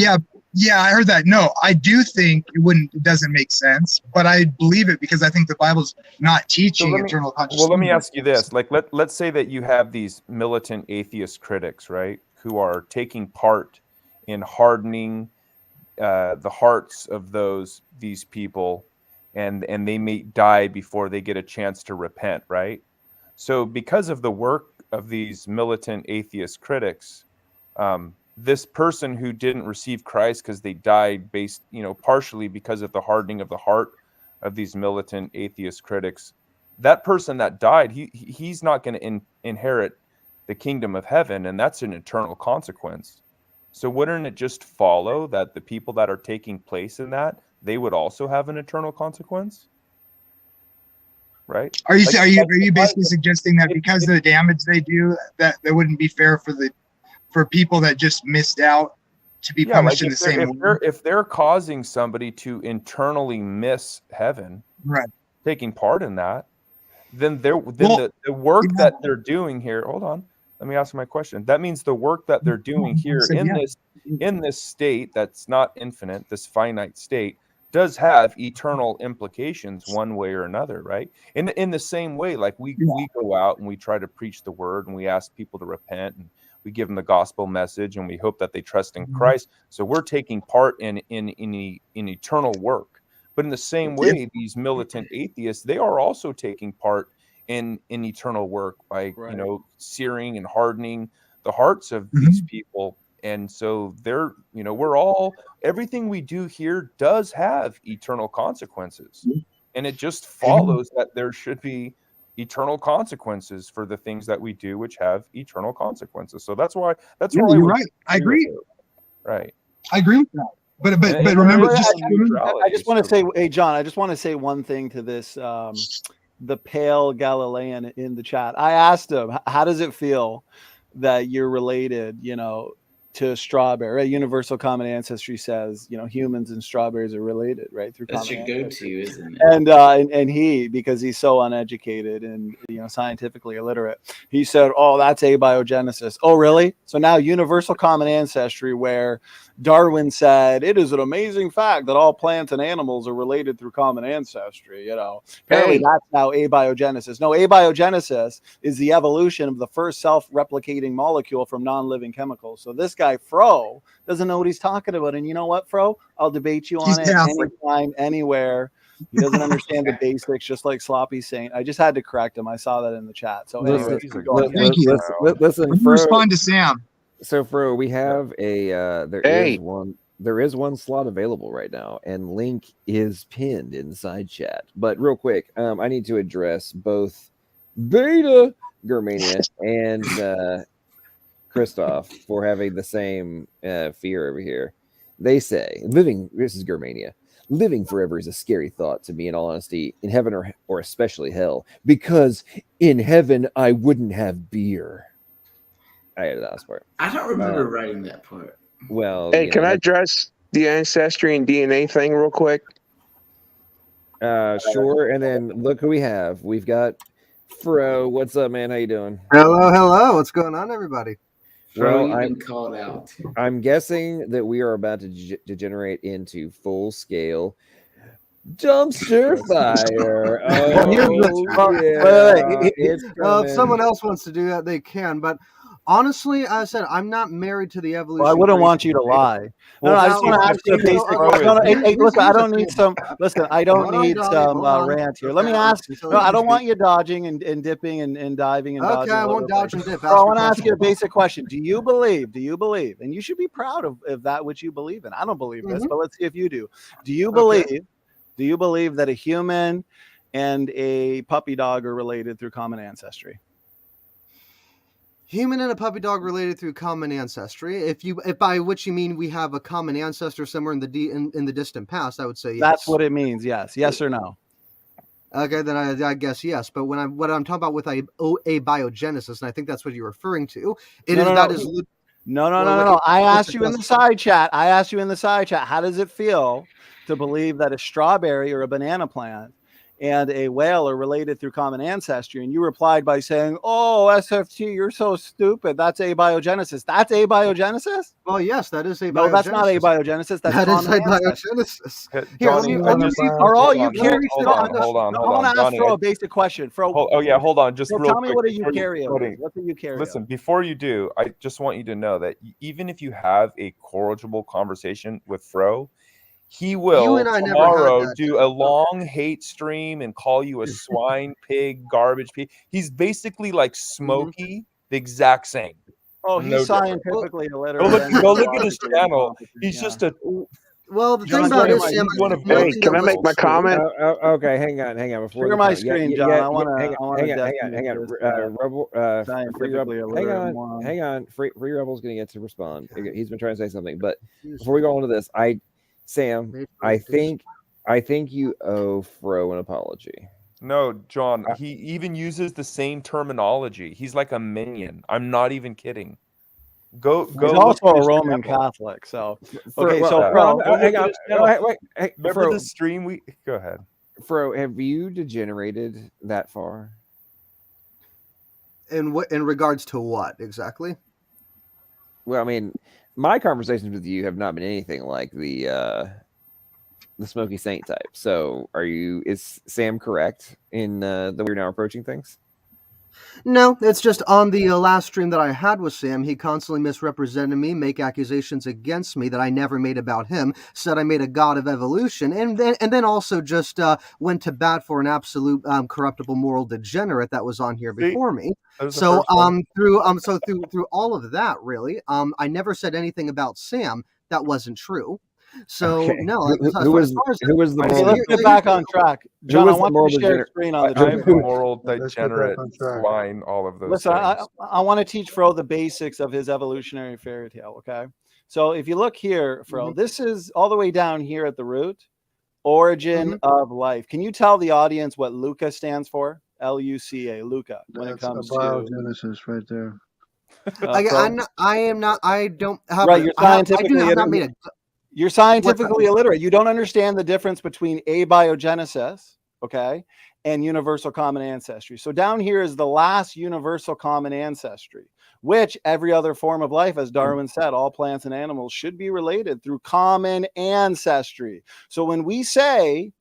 Yeah, I heard that. No, I do think it doesn't make sense, but I believe it because I think the Bible's not teaching eternal consciousness. Well, let me ask you this. Like, let's say that you have these militant atheist critics, right, who are taking part in hardening the hearts of these people, and they may die before they get a chance to repent, right? So because of the work of these militant atheist critics, this person who didn't receive Christ because they died partially because of the hardening of the heart of these militant atheist critics, that person that died, he's not going to inherit the kingdom of heaven, and that's an eternal consequence. So wouldn't it just follow that the people that are taking place in that, they would also have an eternal consequence? Right? Are you basically suggesting that because of the damage they do, that wouldn't be fair for people that just missed out to be punished in the same way? If they're causing somebody to internally miss heaven, right, taking part in that, then the work that they're doing here. Hold on, let me ask my question. That means the work that they're doing here in this state that's not infinite, this finite state, does have eternal implications one way or another, right? In the same way, like we go out and we try to preach the word and we ask people to repent and we give them the gospel message and we hope that they trust in Christ. So we're taking part in eternal work. But in the same way, these militant atheists, they are also taking part in eternal work by searing and hardening the hearts of these people. And so everything we do here does have eternal consequences. And it just follows that there should be eternal consequences for the things that we do, which have eternal consequences. So that's why you're right. I agree. Right. I agree with that. But remember, I just want to say, hey John, I just want to say one thing to this. The pale Galilean in the chat. I asked him, how does it feel that you're related, to strawberry? Right? Universal Common Ancestry says, humans and strawberries are related, right? Through That's common your ancestry. go-to, isn't it? And he, because he's so uneducated and scientifically illiterate, he said, "Oh, that's abiogenesis." Oh, really? So now Universal Common Ancestry, where Darwin said it is an amazing fact that all plants and animals are related through common ancestry. Apparently that's now abiogenesis. No, abiogenesis is the evolution of the first self-replicating molecule from non-living chemicals. So this guy Fro doesn't know what he's talking about, and you know what, Fro? I'll debate you on it anytime, anywhere. He doesn't understand the basics, just like Sloppy Saint. I just had to correct him. I saw that in the chat. So anyway, listen, Fro, respond to Sam. So, Fro, we have there is one slot available right now, and link is pinned inside chat. But real quick, I need to address both Beta Germania and Christoph for having the same fear over here. They say this is Germania. Living forever is a scary thought to me, in all honesty, in heaven or especially hell, because in heaven I wouldn't have beer. I added that last part. I don't remember writing that part. Well, hey, can I address the ancestry and DNA thing real quick? Sure. And then look who we have. We've got Fro. What's up, man? How you doing? Hello. What's going on, everybody? Well, I've been called out. I'm guessing that we are about to degenerate into full-scale dumpster fire. If someone else wants to do that, they can. But honestly, I said I'm not married to the evolution. Well, I wouldn't want you to lie. No, I just want to ask you a basic question. Hey, look, I don't need some. Listen, I don't need some rant here. Let me ask. No, I don't want you dodging and dipping and diving and dodging. Okay, I won't dodge and dip. I want to ask you a basic question. Do you believe? And you should be proud of that which you believe in. I don't believe this, but let's see if you do. Do you believe? Okay. Do you believe that a human and a puppy dog are related through common ancestry? Human and a puppy dog related through common ancestry. If by which you mean we have a common ancestor somewhere in the distant past, I would say yes. That's what it means. Yes or no. Okay, then I guess yes. But what I'm talking about with abiogenesis, and I think that's what you're referring to, No. I asked you in the side chat. How does it feel to believe that a strawberry or a banana plant and a whale are related through common ancestry? And you replied by saying, "Oh, SFT, you're so stupid. That's abiogenesis." That's abiogenesis? Well, yes, that is abiogenesis. No, that's not abiogenesis. That's that is common ancestry. abiogenesis. Here, Johnny, are all you hold on. I want to ask Fro a basic question. Fro, hold on. Just real tell me quick, what a before you- eukaryote is. What's a eukaryote? Listen, before you do, I just want you to know that even if you have a corrigible conversation with Fro, he will and I never had tomorrow that. do a long hate stream and call you a swine, pig, garbage pig. He's basically like Smokey, the exact same. Oh, No he's different. scientifically illiterate. Go look at his channel. He's just a. Well, the John, thing about it is, John, Sam, you wanna nothing Hey, that can I was make my true. comment? Okay, hang on. Before Share the my comment. screen, John. I wanna hang on. Rebel, Free Rebel, hang on. Free Rebel's going to get to respond. He's been trying to say something, but before we go on to this, Sam, I think you owe Fro an apology. No, John. He even uses the same terminology. He's like a minion. I'm not even kidding. Go. He's look also at a his Roman channel. Catholic. So Fro, okay, well, so Fro, Fro, hang on. Remember Fro, the stream? We go ahead. Fro, have you degenerated that far? In regards to what exactly? Well, I mean, my conversations with you have not been anything like the Smoky Saint type. So, is Sam correct in that we're now approaching things? No, it's just on the last stream that I had with Sam, he constantly misrepresented me, make accusations against me that I never made about him, said I made a god of evolution, and then also just went to bat for an absolute corruptible moral degenerate that was on here before me. So through all of that, really, I never said anything about Sam that wasn't true. So Okay. no, Who was the moral? Let's get back on track. John, I want you to share degenerate? screen on the I'm chat. the moral degenerate, swine, all of those Listen, things. I want to teach Fro the basics of his evolutionary fairy tale, okay? So if you look here, Fro, this is all the way down here at the root, origin of life. Can you tell the audience what Luca stands for? L-U-C-A, Luca, when it comes to... Abiogenesis right there. I don't have... Right, you're scientifically I have not made a... You're scientifically illiterate. You don't understand the difference between abiogenesis, okay, and universal common ancestry. So down here is the last universal common ancestry, which every other form of life, as Darwin said, all plants and animals should be related through common ancestry. So when we say,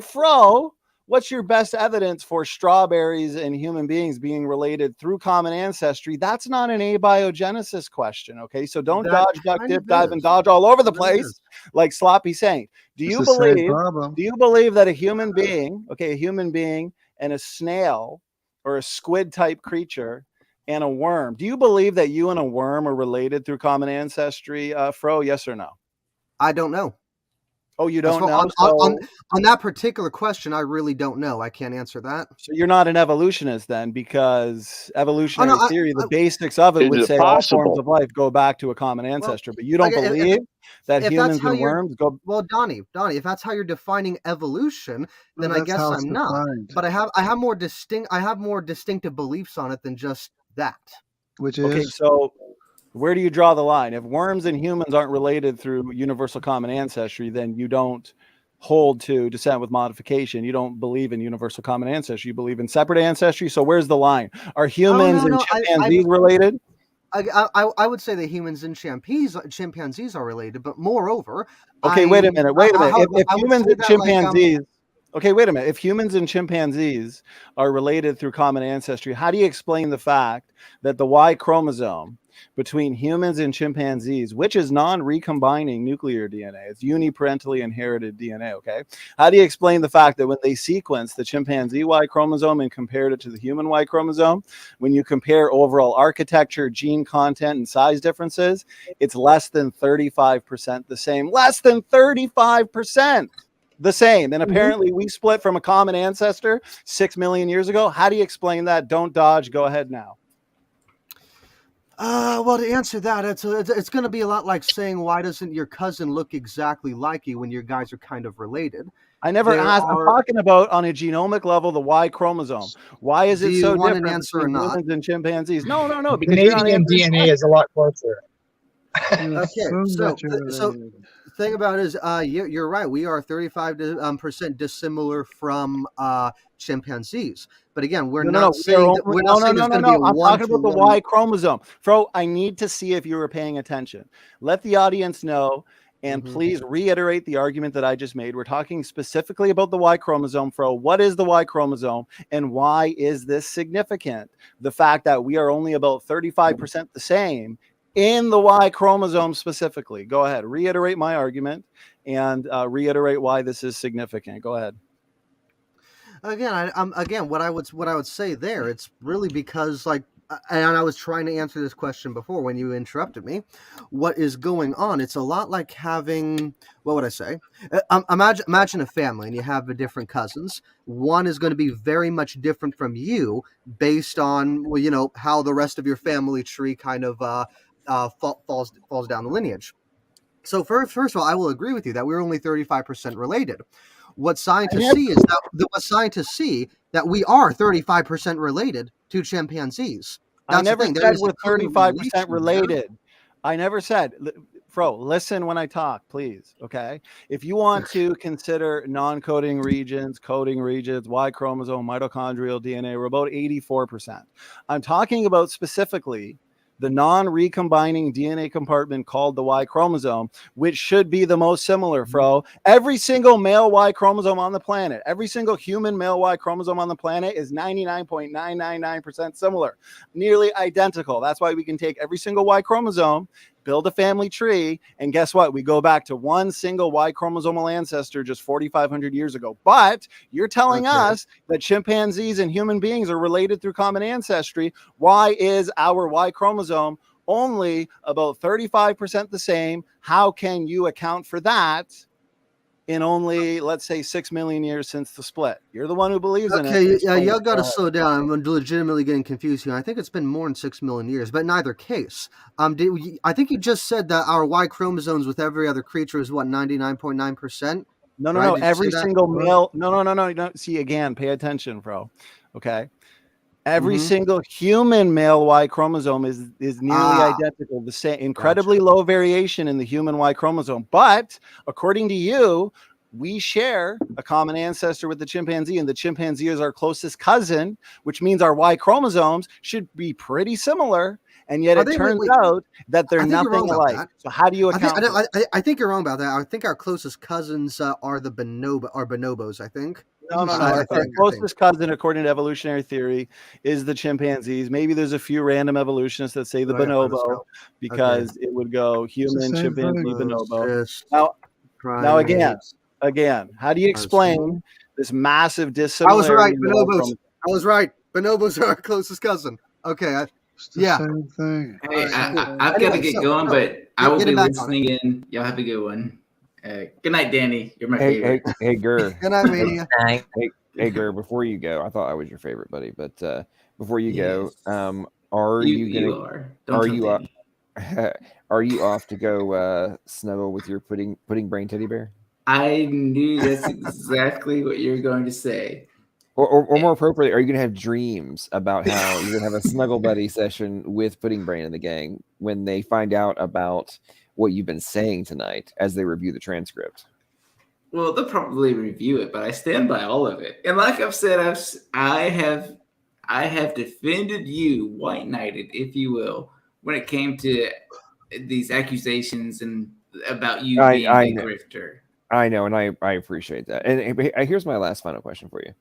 Fro, what's your best evidence for strawberries and human beings being related through common ancestry? That's not an abiogenesis question, okay? So don't dodge, duck, dip, dive, and dodge all over the place like Sloppy Saint. Do you believe that a human being, and a snail or a squid type creature and a worm, do you believe that you and a worm are related through common ancestry, Fro? Yes or no? I don't know. Oh, you don't know? On that particular question, I really don't know. I can't answer that. So you're not an evolutionist then, because evolutionary theory, the basics of it would say all forms of life go back to a common ancestor. But you don't believe that humans and worms go... Well, Donnie, if that's how you're defining evolution, then I guess I'm not. But I have more distinctive beliefs on it than just that. Which is... Okay, so... where do you draw the line? If worms and humans aren't related through universal common ancestry, then you don't hold to descent with modification. You don't believe in universal common ancestry. You believe in separate ancestry. So where's the line? Are humans and chimpanzees related? I would say that humans and chimpanzees are related, but moreover... Okay, wait a minute. If humans and chimpanzees... Okay, wait a minute. If humans and chimpanzees are related through common ancestry, how do you explain the fact that the Y chromosome between humans and chimpanzees, which is non-recombining nuclear DNA, it's uniparentally inherited DNA, okay? How do you explain the fact that when they sequenced the chimpanzee Y chromosome and compared it to the human Y chromosome, when you compare overall architecture, gene content, and size differences, it's less than 35% the same? Less than 35%! The same. And apparently we split from a common ancestor 6 million years ago. How do you explain that? Don't dodge. Go ahead now. Well, to answer that, it's going to be a lot like saying, why doesn't your cousin look exactly like you when your guys are kind of related? I never asked. I'm talking about on a genomic level, the Y chromosome. Why is it so want an different answer or between not? humans and chimpanzees? No, because you're not Canadian answering DNA is a lot closer. Okay, so the thing about it is, you're right. We are 35% dissimilar from chimpanzees. But again, we're not saying that there's going to be a I'm talking about the one-to-one. Y chromosome. Fro, I need to see if you were paying attention. Let the audience know, and please reiterate the argument that I just made. We're talking specifically about the Y chromosome. Fro, what is the Y chromosome, and why is this significant? The fact that we are only about 35% the same in the Y chromosome specifically. Go ahead, reiterate my argument, and reiterate why this is significant. Go ahead. Again, what I would say there, it's really because, like, and I was trying to answer this question before when you interrupted me. What is going on? It's a lot like having, what would I say? Imagine a family and you have different cousins. One is going to be very much different from you based on, well, how the rest of your family tree kind of falls down the lineage. So first of all, I will agree with you that we're only 35% related. What scientists see is that we are 35% related to chimpanzees. I never said we're 35% related. I never said, Fro, listen when I talk, please. Okay. If you want to consider non-coding regions, coding regions, Y chromosome, mitochondrial DNA, we're about 84%. I'm talking about specifically the non-recombining DNA compartment called the Y chromosome, which should be the most similar, Fro. Every single male Y chromosome on the planet, every single human male Y chromosome on the planet is 99.999% similar, nearly identical. That's why we can take every single Y chromosome, build a family tree, and guess what? We go back to one single Y chromosomal ancestor just 4,500 years ago. But you're telling us that chimpanzees and human beings are related through common ancestry. Why is our Y chromosome only about 35% the same? How can you account for that in only, let's say, 6 million years since the split? You're the one who believes in it. Okay, yeah, y'all got to slow down. I'm legitimately getting confused here. I think it's been more than 6 million years, but in either case, I think you just said that our Y chromosomes with every other creature is what, 99.9%? No. Every single male. No. See, again, pay attention, bro. Okay. Every single human male Y chromosome is nearly identical, the same, incredibly low variation in the human Y chromosome. But according to you, we share a common ancestor with the chimpanzee, and the chimpanzee is our closest cousin, which means our Y chromosomes should be pretty similar. And yet it turns out that they're nothing alike. So how do you account? I think you're wrong about that. I think our closest cousins are the bonobos, I think. No. Our closest cousin, according to evolutionary theory, is the chimpanzees. Maybe there's a few random evolutionists that say the bonobo, because it would go human, chimpanzee, bonobo. Now again, how do you explain this massive dissimilarity? I was right, bonobos. I was right. Bonobos are our closest cousin. Okay. Same thing. Hey, I've got to get going, but I will be listening in. Y'all have a good one. Good night, Danny. You're my favorite. Hey, Gur. Good night, Mania. Hey, Gur. Before you go, I thought I was your favorite, buddy. But before you go, are you off to go snuggle with your pudding brain teddy bear? I knew that's exactly what you were going to say. Or more appropriately, are you going to have dreams about how you're going to have a snuggle buddy session with Pudding Brain and the gang when they find out about what you've been saying tonight as they review the transcript? Well, they'll probably review it, but I stand by all of it. And like I've said, I have defended you, white knighted, if you will, when it came to these accusations and about you being a grifter. I know, and I appreciate that. And here's my last final question for you.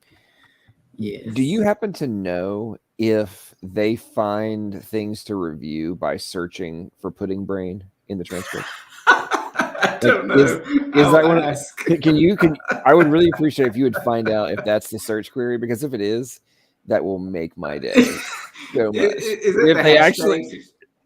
Yes. Do you happen to know if they find things to review by searching for Pudding Brain in the transcript? I don't know. Is that one? I would really appreciate if you would find out if that's the search query, because if it is, that will make my day so much.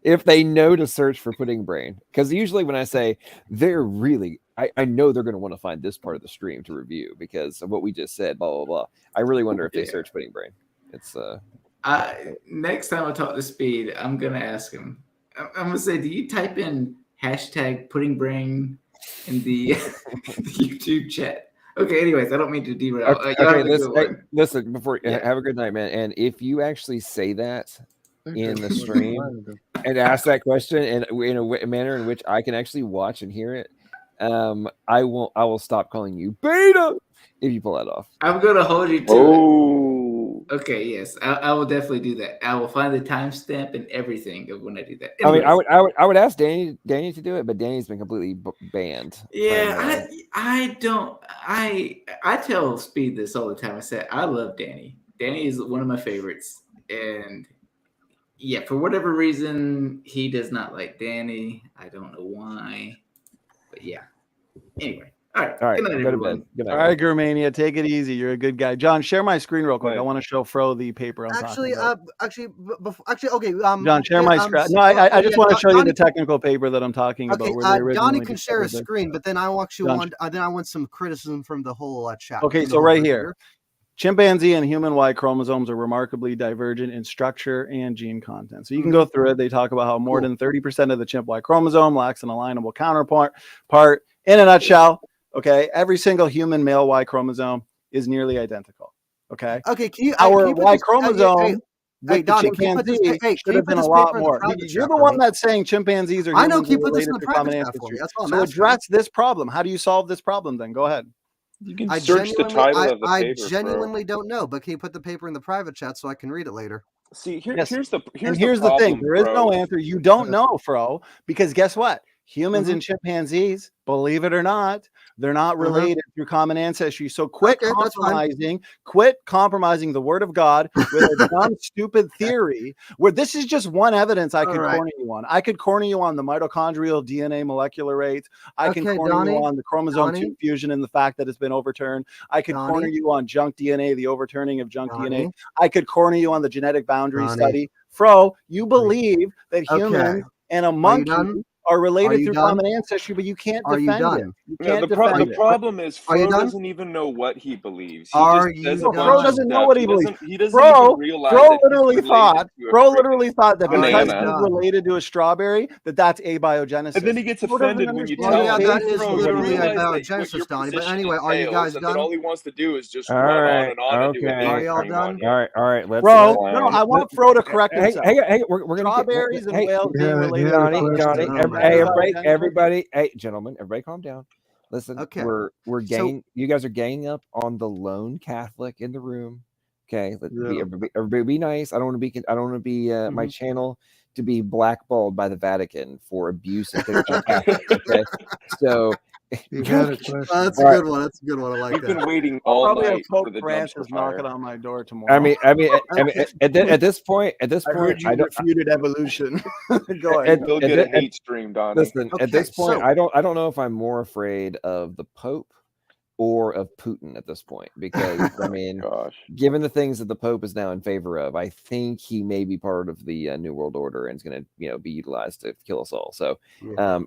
If they know to search for Pudding Brain, because usually when I say they're really, I know they're going to want to find this part of the stream to review because of what we just said, blah, blah, blah. I really wonder if they search Pudding Brain. It's Next time I talk to Speed, I'm gonna ask him. I'm gonna say, do you type in hashtag pudding brain in the, the YouTube chat? Okay. Anyways, I don't mean to derail. Okay, Y'all okay, have a good one. listen. Before Yeah. have a good night, man. And if you actually say that in the stream and ask that question in a manner in which I can actually watch and hear it, I will stop calling you beta if you pull that off. I'm gonna hold you to it. Okay, yes, I will definitely do that. I will find the timestamp and everything of when I do that. I mean, Anyways, I would ask Danny to do it, but Danny's been completely banned. yeah, I don't. I tell Speed this all the time. I said I love Danny. Danny is one of my favorites, and yeah, for whatever reason, he does not like Danny. I don't know why, but yeah. Anyway. All right. All right. Good night, Go to everyone. bed. Good night. All right, Germania, take it easy. You're a good guy. John, share my screen real quick. Right. I want to show Fro the paper I'm Actually, talking about. okay. John, share my screen. No, I just want to show you the technical paper that I'm talking about. Okay, Where they originally Donnie can share a discovered this. screen, but then I actually John, want I want some criticism from the whole chat. Okay, from the so whole right group here, chimpanzee and human Y chromosomes are remarkably divergent in structure and gene content. So you can go through it. They talk about how more than 30% of the chimp Y chromosome lacks an alignable counterpart. In a nutshell, okay, every single human male Y chromosome is nearly identical. Okay. Okay, can you our can you put Y this- chromosome hey, with Donnie, the can you put this- chimpanzee hey, should can you have put been a this lot paper in the more. private You're chat the for one me? that's saying chimpanzees are I know, humans can you and put this in related the to private common chat for ancestry. me? That's what I'm So asking. address this problem. How do you solve this problem then? Go ahead. You can I search the title of the I paper. Bro. genuinely don't know, but can you put the paper in the private chat so I can read it later? See, Yes. here's the Here's the problem, thing. There is bro. no answer. You don't know, Fro, because guess what? Humans Mhm. and chimpanzees, believe it or not, they're not related through common ancestry. So quit Okay, that's fine. compromising the word of God with a dumb, stupid theory where this is just one evidence I could All right. corner you on. I could corner you on the mitochondrial DNA molecular rate. I can Okay, corner Donnie, you on the chromosome Donnie. 2 fusion and the fact that it's been overturned. I could corner Donnie. you on junk DNA, the overturning of junk DNA. Donnie. I could corner you on the genetic boundary Donnie. study. Fro, you believe that Okay. humans and a Are you monkey done? are Are related you through done? common ancestry, but you can't Are you defend it. done? You No, can't the defend it. problem is Are you Fro done? doesn't even know what he believes. He Are just you says a No, bunch Fro of doesn't know stuff. what he believes. He doesn't even realize Fro that he's literally related thought. to a Fro freaking literally thought that because banana. he's related to a strawberry, that's abiogenesis. And then he gets Fro doesn't offended when you understand tell Oh him, yeah, hey, that is Fro, you literally realize that what abiogenesis, your Donnie. But position anyway, are you entails, guys and that done? all he wants to do is just All run right. on and on and do a Okay. Are dance y'all stream done? on you. All right. Let's Fro, Clown. no, I want Fro to correct Hey, himself. hey, we're gonna Strawberries get. and Hey, whales being related. Johnny, to Johnny, Oh my everybody, hey, gentlemen, everybody, calm down. Listen, Okay. we're So gang. You guys are ganging up on the lone Catholic in the room. Okay, everybody be nice. I don't want to be my channel to be blackballed by the Vatican for abuse of Christian Catholics. Okay, so You had a question. That's a good one. That's a good one. I like We've that. been waiting I'll all probably have night Pope for the Francis dumpster fire. knocking on my door tomorrow. I mean, at this point, I heard you refuted evolution. Go ahead. We'll get a hate stream, Donnie. Listen, at this point, I don't know if I'm more afraid of the Pope or of Putin at this point, because I mean, given the things that the Pope is now in favor of, I think he may be part of the New World Order and is going to be utilized to kill us all. So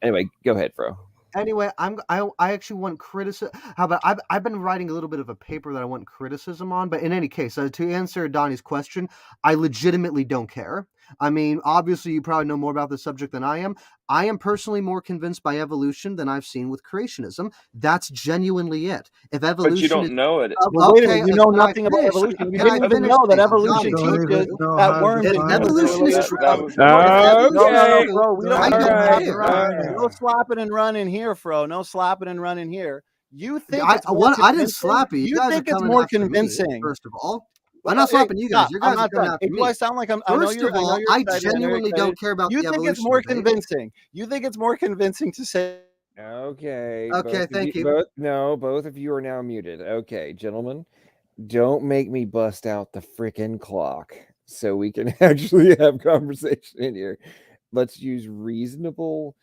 anyway, go ahead, Fro. Anyway, I actually want criticism. How about I've been writing a little bit of a paper that I want criticism on, but in any case, to answer Donnie's question, I legitimately don't care. I mean, obviously, you probably know more about the subject than I am. I am personally more convinced by evolution than I've seen with creationism. That's genuinely it. If evolution, But you don't know it. Well, wait a minute. You know can I nothing about finish? evolution. You Can I didn't even finish, know that please? evolution Donnie, teaches know that how to worms and define humans evolution are is related. true. No, we don't I need don't that. care. No slapping and running here, Fro. No slapping and running here. You think I it's more didn't convincing? slap you. You guys think are it's coming more after me, convincing? first of all. I'm not slapping you guys. Stop. You I'm guys are not coming done. after Do me. I sound like I'm? I know First you're. of all, I know you're I excited. genuinely don't care about You the think it's evolution more debate. convincing? You think it's more convincing to say? Okay. Okay, thank you. Both of you are now muted. Okay, gentlemen, don't make me bust out the frickin' clock so we can actually have conversation in here. Let's use reasonable,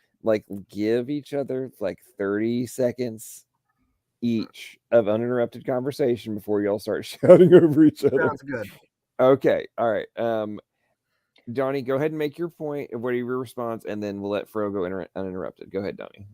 give each other 30 seconds each of uninterrupted conversation before y'all start shouting over each other. Sounds good. Okay. All right. Donnie, go ahead and make your point of what your response, and then we'll let Fro go uninterrupted. Go ahead, Donnie.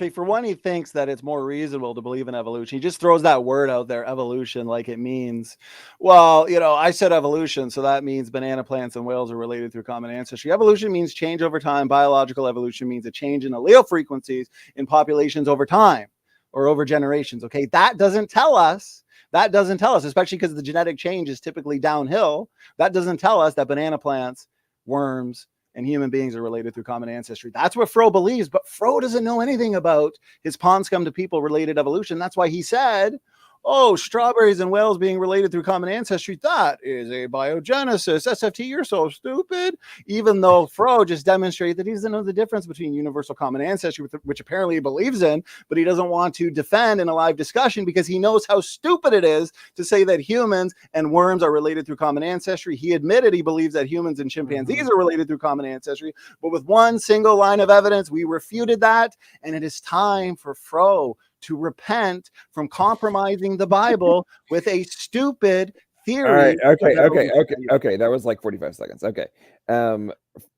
Okay, for one, he thinks that it's more reasonable to believe in evolution. He just throws that word out there, evolution, like it means, well, I said evolution, so that means banana plants and whales are related through common ancestry. Evolution means change over time. Biological evolution means a change in allele frequencies in populations over time or over generations. Okay, that doesn't tell us, especially because the genetic change is typically downhill. That doesn't tell us that banana plants, worms, and human beings are related through common ancestry. That's what Fro believes, but Fro doesn't know anything about his pond scum to people related evolution. That's why he said, oh, strawberries and whales being related through common ancestry, that is abiogenesis. SFT, you're so stupid. Even though Fro just demonstrated that he doesn't know the difference between universal common ancestry, which apparently he believes in, but he doesn't want to defend in a live discussion because he knows how stupid it is to say that humans and worms are related through common ancestry. He admitted he believes that humans and chimpanzees are related through common ancestry, but with one single line of evidence, we refuted that, and it is time for Fro to repent from compromising the Bible with a stupid theory. All right. Okay. That was like 45 seconds. Okay. All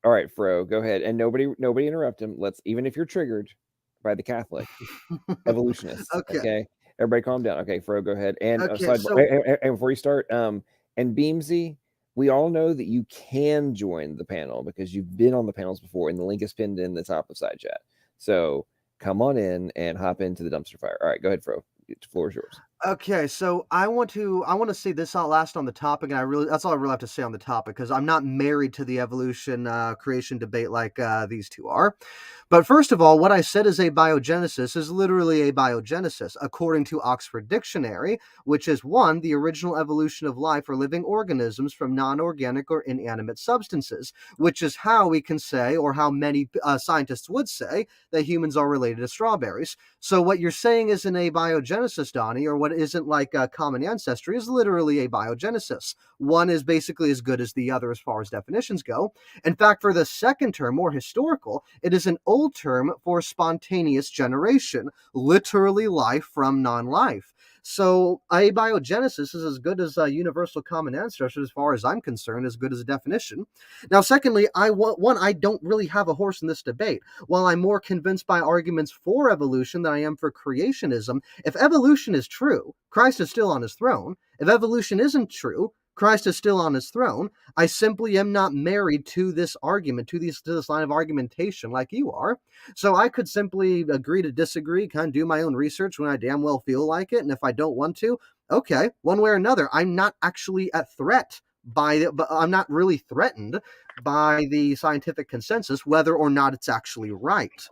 right, Fro, go ahead. And nobody interrupt him. Even if you're triggered by the Catholic evolutionists. Okay. Everybody calm down. Okay, Fro, go ahead. And and before you start, and Beamsy, we all know that you can join the panel because you've been on the panels before, and the link is pinned in the top of side chat. So come on in and hop into the dumpster fire. All right, go ahead, Fro. The floor is yours. Okay, so I want to say this out last on the topic, and that's all I really have to say on the topic because I'm not married to the evolution creation debate like these two are. But first of all, what I said is abiogenesis is literally abiogenesis, according to Oxford Dictionary, which is one, the original evolution of life or living organisms from non-organic or inanimate substances, which is how we can say, or how many scientists would say, that humans are related to strawberries. So what you're saying isn't abiogenesis, Donnie, or what isn't like common ancestry is literally abiogenesis. One is basically as good as the other as far as definitions go. In fact, for the second term, more historical, it is an old term for spontaneous generation, literally life from non-life. So abiogenesis is as good as a universal common ancestor as far as I'm concerned, as good as a definition. Now, secondly, I don't really have a horse in this debate. While I'm more convinced by arguments for evolution than I am for creationism, if evolution is true, Christ is still on his throne. If evolution isn't true, Christ is still on his throne. I simply am not married to this argument, to this line of argumentation like you are. So I could simply agree to disagree, kind of do my own research when I damn well feel like it. And if I don't want to, okay, one way or another, I'm not actually at threat by it, but I'm not really threatened by the scientific consensus, whether or not it's actually right.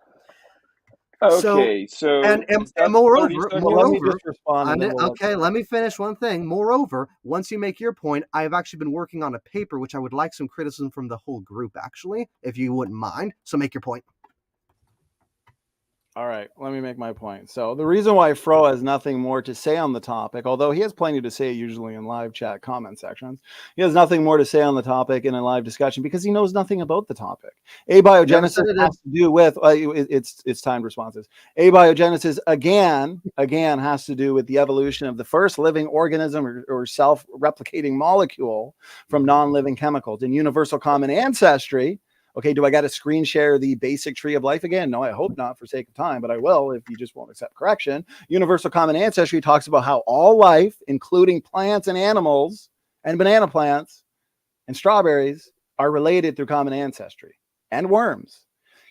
Okay, so and let moreover, me just respond. Let me finish one thing. Moreover, once you make your point, I've actually been working on a paper which I would like some criticism from the whole group, actually, if you wouldn't mind. So make your point. All right, let me make my point. So the reason why Fro has nothing more to say on the topic, although he has plenty to say usually in live chat comment sections, he has nothing more to say on the topic in a live discussion because he knows nothing about the topic. Abiogenesis has to do with it's timed responses. Abiogenesis again has to do with the evolution of the first living organism or self-replicating molecule from non-living chemicals. In universal common ancestry, okay, do I got to screen share the basic tree of life again? No, I hope not for sake of time, but I will if you just won't accept correction. Universal common ancestry talks about how all life, including plants and animals and banana plants and strawberries, are related through common ancestry and worms.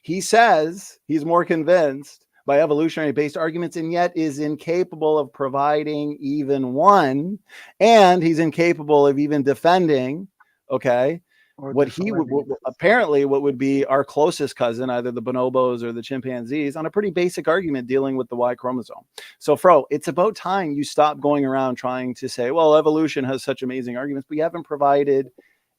He says he's more convinced by evolutionary-based arguments and yet is incapable of providing even one, and he's incapable of even defending, okay, what he would apparently what would be our closest cousin, either the bonobos or the chimpanzees, on a pretty basic argument dealing with the Y chromosome. So, Fro, it's about time you stop going around trying to say, well, evolution has such amazing arguments, but you haven't provided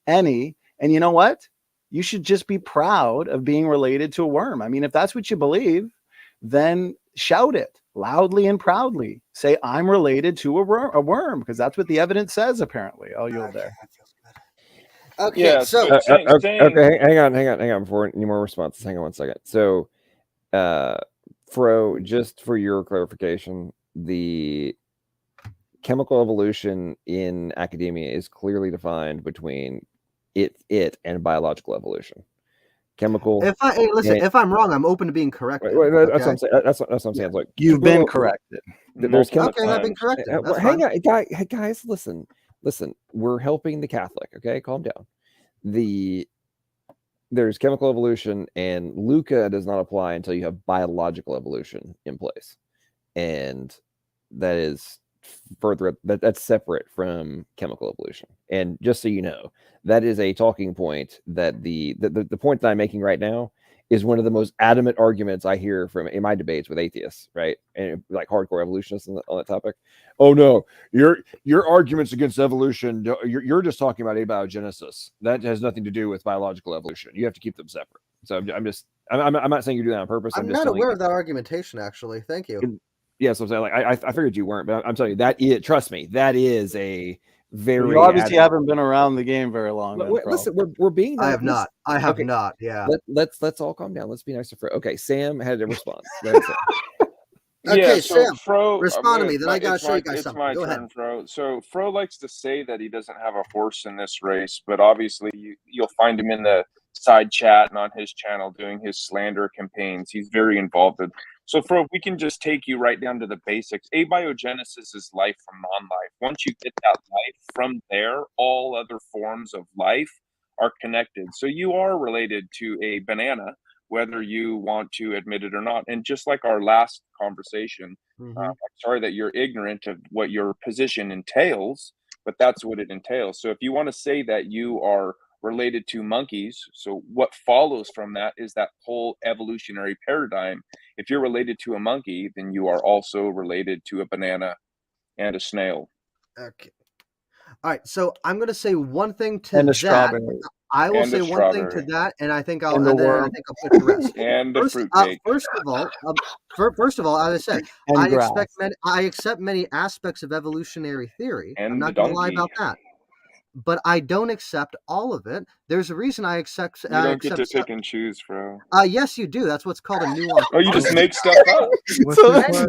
any. And you know what? You should just be proud of being related to a worm. I mean, if that's what you believe, then shout it loudly and proudly. Say, I'm related to a worm, because that's what the evidence says, apparently. I'll yield there. Okay, Yeah, so saying- Okay, hang on. Before any more responses, hang on one second. So, Fro, just for your clarification, the chemical evolution in academia is clearly defined between it and biological evolution. chemical. If I'm wrong, I'm open to being corrected. That's what I'm saying. That's what I'm saying. Look, You've been corrected. There's Okay, I've been corrected. That's hang fine. on, guys, listen. We're helping the Catholic. Okay, calm down. There's chemical evolution, and Luca does not apply until you have biological evolution in place, and that is further. That's separate from chemical evolution. And just so you know, that is a talking point that the point that I'm making right now is one of the most adamant arguments I hear in my debates with atheists, right? And like hardcore evolutionists on that topic. Oh no, your arguments against evolution, you're just talking about abiogenesis. That has nothing to do with biological evolution. You have to keep them separate. So I'm not saying you're doing that on purpose. I'm just not aware of that argumentation, actually. Thank you. Yes, I'm saying, like, I figured you weren't, but I'm telling you trust me, that is a very. You obviously haven't been around the game very long. Listen, we're being. I have not. I have not. Yeah. Let's all calm down. Let's be nice to Fro. Okay, Sam had a response. Okay, so Sam, Fro, respond to me. Then I gotta show you guys it's something. my Go turn, ahead. Fro. So Fro likes to say that he doesn't have a horse in this race, but obviously you'll find him in the side chat and on his channel doing his slander campaigns. He's very involved with. So Fro, we can just take you right down to the basics. Abiogenesis is life from non-life. Once you get that life from there, all other forms of life are connected. So you are related to a banana, whether you want to admit it or not. And just like our last conversation, I'm sorry that you're ignorant of what your position entails, but that's what it entails. So if you want to say that you are related to monkeys, so what follows from that is that whole evolutionary paradigm. If you're related to a monkey, then you are also related to a banana and a snail. Okay. All right. So I'm going to say one thing to And a that. strawberry. I will And say a one thing to strawberry. that, and I think I'll And the and then I worm. think I'll put the rest. And the fruitcake. First of all, as I said, And I accept many aspects of evolutionary theory. I'm And not the going to lie donkey. about that. But I don't accept all of it. There's a reason I accept. You don't get to pick and choose, Fro. Yes, you do. That's what's called a nuance. Oh, you just make stuff up.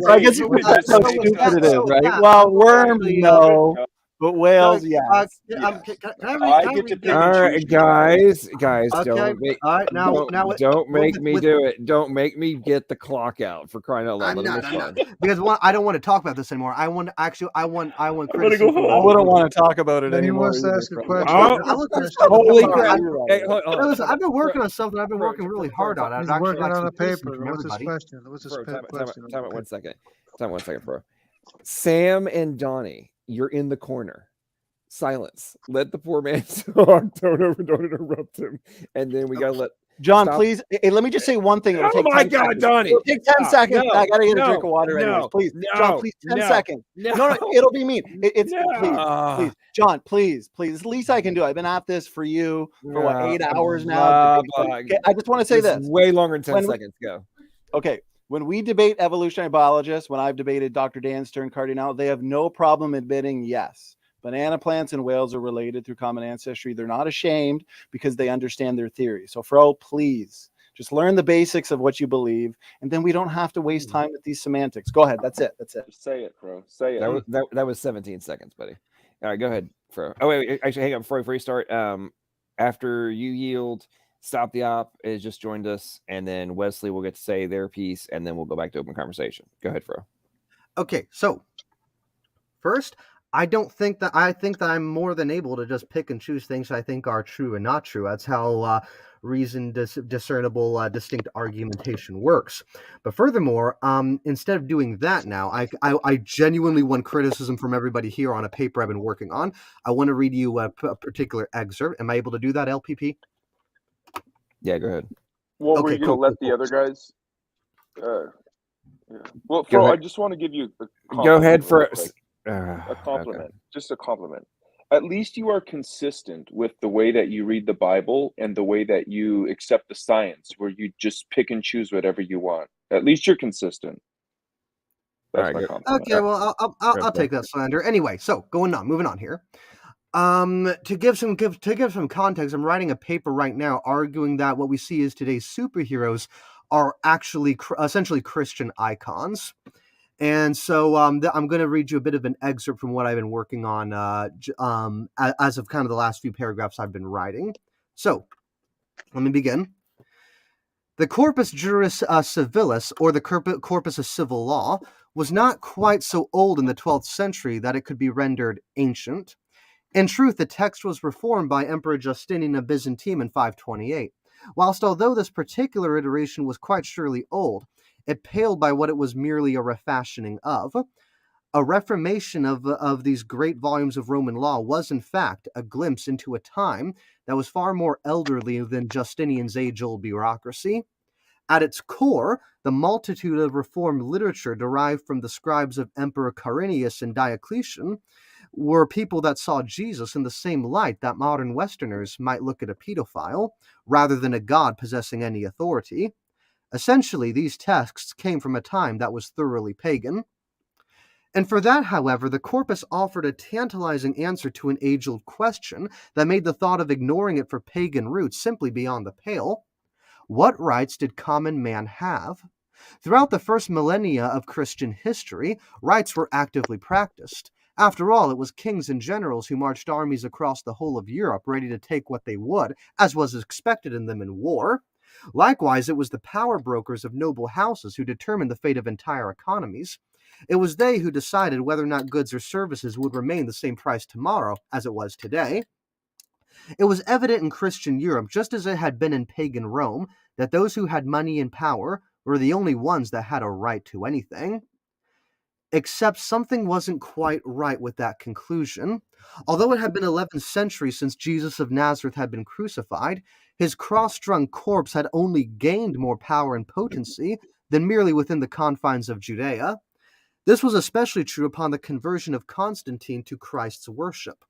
I guess that's how stupid it is, right? Well, worms, no, but whales, yes. Can I get to pick All and right, choose. guys, Okay, don't make, all right, don't make me do it. Don't make me get the clock out, for crying out loud. I'm Let not, me I'm not. respond. Because I don't want to talk about this anymore. I want I criticism. wouldn't want to talk about it He anymore. wants to either, ask a Fro. question. Holy Sorry, crap! Hey, Hold on. listen, I've been working on something. I've been working really hard on it. He's I'd actually working like on some a criticism paper. from What's his everybody. question? What's his question? Time out 1 second. Time out 1 second, bro. Sam and Donnie, you're in the corner. Silence. Let the poor man talk. Don't interrupt him. And then we gotta let John, stop. please. Hey, let me just say one thing. It'll Oh take my 10 God, seconds. Donnie. It'll take 10 Stop. seconds. No, I gotta get a no, drink of water no, anyways. Please, no, John, please, 10 no, seconds. no. No, it'll be mean. Please, John, please. It's the least I can do. I've been at this for you for what, 8 hours now. Okay, I just want to say this. Way longer than 10 When seconds. Go. Okay. When we debate evolutionary biologists, when I've debated Dr. Dan Stern Cardinal, they have no problem admitting yes. Banana plants and whales are related through common ancestry. They're not ashamed because they understand their theory. So, Fro, please just learn the basics of what you believe, and then we don't have to waste time with these semantics. Go ahead. That's it. Just say it, Fro. Say it. That was 17 seconds, buddy. All right, go ahead, Fro. Oh, wait, actually, hang on. Before you start, after you yield, Stop the Op has just joined us, and then Wesley will get to say their piece, and then we'll go back to open conversation. Go ahead, Fro. Okay, so first, I think that I'm more than able to just pick and choose things I think are true and not true. That's how reasoned, discernible, distinct argumentation works. But furthermore, instead of doing that now, I genuinely want criticism from everybody here on a paper I've been working on. I want to read you a particular excerpt. Am I able to do that, LPP? Yeah, go ahead. What were Okay, you going to cool, let cool, the other guys? Yeah. Well, Go Fro, I ahead. just want to give you a Go ahead, compliment Fro. real quick. A compliment. Just a compliment. At least you are consistent with the way that you read the Bible and the way that you accept the science, where you just pick and choose whatever you want. At least you're consistent. That's my compliment. Okay, well, I'll take that slander. Anyway, so moving on here. To give some context, I'm writing a paper right now arguing that what we see as today's superheroes are actually essentially Christian icons. And so I'm going to read you a bit of an excerpt from what I've been working on as of kind of the last few paragraphs I've been writing. So let me begin. The Corpus Juris Civilis, or the Corpus of Civil Law, was not quite so old in the 12th century that it could be rendered ancient. In truth, the text was reformed by Emperor Justinian of Byzantium in 528. Whilst although this particular iteration was quite surely old, it paled by what it was merely a refashioning of. A reformation of these great volumes of Roman law was, in fact, a glimpse into a time that was far more elderly than Justinian's age-old bureaucracy. At its core, the multitude of reformed literature derived from the scribes of Emperor Quirinius and Diocletian were people that saw Jesus in the same light that modern Westerners might look at a pedophile, rather than a god possessing any authority. Essentially, these texts came from a time that was thoroughly pagan. And for that, however, the corpus offered a tantalizing answer to an age-old question that made the thought of ignoring it for pagan roots simply beyond the pale. What rights did common man have? Throughout the first millennia of Christian history, rights were actively practiced. After all, it was kings and generals who marched armies across the whole of Europe ready to take what they would, as was expected in them in war. Likewise, it was the power brokers of noble houses who determined the fate of entire economies. It was they who decided whether or not goods or services would remain the same price tomorrow as it was today. It was evident in Christian Europe, just as it had been in pagan Rome, that those who had money and power were the only ones that had a right to anything. Except something wasn't quite right with that conclusion. Although it had been 11 centuries since Jesus of Nazareth had been crucified, his cross-strung corpse had only gained more power and potency than merely within the confines of Judea. This was especially true upon the conversion of Constantine to Christ's worship.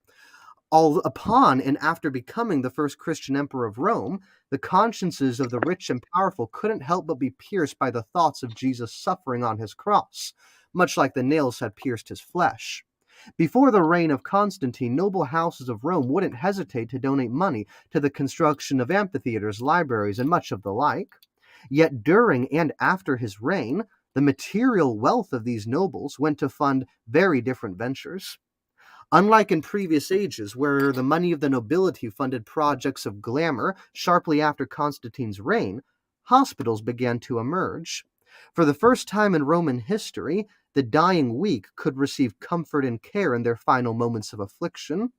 Upon and after becoming the first Christian emperor of Rome, the consciences of the rich and powerful couldn't help but be pierced by the thoughts of Jesus suffering on his cross, much like the nails had pierced his flesh. Before the reign of Constantine, noble houses of Rome wouldn't hesitate to donate money to the construction of amphitheaters, libraries, and much of the like. Yet during and after his reign, the material wealth of these nobles went to fund very different ventures. Unlike in previous ages, where the money of the nobility funded projects of glamour, sharply after Constantine's reign, hospitals began to emerge. For the first time in Roman history, the dying weak could receive comfort and care in their final moments of affliction.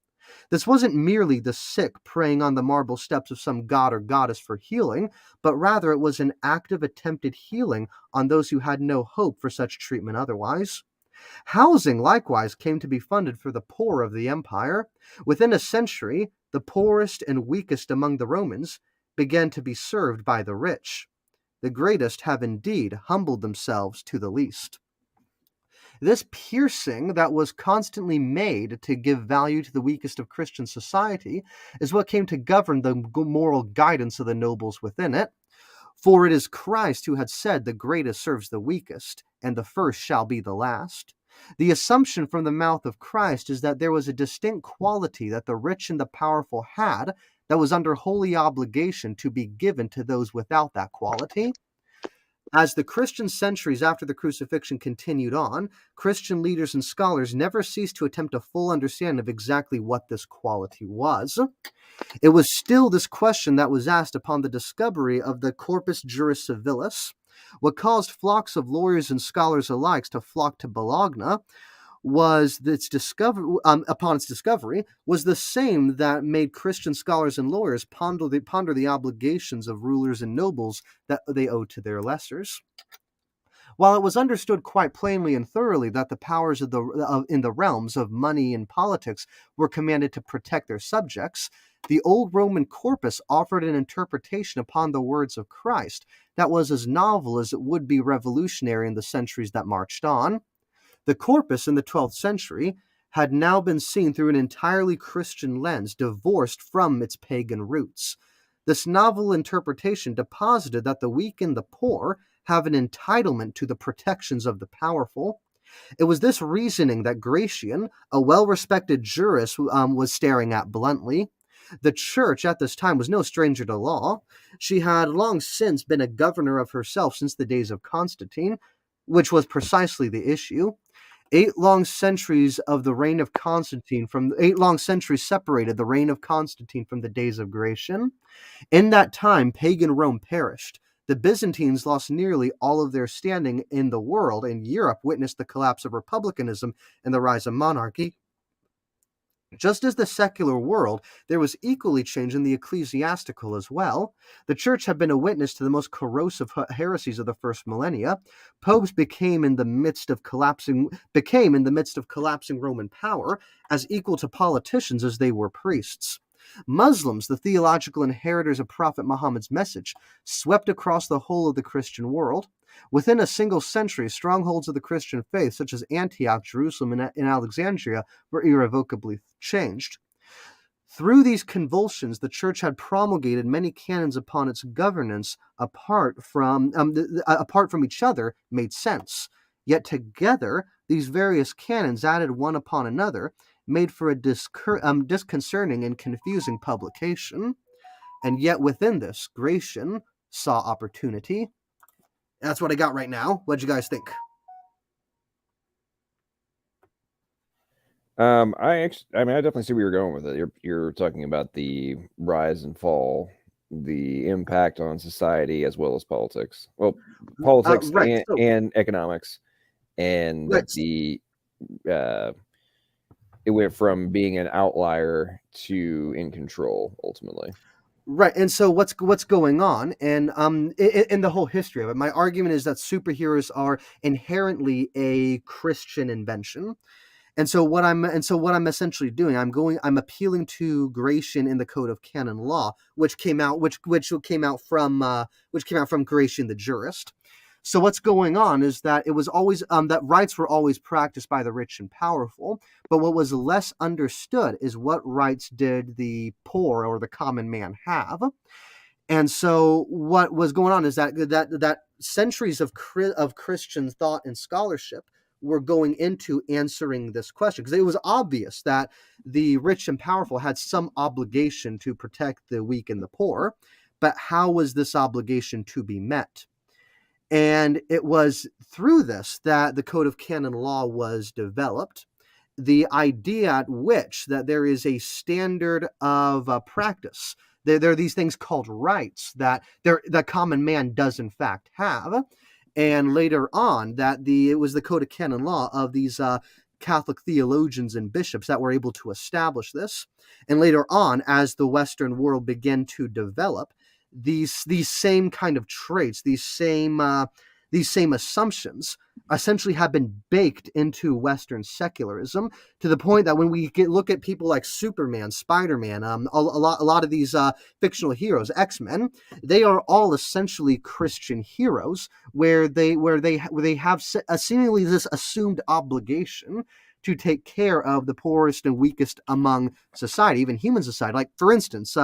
This wasn't merely the sick praying on the marble steps of some god or goddess for healing, but rather it was an active attempted healing on those who had no hope for such treatment otherwise. Housing, likewise, came to be funded for the poor of the empire. Within a century, the poorest and weakest among the Romans began to be served by the rich. The greatest have indeed humbled themselves to the least. This piercing that was constantly made to give value to the weakest of Christian society is what came to govern the moral guidance of the nobles within it. For it is Christ who had said the greatest serves the weakest, and the first shall be the last. The assumption from the mouth of Christ is that there was a distinct quality that the rich and the powerful had that was under holy obligation to be given to those without that quality. As the Christian centuries after the crucifixion continued on, Christian leaders and scholars never ceased to attempt a full understanding of exactly what this quality was. It was still this question that was asked upon the discovery of the Corpus Juris Civilis. What caused flocks of lawyers and scholars alike to flock to Bologna was upon its discovery, was the same that made Christian scholars and lawyers ponder the obligations of rulers and nobles that they owed to their lessers. While it was understood quite plainly and thoroughly that the powers in the realms of money and politics were commanded to protect their subjects, the old Roman corpus offered an interpretation upon the words of Christ that was as novel as it would be revolutionary in the centuries that marched on. The corpus in the 12th century had now been seen through an entirely Christian lens, divorced from its pagan roots. This novel interpretation deposited that the weak and the poor have an entitlement to the protections of the powerful. It was this reasoning that Gratian, a well-respected jurist, was staring at bluntly. The church at this time was no stranger to law. She had long since been a governor of herself since the days of Constantine, which was precisely the issue. 8 long centuries of the reign of Constantine 8 long centuries separated the reign of Constantine from the days of Gratian. In that time, pagan Rome perished. The Byzantines lost nearly all of their standing in the world, and Europe witnessed the collapse of republicanism and the rise of monarchy. Just as the secular world, there was equally change in the ecclesiastical as well. The church had been a witness to the most corrosive heresies of the first millennia. Popes became in the midst of collapsing Roman power, as equal to politicians as they were priests. Muslims, the theological inheritors of Prophet Muhammad's message, swept across the whole of the Christian world. Within a single century, strongholds of the Christian faith, such as Antioch, Jerusalem, and Alexandria, were irrevocably changed. Through these convulsions, the church had promulgated many canons upon its governance apart from each other made sense. Yet together, these various canons, added one upon another, made for a disconcerting and confusing publication. And yet within this, Gratian saw opportunity. That's what I got right now. What'd you guys think? I definitely see where you're going with it. You're talking about the rise and fall, the impact on society as well as politics. Well, politics right. and economics, and Right. that it went from being an outlier to in control ultimately. Right, and so what's going on, and in the whole history of it, my argument is that superheroes are inherently a Christian invention, and so what I'm essentially doing, I'm appealing to Gratian in the Code of Canon Law, which came out from Gratian the jurist. So what's going on is that it was always that rights were always practiced by the rich and powerful, but what was less understood is what rights did the poor or the common man have. And so what was going on is that centuries of Christian thought and scholarship were going into answering this question, because it was obvious that the rich and powerful had some obligation to protect the weak and the poor, but how was this obligation to be met? And it was through this that the Code of Canon Law was developed. The idea at which that there is a standard of practice. There are these things called rights that the common man does in fact have. And later on, it was the Code of Canon Law of these Catholic theologians and bishops that were able to establish this. And later on, as the Western world began to develop, these same kind of traits, these same assumptions essentially have been baked into Western secularism, to the point that when we look at people like Superman, Spider-Man, a lot of these fictional heroes, X-Men, they are all essentially Christian heroes, where they have seemingly this assumed obligation to take care of the poorest and weakest among society, even human society. Like, for instance,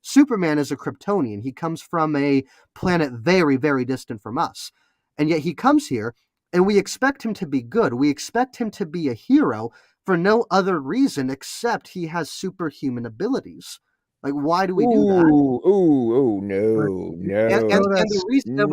Superman is a Kryptonian. He comes from a planet very, very distant from us. And yet he comes here, and we expect him to be good. We expect him to be a hero for no other reason except he has superhuman abilities. Like, why do we do that? No. The reason, No.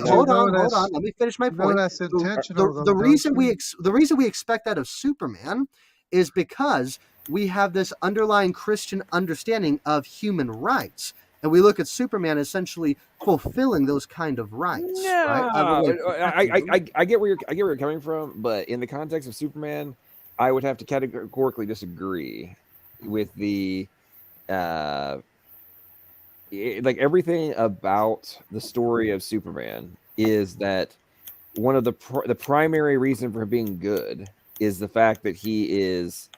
Hold on. Let me finish my point. That's intentional. The reason we expect that of Superman is because we have this underlying Christian understanding of human rights, and we look at Superman essentially fulfilling those kind of rights. No, right? I get where you're coming from, but in the context of Superman, I would have to categorically disagree with the like everything about the story of Superman is that one of the primary reason for being good is the fact that he is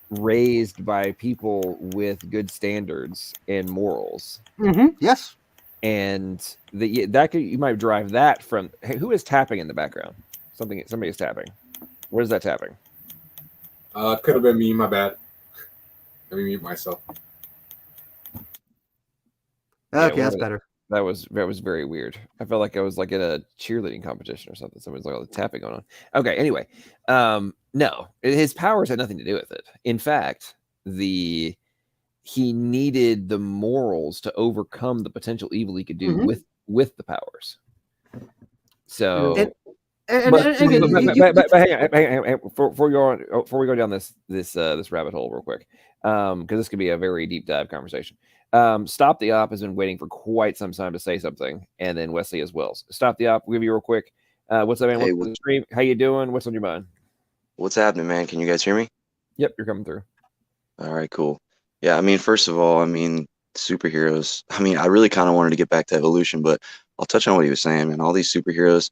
raised by people with good standards and morals. Mm-hmm. Yes. And you might derive that from who is tapping in the background? Somebody is tapping. What is that tapping? Could have been me. My bad. Let me mute myself. Okay, that's better. That was very weird. I felt like I was like in a cheerleading competition or something. Somebody's like all the tapping going on. Okay, anyway. No, his powers had nothing to do with it. In fact, he needed the morals to overcome the potential evil he could do with the powers. So, hang on, before we go down this rabbit hole real quick, because this could be a very deep dive conversation. Stop the Op has been waiting for quite some time to say something, and then Wesley as well. Stop the Op, we'll give you real quick. What's up, man? Hey, What's the stream? How you doing? What's on your mind? what's happening, man? Can you guys hear me? Yep, you're coming through. All right, cool. Yeah, I mean, first of all, I mean, superheroes. I mean, I really kind of wanted to get back to evolution, but I'll touch on what he was saying, man. All these superheroes,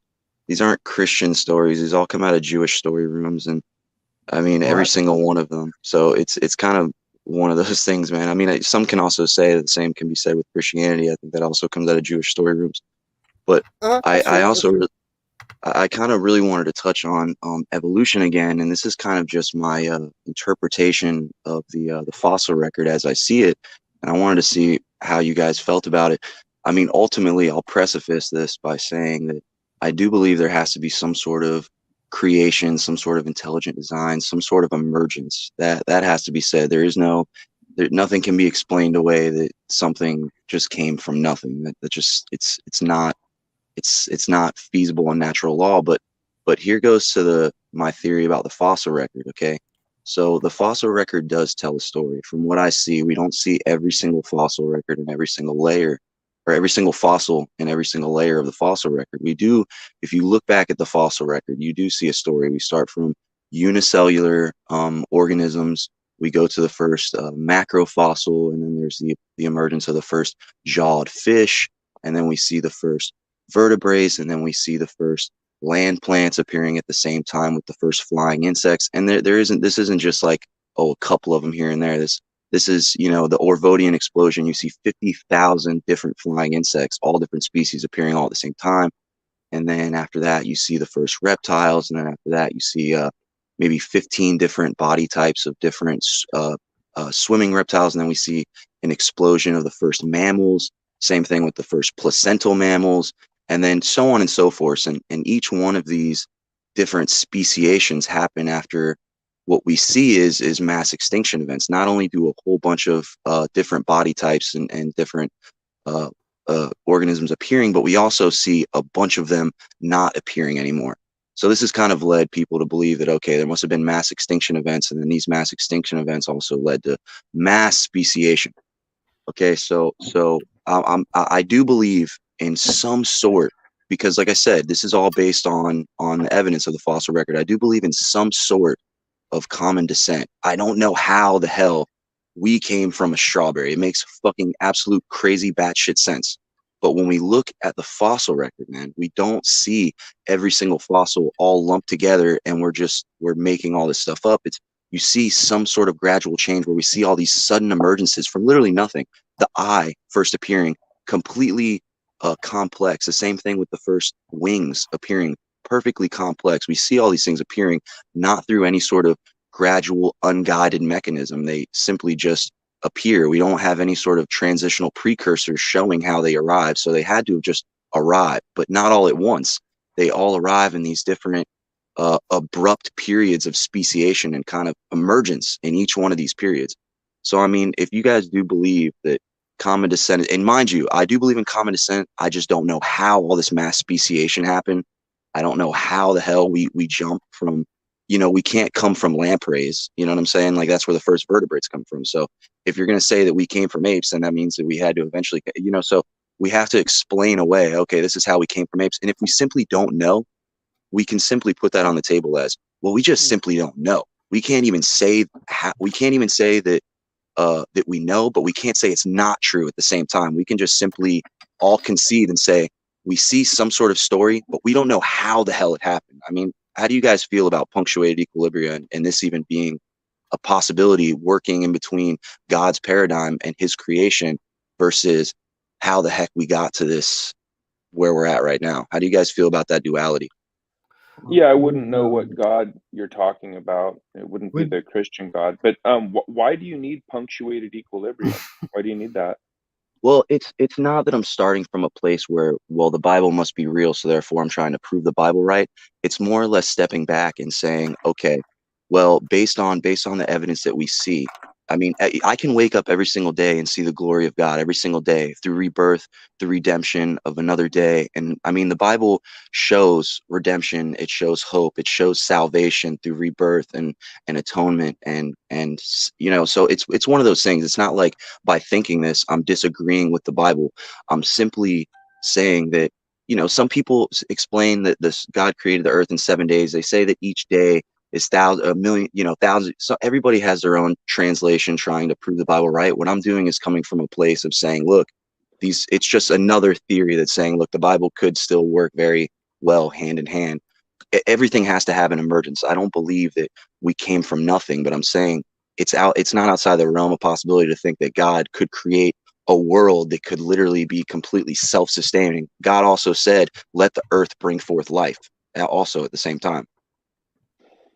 these aren't Christian stories. These all come out of Jewish story rooms, and I mean, every single one of them. So it's kind of one of those things, man. I mean, some can also say that the same can be said with Christianity. I think that also comes out of Jewish story rooms. But I also I kind of really wanted to touch on evolution again, and this is kind of just my interpretation of the fossil record as I see it, and I wanted to see how you guys felt about it. I mean, ultimately, I'll preface this by saying that I do believe there has to be some sort of creation, some sort of intelligent design, some sort of emergence. That has to be said. Nothing can be explained away that something just came from nothing. That just it's not feasible in natural law. But here goes to my theory about the fossil record. Okay, so the fossil record does tell a story. From what I see, we don't see every single fossil record in every single layer, or every single fossil in every single layer of the fossil record. We do, if you look back at the fossil record, you do see a story. We start from unicellular organisms. We go to the first macrofossil, and then there's the emergence of the first jawed fish, and then we see the first vertebrates, and then we see the first land plants appearing at the same time with the first flying insects. And this isn't just like, a couple of them here and there. This is, the Orvodian explosion. You see 50,000 different flying insects, all different species appearing all at the same time. And then after that, you see the first reptiles. And then after that, you see maybe 15 different body types of different swimming reptiles. And then we see an explosion of the first mammals. Same thing with the first placental mammals, and then so on and so forth. And each one of these different speciations happen after what we see is mass extinction events. Not only do a whole bunch of different body types and different organisms appearing, but we also see a bunch of them not appearing anymore. So this has kind of led people to believe that, okay, there must have been mass extinction events, and then these mass extinction events also led to mass speciation. Okay, so I do believe in some sort, because like I said, this is all based on the evidence of the fossil record. I do believe in some sort of common descent. I don't know how the hell we came from a strawberry. It makes fucking absolute crazy batshit sense. But when we look at the fossil record, man, we don't see every single fossil all lumped together and we're making all this stuff up. You see some sort of gradual change where we see all these sudden emergences from literally nothing. The eye first appearing completely complex. The same thing with the first wings appearing perfectly complex. We see all these things appearing not through any sort of gradual, unguided mechanism. They simply just appear. We don't have any sort of transitional precursors showing how they arrive. So they had to have just arrived, but not all at once. They all arrive in these different abrupt periods of speciation and kind of emergence in each one of these periods. So, I mean, if you guys do believe that common descent, and mind you, I do believe in common descent, I just don't know how all this mass speciation happened. I don't know how the hell we jump from, we can't come from lampreys. You know what I'm saying? Like, that's where the first vertebrates come from. So if you're going to say that we came from apes, then that means that we had to eventually, so we have to explain away, okay, this is how we came from apes. And if we simply don't know, we can simply put that on the table as, well, we just simply don't know. We can't even say that that we know, but we can't say it's not true at the same time. We can just simply all concede and say we see some sort of story, but we don't know how the hell it happened. I mean, how do you guys feel about punctuated equilibria and this even being a possibility working in between God's paradigm and his creation versus how the heck we got to this, where we're at right now? How do you guys feel about that duality? Yeah, I wouldn't know what God you're talking about. It wouldn't be the Christian God. But why do you need punctuated equilibrium? Why do you need that? Well, it's not that I'm starting from a place where, well, the Bible must be real, so therefore I'm trying to prove the Bible right. It's more or less stepping back and saying, okay, well, based on the evidence that we see, I mean, I can wake up every single day and see the glory of God every single day through rebirth, the redemption of another day. And I mean, the Bible shows redemption. It shows hope. It shows salvation through rebirth and atonement. And so it's one of those things. It's not like by thinking this, I'm disagreeing with the Bible. I'm simply saying that, some people explain that this God created the earth in 7 days. They say that each day is a million, thousands. So everybody has their own translation trying to prove the Bible right. What I'm doing is coming from a place of saying, look, it's just another theory that's saying, look, the Bible could still work very well hand in hand. Everything has to have an emergence. I don't believe that we came from nothing, but I'm saying it's not outside the realm of possibility to think that God could create a world that could literally be completely self-sustaining. God also said, let the earth bring forth life also at the same time.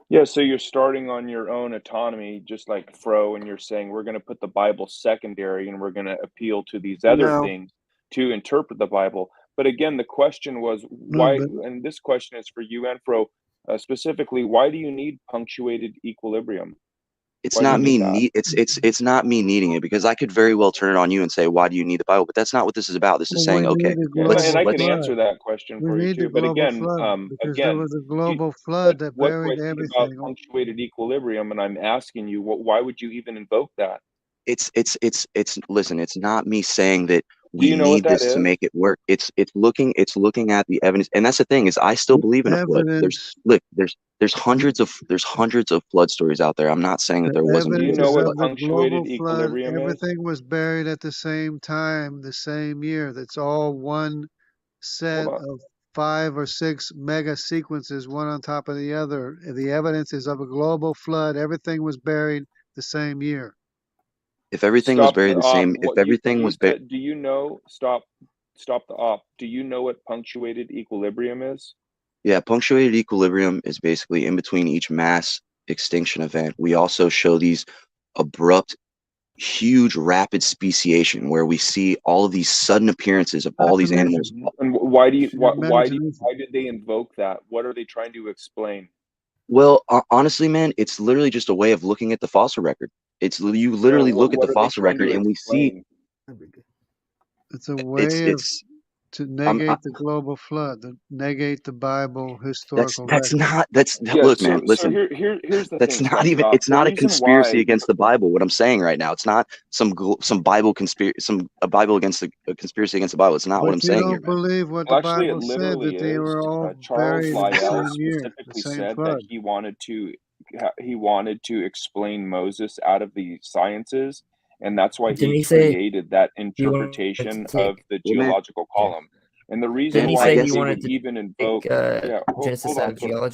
Yeah, so you're starting on your own autonomy, just like Fro, and you're saying we're going to put the Bible secondary and we're going to appeal to these other No. things to interpret the Bible. But again, the question was why, and this question is for you and Fro specifically, why do you need punctuated equilibrium? It's not me it's not me needing it, because I could very well turn it on you and say, why do you need the Bible? But that's not what this is about. This is saying, okay, and I can answer that question for you too. But again, there was a global flood that buried everything. About punctuated equilibrium, and I'm asking you, why would you even invoke that? Listen, it's not me saying that we need this to make it work. It's looking at the evidence, and that's the thing is I still believe in a flood. There's hundreds of flood stories out there. I'm not saying that there wasn't. Do you know what punctuated equilibrium is? Everything was buried at the same time, the same year. That's all one set of 5 or 6 mega sequences, one on top of the other. The evidence is of a global flood. Everything was buried the same year. If everything was buried the same, if everything was buried, do you know? Stop the op. Do you know what punctuated equilibrium is? Yeah, punctuated equilibrium is basically in between each mass extinction event. We also show these abrupt, huge, rapid speciation where we see all of these sudden appearances of all these animals. And why did they invoke that? What are they trying to explain? Well, honestly, man, it's literally just a way of looking at the fossil record. You literally look at the fossil record and we see. It's a way to negate the global flood, to negate the Bible historical That's record. not. Look, man. Listen. Here's the that's thing. not even. It's not a conspiracy against the Bible. What I'm saying right now, it's not some Bible conspiracy, a Bible against a conspiracy against the Bible. It's not what I'm saying here. You don't believe what the Bible said, that they were all Charles buried Lyell in the same year, the specifically same said flood. that he wanted to explain Moses out of the sciences, and that's why he created that interpretation of the geological column. And the reason why they would even invoke the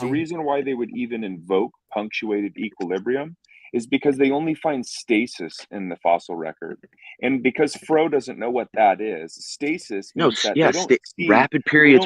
reason why they would even invoke punctuated equilibrium is because they only find stasis in the fossil record. And because Fro doesn't know what that is, stasis means that they don't see rapid periods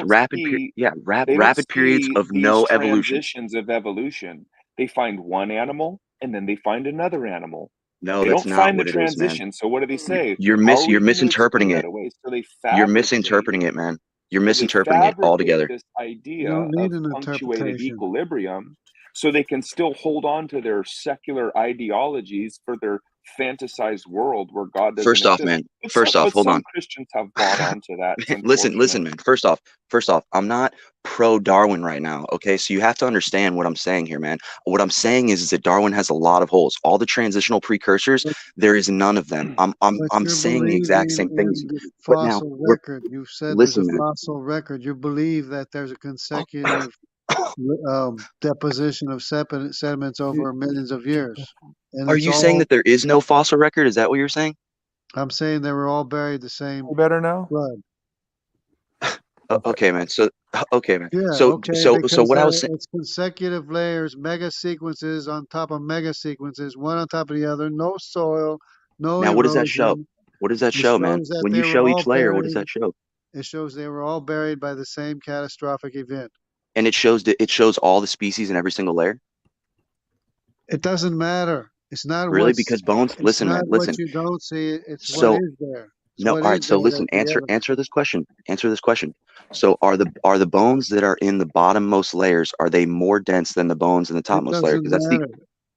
of no evolution. Transitions of evolution. They find one animal and then they find another animal. No, they that's don't not find what the it is, man. transition. So what do they say? You're misinterpreting it. So they You're misinterpreting it, man. You're misinterpreting it altogether. This idea of punctuated equilibrium, so they can still hold on to their secular ideologies for their fantasized world where God doesn't First off, exist. man. First off, hold on. Christians have bought onto that. Listen, man. First off, I'm not pro Darwin right now. Okay, so you have to understand what I'm saying here, man. What I'm saying is that Darwin has a lot of holes. All the transitional precursors, there is none of them. I'm saying the exact same things. But now, record. You've said there's a fossil record. You believe that there's a consecutive deposition of sediments over millions of years. And are you saying that there is no fossil record? Is that what you're saying? I'm saying they were all buried the same. Better now. Flood. Okay, man. So, okay, man. Yeah, so what I was saying. It's consecutive layers, mega sequences on top of mega sequences, one on top of the other. No soil, no. Now, what does that show? What does that show, man? When you show each layer, what does that show? It shows they were all buried by the same catastrophic event. And it shows all the species in every single layer. It doesn't matter. It's not really because bones. Listen, man. Listen. What you don't see. It's what is there. No, all right. So listen. Answer this question. Answer this question. So are the bones that are in the bottommost layers, are they more dense than the bones in the topmost layer? Because that's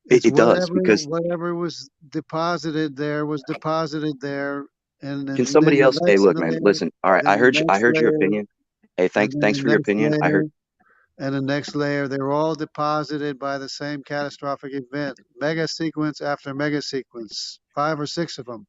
It does, because whatever was deposited there was deposited there, and can then somebody the else? Hey, next look, man, layer, listen. All right, then the I next heard your layer, opinion. Hey, and thanks then for the your next opinion. I layer, heard. and the next layer. They were all deposited by the same catastrophic event. Mega sequence after mega sequence, 5 or 6 of them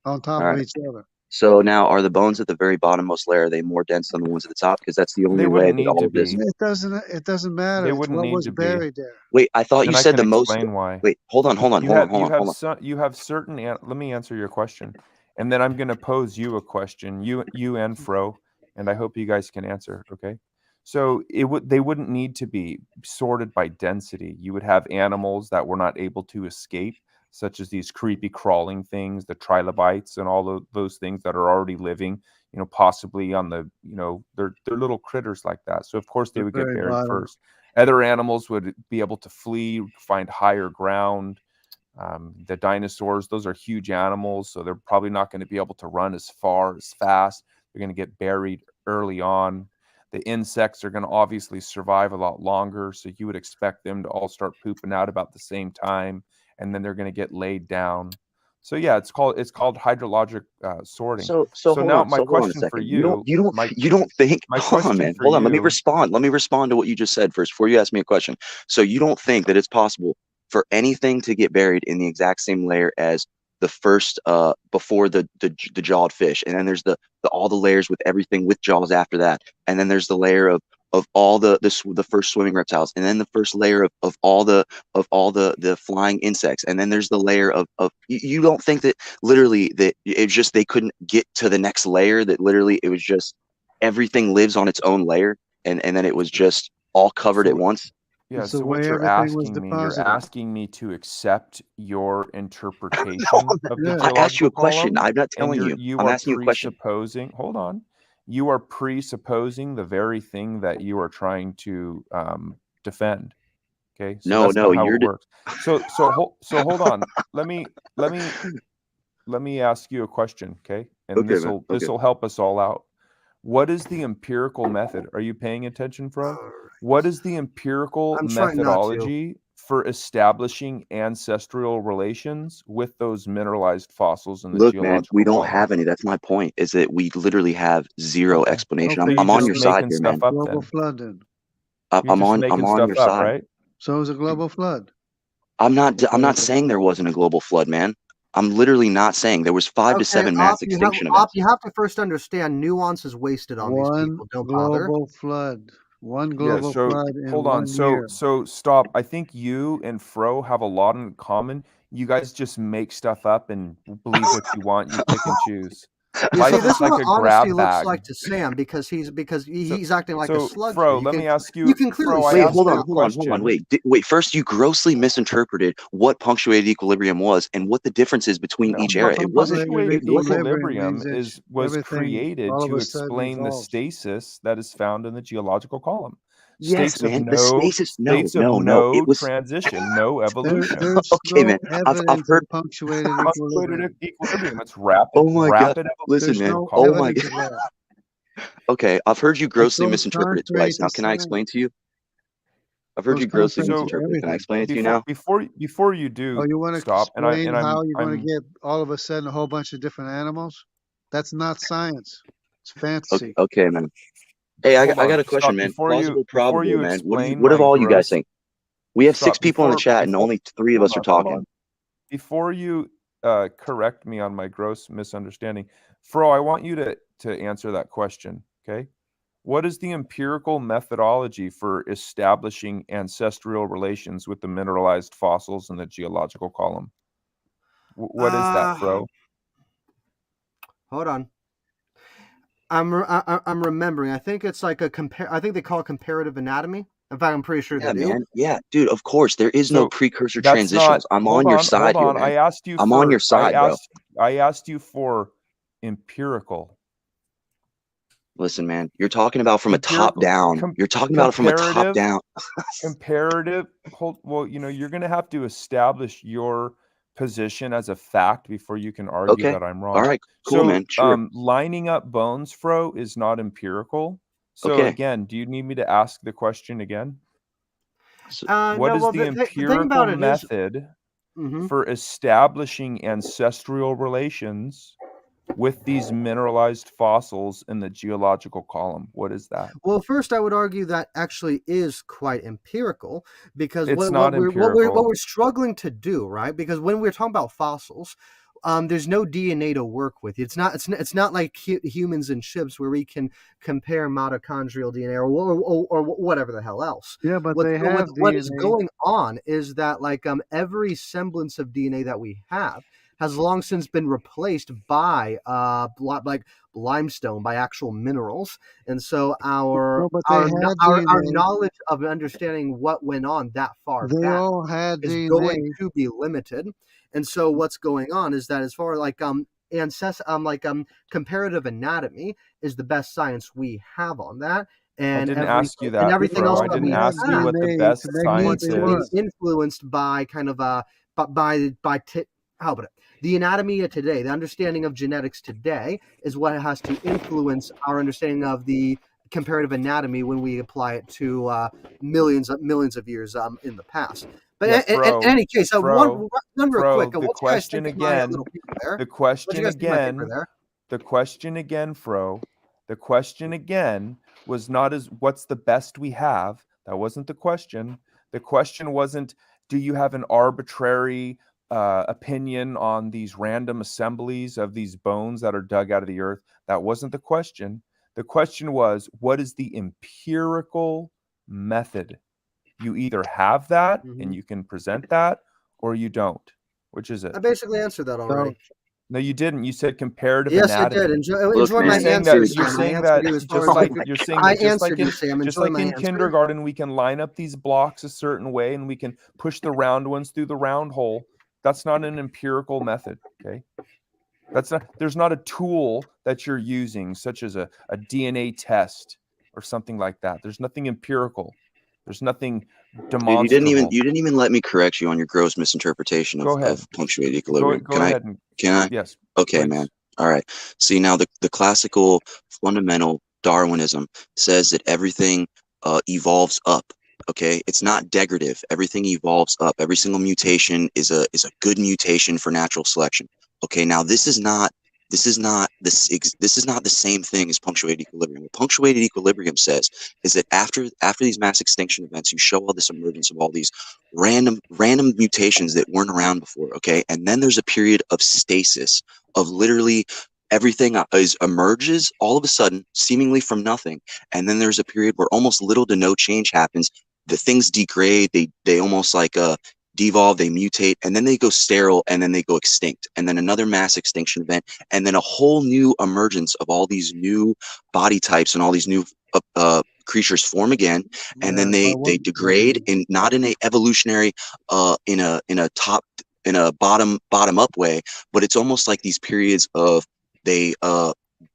on top All of right. each other. So now, are the bones at the very bottommost layer, are they more dense than the ones at the top? Because that's the They only way wouldn't that need all to of this. be. It doesn't matter. They It's wouldn't what need was to be. buried there. Wait, I thought you And I said can the most. explain why. Wait, hold on. You have certain. Let me answer your question, and then I'm going to pose you a question. You and Fro, and I hope you guys can answer. Okay. So they wouldn't need to be sorted by density. You would have animals that were not able to escape, such as these creepy crawling things, the trilobites, and all of those things that are already living, possibly on the, they're little critters like that. So of course they The would get very buried bottom. first. Other animals would be able to flee, find higher ground. The dinosaurs, those are huge animals, so they're probably not going to be able to run as far, as fast. They're going to get buried early on. The insects are going to obviously survive a lot longer, so you would expect them to all start pooping out about the same time, and then they're going to get laid down. So yeah, it's called hydrologic sorting. So hold now on. my So hold on a question for second. you, You don't think? my Hold on, question man. for Hold on. Let me you, respond. Let me respond to what you just said first before you ask me a question. So you don't think that it's possible for anything to get buried in the exact same layer as the first before the jawed fish, and then there's the all the layers with everything with jaws after that, and then there's the layer of all the first swimming reptiles, and then the first layer of all the flying insects, and then there's the layer of you don't think that literally that it's just they couldn't get to the next layer, that literally it was just everything lives on its own layer, and then it was just all covered at once? yeah, It's the so what way you're everything was you're deposited. asking me to accept your interpretation of the Yeah. I asked you geological a question. column, I'm not and telling you. you I'm are asking you a question. presupposing. Hold on, you are presupposing the very thing that you are trying to defend. Okay, so No, that's not how you're it works. So hold on. Let me ask you a question, okay? And okay, man. this Okay. will help us all out. What is the empirical method? Are you paying attention, Fro? What is the empirical I'm trying not to. methodology for establishing ancestral relations with those mineralized fossils in the Look, man, geological we don't column? have any. That's my point. Is that we literally have zero Okay. explanation. So Okay, I'm you're on just your side making here, stuff man. up global then. flood then. You're just I'm making on stuff your up, side. right? So is a global flood. I'm not saying there wasn't a global flood, man. I'm literally not saying there was 5 to Okay, 7 mass extinction events. you have to first understand nuance is wasted on these One people. Don't bother. global flood. One Yeah, global so flood in hold on. 1 year. So stop. I think you and Fro have a lot in common. You guys just make stuff up and believe what you want. You pick and choose. You Life see, this is is like what a honesty grab looks bag. like to Sam because he's acting like a So slug. Fro, here. let me ask you. You can clearly Fro, I see Wait, his asked you a mouth. hold on. question. Wait. First, you grossly misinterpreted what punctuated equilibrium was and what the difference is between No, each era. It wasn't. punctuated It wasn't. equilibrium was everything created all of to a sudden explain the dissolves. stasis that is found in the geological column. Yes, States of man. The stasis. No. It was transition, no evolution. There's okay, no man. I've evidence heard of punctuated Punctuated equilibrium. equilibrium. It's rapid. Oh my God. Rapid Listen, There's evolution. man. no Oh my evidence God. of that. Okay, I've heard you It grossly goes misinterpret it contrary twice. to Now, can I science. explain to you? I've It heard goes you grossly contrary to misinterpret it. Can I everything. explain it to you now? Before you do Oh, you want to stop, and explain how you're going I'm to get all of a sudden a whole bunch of different animals? That's not science. It's fantasy. Okay, man. Hey, I hold got on. a question, Stop man. before Plausible, probable, you man. explain What my have all you guys gross. think? We have 6 Stop people in the chat, and only 3 of us are talking. Before you correct me on my gross misunderstanding, Fro, I want you to answer that question. Okay, what is the empirical methodology for establishing ancestral relations with the mineralized fossils in the geological column? What is that, Fro? Hold on. I'm remembering. I think it's like I think they call it comparative anatomy. In fact, I'm pretty sure Yeah, they do. man. Yeah, dude. Of course, there is no precursor That's not. transitionals. I'm Hold on your on. side Hold here, on. man. I asked you I'm for. on your side, bro. I asked you for empirical. Listen, man. You're talking about from a top down. You're talking about it from a top down. Comparative. Well, you're going to have to establish your position as a fact before you can argue that I'm wrong. All right. Cool, man. Sure. Lining up bones, Fro, is not empirical. So again, do you need me to ask the question again? What is well, the the thing about empirical it is, method Mhm. for establishing ancestral relations with these mineralized fossils in the geological column? What is that? Well, first, I would argue that actually is quite empirical because It's what not we're empirical. struggling to do, right? Because when we're talking about fossils, there's no DNA to work with. It's not like humans and ships where we can compare mitochondrial DNA or whatever the hell else. Yeah, but they have What is DNA. going on is that every semblance of DNA that we have has long since been replaced by limestone, by actual minerals, and so No, but they had our DNA. knowledge of understanding what went on that far They back all had is going DNA. to be limited. And so what's going on is that as far comparative anatomy is the best science we have on that. I And didn't ask you that, everything bro. else I that didn't we ask you have what the DNA best to make science something needs is. influenced by how about it? The anatomy of today, the understanding of genetics today, is what has to influence our understanding of the comparative anatomy when we apply it to millions of years in the past. But Yeah, in any case, one real Fro, quick. the What do you guys think question of my again, little paper there? the What do question you guys think of my paper there? the question again, Fro, the question again was not as what's the best we have. That wasn't the question. The question wasn't, do you have an arbitrary opinion on these random assemblies of these bones that are dug out of the earth? That wasn't the question. The question was, what is the empirical method? You either have that and you can present that, or you don't. Which is it? I basically answered that already. No, you didn't. You said comparative Yes, I anatomy. did. Enjoy my answer, You're Sam. saying I that answered you as far just as like I you're could. saying I that just like answered in you, Sam. just Enjoy like my in answer. kindergarten, we can line up these blocks a certain way and we can push the round ones through the round hole. That's not an empirical method. Okay. There's not a tool that you're using, such as a DNA test or something like that. There's nothing empirical. There's nothing demonstrable. Dude, you didn't even let me correct you on your gross misinterpretation of punctuated equilibrium. Go ahead. Can I? Yes. Okay, please. man. All right. See, now the classical fundamental Darwinism says that everything evolves up. Okay, it's not degradative. Everything evolves up. Every single mutation is a good mutation for natural selection. Okay, now this is not the same thing as punctuated equilibrium. What punctuated equilibrium says is that after these mass extinction events, you show all this emergence of all these random mutations that weren't around before. Okay, and then there's a period of stasis of literally everything emerges all of a sudden, seemingly from nothing, and then there's a period where almost little to no change happens. The things degrade, they almost like devolve, they mutate, and then they go sterile, and then they go extinct, and then another mass extinction event, and then a whole new emergence of all these new body types and all these new creatures form again, and then they degrade, and not in a evolutionary in a bottom up way, but it's almost like these periods of they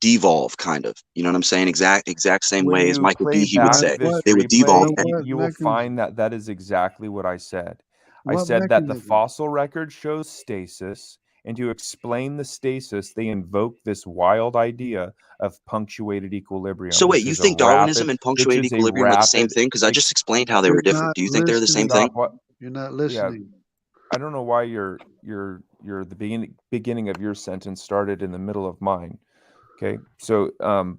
devolve, kind of, you know what I'm saying? Exact same When way as you Michael play Behe would back say. this They would devolve. replay, you will find that is exactly what I said. I What said that the mechanism? fossil record shows stasis, and to explain the stasis, they invoke this wild idea of punctuated equilibrium. So wait, you think Darwinism and punctuated equilibrium are the same thing? Because I just explained how they were different. Do you think they're the same thing? You're not listening. I don't know why the beginning of your sentence started in the middle of mine. Okay, so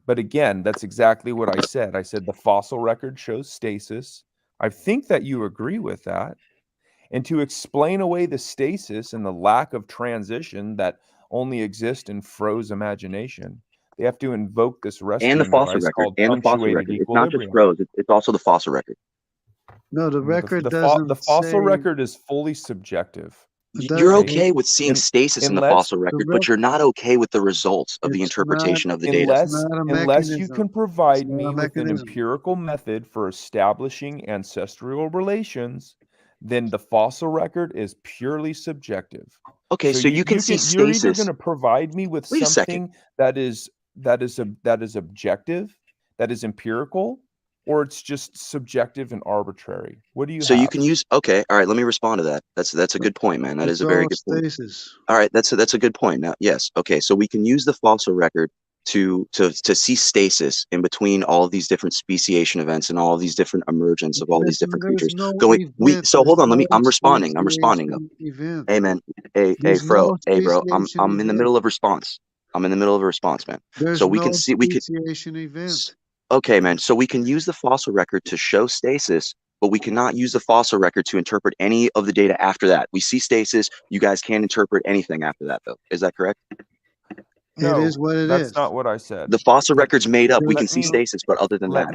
but again, that's exactly what I said. I said the fossil record shows stasis. I think that you agree with that. And to explain away the stasis and the lack of transition that only exist in Fro's imagination, they have to invoke this rescuing And the fossil device record. called And the fossil punctuated record. It's not just equilibrium. Fro's. It's also the fossil record. No, the record The doesn't fossil say. record is fully subjective. You're okay with seeing stasis in the fossil record, but you're not okay with the results of the interpretation of the data. Unless you can provide me with an empirical method for establishing ancestral relations, then the fossil record is purely subjective. Okay, so you can see You're either stasis. going to provide me with Wait a something that is objective, that is empirical, or it's just subjective and arbitrary. What do you So have? you can use. Okay, all right. Let me respond to that. That's a good point, man. That is a very good point. Stasis. All right, that's a good point. Now, yes. Okay, so we can use the fossil record to see stasis in between all of these different speciation events and all of these different emergence of all these different There's creatures no going. event. So There's hold on, no I'm responding. speciation event. Hey man, hey There's Fro, no hey bro, speciation I'm in the event. middle of response. I'm in the middle of a response, man. There's So we no can see, we could. speciation event. Okay, man. So we can use the fossil record to show stasis, but we cannot use the fossil record to interpret any of the data after that. We see stasis. You guys can't interpret anything after that, though. Is that correct? It is what it that's is. not what I said. The fossil record's made up. We Let can see me- stasis, but other than let that,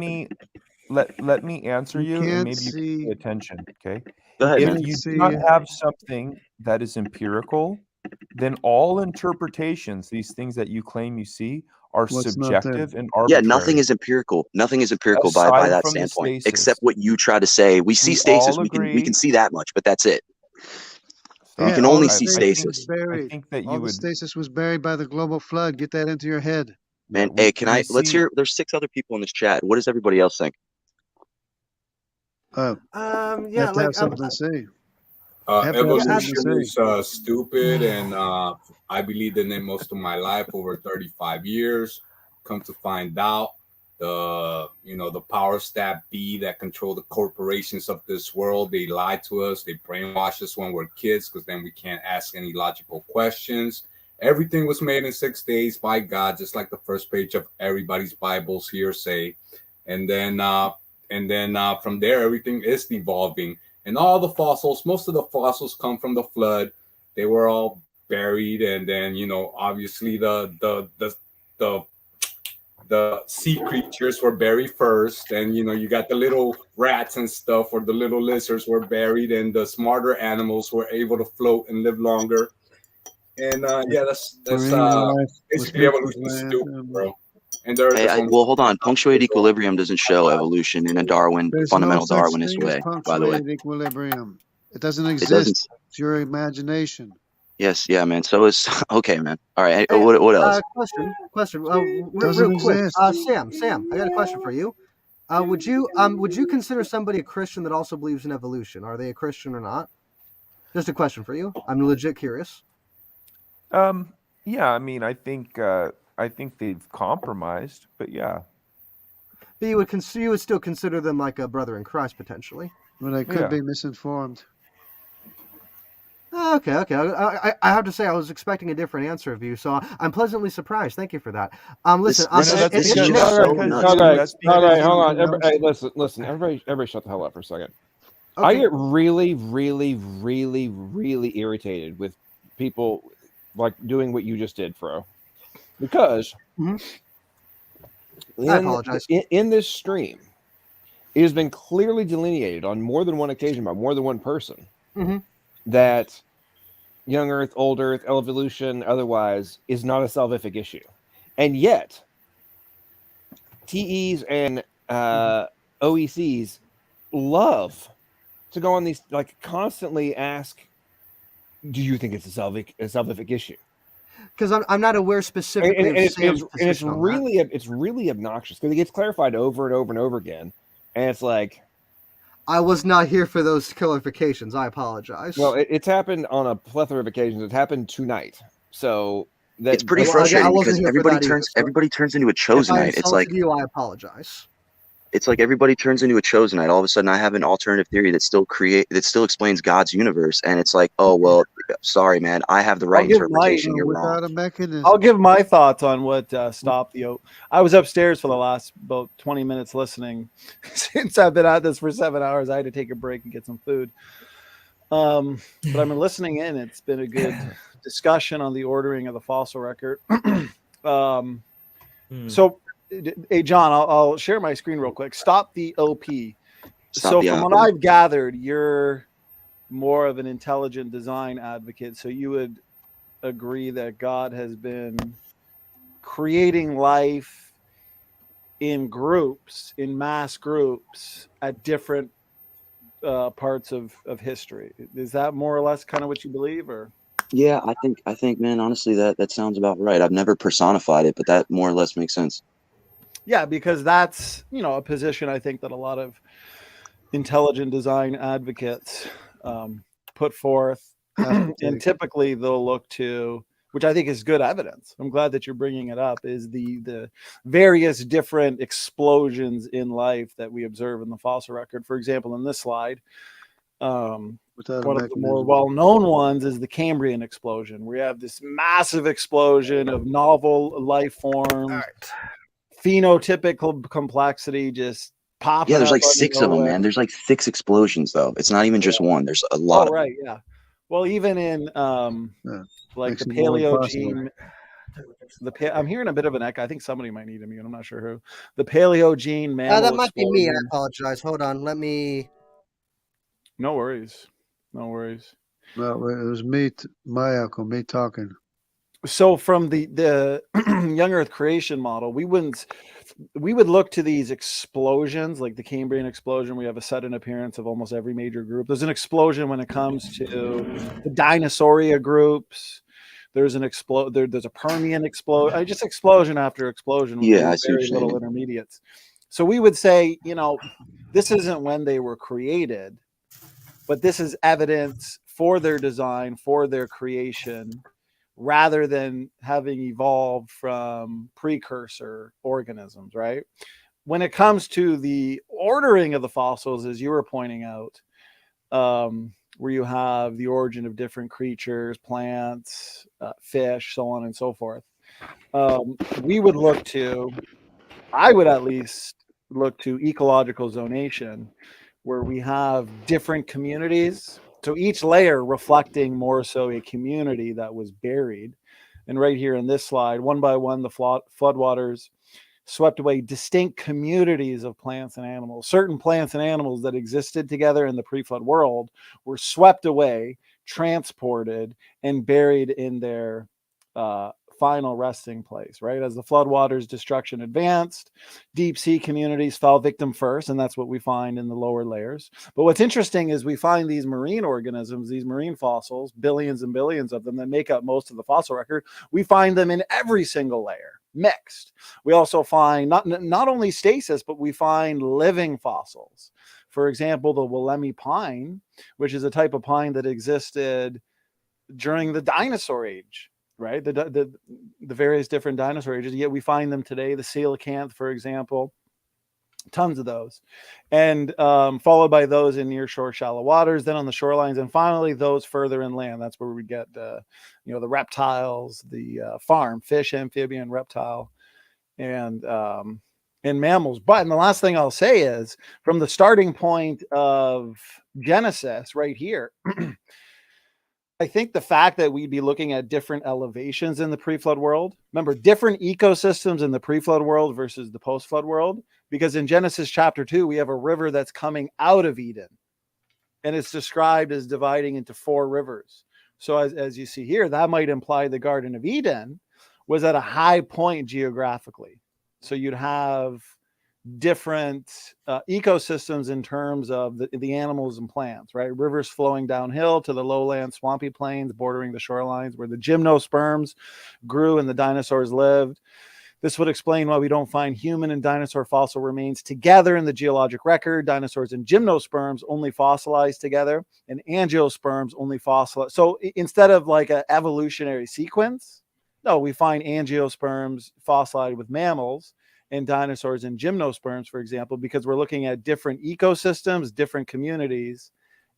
me answer You you, and can't maybe you can see. pay attention. Okay. go ahead, If man. you see do not it. have something that is empirical, then all interpretations, these things that you claim you see, are What's not there? subjective and Yeah, arbitrary. nothing is empirical. Nothing is empirical by Aside that from the standpoint, stasis. except what you try to say. We see We stasis. all We can agree. see that much, but that's it. Stop. can all only the see stasis was stasis. I buried. think that All you the would. stasis was buried by the global flood. Get that into your head. Man, we- hey, can we I? Let's see- hear. There's 6 other people in this chat. What does everybody else think? Yeah, have to like have something to say. Evolution is stupid, and I believed in it most of my life, over 35 years. Come to find out, the powers that be that control the corporations of this world, they lie to us. They brainwash us when we're kids, because then we can't ask any logical questions. Everything was made in 6 days by God, just like the first page of everybody's Bibles here say. And then from there, everything is devolving. And all the fossils, most of the fossils come from the flood. They were all buried, and then obviously the sea creatures were buried first, and you got the little rats and stuff, or the little lizards were buried, and the smarter animals were able to float and live longer. And that's basically evolution is stupid, bro. And Well, hold on. Punctuated equilibrium doesn't show evolution in a There's fundamental no such Darwinist thing as way. By the way, punctuated equilibrium. It doesn't exist. doesn't. It's your imagination. Yes, yeah, man. So it's okay, man. All right. What else? Question. Doesn't Real quick, exist. Sam, I got a question for you. Would you consider somebody a Christian that also believes in evolution? Are they a Christian or not? Just a question for you. I'm legit curious. Yeah, I mean, I think they've compromised, but yeah. But you would still consider them like a brother in Christ potentially. But I could be misinformed. Okay. I have to say I was expecting a different answer of you, so I'm pleasantly surprised. Thank you for that. Listen, Okay, hold on. Hey, listen. Everybody, shut the hell up for a second. Okay. I get really, really, really, really irritated with people like doing what you just did, Fro, because I apologize. In this stream, it has been clearly delineated on more than one occasion by more than one person that young Earth, old Earth, evolution, otherwise, is not a salvific issue, and yet TEs and OECs love to go on these, like, constantly ask, do you think it's a salvific issue? Because I'm not aware specifically of Sam's position on that. It's really obnoxious because it gets clarified over and over and over again, and it's like, I was not here for those clarifications. I apologize. Well, it's happened on a plethora of occasions. It happened tonight, so it's pretty frustrating because everybody turns into a Chosenite. It's like you, I apologize. It's like everybody turns into a Chosenite. All of a sudden, I have an alternative theory that still explains God's universe, and it's like, oh well, sorry, man, I have the right interpretation. You're wrong. A mechanism. I'll give my thoughts on what stopped the. I was upstairs for the last about 20 minutes listening. Since I've been at this for 7 hours, I had to take a break and get some food. But I've been listening in. It's been a good discussion on the ordering of the fossil record. So, hey, John, I'll share my screen real quick. Stop the OP. From what I've gathered, you're more of an intelligent design advocate. So you would agree that God has been creating life in groups, in mass groups, at different parts of history. Is that more or less kind of what you believe, or? Yeah, I think, man, honestly, that sounds about right. I've never personified it, but that more or less makes sense. Yeah, because that's, a position I think that a lot of intelligent design advocates put forth. And typically they'll look to, which I think is good evidence. I'm glad that you're bringing it up, is the various different explosions in life that we observe in the fossil record. For example, in this slide, one of the more well-known ones is the Cambrian explosion, where you have this massive explosion of novel life forms, phenotypical complexity just popping Yeah, there's up like out of 6 of them, nowhere. man. There's like 6 explosions, though. It's not even just one. There's a lot Oh, of right, yeah. Well, even in like Makes the it more impossible. Paleogene, I'm hearing a bit of an echo. I think somebody might need a mute. I'm not sure who. The Paleogene mammal That might be me. I explosion. apologize. Hold on. Let me. No worries. No worries. No, it was me, my echo, me talking. So from the young Earth creation model, we would look to these explosions, like the Cambrian explosion. We have a sudden appearance of almost every major group. There's an explosion when it comes to the Dinosauria groups. There's an there's a Permian explosion, just explosion after explosion with I see what very you're little saying. intermediates. So we would say, this isn't when they were created, but this is evidence for their design, for their creation, rather than having evolved from precursor organisms, right? When it comes to the ordering of the fossils, as you were pointing out, where you have the origin of different creatures, plants, fish, so on and so forth, I would at least look to ecological zonation, where we have different communities. So each layer reflecting more so a community that was buried. And right here in this slide, one by one, the floodwaters swept away distinct communities of plants and animals. Certain plants and animals that existed together in the pre-flood world were swept away, transported, and buried in their final resting place, right? As the floodwaters destruction advanced, deep sea communities fell victim first, and that's what we find in the lower layers. But what's interesting is we find these marine organisms, these marine fossils, billions and billions of them that make up most of the fossil record. We find them in every single layer, mixed. We also find not only stasis, but we find living fossils. For example, the Wollemi pine, which is a type of pine that existed during the dinosaur age, right? The various different dinosaur ages, yet we find them today. The coelacanth, for example, tons of those, and followed by those in near shore shallow waters, then on the shorelines, and finally those further inland. That's where we get the reptiles, the farm fish, amphibian, reptile, and mammals. But and the last thing I'll say is, from the starting point of Genesis right here, I think the fact that we'd be looking at different elevations in the pre-flood world, remember, different ecosystems in the pre-flood world versus the post-flood world, because in Genesis chapter 2, we have a river that's coming out of Eden, and it's described as dividing into 4 rivers. So as you see here, that might imply the Garden of Eden was at a high point geographically. So you'd have different ecosystems in terms of the animals and plants, right? Rivers flowing downhill to the lowland swampy plains bordering the shorelines where the gymnosperms grew and the dinosaurs lived. This would explain why we don't find human and dinosaur fossil remains together in the geologic record. Dinosaurs and gymnosperms only fossilized together, and angiosperms only fossilized. So instead of like an evolutionary sequence, no, we find angiosperms fossilized with mammals and dinosaurs and gymnosperms, for example, because we're looking at different ecosystems, different communities,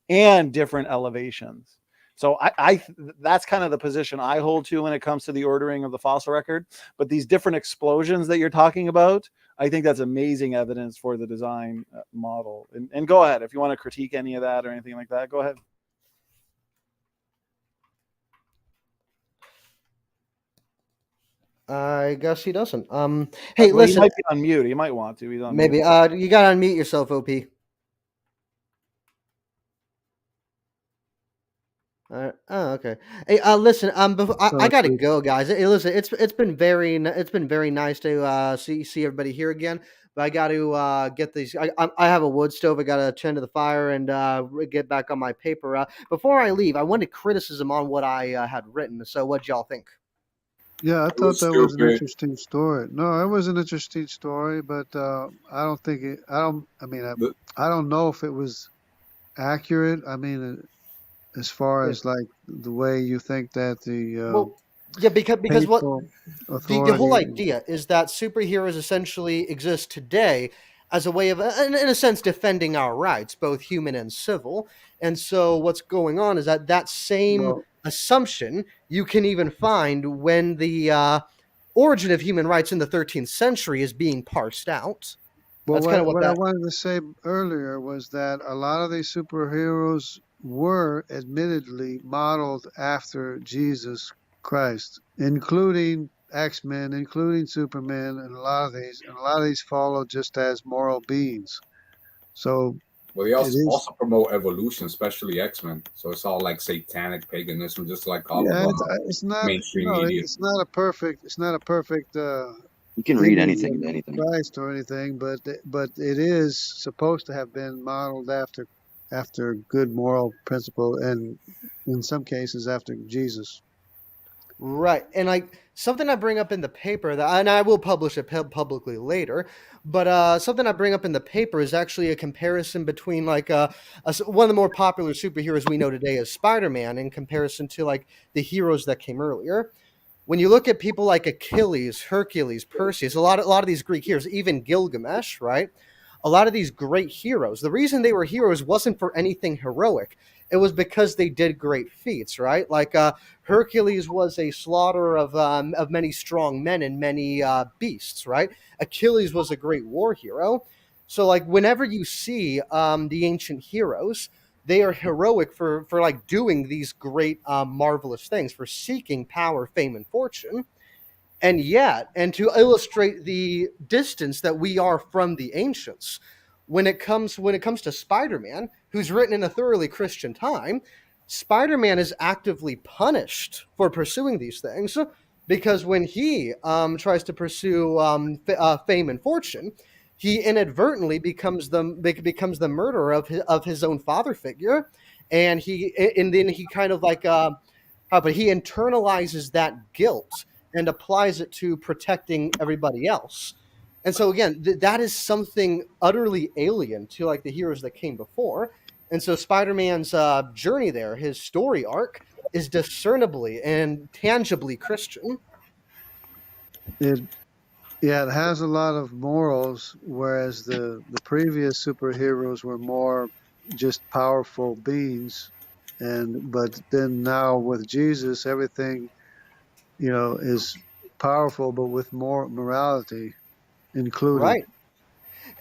and different elevations. So I that's kind of the position I hold to when it comes to the ordering of the fossil record. But these different explosions that you're talking about, I think that's amazing evidence for the design model. And go ahead, if you want to critique any of that or anything like that, go ahead. I guess he doesn't. Hey, well, listen. He might be on mute. He might want to. He's on maybe. mute. You gotta unmute yourself, OP. Okay. Hey, listen. Before, I gotta go, guys. Hey, listen. It's been very nice to see everybody here again. But I got to get these. I have a wood stove. I got to tend to the fire and get back on my paper. Before I leave, I wanted criticism on what I had written. So, what y'all think? Yeah, I thought that was an interesting story. No, it was an interesting story, but I don't think it. I don't know if it was accurate. I mean, as far as like the way you think that the Yeah, because what Hateful the whole authority. idea is that superheroes essentially exist today as a way of, in a sense, defending our rights, both human and civil. And so what's going on is that same Well, assumption you can even find when the origin of human rights in the 13th century is being parsed out. well, That's kind of what I that. wanted to say earlier was that a lot of these superheroes were admittedly modeled after Jesus Christ, including X-Men, including Superman, and a lot of these follow just as moral beings. So Well, they it also, is. also promote evolution, especially X-Men. So it's all like satanic paganism, just like all Yeah, of it's not. mainstream No, media. it's not a perfect. It's not a perfect. You can read Image anything into anything. Christ or anything, but it is supposed to have been modeled after good moral principle, and in some cases after Jesus. Right. And like something I bring up in the paper that, and I will publish it publicly later, but something I bring up in the paper is actually a comparison between like one of the more popular superheroes we know today is Spider-Man in comparison to like the heroes that came earlier. When you look at people like Achilles, Hercules, Perseus, a lot of these Greek heroes, even Gilgamesh, right? A lot of these great heroes, the reason they were heroes wasn't for anything heroic. It was because they did great feats, right? Like Hercules was a slaughterer of many strong men and many beasts, right? Achilles was a great war hero. So like whenever you see the ancient heroes, they are heroic for like doing these great marvelous things, for seeking power, fame, and fortune. And yet, and to illustrate the distance that we are from the ancients, when it comes to Spider-Man, who's written in a thoroughly Christian time, Spider-Man is actively punished for pursuing these things, because when he tries to pursue fame and fortune, he inadvertently becomes the murderer of his own father figure, and then he kind of like but he internalizes that guilt and applies it to protecting everybody else. And so again, that is something utterly alien to like the heroes that came before. And so Spider-Man's journey there, his story arc, is discernibly and tangibly Christian. It has a lot of morals, whereas the previous superheroes were more just powerful beings, but then now with Jesus, everything is powerful, but with more morality included. Right.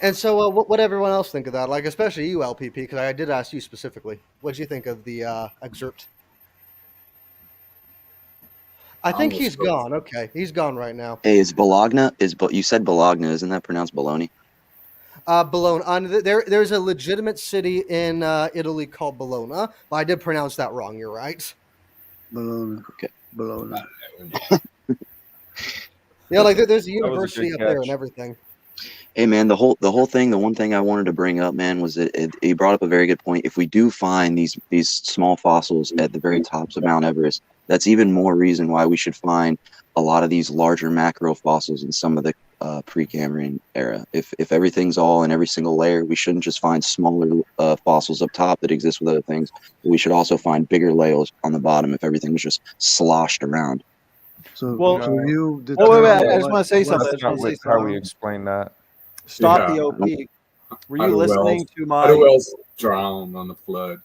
And so what everyone else think of that? Like, especially you, LPP, because I did ask you specifically. What did you think of the excerpt? I think he's gone. Okay, he's gone right now. Hey, is Bologna? You said Bologna? Isn't that pronounced Bologna? Bologna. There's a legitimate city in Italy called Bologna, but I did pronounce that wrong. You're right. Bologna. Okay. Bologna. Yeah, like there's a university up there and everything. Hey man, the whole thing. The one thing I wanted to bring up, man, was that he brought up a very good point. If we do find these small fossils at the very tops of Mount Everest, that's even more reason why we should find a lot of these larger macro fossils in some of the Precambrian era. If everything's all in every single layer, we shouldn't just find smaller fossils up top that exist with other things. But we should also find bigger layers on the bottom if everything was just sloshed around. So, Well, you wait, I just want to say something. That's not how we explain that. Stop Yeah. the OP. Were How you do listening whales- to How do my whales drown on the flood?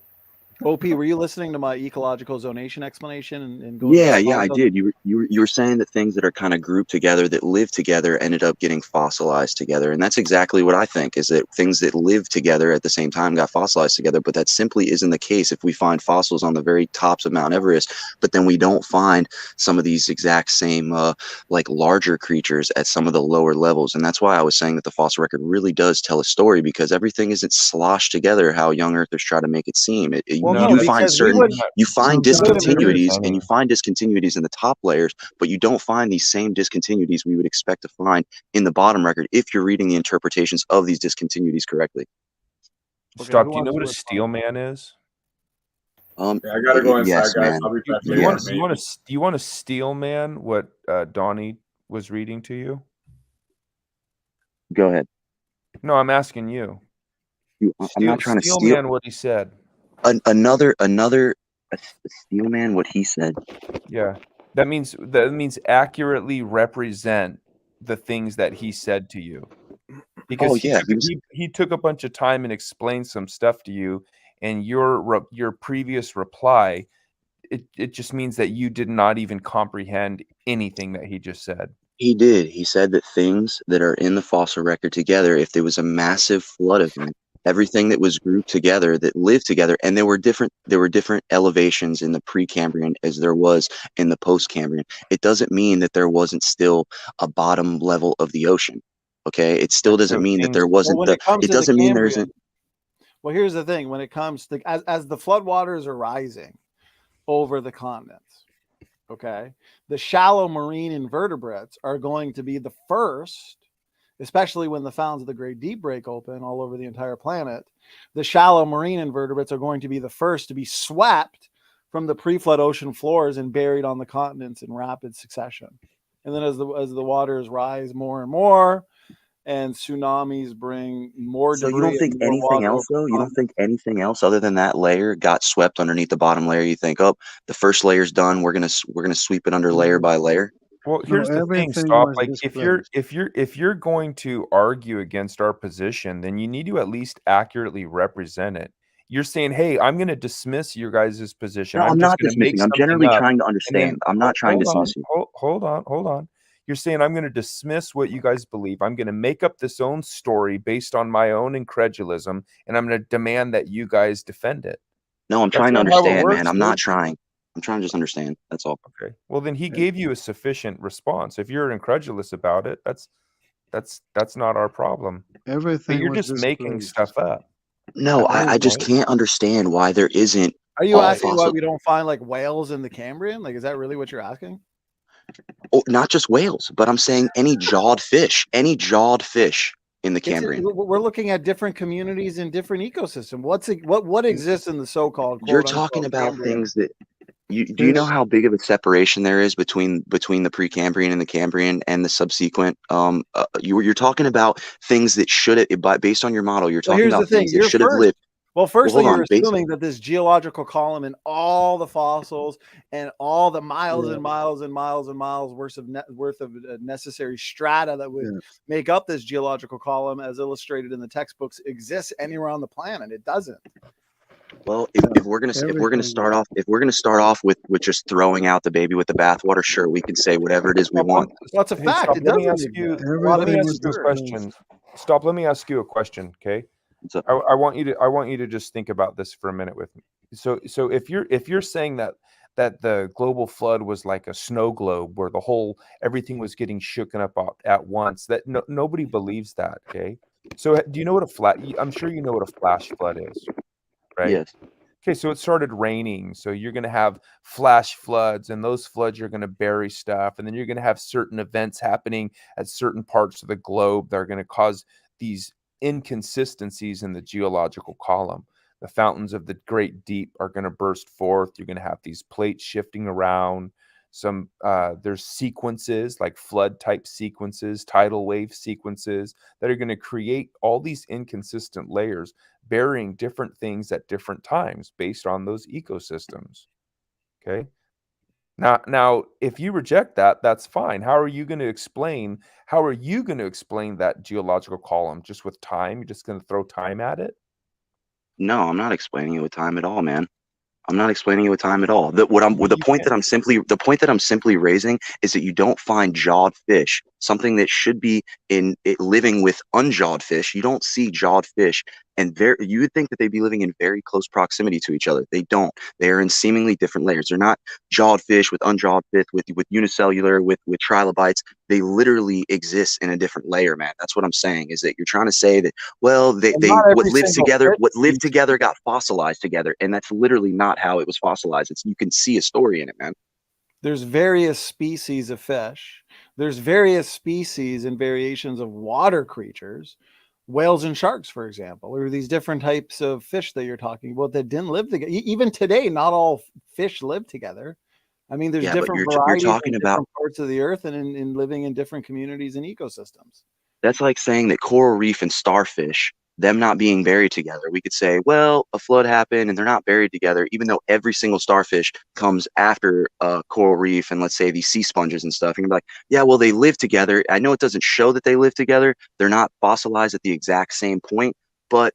OP? Were you listening to my ecological zonation explanation and going? Yeah, I did. You were saying that things that are kind of grouped together, that live together, ended up getting fossilized together, and that's exactly what I think. Is that things that live together at the same time got fossilized together? But that simply isn't the case. If we find fossils on the very tops of Mount Everest, but then we don't find some of these exact same like larger creatures at some of the lower levels, and that's why I was saying that the fossil record really does tell a story, because everything isn't sloshed together how young earthers try to make it seem. You find discontinuities, and you find discontinuities in the top layers, but you don't find these same discontinuities we would expect to find in the bottom record if you're reading the interpretations of these discontinuities correctly. Stop. Do you know what a steel man is? I gotta go inside, yes, guys. man. I'll be back Do later. you want a steel man? What Donnie was reading to you? Go ahead. No, I'm asking you. I'm not trying to steel steal man what he said. another a steel man what he said. Yeah. That means accurately represent the things that he said to you, because Oh yeah, he took a bunch of time and explained some stuff to you, and your previous reply, it just means that you did not even comprehend anything that he just said. he did. He said that things that are in the fossil record together, if there was a massive flood event, everything that was grouped together, that lived together, and there were different elevations in the Precambrian as there was in the Postcambrian. It doesn't mean that there wasn't still a bottom level of the ocean. Okay, it still doesn't mean that there wasn't when it comes it to the doesn't mean there Cambrian, isn't. well, here's the thing: when it comes to as the floodwaters are rising over the continents, okay, the shallow marine invertebrates are going to be the first, especially when the fountains of the great deep break open all over the entire planet. The shallow marine invertebrates are going to be the first to be swept from the pre-flood ocean floors and buried on the continents in rapid succession. And then as the waters rise more and more, and tsunamis bring more So debris. you don't think and more anything water else, over though? the You don't think anything else other than that layer got swept underneath the bottom layer? You think, oh, the first layer's done. We're gonna sweep it under layer by layer. Well, No, here's the thing, everything Stop. was Like, displaced. if you're going to argue against our position, then you need to at least accurately represent it. You're saying, "Hey, I'm going to dismiss your guys' position. No, I'm I'm just not going to make dismissing. I'm something generally up." trying to And then understand. I'm not trying to dismiss you. hold on. You're saying I'm going to dismiss what you guys believe. I'm going to make up this own story based on my own incredulism, and I'm going to demand that you guys defend it. No, I'm That's trying to not how it understand, man. works, I'm dude. not trying. I'm trying to just understand. That's all. Okay. Well, then he gave you a sufficient response. If you're incredulous about it, that's not our problem. But Everything you're was just making displaced. stuff up. No, At this I just point. can't understand why there isn't Are you all asking why fossil. we don't find like whales in the Cambrian? Like, is that really what you're asking? Oh, not just whales, but I'm saying any jawed fish in the Cambrian. We're looking at different communities in different ecosystems. What exists in the so-called You're quote talking unquote about Cambrian? things that do you know how big of a separation there is between the Precambrian and the Cambrian and the subsequent you're talking about things that should have, based on your model, you're Well, talking here's the about thing. things that should have lived. Well, firstly, hold you're on, base. assuming that this geological column and all the fossils and all the miles Yeah. and miles and miles and miles worth of necessary strata that would Yeah. make up this geological column, as illustrated in the textbooks, exists anywhere on the planet. It doesn't. Well, if we're gonna start off with just throwing out the baby with the bathwater, sure, we can say whatever it is we want. That's a Hey, fact. Stop. It Let me doesn't ask you. exist. A lot of Let me things ask you a do. question. Stop. Let me ask you a question. Okay. I want you to just think about this for a minute with me. So if you're saying that the global flood was like a snow globe where everything was getting shooken up at once, that nobody believes that. Okay. So do you know what I'm sure you know what a flash flood is, right? Yes. Okay, so it started raining. So you're going to have flash floods, and those floods are going to bury stuff. And then you're going to have certain events happening at certain parts of the globe that are going to cause these inconsistencies in the geological column. The fountains of the great deep are going to burst forth. You're going to have these plates shifting around. There's sequences like flood type sequences, tidal wave sequences that are going to create all these inconsistent layers, burying different things at different times based on those ecosystems. Okay. Now, if you reject that, that's fine. How are you going to explain that geological column? Just with time? You're just going to throw time at it? No, I'm not explaining it with time at all, man. I'm not explaining it with time at all. The point that I'm simply raising is that you don't find jawed fish, something that should be living with unjawed fish. You don't see jawed fish, and you would think that they'd be living in very close proximity to each other. They don't. They are in seemingly different layers. They're not jawed fish with unjawed fish, with unicellular, with trilobites. They literally exist in a different layer, man. That's what I'm saying. Is that you're trying to say that, well, what lived together got fossilized together, and that's literally not how it was fossilized. You can see a story in it, man. There's various species of fish. There's various species and variations of water creatures, whales and sharks, for example, or these different types of fish that you're talking about that didn't live together. Even today, not all fish live together. I mean, there's different varieties in different parts of the earth and in living in different communities and ecosystems. That's like saying that coral reef and starfish them not being buried together. We could say, well, a flood happened and they're not buried together, even though every single starfish comes after a coral reef and let's say these sea sponges and stuff. And you're like, yeah, well, they live together. I know it doesn't show that they live together. They're not fossilized at the exact same point, but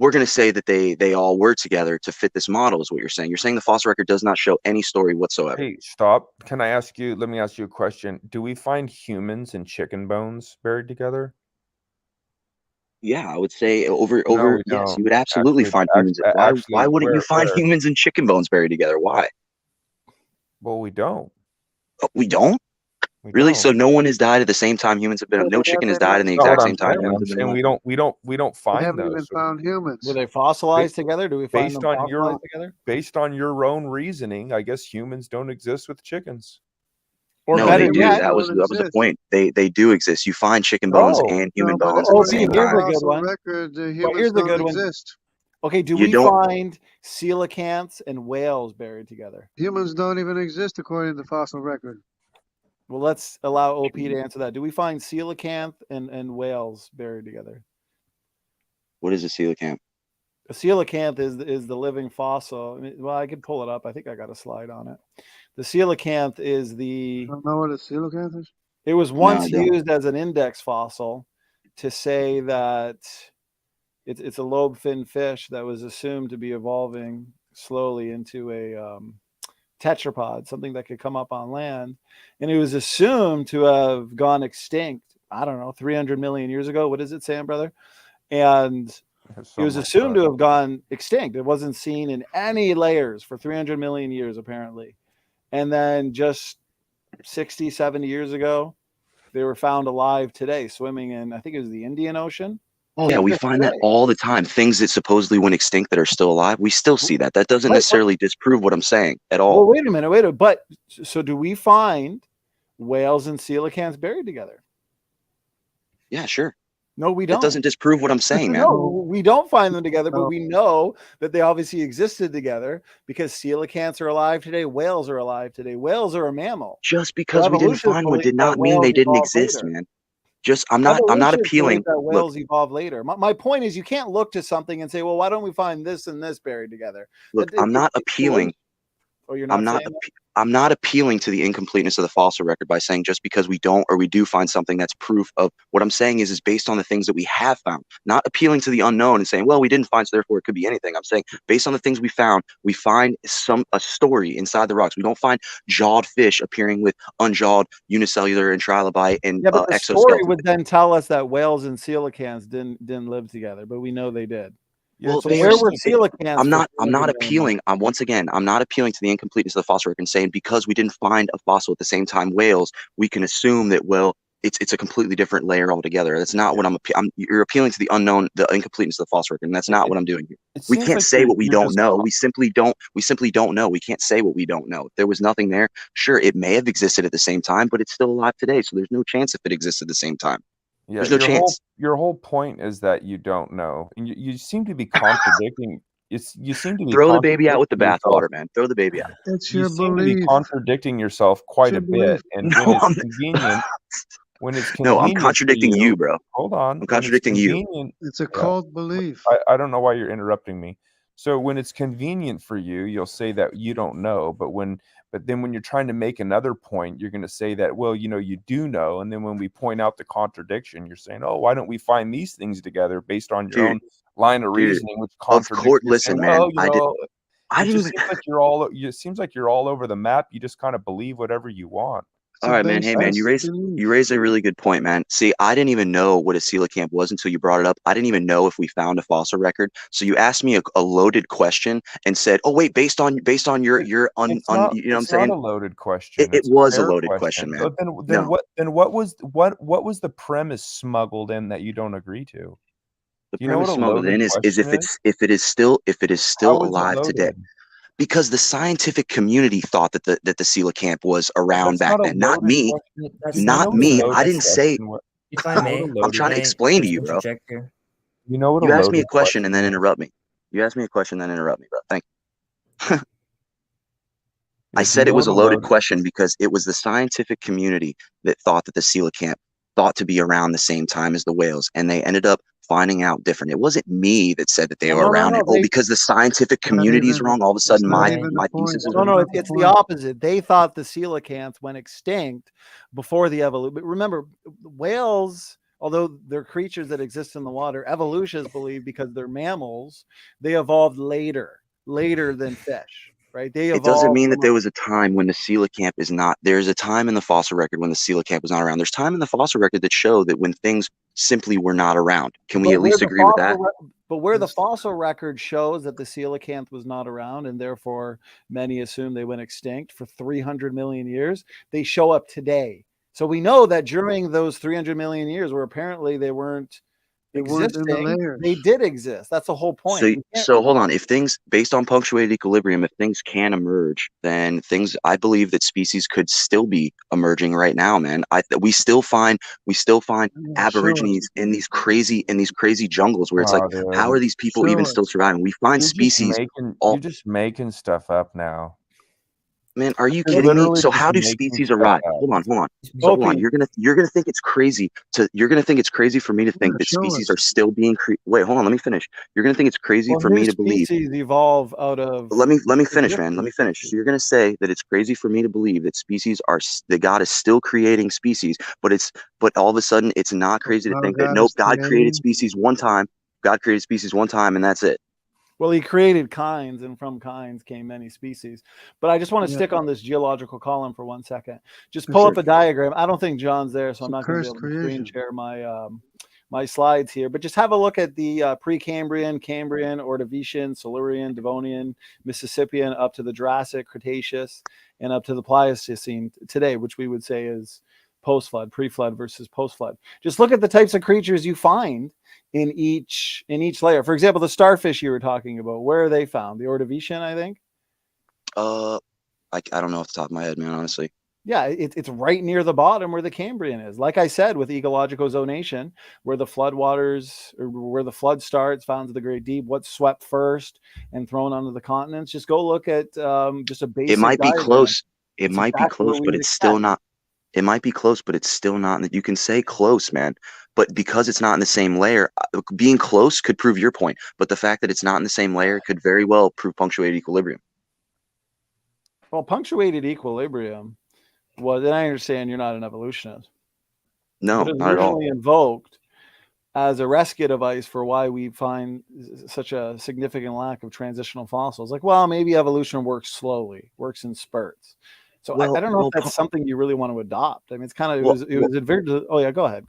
we're going to say that they all were together to fit this model is what you're saying. You're saying the fossil record does not show any story whatsoever. Hey, stop. Can I ask you, let me ask you a question. Do we find humans and chicken bones buried together? Yeah, I would say No, over we yes, don't. you would absolutely Actually, find humans. Why wouldn't you find where? humans and chicken bones buried together? Why? Well, we don't. Oh, we don't? We Really? don't. So no one has died at the same time humans have been. No chicken has died in the That's not exact what same I'm time saying. humans I'm have been saying alive. we don't We find haven't even those. found humans. Were they fossilized Ba- together? Do we find Based them on your fossilized together? based on your own reasoning, I guess humans don't exist with chickens. Or No, better they do. yet, That was the point. They do exist. You find chicken bones No. and human No, but bones at the according to same the here's a time. good fossil one. record, the Well, humans here's a don't good one. exist. Okay, do You we don't. find coelacanths and whales buried together? Humans don't even exist according to the fossil record. Well, let's allow OP to answer that. Do we find coelacanth and whales buried together? What is a coelacanth? A coelacanth is the living fossil. I mean, well, I could pull it up. I think I got a slide on it. The coelacanth is the. Don't know what a coelacanth is? It was No, once I don't. used as an index fossil to say that it's a lobe-fin fish that was assumed to be evolving slowly into a tetrapod, something that could come up on land. And it was assumed to have gone extinct, I don't know, 300 million years ago. What is it, Sam, brother? And it was assumed to have gone extinct. It wasn't seen in any layers for 300 million years, apparently. And then just 60, 70 years ago, they were found alive today, swimming in, I think it was the Indian Ocean. Oh yeah, we find that all the time. Things that supposedly went extinct that are still alive, we still see that. That doesn't necessarily disprove what I'm saying at all. Well, wait a minute. But so do we find whales and coelacanths buried together? Yeah, sure. No, we don't. That doesn't disprove what I'm saying, man. No, we don't find them together, but we know that they obviously existed together because coelacanths are alive today. Whales are alive today. Whales are a mammal. Just because we didn't find one did not mean they didn't exist, man. Just I'm not appealing. That whales evolve later. My point is, you can't look to something and say, well, why don't we find this and this buried together? Look, I'm not appealing. Oh, you're not. I'm not appealing to the incompleteness of the fossil record by saying just because we don't or we do find something that's proof of what I'm saying is based on the things that we have found, not appealing to the unknown and saying, well, we didn't find, so therefore it could be anything. I'm saying based on the things we found, we find a story inside the rocks. We don't find jawed fish appearing with unjawed unicellular and trilobite and yeah, but the exoskeleton. story would then tell us that whales and coelacanths didn't live together, but we know they did. Well, so where were coelacanths? I'm not appealing. I'm not appealing to the incompleteness of the fossil record and saying because we didn't find a fossil at the same time whales, we can assume that it's a completely different layer altogether. That's not what you're appealing to the unknown, the incompleteness of the fossil record, and that's not what I'm doing here. We can't say what we don't know. We simply don't know. We can't say what we don't know. If there was nothing there, sure, it may have existed at the same time, but it's still alive today. So there's no chance if it exists at the same time. Yeah, there's no chance. Your whole point is that you don't know, and you seem to be contradicting. You seem to be throw the baby out with the bathwater, man. Throw the baby out. It's you your seem belief. to be contradicting yourself quite a bit, and No, when it's convenient. When it's convenient, no, I'm contradicting you, bro. Hold on, I'm contradicting you. It's a cult belief. I don't know why you're interrupting me. So when it's convenient for you, you'll say that you don't know, but then when you're trying to make another point, you're going to say that, well, you do know. And then when we point out the contradiction, you're saying, oh, why don't we find these things together based on your own line of reasoning, which contradicts. Of course, listen, man. It seems like you're all over the map. You just kind of believe whatever you want. All right, man. Hey, man, you raised a really good point, man. See, I didn't even know what a coelacanth was until you brought it up. I didn't even know if we found a fossil record. So you asked me a loaded question and said, "Oh, wait, based on your you know what I'm saying?" It's not a loaded question. It was a loaded question, man. Then what was the premise smuggled in that you don't agree to? The premise smuggled in is if it is still alive today. Because the scientific community thought that the coelacanth was around back then. Not me. Not me. I didn't say. If I may, I'm trying to explain to you, bro. You asked me a question and then interrupt me. You asked me a question, then interrupt me, bro. Thank you. I said it was a loaded question because it was the scientific community that thought that the coelacanth thought to be around the same time as the whales, and they ended up finding out different. It wasn't me that said that they were No, around, and they, because the scientific Not community is even. wrong, all of a That's sudden not my even the my point. thesis is no, wrong. no, That's not the it's the point. opposite. They thought the coelacanths went extinct before the evolution. But remember, whales, although they're creatures that exist in the water, evolutionists believe because they're mammals, they evolved later than fish, right? They It doesn't evolved mean that from there was a time when the coelacanth is not. There's a time in the fossil record when the coelacanth was not around. There's time in the fossil record that show that when things simply were not around. Can we But at least agree with that? where the fossil record shows that the coelacanth was not around, and therefore many assume they went extinct for 300 million years, they show up today. So we know that during those 300 million years, where apparently they weren't They weren't in the existing, layers. they did exist. That's the whole point. So, We can't- so hold on. If things based on punctuated equilibrium, if things can emerge, then things. I believe that species could still be emerging right now, man. We still find aborigines in these crazy jungles where it's like, Oh, dude. how are these people Show even us. still surviving? We find species. You're just making stuff up now. Man, are you You're kidding me? literally So just how do making species stuff arrive? up. Hold on. So hold on. You're gonna think it's crazy for me to think that show species us. are still being wait, hold on, let me finish. You're gonna think it's crazy Well, for new me to believe. species evolve out of. Let me finish, man. Let me finish. So you're gonna say that it's crazy for me to believe that that God is still creating species, but all of a sudden it's not crazy to How think that God nope, is God created creating. species one time. God created species one time, and that's it. Well, he created kinds, and from kinds came many species. But I just want to Yeah. stick on this geological column for 1 second. Just It's pull a- up a diagram. I don't think John's there, so I'm it's a not going to be cursed able to screen creation. share my slides here. But just have a look at the Precambrian, Cambrian, Ordovician, Silurian, Devonian, Mississippian, up to the Jurassic, Cretaceous, and up to the Pleistocene today, which we would say is post-flood, pre-flood versus post-flood. Just look at the types of creatures you find in each layer. For example, the starfish you were talking about, where are they found? The Ordovician, I think. I don't know off the top of my head, man, honestly. Yeah, it's right near the bottom where the Cambrian is. Like I said, with ecological zonation, where the floodwaters, or where the flood starts, found to the great deep, what's swept first and thrown onto the continents. Just go look at just a basic. It might be diagram. close. It It's might be exactly what close, we but would it's still expect. not. It might be close, but it's still not. That you can say close, man. But because it's not in the same layer, being close could prove your point. But the fact that it's not in the same layer could very well prove punctuated equilibrium. Well, punctuated equilibrium. Well, then I understand you're not an evolutionist. No, It was not at all. originally invoked as a rescue device for why we find such a significant lack of transitional fossils. Like, well, maybe evolution works slowly, works in spurts. So I don't know if that's something you really want to adopt. I mean, it's kind of, it was very, oh yeah, go ahead.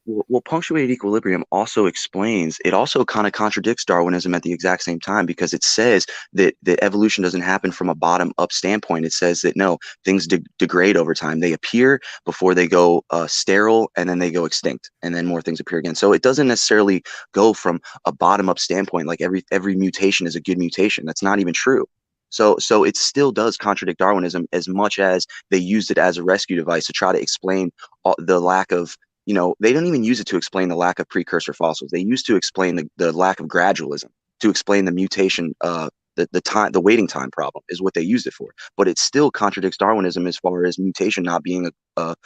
Well, punctuated equilibrium also explains, it also kind of contradicts Darwinism at the exact same time, because it says that evolution doesn't happen from a bottom up standpoint. It says that no, things degrade over time. They appear before they go sterile, and then they go extinct, and then more things appear again. So it doesn't necessarily go from a bottom up standpoint, like every mutation is a good mutation. That's not even true. So it still does contradict Darwinism, as much as they used it as a rescue device to try to explain the lack of, they don't even use it to explain the lack of precursor fossils. They used to explain the lack of gradualism, to explain the mutation, the waiting time problem is what they used it for. But it still contradicts Darwinism as far as mutation not being a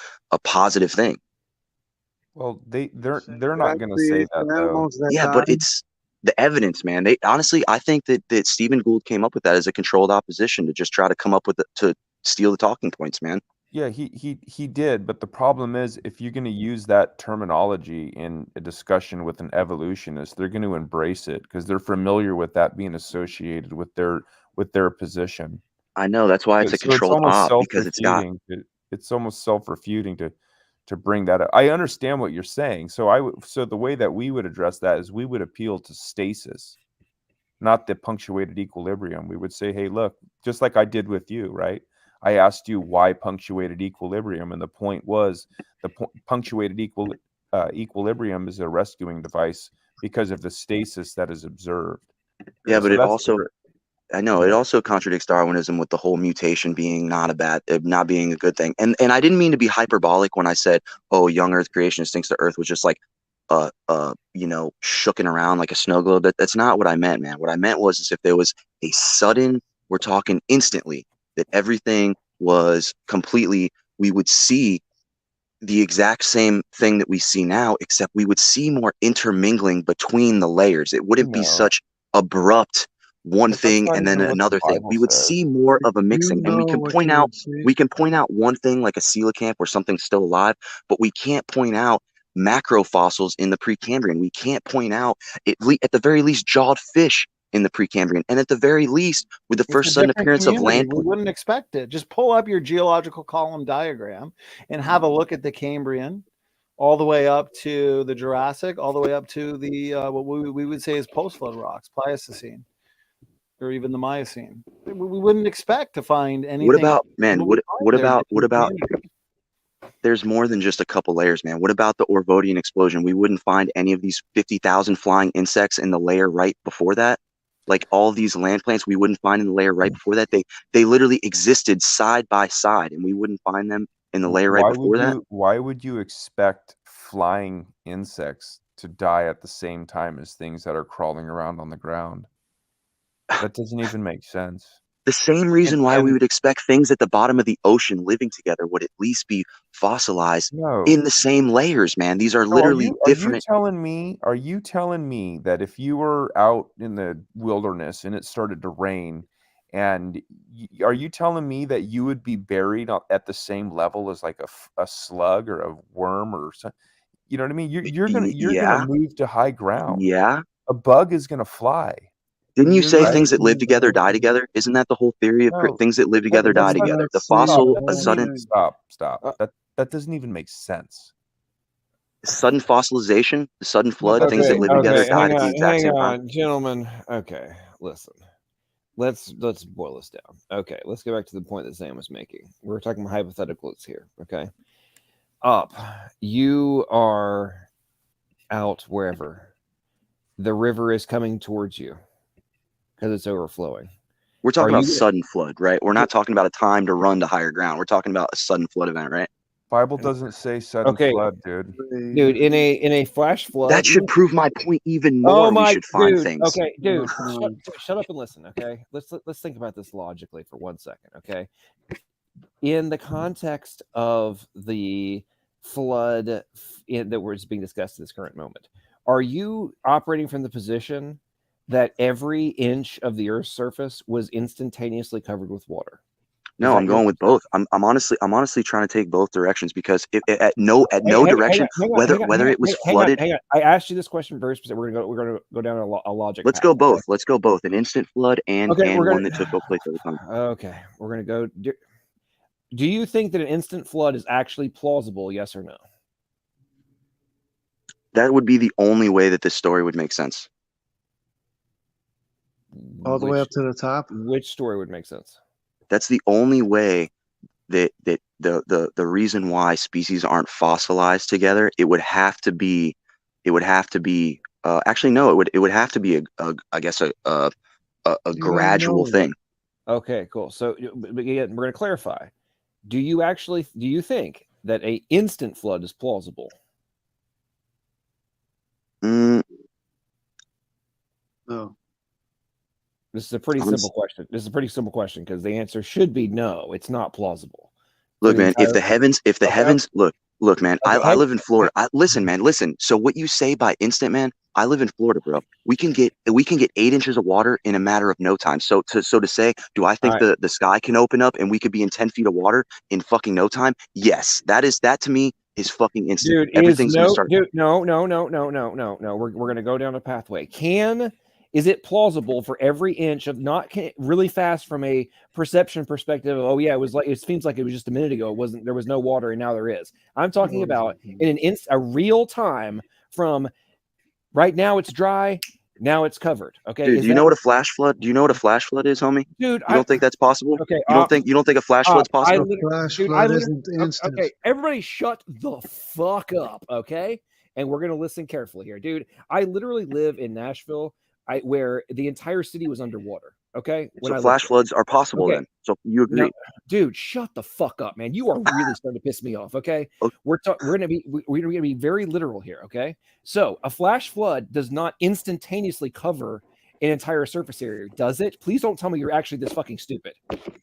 positive thing. Well, they're not going to say that though. Yeah, but it's the evidence, man. They honestly, I think that Stephen Gould came up with that as a controlled opposition to just try to come up with to steal the talking points, man. Yeah, he did, but the problem is, if you're going to use that terminology in a discussion with an evolutionist, they're going to embrace it because they're familiar with that being associated with their position. I know, that's why it's a controlled op, because it's almost self-refuting to bring that up. I understand what you're saying. So the way that we would address that is we would appeal to stasis, not the punctuated equilibrium. We would say, hey, look, just like I did with you, right? I asked you why punctuated equilibrium, and the point was the punctuated equilibrium is a rescuing device because of the stasis that is observed. Yeah, but it also, I know, it also contradicts Darwinism with the whole mutation being not being a good thing. And I didn't mean to be hyperbolic when I said, oh, young Earth creation thinks the Earth was just like shooken around like a snow globe. That's not what I meant, man. What I meant was, is if there was a sudden, we're talking instantly, that everything was completely, we would see the exact same thing that we see now, except we would see more intermingling between the layers. It wouldn't be such abrupt one thing and then another thing. We would see more of a mixing, and we can point out one thing like a coelacanth where something's still alive, but we can't point out macrofossils in the Precambrian. We can't point out at the very least jawed fish in the Precambrian, and at the very least with the first sudden appearance of land. We wouldn't expect it. Just pull up your geological column diagram and have a look at the Cambrian, all the way up to the Jurassic, all the way up to the what we would say is post-flood rocks, Pleistocene, or even the Miocene. We wouldn't expect to find anything. What about, man? What about? There's more than just a couple layers, man. What about the Orvodian explosion? We wouldn't find any of these 50,000 flying insects in the layer right before that. Like all these land plants, we wouldn't find in the layer right before that. They literally existed side by side, and we wouldn't find them in the layer right before that. Why would you expect flying insects to die at the same time as things that are crawling around on the ground? That doesn't even make sense. The same reason why we would expect things at the bottom of the ocean living together would at least be fossilized in the same layers, man. These are literally different. Are you telling me that if you were out in the wilderness and it started to rain, and are you telling me that you would be buried at the same level as like a slug or a worm or something? You know what I mean? You're gonna move to high ground. Yeah. A bug is gonna fly. Didn't you say things that live together die together? Isn't that the whole theory of things that live together die together? The fossil, a sudden stop. That doesn't even make sense. Sudden fossilization, the sudden flood, things that live together die at the exact same time. Gentlemen. Okay, listen. Let's boil this down. Okay, let's go back to the point that Sam was making. We're talking about hypotheticals here. Okay, you are out wherever the river is coming towards you because it's overflowing. We're talking about sudden flood, right? We're not talking about a time to run to higher ground. We're talking about a sudden flood event, right? Bible doesn't say sudden flood, dude. Dude, in a flash flood. That should prove my point even more. We should find things. Okay, dude, shut up and listen. Okay, let's think about this logically for 1 second. Okay, in the context of the flood that was being discussed at this current moment, are you operating from the position that every inch of the Earth's surface was instantaneously covered with water? No, I'm going with both. I'm honestly trying to take both directions because at no direction, whether it was flooded. Hang on. I asked you this question very specific. We're gonna go down a logic. Let's go both. Let's go both. An instant flood and one that took place over time. Okay, we're gonna go. Do you think that an instant flood is actually plausible? Yes or no? That would be the only way that this story would make sense. All the way up to the top. Which story would make sense? That's the only way that the reason why species aren't fossilized together. It would have to be. Actually, no. It would have to be a gradual thing. Okay, cool. So again, we're going to clarify. Do you think that a instant flood is plausible? No. This is a pretty simple question. This is a pretty simple question because the answer should be no. It's not plausible. Look, man. If the heavens, look, man. I live in Florida. Listen. So what you say by instant, man? I live in Florida, bro. We can get 8 inches of water in a matter of no time. So to say, do I think the sky can open up and we could be in 10 feet of water in fucking no time? Yes, that to me is fucking instant. Dude, everything's gonna start. Dude, no. We're gonna go down a pathway. Is it plausible for every inch of really fast from a perception perspective? Oh yeah, it seems like it was just a minute ago. There was no water and now there is. I'm talking about in a real time from right now it's dry, now it's covered. Okay. Dude, do you know what a flash flood? Do you know what a flash flood is, homie? Dude, you don't think that's possible? Okay. You don't think a flash flood's possible? Okay, everybody shut the fuck up, okay? And we're gonna listen carefully here, dude. I literally live in Nashville. Where the entire city was underwater. Okay, so flash floods are possible then. So you agree? No, dude, shut the fuck up, man. You are really starting to piss me off. Okay, we're gonna be very literal here. Okay, so a flash flood does not instantaneously cover an entire surface area. Does it? Please don't tell me you're actually this fucking stupid.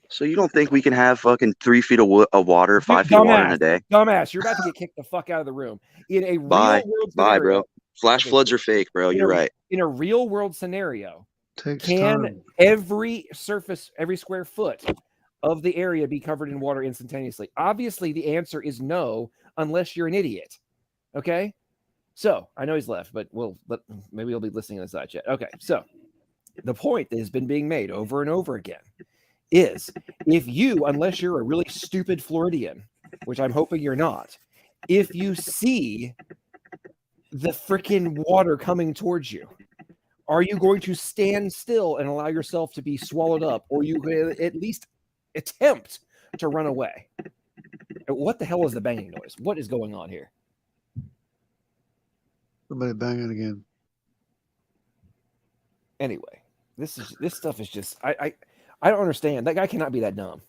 So you don't think we can have fucking 3 feet of water, 5 feet of water in a day? Dumbass, you're about to get kicked the fuck out of the room. In a Bye. real world Bye, scenario, bro. Flash floods are fake, bro. You're right. In a real world scenario, Takes can time. every surface, every square foot of the area be covered in water instantaneously? Obviously, the answer is no, unless you're an idiot. Okay? So, I know he's left, but maybe he'll be listening on the side chat. Okay, so the point that has been being made over and over again is if you, unless you're a really stupid Floridian, which I'm hoping you're not, if you see the freaking water coming towards you, are you going to stand still and allow yourself to be swallowed up, or you could at least attempt to run away? What the hell is the banging noise? What is going on here? Somebody banging again. Anyway, this stuff is just I don't understand. That guy cannot be that dumb.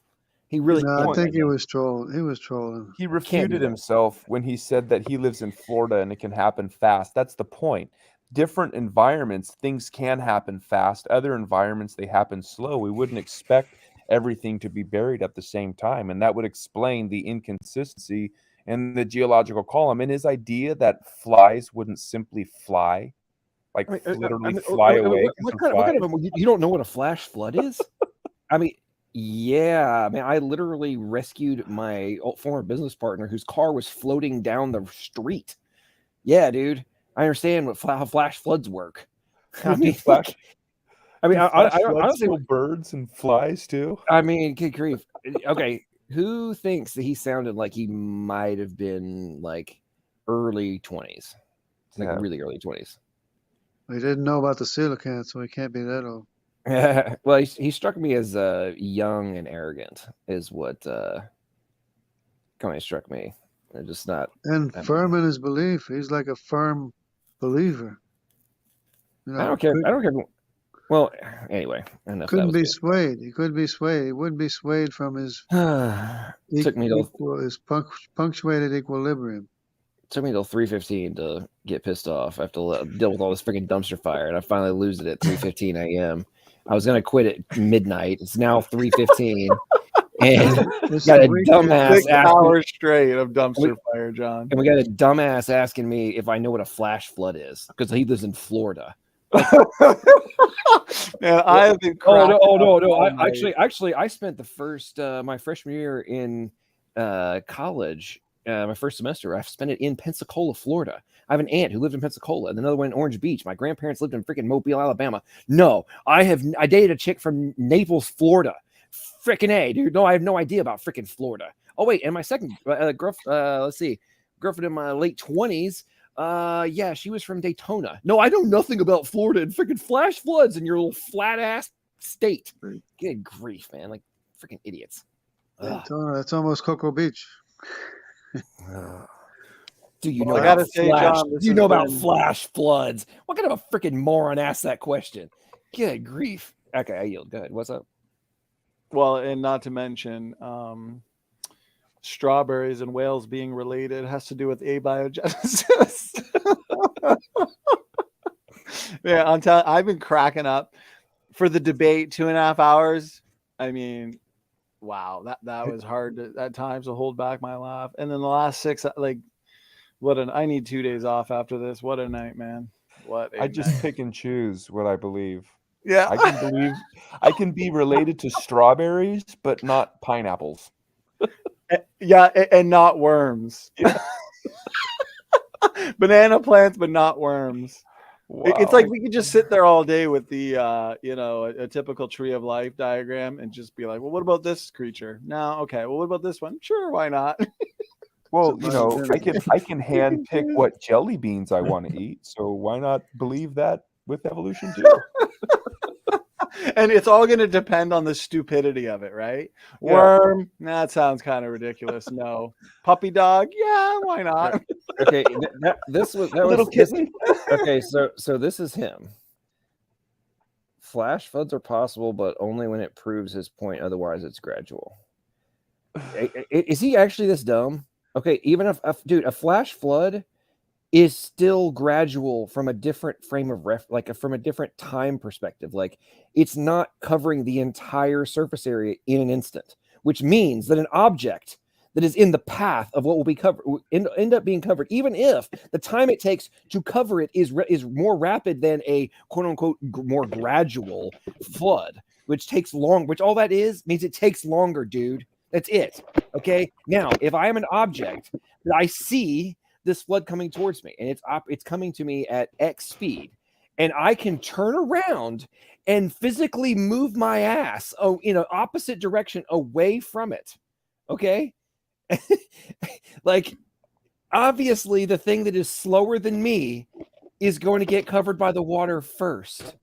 He really. No, I think he was trolling. He was trolling. He refuted himself when he said that he lives in Florida and it can happen fast. That's the point. Different environments, things can happen fast. Other environments, they happen slow. We wouldn't expect everything to be buried at the same time, and that would explain the inconsistency in the geological column. And his idea that flies wouldn't simply fly, like literally fly away. What kind of you don't know what a flash flood is? I mean, yeah, man, I literally rescued my former business partner whose car was floating down the street. Yeah, dude, I understand how flash floods work. I mean, I honestly, birds and flies too. I mean, good grief. Okay, who thinks that he sounded like he might have been like early 20s, like really early 20s? We didn't know about the coelacanth, so he can't be that old. Well, he struck me as young and arrogant, is what kind of struck me. They're just not. And firm in his belief. He's like a firm believer. You know, I don't care. I don't care. Well, anyway, enough. Couldn't be swayed. He couldn't be swayed. He wouldn't be swayed from his took me till his punctuated equilibrium. Took me till 3:15 to get pissed off. I have to deal with all this freaking dumpster fire, and I finally lose it at 3:15 a.m. I was gonna quit at midnight. It's now 3:15, and got a dumbass 6 hours straight of dumpster fire, John. And we got a dumbass asking me if I know what a flash flood is because he lives in Florida. Man, I have been. No. Actually, I spent the first my freshman year in college. My first semester, I spent it in Pensacola, Florida. I have an aunt who lived in Pensacola and another one in Orange Beach. My grandparents lived in freaking Mobile, Alabama. No, I dated a chick from Naples, Florida. Freaking A, dude. No, I have no idea about freaking Florida. Oh, wait. And my second girlfriend in my late 20s. Yeah, she was from Daytona. No, I know nothing about Florida and freaking flash floods in your little flat ass state. Good grief, man. Like freaking idiots. Daytona, that's almost Cocoa Beach. Do you know about flash? Do you know about flash floods? What kind of a freaking moron asked that question? Good grief. Okay, I yield. Go ahead. What's up? Well, and not to mention strawberries and whales being related has to do with abiogenesis. Yeah, I've been cracking up for the debate 2.5 hours. I mean, wow, that was hard at times to hold back my laugh. And then the last 6, like, I need 2 days off after this. What a night, man. I just pick and choose what I believe. Yeah, I can be related to strawberries, but not pineapples. Yeah, and not worms. Yeah. Banana plants, but not worms. Wow. It's like we could just sit there all day with the a typical tree of life diagram and just be like, well, what about this creature? No, okay. Well, what about this one? Sure, why not? Well, I can hand pick what jelly beans I want to eat. So why not believe that with evolution too? And it's all going to depend on the stupidity of it, right? Yeah. Worm, that sounds kind of ridiculous. No. Puppy dog, yeah, why not? Okay, that little kitten. Okay, so this is him. Flash floods are possible, but only when it proves his point. Otherwise, it's gradual. Is he actually this dumb? Okay, even if dude, a flash flood is still gradual from a different frame of from a different time perspective. Like, it's not covering the entire surface area in an instant, which means that an object that is in the path of what will be covered end up being covered, even if the time it takes to cover it is more rapid than a quote unquote more gradual flood, which takes long. Which all that means it takes longer, dude. That's it. Okay. Now, if I am an object that I see this flood coming towards me, and it's coming to me at X speed, and I can turn around and physically move my ass in an opposite direction away from it. Okay. Like, obviously the thing that is slower than me is going to get covered by the water first.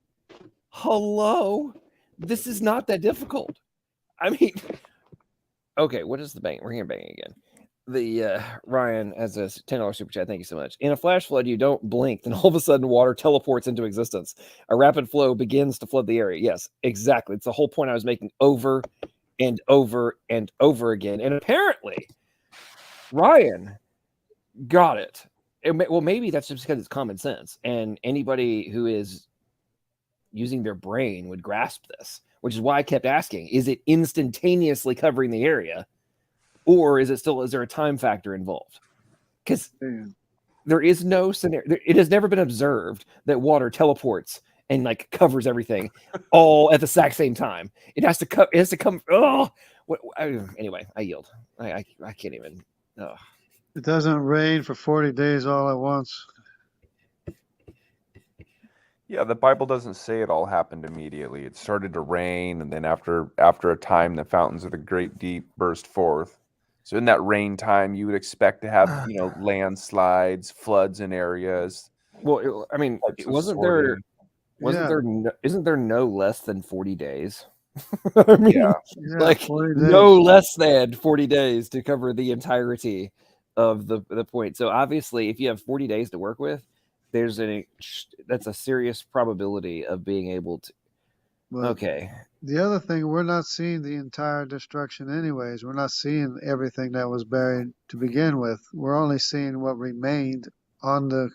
Hello, this is not that difficult. I mean, okay, what is the bang? We're here banging again. The Ryan has a $10 super chat. Thank you so much. In a flash flood, you don't blink, then all of a sudden water teleports into existence. A rapid flow begins to flood the area. Yes, exactly. It's the whole point I was making over and over and over again. And apparently, Ryan got it. Well, maybe that's just because it's common sense, and anybody who is using their brain would grasp this, which is why I kept asking, is it instantaneously covering the area, or is there a time factor involved? Because there is no scenario. It has never been observed that water teleports and like covers everything all at the exact same time. It has to come. Oh, anyway, I yield. I can't even. Oh. It doesn't rain for 40 days all at once. Yeah, the Bible doesn't say it all happened immediately. It started to rain, and then after a time, the fountains of the great deep burst forth. So in that rain time, you would expect to have landslides, floods in areas. Well, I mean, isn't there no less than 40 days? I mean, like no less than 40 days to cover the entirety of the point. So obviously, if you have 40 days to work with, that's a serious probability of being able to. Well, okay. The other thing, we're not seeing the entire destruction anyways. We're not seeing everything that was buried to begin with. We're only seeing what remained on the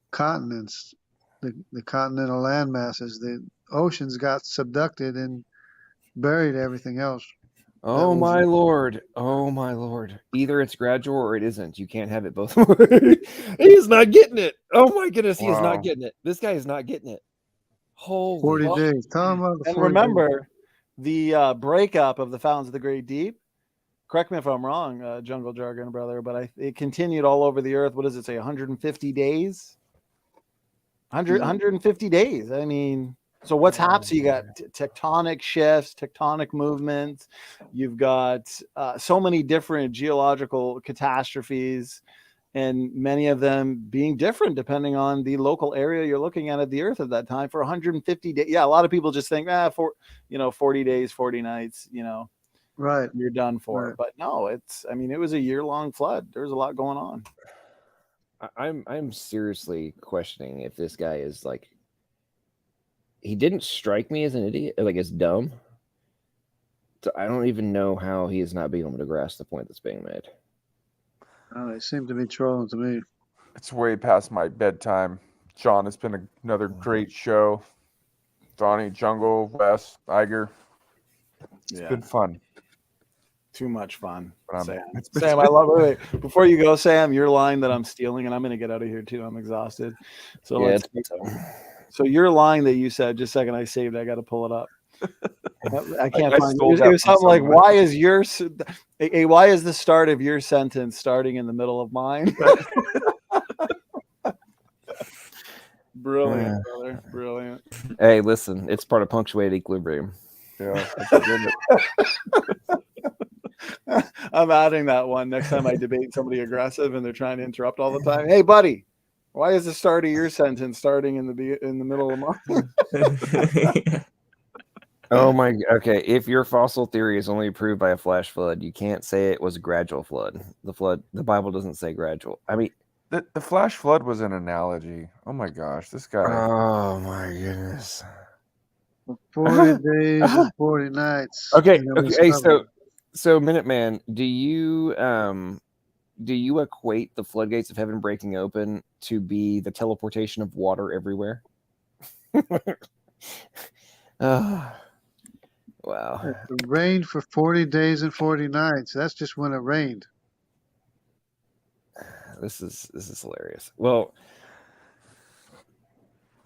continents, the continental land masses. The oceans got subducted and buried everything else. Oh my lord. Oh my lord. Either it's gradual or it isn't. You can't have it both ways. He's not getting it. Oh my goodness, he is not getting it. This guy is not getting it. Holy 40 days. Tell him about the and 40 remember, the breakup of the Fountains of the Great Deep, correct me if I'm wrong, Jungle Jargon brother, but it continued all over the earth. What does it say? 150 days? 150 days. I mean, so what's happened? So you got tectonic shifts, tectonic movements. You've got so many different geological catastrophes, and many of them being different depending on the local area you're looking at the earth at that time. For 150 days, yeah, a lot of people just think, 40 days, 40 nights, right, you're done for. Right. But no, it was a year-long flood. There's a lot going on. I'm seriously questioning if this guy is like. He didn't strike me as an idiot, like as dumb. So I don't even know how he is not being able to grasp the point that's being made. Oh, they seem to be trolling to me. It's way past my bedtime. John, it's been another great show. Donnie, Jungle, Wes, Iger. It's been fun. Too much fun. Sam, I love it. Wait, before you go, Sam, your line that I'm stealing, and I'm going to get out of here too. I'm exhausted. So So your line that you said, just a second, I saved. I got to pull it up. I can't find it. It was something like, why is the start of your sentence starting in the middle of mine? Brilliant, brother. Brilliant. Hey, listen, it's part of punctuated equilibrium. Yeah. I'm adding that one next time I debate somebody aggressive and they're trying to interrupt all the time. Hey, buddy. Why is the start of your sentence starting in the middle of mine? Oh my. Okay, if your fossil theory is only proved by a flash flood, you can't say it was a gradual flood. The Bible doesn't say gradual. I mean, the flash flood was an analogy. Oh my gosh, this guy. Oh my goodness. 40 days and 40 nights. Okay. So Minuteman, do you do you equate the floodgates of heaven breaking open to be the teleportation of water everywhere? Wow. It rained for 40 days and 40 nights. That's just when it rained. This is hilarious. Well,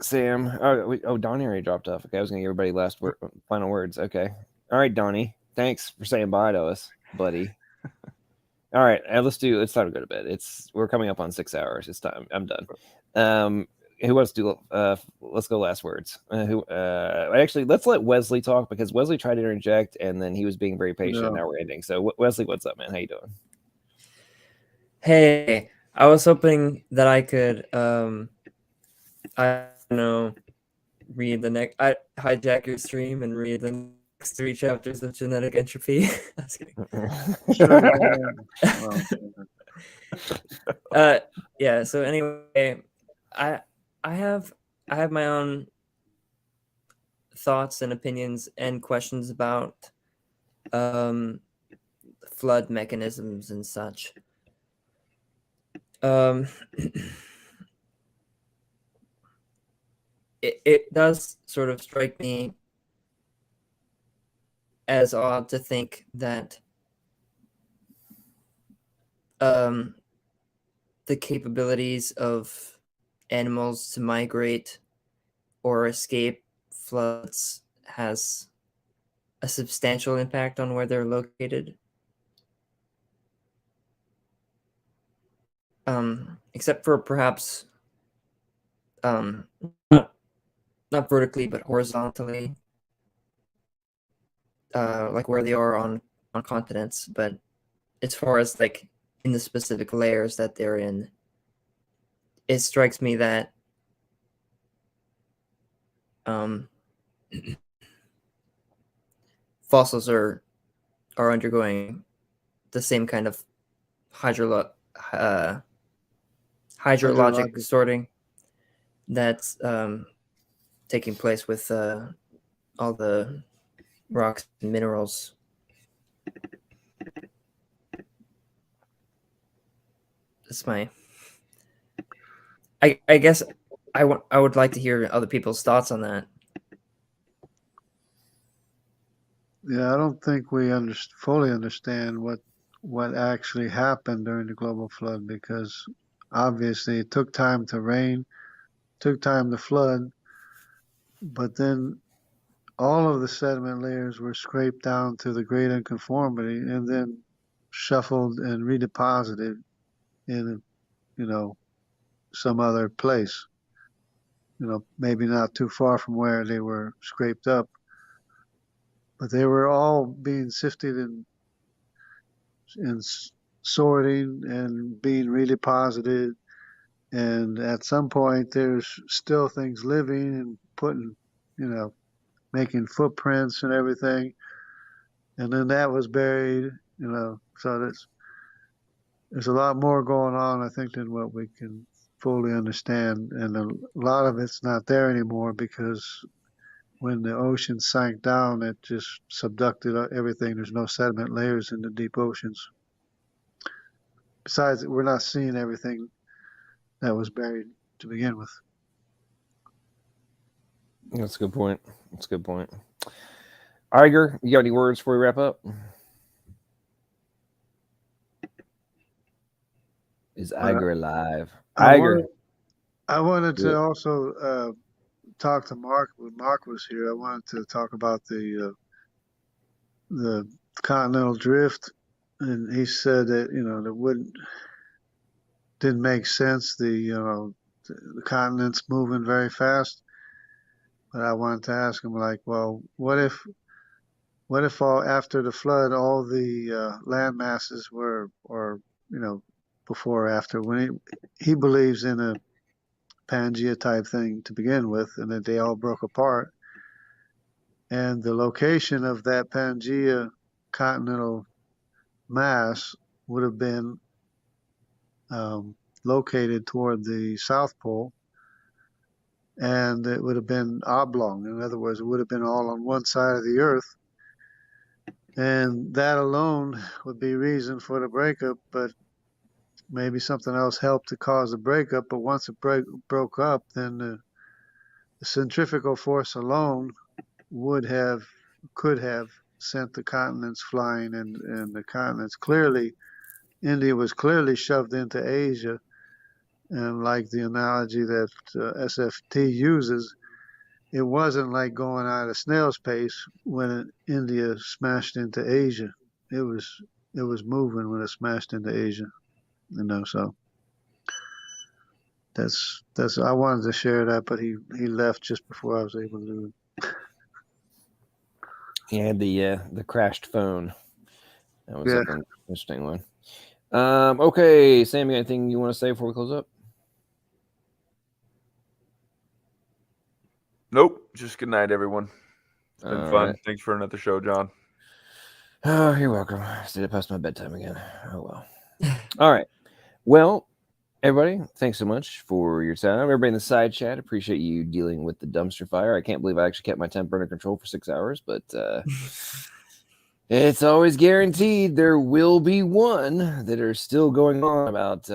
Sam. Donnie already dropped off. Okay, I was gonna give everybody final words. Okay. All right, Donnie. Thanks for saying bye to us, buddy. All right, it's time to go to bed. We're coming up on 6 hours. It's time. I'm done. Who wants to do? Let's go last words. Actually, let's let Wesley talk because Wesley tried to interject and then he was being very patient. Yeah. Now we're ending. So Wesley, what's up, man? How you doing? Hey, I was hoping that I could, I don't know, read the next. I hijack your stream and read the next 3 chapters of Genetic Entropy. I was kidding. Yeah. So anyway, I have my own thoughts and opinions and questions about flood mechanisms and such. It does sort of strike me as odd to think that the capabilities of animals to migrate or escape floods has a substantial impact on where they're located. Except for perhaps not vertically but horizontally, like where they are on continents. But as far as like in the specific layers that they're in, it strikes me that fossils are undergoing the same kind of hydrologic sorting that's taking place with all the rocks and minerals. That's my. I guess I would like to hear other people's thoughts on that. Yeah, I don't think we fully understand what actually happened during the global flood because obviously it took time to rain, took time to flood, but then all of the sediment layers were scraped down to the great unconformity and then shuffled and redeposited in, some other place. Maybe not too far from where they were scraped up, but they were all being sifted and sorting and being redeposited. And at some point, there's still things living and putting, making footprints and everything. And then that was buried, so there's a lot more going on, I think, than what we can fully understand. And a lot of it's not there anymore because when the ocean sank down, it just subducted everything. There's no sediment layers in the deep oceans. Besides, we're not seeing everything that was buried to begin with. That's a good point. Iger, you got any words before we wrap up? Is Iger alive? Iger. I wanted to also talk to Mark when Mark was here. I wanted to talk about the continental drift, and he said that that didn't make sense. The continent's moving very fast, but I wanted to ask him well, what if after the flood all the land masses were, or before or after, when he believes in a Pangea type thing to begin with, and that they all broke apart, and the location of that Pangea continental mass would have been located toward the South Pole, and it would have been oblong. In other words, it would have been all on one side of the Earth, and that alone would be reason for the breakup. But maybe something else helped to cause the breakup. But once it broke up, then the centrifugal force alone could have sent the continents flying, and the continents clearly, India was clearly shoved into Asia. And like the analogy that SFT uses, it wasn't like going at a snail's pace when India smashed into Asia. It was moving when it smashed into Asia, so that's I wanted to share that, but he left just before I was able to do it. He had the crashed phone. That was an interesting one. Okay, Sam, you got anything you want to say before we close up? Nope. Just good night, everyone. It's been fun. Right. Thanks for another show, John. Oh, you're welcome. I stayed past my bedtime again. Oh, well. All right. Well, everybody, thanks so much for your time. Everybody in the side chat, appreciate you dealing with the dumpster fire. I can't believe I actually kept my temper under control for 6 hours, but it's always guaranteed there will be one that are still going on about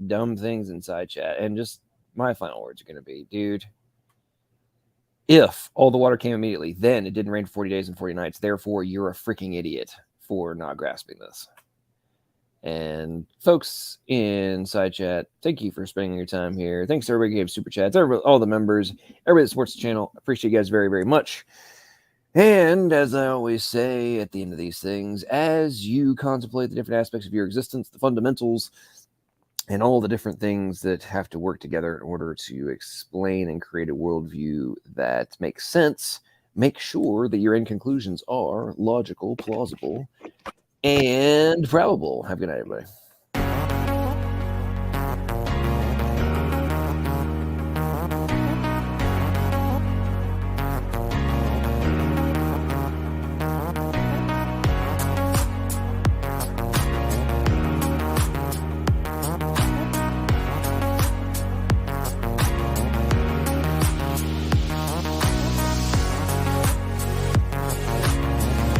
dumb things in side chat. And just my final words are going to be, dude, if all the water came immediately, then it didn't rain for 40 days and 40 nights. Therefore, you're a freaking idiot for not grasping this. And folks in side chat, thank you for spending your time here. Thanks to everybody who gave super chats, all the members, everybody that supports the channel. Appreciate you guys very, very much. And as I always say at the end of these things, as you contemplate the different aspects of your existence, the fundamentals, and all the different things that have to work together in order to explain and create a worldview that makes sense, make sure that your end conclusions are logical, plausible, and probable. Have a good night, everybody.